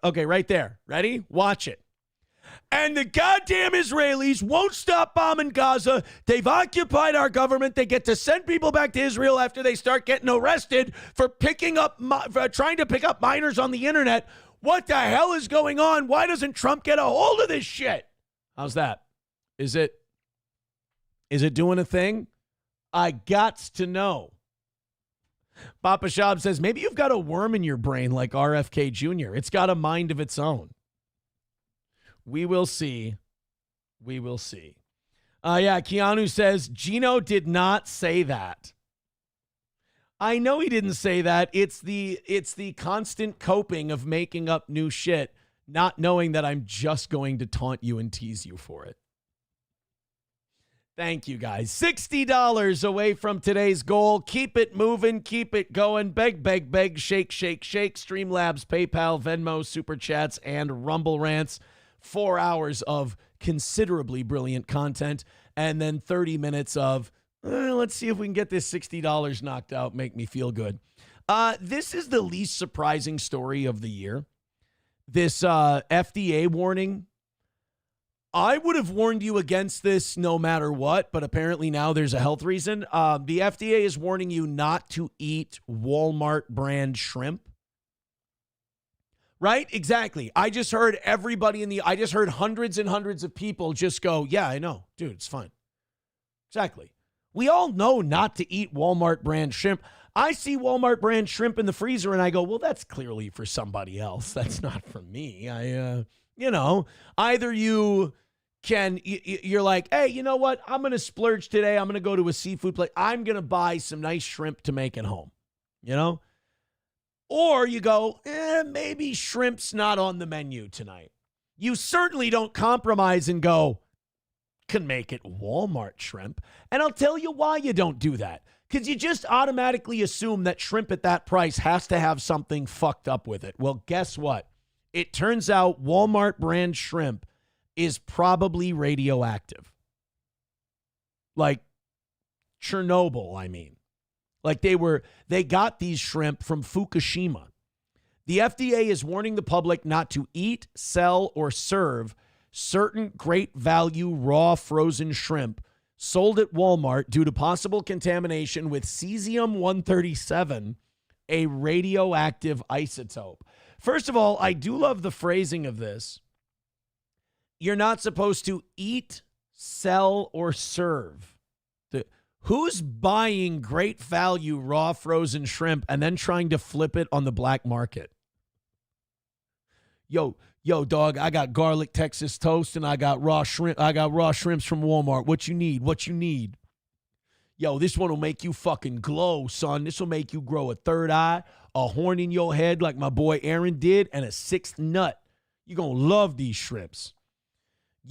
Okay, right there. Ready? Watch it. And the goddamn Israelis won't stop bombing Gaza. They've occupied our government. They get to send people back to Israel after they start getting arrested for trying to pick up minors on the internet. What the hell is going on? Why doesn't Trump get a hold of this shit? How's that? Is it doing a thing? I gots to know. Papa Shab says, maybe you've got a worm in your brain like RFK Jr. It's got a mind of its own. We will see. We will see. Yeah, Keanu says, Gino did not say that. I know he didn't say that. It's the constant coping of making up new shit, not knowing that I'm just going to taunt you and tease you for it. Thank you, guys. $60 away from today's goal. Keep it moving. Keep it going. Beg, beg, beg. Shake, shake, shake. Streamlabs, PayPal, Venmo, Super Chats, and Rumble Rants. 4 hours of considerably brilliant content. And then 30 minutes of, let's see if we can get this $60 knocked out. Make me feel good. This is the least surprising story of the year. This FDA warning. I would have warned you against this no matter what, but apparently now there's a health reason. The FDA is warning you not to eat Walmart brand shrimp. Right? Exactly. I just heard I just heard hundreds and hundreds of people just go, yeah, I know. Dude, it's fine. Exactly. We all know not to eat Walmart brand shrimp. I see Walmart brand shrimp in the freezer and I go, well, that's clearly for somebody else. That's not for me. Either you're like, hey, you know what? I'm going to splurge today. I'm going to go to a seafood place. I'm going to buy some nice shrimp to make at home, Or you go, maybe shrimp's not on the menu tonight. You certainly don't compromise and go, can make it Walmart shrimp. And I'll tell you why you don't do that. Because you just automatically assume that shrimp at that price has to have something fucked up with it. Well, guess what? It turns out Walmart brand shrimp is probably radioactive. Like Chernobyl, I mean. Like they got these shrimp from Fukushima. The FDA is warning the public not to eat, sell, or serve certain great value raw frozen shrimp sold at Walmart due to possible contamination with cesium-137, a radioactive isotope. First of all, I do love the phrasing of this. You're not supposed to eat, sell, or serve. Who's buying great value raw frozen shrimp and then trying to flip it on the black market? Yo, dog, I got garlic Texas toast and I got raw shrimp. I got raw shrimps from Walmart. What you need? Yo, this one will make you fucking glow, son. This will make you grow a third eye, a horn in your head like my boy Aaron did, and a sixth nut. You're going to love these shrimps.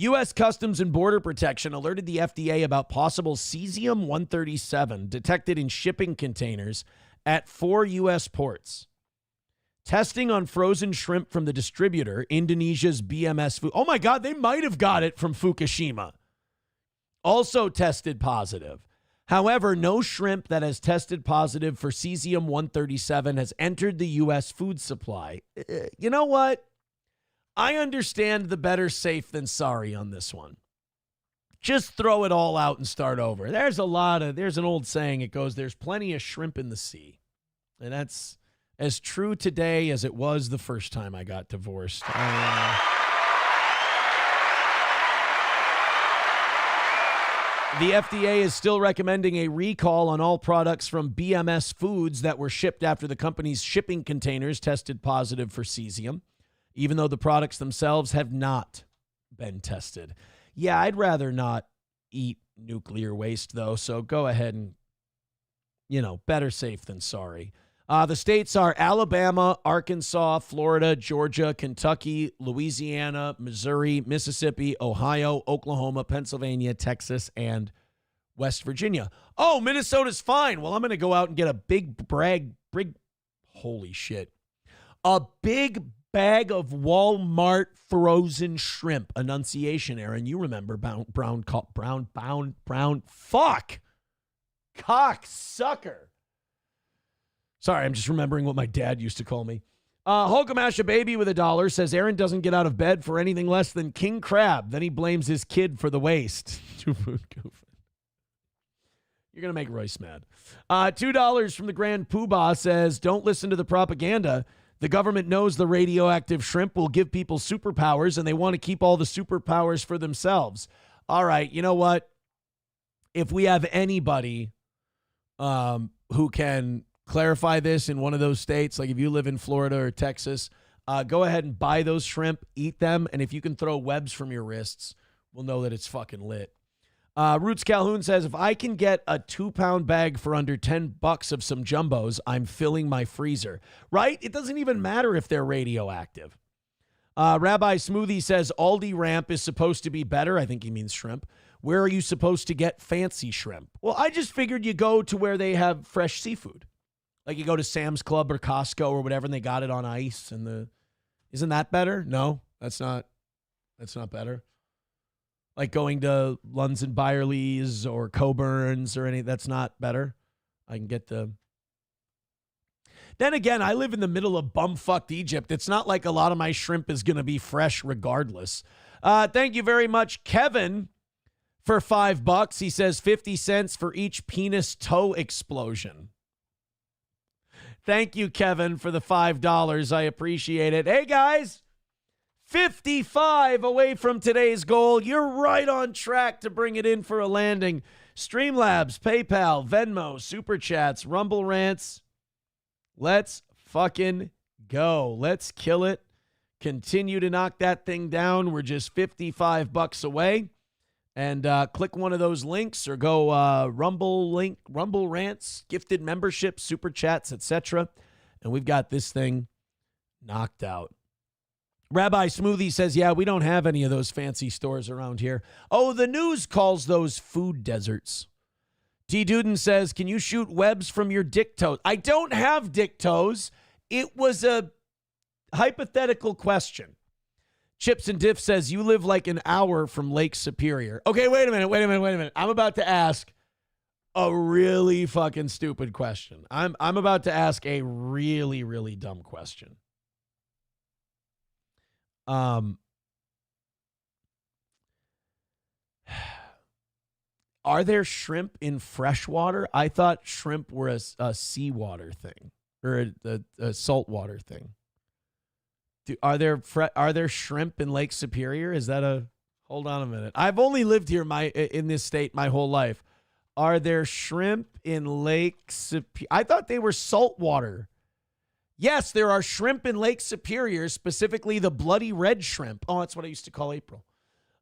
U.S. Customs and Border Protection alerted the FDA about possible cesium-137 detected in shipping containers at 4 U.S. ports. Testing on frozen shrimp from the distributor, Indonesia's BMS Food. Oh my God, they might have got it from Fukushima. Also tested positive. However, no shrimp that has tested positive for cesium-137 has entered the U.S. food supply. You know what? I understand the better safe than sorry on this one. Just throw it all out and start over. There's an old saying, it goes, there's plenty of shrimp in the sea. And that's as true today as it was the first time I got divorced. The FDA is still recommending a recall on all products from BMS Foods that were shipped after the company's shipping containers tested positive for cesium, even though the products themselves have not been tested. Yeah, I'd rather not eat nuclear waste, though, so go ahead and, better safe than sorry. The states are Alabama, Arkansas, Florida, Georgia, Kentucky, Louisiana, Missouri, Mississippi, Ohio, Oklahoma, Pennsylvania, Texas, and West Virginia. Oh, Minnesota's fine. Well, I'm going to go out and get a big holy shit. A big bag of Walmart frozen shrimp. Annunciation, Aaron. You remember brown fuck. Cocksucker. Sorry, I'm just remembering what my dad used to call me. Hulkamasha Baby with $1 says Aaron doesn't get out of bed for anything less than king crab. Then he blames his kid for the waste. You're going to make Royce mad. $2 from the Grand Poobah says, don't listen to the propaganda. The government knows the radioactive shrimp will give people superpowers, and they want to keep all the superpowers for themselves. All right, you know what? If we have anybody who can clarify this in one of those states, like if you live in Florida or Texas, go ahead and buy those shrimp, eat them, and if you can throw webs from your wrists, we'll know that it's fucking lit. Roots Calhoun says, if I can get a 2-pound bag for under $10 of some jumbos, I'm filling my freezer. Right? It doesn't even matter if they're radioactive. Rabbi Smoothie says, Aldi Ramp is supposed to be better. I think he means shrimp. Where are you supposed to get fancy shrimp? Well, I just figured you go to where they have fresh seafood. Like you go to Sam's Club or Costco or whatever, and they got it on ice. Isn't that better? No, that's not better. Like going to Lunds and Byerly's or Coburn's or any, that's not better. I can get the. Then again, I live in the middle of bumfucked Egypt. It's not like a lot of my shrimp is going to be fresh regardless. Thank you very much, Kevin, for $5. He says 50 cents for each penis toe explosion. Thank you, Kevin, for the $5. I appreciate it. Hey, guys, 55 away from today's goal. You're right on track to bring it in for a landing. Streamlabs, PayPal, Venmo, Super Chats, Rumble Rants. Let's fucking go. Let's kill it. Continue to knock that thing down. We're just $55 away. And click one of those links or go Rumble Rants, gifted memberships, Super Chats, etc. And we've got this thing knocked out. Rabbi Smoothie says, yeah, we don't have any of those fancy stores around here. Oh, the news calls those food deserts. T. Duden says, can you shoot webs from your dick toes? I don't have dick toes. It was a hypothetical question. Chips and Diff says, you live like an hour from Lake Superior. Okay, wait a minute. I'm about to ask a really fucking stupid question. I'm about to ask a really, really dumb question. Are there shrimp in freshwater? I thought shrimp were a seawater thing or a saltwater thing. Are there shrimp in Lake Superior? Is that a... Hold on a minute. I've only lived here in this state my whole life. Are there shrimp in Lake Superior? I thought they were saltwater. Yes, there are shrimp in Lake Superior, specifically the bloody red shrimp. Oh, that's what I used to call April.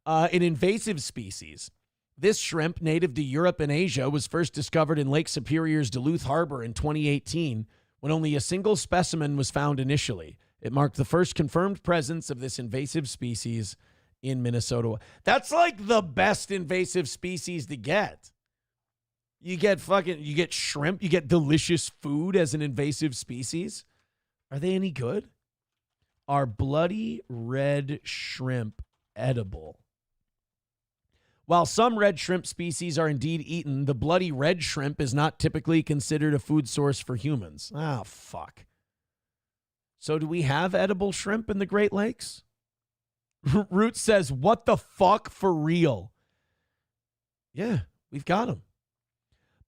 An invasive species. This shrimp, native to Europe and Asia, was first discovered in Lake Superior's Duluth Harbor in 2018, when only a single specimen was found initially. It marked the first confirmed presence of this invasive species in Minnesota. That's like the best invasive species to get. You get shrimp, you get delicious food as an invasive species. Are they any good? Are bloody red shrimp edible? While some red shrimp species are indeed eaten, the bloody red shrimp is not typically considered a food source for humans. Ah, fuck. So do we have edible shrimp in the Great Lakes? Root says, what the fuck, for real? Yeah, we've got them.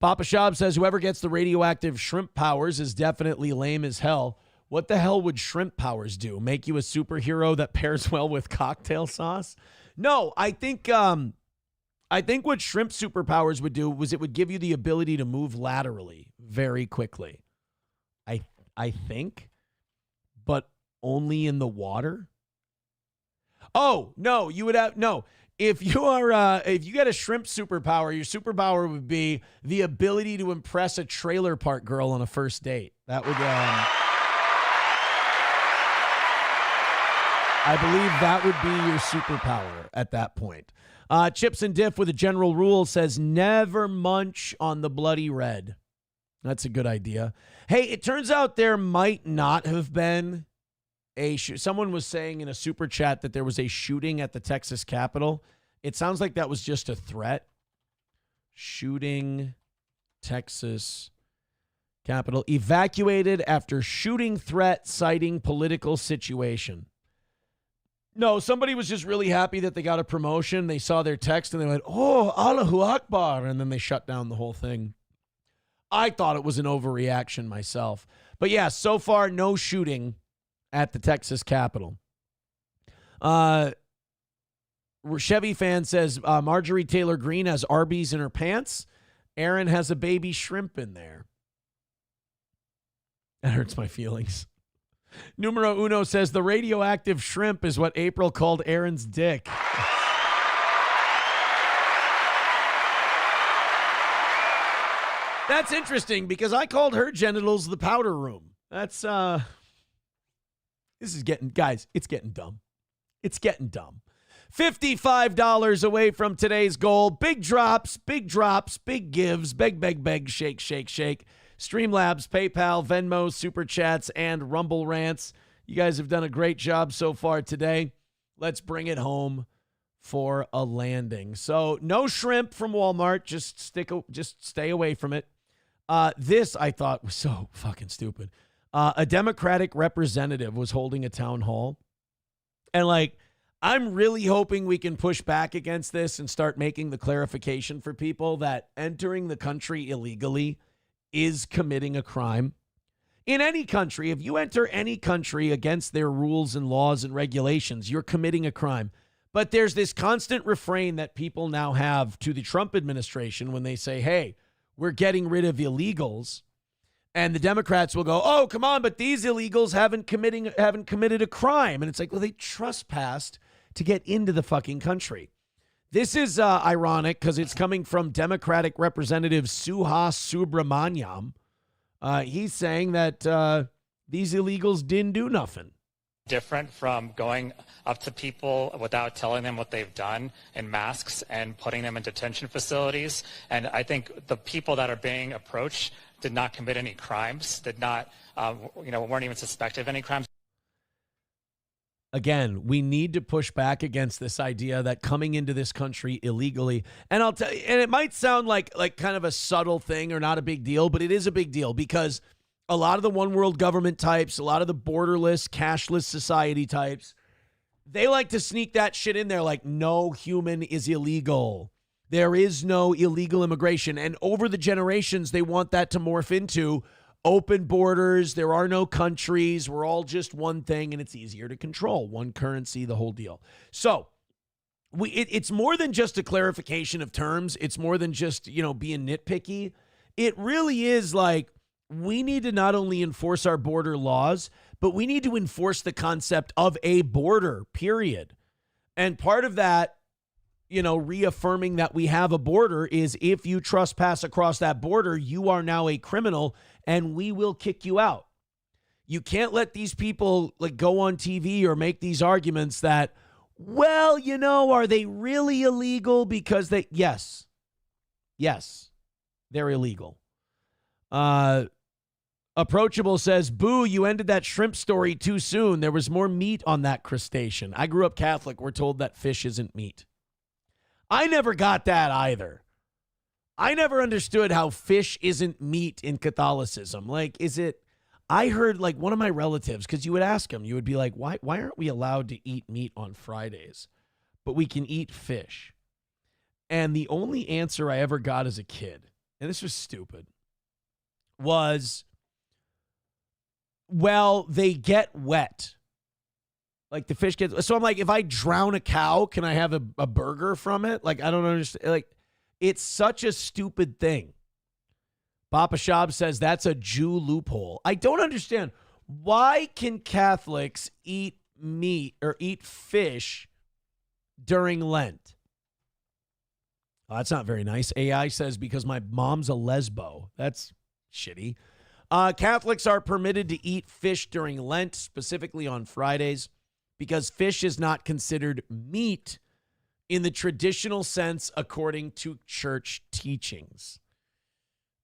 Papa Shab says, whoever gets the radioactive shrimp powers is definitely lame as hell. What the hell would shrimp powers do? Make you a superhero that pairs well with cocktail sauce? No, I think what shrimp superpowers would do was it would give you the ability to move laterally very quickly. I think, but only in the water. Oh, no, you would have no. If you get a shrimp superpower, your superpower would be the ability to impress a trailer park girl on a first date. That would I believe that would be your superpower at that point. Chips and Diff with a general rule says never munch on the bloody red. That's a good idea. Hey, it turns out there might not have been someone was saying in a super chat that there was a shooting at the Texas Capitol. It sounds like that was just a threat. Shooting, Texas Capitol. Evacuated after shooting threat citing political situation. No, somebody was just really happy that they got a promotion. They saw their text and they went, oh, Allahu Akbar. And then they shut down the whole thing. I thought it was an overreaction myself. But yeah, so far, no shooting at the Texas Capitol. Chevy fan says Marjorie Taylor Greene has Arby's in her pants. Aaron has a baby shrimp in there. That hurts my feelings. Numero Uno says the radioactive shrimp is what April called Aaron's dick. That's interesting because I called her genitals the powder room. That's this is getting, guys, it's getting dumb. It's getting dumb. $55 away from today's goal. Big drops, big gives, beg, shake, shake, shake. Streamlabs, PayPal, Venmo, Super Chats, and Rumble Rants. You guys have done a great job so far today. Let's bring it home for a landing. So no shrimp from Walmart. Just stay away from it. This I thought was so fucking stupid. A Democratic representative was holding a town hall. And I'm really hoping we can push back against this and start making the clarification for people that entering the country illegally is committing a crime. In any country, if you enter any country against their rules and laws and regulations, you're committing a crime. But there's this constant refrain that people now have to the Trump administration when they say, hey, we're getting rid of illegals. And the Democrats will go, oh, come on, but these illegals haven't committed a crime. And it's like, well, they trespassed to get into the fucking country. This is ironic because it's coming from Democratic Representative Suhas Subramaniam. He's saying that these illegals didn't do nothing. Different from going up to people without telling them what they've done in masks and putting them in detention facilities. And I think the people that are being approached did not commit any crimes, weren't even suspected of any crimes. Again, we need to push back against this idea that coming into this country illegally, and I'll tell you, and it might sound like kind of a subtle thing or not a big deal, but it is a big deal because a lot of the one world government types, a lot of the borderless, cashless society types, they like to sneak that shit in there like no human is illegal. There is no illegal immigration. And over the generations, they want that to morph into open borders. There are no countries. We're all just one thing, and it's easier to control. One currency, the whole deal. So it's more than just a clarification of terms. It's more than just, being nitpicky. It really is like we need to not only enforce our border laws, but we need to enforce the concept of a border, period. And part of that, reaffirming that we have a border is if you trespass across that border, you are now a criminal and we will kick you out. You can't let these people go on TV or make these arguments that, well, are they really illegal? Because yes, they're illegal. Approachable says, boo, you ended that shrimp story too soon. There was more meat on that crustacean. I grew up Catholic. We're told that fish isn't meat. I never got that either. I never understood how fish isn't meat in Catholicism. Like, is it? I heard like one of my relatives, because you would ask him, you would be like, why aren't we allowed to eat meat on Fridays, but we can eat fish? And the only answer I ever got as a kid, and this was stupid, was, well, they get wet. Like the fish gets, so I'm like, if I drown a cow, can I have a burger from it? Like, I don't understand. Like, it's such a stupid thing. Papa Shab says that's a Jew loophole. I don't understand. Why can Catholics eat meat or eat fish during Lent? Oh, that's not very nice. AI says because my mom's a lesbo. That's shitty. Catholics are permitted to eat fish during Lent, specifically on Fridays, because fish is not considered meat in the traditional sense according to church teachings.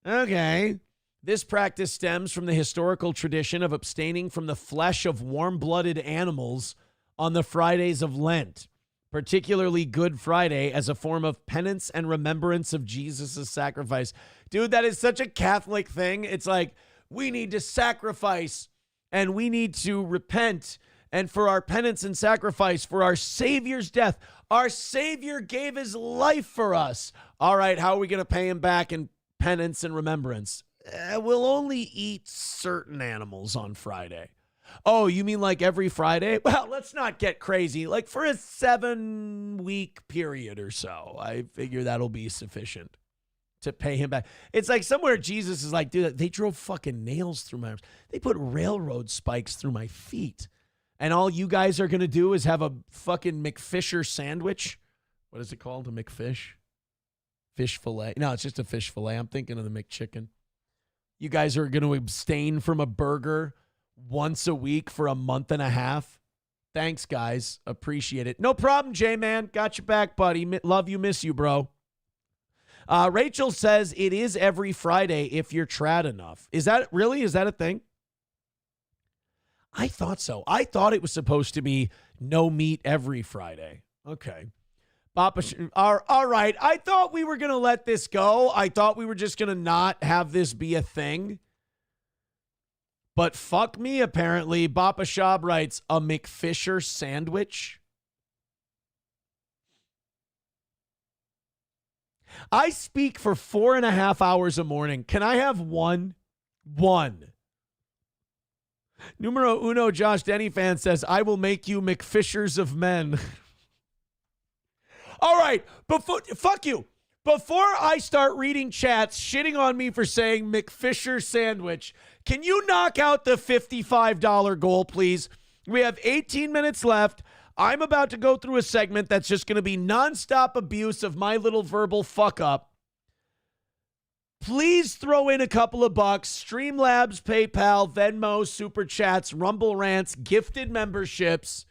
Okay. This practice stems from the historical tradition of abstaining from the flesh of warm-blooded animals on the Fridays of Lent, particularly Good Friday, as a form of penance and remembrance of Jesus' sacrifice. Dude, that is such a Catholic thing. It's like, we need to sacrifice and we need to repent, and for our penance and sacrifice for our Savior's death. Our Savior gave his life for us. All right, how are we going to pay him back in penance and remembrance? We'll only eat certain animals on Friday. Oh, you mean like every Friday? Well, let's not get crazy. Like for a 7-week period or so, I figure that'll be sufficient to pay him back. It's like somewhere Jesus is like, dude, they drove fucking nails through my arms. They put railroad spikes through my feet. And all you guys are going to do is have a fucking McFisher sandwich. What is it called? A McFish? Fish fillet. No, it's just a fish fillet. I'm thinking of the McChicken. You guys are going to abstain from a burger once a week for a month and a half. Thanks, guys. Appreciate it. No problem, J-Man. Got your back, buddy. Love you, miss you, bro. Rachel says it is every Friday if you're trad enough. Is that a thing? I thought so. I thought it was supposed to be no meat every Friday. Okay. All right. I thought we were going to let this go. I thought we were just going to not have this be a thing. But fuck me, apparently. Bappa Shab writes, a McFisher sandwich? I speak for 4.5 hours a morning. Can I have one? One. Numero uno, Josh Denny fan says, I will make you McFishers of men. All right, fuck you. Before I start reading chats shitting on me for saying McFisher sandwich, can you knock out the $55 goal, please? We have 18 minutes left. I'm about to go through a segment that's just going to be nonstop abuse of my little verbal fuck up. Please throw in a couple of bucks. Streamlabs, PayPal, Venmo, Super Chats, Rumble Rants, gifted memberships.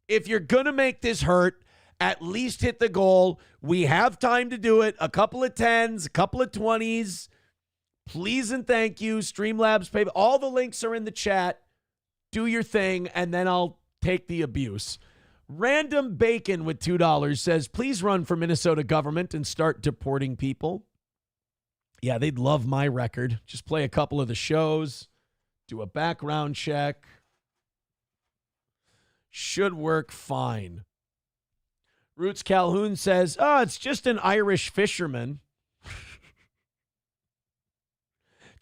If you're going to make this hurt, at least hit the goal. We have time to do it. A couple of 10s, a couple of 20s. Please and thank you. Streamlabs, PayPal. All the links are in the chat. Do your thing, and then I'll take the abuse. Random Bacon with $2 says, please run for Minnesota government and start deporting people. Yeah, they'd love my record. Just play a couple of the shows, do a background check. Should work fine. Roots Calhoun says, oh, it's just an Irish fisherman.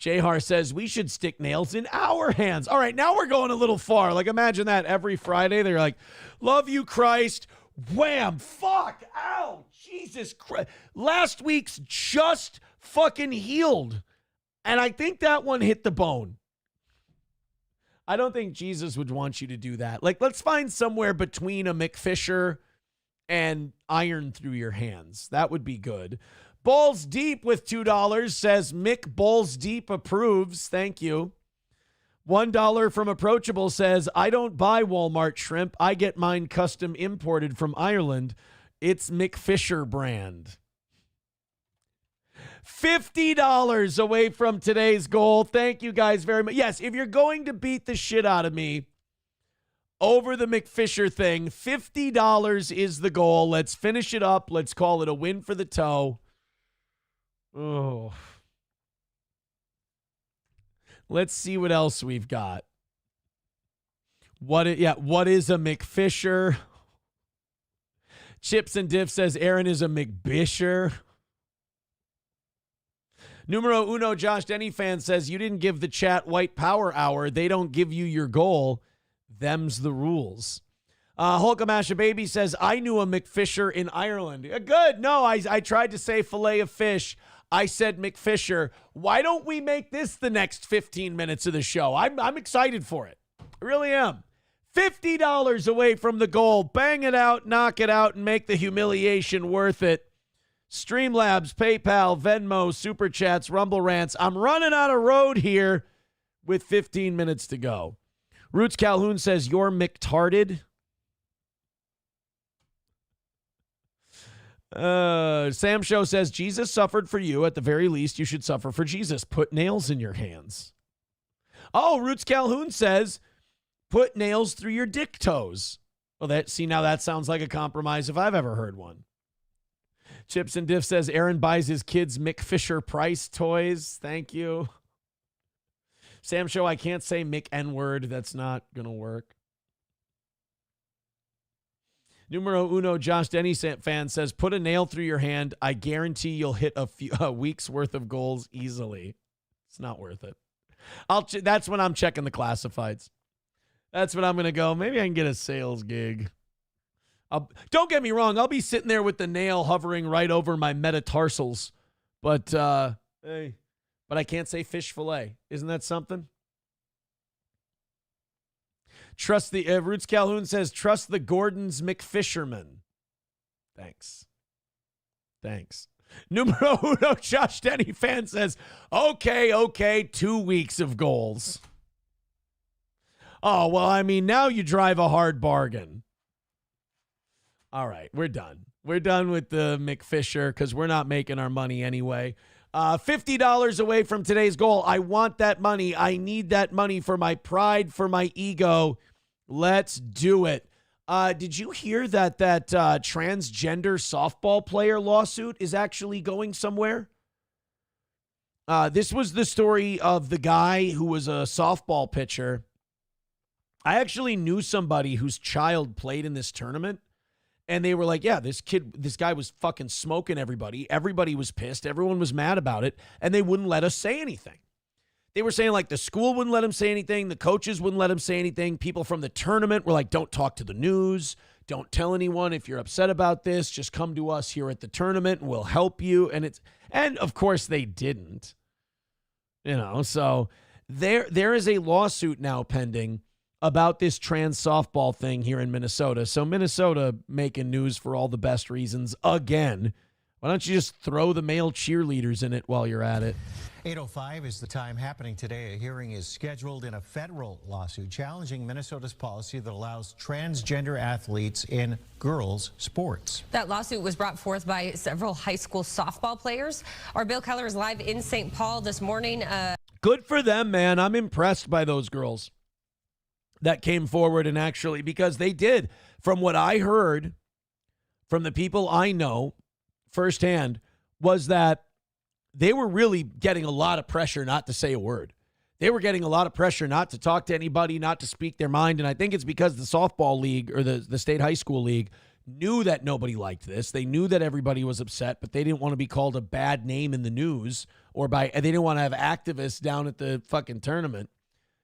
Jahar says, we should stick nails in our hands. All right, now we're going a little far. Like, imagine that every Friday. They're like, love you, Christ. Wham, fuck, ow, Jesus Christ. Last week's just fucking healed. And I think that one hit the bone. I don't think Jesus would want you to do that. Like, let's find somewhere between a McFisher and iron through your hands. That would be good. Balls Deep with $2 says, Mick Balls Deep approves. Thank you. $1 from Approachable says, I don't buy Walmart shrimp. I get mine custom imported from Ireland. It's McFisher brand. $50 away from today's goal. Thank you guys very much. Yes, if you're going to beat the shit out of me over the McFisher thing. $50 is the goal. Let's finish it up. Let's call it a win for the toe. Oh. Let's see what else we've got. What is a McFisher? Chips and Diff says Aaron is a McBisher. Numero uno, Josh Denny fan says, you didn't give the chat white power hour. They don't give you your goal. Them's the rules. Hulkamasha Baby says, I knew a McFisher in Ireland. Good. No, I tried to say fillet of fish. I said McFisher. Why don't we make this the next 15 minutes of the show? I'm excited for it. I really am. $50 away from the goal. Bang it out, knock it out, and make the humiliation worth it. Streamlabs, PayPal, Venmo, Super Chats, Rumble Rants. I'm running out of road here with 15 minutes to go. Roots Calhoun says, you're McTarded. Sam Show says, Jesus suffered for you. At the very least, you should suffer for Jesus. Put nails in your hands. Oh, Roots Calhoun says, put nails through your dick toes. Well, now that sounds like a compromise if I've ever heard one. Chips and Diff says, Aaron buys his kids McFisher Price toys. Thank you. Sam Show, I can't say Mick N-word. That's not going to work. Numero uno, Josh Denny fan says, put a nail through your hand. I guarantee you'll hit a week's worth of goals easily. It's not worth it. That's when I'm checking the classifieds. That's when I'm going to go. Maybe I can get a sales gig. Don't get me wrong. I'll be sitting there with the nail hovering right over my metatarsals. But I can't say fish fillet. Isn't that something? Trust the Roots Calhoun says, trust the Gordon's McFisherman. Thanks. Numero uno, Josh Denny fan says, okay, 2 weeks of goals. Oh, well, I mean, now you drive a hard bargain. All right, we're done. We're done with the McFisher because we're not making our money anyway. $50 away from today's goal. I want that money. I need that money for my pride, for my ego. Let's do it. Did you hear that transgender softball player lawsuit is actually going somewhere? This was the story of the guy who was a softball pitcher. I actually knew somebody whose child played in this tournament. And they were like, yeah, this guy was fucking smoking everybody. Everybody was pissed. Everyone was mad about it. And they wouldn't let us say anything. They were saying like the school wouldn't let him say anything. The coaches wouldn't let him say anything. People from the tournament were like, don't talk to the news. Don't tell anyone if you're upset about this. Just come to us here at the tournament and we'll help you. And of course they didn't. So there is a lawsuit now pending about this trans softball thing here in Minnesota. So Minnesota making news for all the best reasons again. Why don't you just throw the male cheerleaders in it while you're at it? 8:05 is the time happening today. A hearing is scheduled in a federal lawsuit challenging Minnesota's policy that allows transgender athletes in girls' sports. That lawsuit was brought forth by several high school softball players. Our Bill Keller is live in St. Paul this morning. Good for them, man. I'm impressed by those girls that came forward and actually, because they did, from what I heard from the people I know firsthand, was that they were really getting a lot of pressure not to say a word. They were getting a lot of pressure not to talk to anybody, not to speak their mind. And I think it's because the softball league or the state high school league knew that nobody liked this. They knew that everybody was upset, but they didn't want to be called a bad name in the news they didn't want to have activists down at the fucking tournament.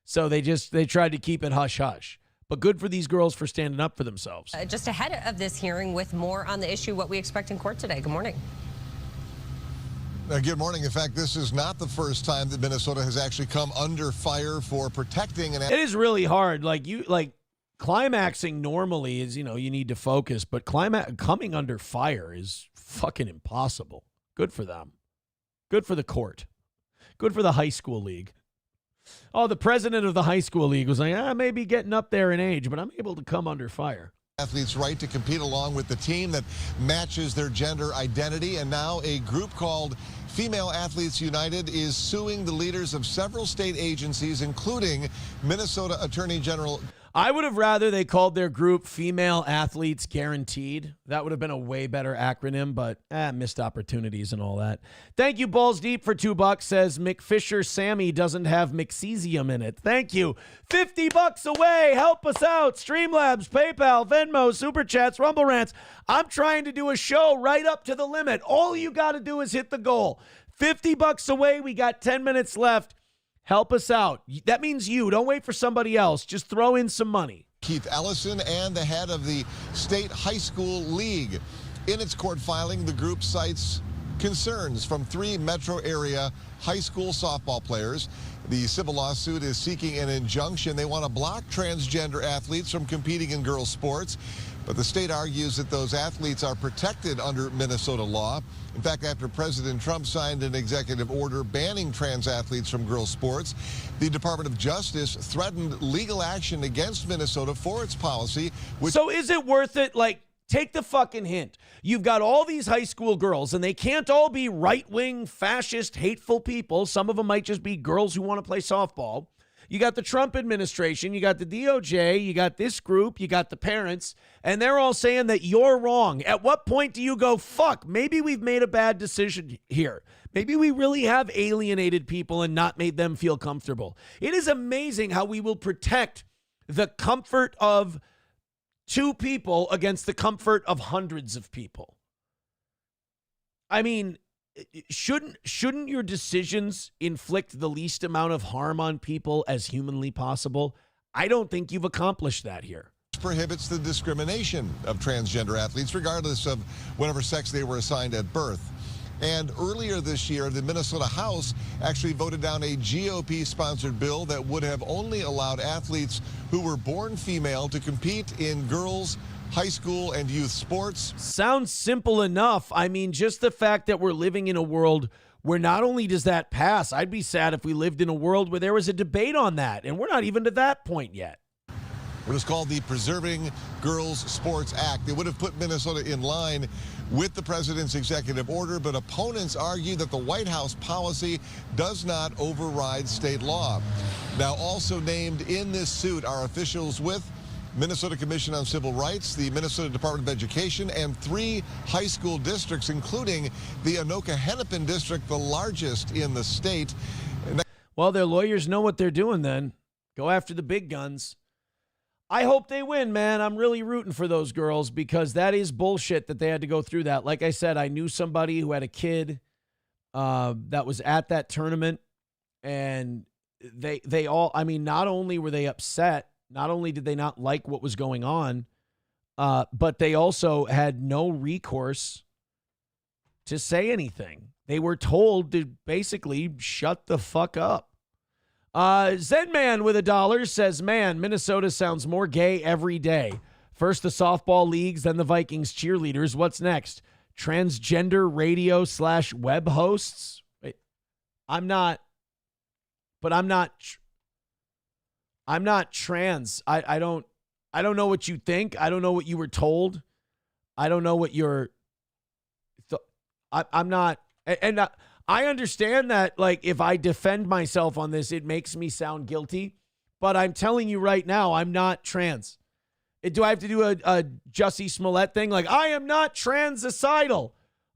So they tried to keep it hush-hush. But good for these girls for standing up for themselves. Just ahead of this hearing with more on the issue, what we expect in court today. Good morning. Good morning. In fact, this is not the first time that Minnesota has actually come under fire for protecting an... It is really hard. Climaxing normally is, you need to focus, but coming under fire is fucking impossible. Good for them. Good for the court. Good for the high school league. Oh, the president of the high school league was like, maybe getting up there in age, but I'm able to come under fire. Athletes' right to compete along with the team that matches their gender identity. And now a group called Female Athletes United is suing the leaders of several state agencies, including Minnesota Attorney General. I would have rather they called their group Female Athletes Guaranteed. That would have been a way better acronym, but missed opportunities and all that. Thank you, Balls Deep, for $2. Says McFisher Sammy doesn't have Mcesium in it. Thank you. $50 away. Help us out. Streamlabs, PayPal, Venmo, Super Chats, Rumble Rants. I'm trying to do a show right up to the limit. All you got to do is hit the goal. $50 away. We got 10 minutes left. Help us out. That means you. Don't wait for somebody else. Just throw in some money. Keith Ellison and the head of the State High School League. In its court filing, the group cites concerns from 3 metro area high school softball players. The civil lawsuit is seeking an injunction. They want to block transgender athletes from competing in girls' sports. But the state argues that those athletes are protected under Minnesota law. In fact, after President Trump signed an executive order banning trans athletes from girls' sports, the Department of Justice threatened legal action against Minnesota for its policy. So is it worth it? Like, take the fucking hint. You've got all these high school girls, and they can't all be right-wing, fascist, hateful people. Some of them might just be girls who want to play softball. You got the Trump administration, you got the DOJ, you got this group, you got the parents, and they're all saying that you're wrong. At what point do you go, fuck, maybe we've made a bad decision here. Maybe we really have alienated people and not made them feel comfortable. It is amazing how we will protect the comfort of 2 people against the comfort of hundreds of people. I mean, shouldn't your decisions inflict the least amount of harm on people as humanly possible? I don't think you've accomplished that here. Prohibits the discrimination of transgender athletes, regardless of whatever sex they were assigned at birth. And earlier this year, the Minnesota House actually voted down a GOP-sponsored bill that would have only allowed athletes who were born female to compete in girls' high school and youth sports. Sounds simple enough. I mean, just the fact that we're living in a world where not only does that pass, I'd be sad if we lived in a world where there was a debate on that, and we're not even to that point yet. It was called the Preserving Girls Sports Act. It would have put Minnesota in line with the president's executive order, but opponents argue that the White House policy does not override state law. Now, also named in this suit are officials with Minnesota Commission on Civil Rights, the Minnesota Department of Education, and 3 high school districts, including the Anoka-Hennepin district, the largest in the state. Well, their lawyers know what they're doing then. Go after the big guns. I hope they win, man. I'm really rooting for those girls because that is bullshit that they had to go through that. Like I said, I knew somebody who had a kid that was at that tournament, and they all, I mean, not only were they upset, not only did they not like what was going on, but they also had no recourse to say anything. They were told to basically shut the fuck up. Zenman with $1 says, man, Minnesota sounds more gay every day. First the softball leagues, then the Vikings cheerleaders. What's next? Transgender radio / web hosts? Wait, I'm not trans. I don't know what you think. I don't know what you were told. I don't know what you're. I'm not. And I understand that, like, if I defend myself on this, it makes me sound guilty. But I'm telling you right now, I'm not trans. Do I have to do a Jussie Smollett thing? Like, I am not transicidal.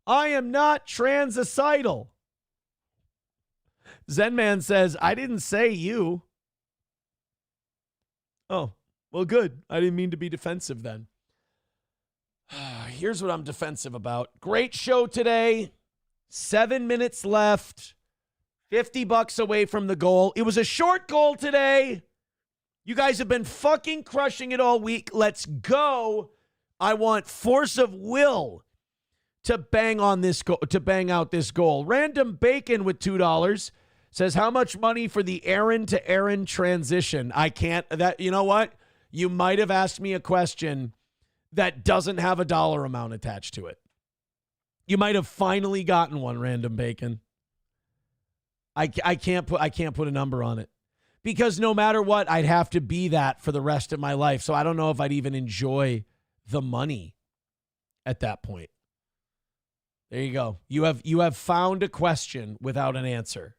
I am not transicidal. Zenman says, I didn't say you. Oh, well, good. I didn't mean to be defensive then. Here's what I'm defensive about. Great show today. 7 minutes left. $50 away from the goal. It was a short goal today. You guys have been fucking crushing it all week. Let's go. I want force of will to bang on this to bang out this goal. Random Bacon with $2 says, how much money for the Aaron to Aaron transition? I can't. That, you know what? You might have asked me a question that doesn't have a dollar amount attached to it. You might have finally gotten one, Random Bacon. I can't put a number on it because no matter what, I'd have to be that for the rest of my life. So I don't know if I'd even enjoy the money at that point. There you go. You have found a question without an answer.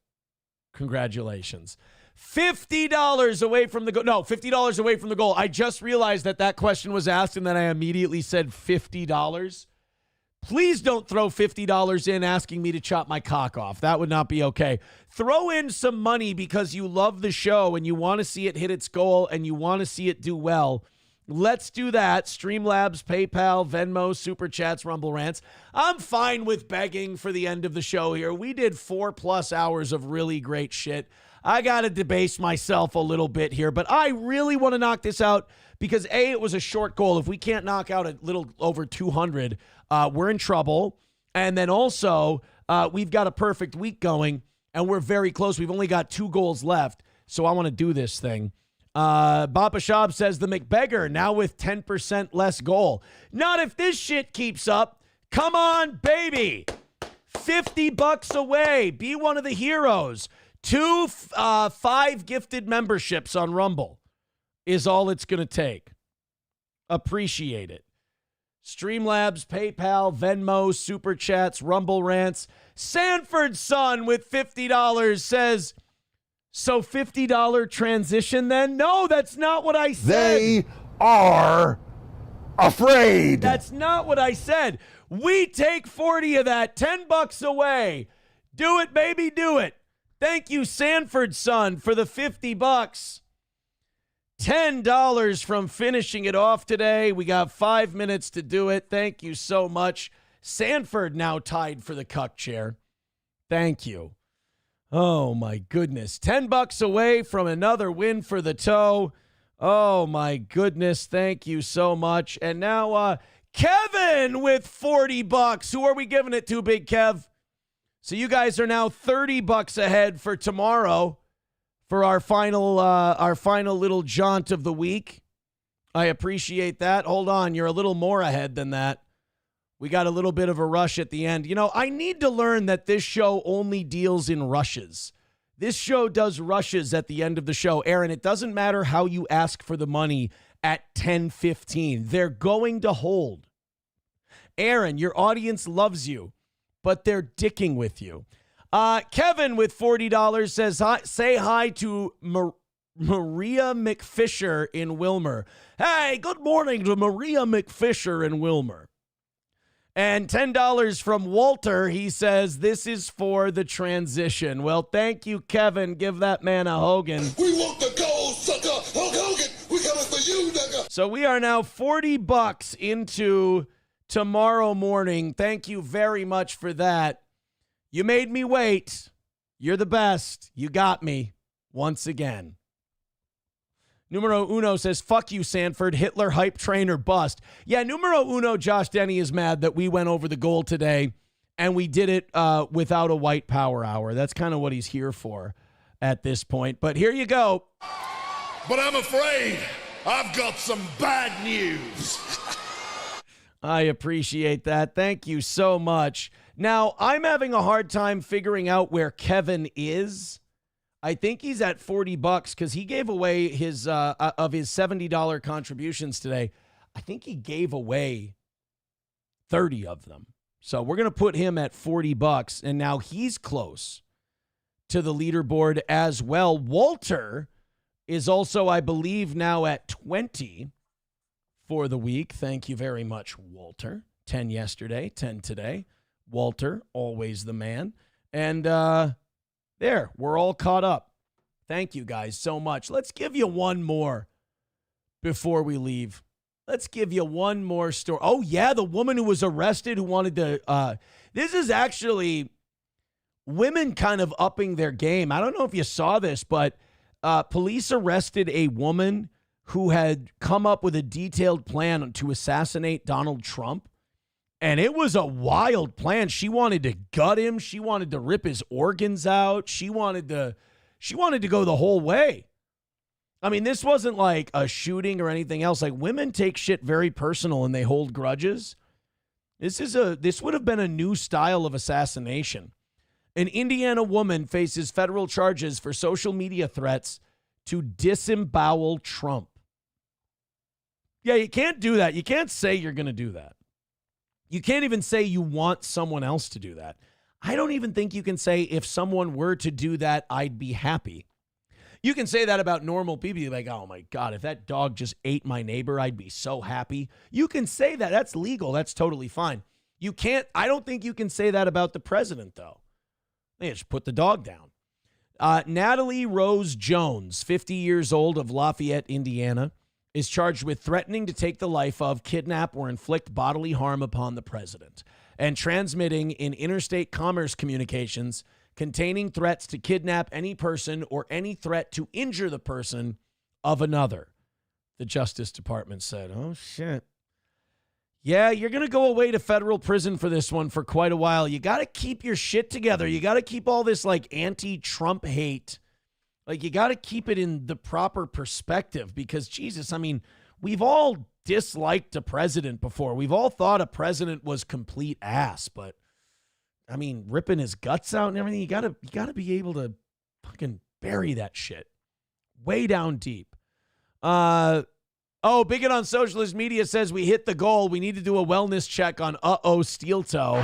Congratulations. $50 away from the goal. No, $50 away from the goal. I just realized that question was asked and then I immediately said $50. Please don't throw $50 in asking me to chop my cock off. That would not be okay. Throw in some money because you love the show and you want to see it hit its goal and you want to see it do well. Let's do that. Streamlabs, PayPal, Venmo, Super Chats, Rumble Rants. I'm fine with begging for the end of the show here. We did 4+ hours of really great shit. I got to debase myself a little bit here, but I really want to knock this out because A, it was a short goal. If we can't knock out a little over 200, we're in trouble. And then also, we've got a perfect week going, and we're very close. We've only got 2 goals left, so I want to do this thing. Baba Shab says the McVeigh now with 10% less goal. Not if this shit keeps up. Come on, baby. $50 away. Be one of the heroes. 5 gifted memberships on Rumble is all it's going to take. Appreciate it. Streamlabs, PayPal, Venmo, Super Chats, Rumble Rants. Sanford's son with $50 says, so $50 transition then? No, that's not what I said. They are afraid. That's not what I said. We take 40 of that, $10 away. Do it, baby, do it. Thank you, Sanford's son, for the $50. $10 from finishing it off today. We got 5 minutes to do it. Thank you so much. Sanford now tied for the cuck chair. Thank you. Oh, my goodness. $10 away from another win for the toe. Oh, my goodness. Thank you so much. And now Kevin with $40. Who are we giving it to, Big Kev? So you guys are now $30 ahead for tomorrow for our final little jaunt of the week. I appreciate that. Hold on, you're a little more ahead than that. We got a little bit of a rush at the end. You know, I need to learn that this show only deals in rushes. This show does rushes at the end of the show. Aaron, it doesn't matter how you ask for the money at 10:15. They're going to hold. Aaron, your audience loves you, but they're dicking with you. Kevin with $40 says, say hi to Maria McFisher in Wilmer. Hey, good morning to Maria McFisher in Wilmer. And $10 from Walter. He says, this is for the transition. Well, thank you, Kevin. Give that man a Hogan. We want the gold, sucker. Hulk Hogan, we coming for you, nigga. So we are now $40 into tomorrow morning. Thank you very much for that. You made me wait. You're the best. You got me once again. Numero uno says, fuck you, Sanford. Hitler hype train or bust. Yeah, numero uno, Josh Denny is mad that we went over the goal today and we did it without a white power hour. That's kind of what he's here for at this point. But here you go. But I'm afraid I've got some bad news. I appreciate that. Thank you so much. Now, I'm having a hard time figuring out where Kevin is. I think he's at $40 because he gave away his of his $70 contributions today. I think he gave away 30 of them. So we're going to put him at $40, and now he's close to the leaderboard as well. Walter is also, I believe, now at 20 for the week. Thank you very much, Walter. 10 yesterday, 10 today. Walter, always the man. And there, we're all caught up. Thank you guys so much. Let's give you one more before we leave. Let's give you one more story. Oh, yeah, the woman who was arrested who wanted to this is actually women kind of upping their game. I don't know if you saw this, but police arrested a woman who had come up with a detailed plan to assassinate Donald Trump. And it was a wild plan. She wanted to gut him. She wanted to rip his organs out. She wanted to go the whole way. I mean, this wasn't like a shooting or anything else. Like, women take shit very personal and they hold grudges. This would have been a new style of assassination. An Indiana woman faces federal charges for social media threats to disembowel Trump. Yeah, you can't do that. You can't say you're going to do that. You can't even say you want someone else to do that. I don't even think you can say if someone were to do that, I'd be happy. You can say that about normal people. You're like, oh my God, if that dog just ate my neighbor, I'd be so happy. You can say that. That's legal. That's totally fine. You can't, I don't think you can say that about the president, though. They just put the dog down. Natalie Rose Jones, 50 years old, of Lafayette, Indiana, is charged with threatening to take the life of, kidnap, or inflict bodily harm upon the president, and transmitting in interstate commerce communications containing threats to kidnap any person or any threat to injure the person of another. The Justice Department said, oh, shit. Yeah, you're going to go away to federal prison for this one for quite a while. You got to keep your shit together. You got to keep all this like anti-Trump hate. Like, you got to keep it in the proper perspective because, Jesus, I mean, we've all disliked a president before. We've all thought a president was complete ass, but I mean, ripping his guts out and everything, you gotta be able to fucking bury that shit way down deep. Bigot on socialist media says we hit the goal. We need to do a wellness check on Steel Toe.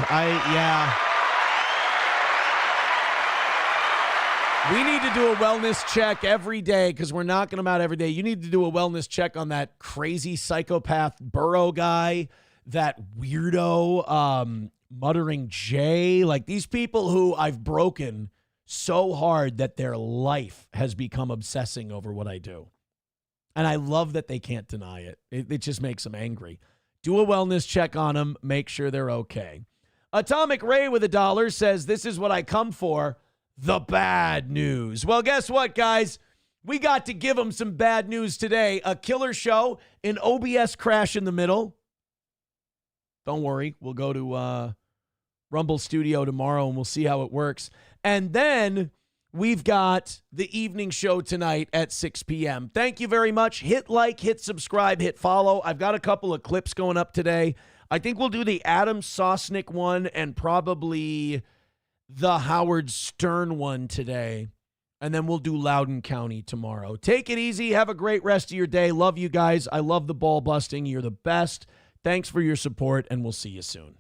We need to do a wellness check every day because we're knocking them out every day. You need to do a wellness check on that crazy psychopath Burrow guy, that weirdo Muttering Jay. Like, these people who I've broken so hard that their life has become obsessing over what I do. And I love that they can't deny it. It just makes them angry. Do a wellness check on them. Make sure they're okay. Atomic Ray with $1 says, this is what I come for. The bad news. Well, guess what, guys? We got to give them some bad news today. A killer show, an OBS crash in the middle. Don't worry. We'll go to Rumble Studio tomorrow and we'll see how it works. And then we've got the evening show tonight at 6 p.m. Thank you very much. Hit like, hit subscribe, hit follow. I've got a couple of clips going up today. I think we'll do the Adam Sosnick one and probably the Howard Stern one today, and then we'll do Loudoun County tomorrow. Take it easy. Have a great rest of your day. Love you guys. I love the ball busting. You're the best. Thanks for your support, and we'll see you soon.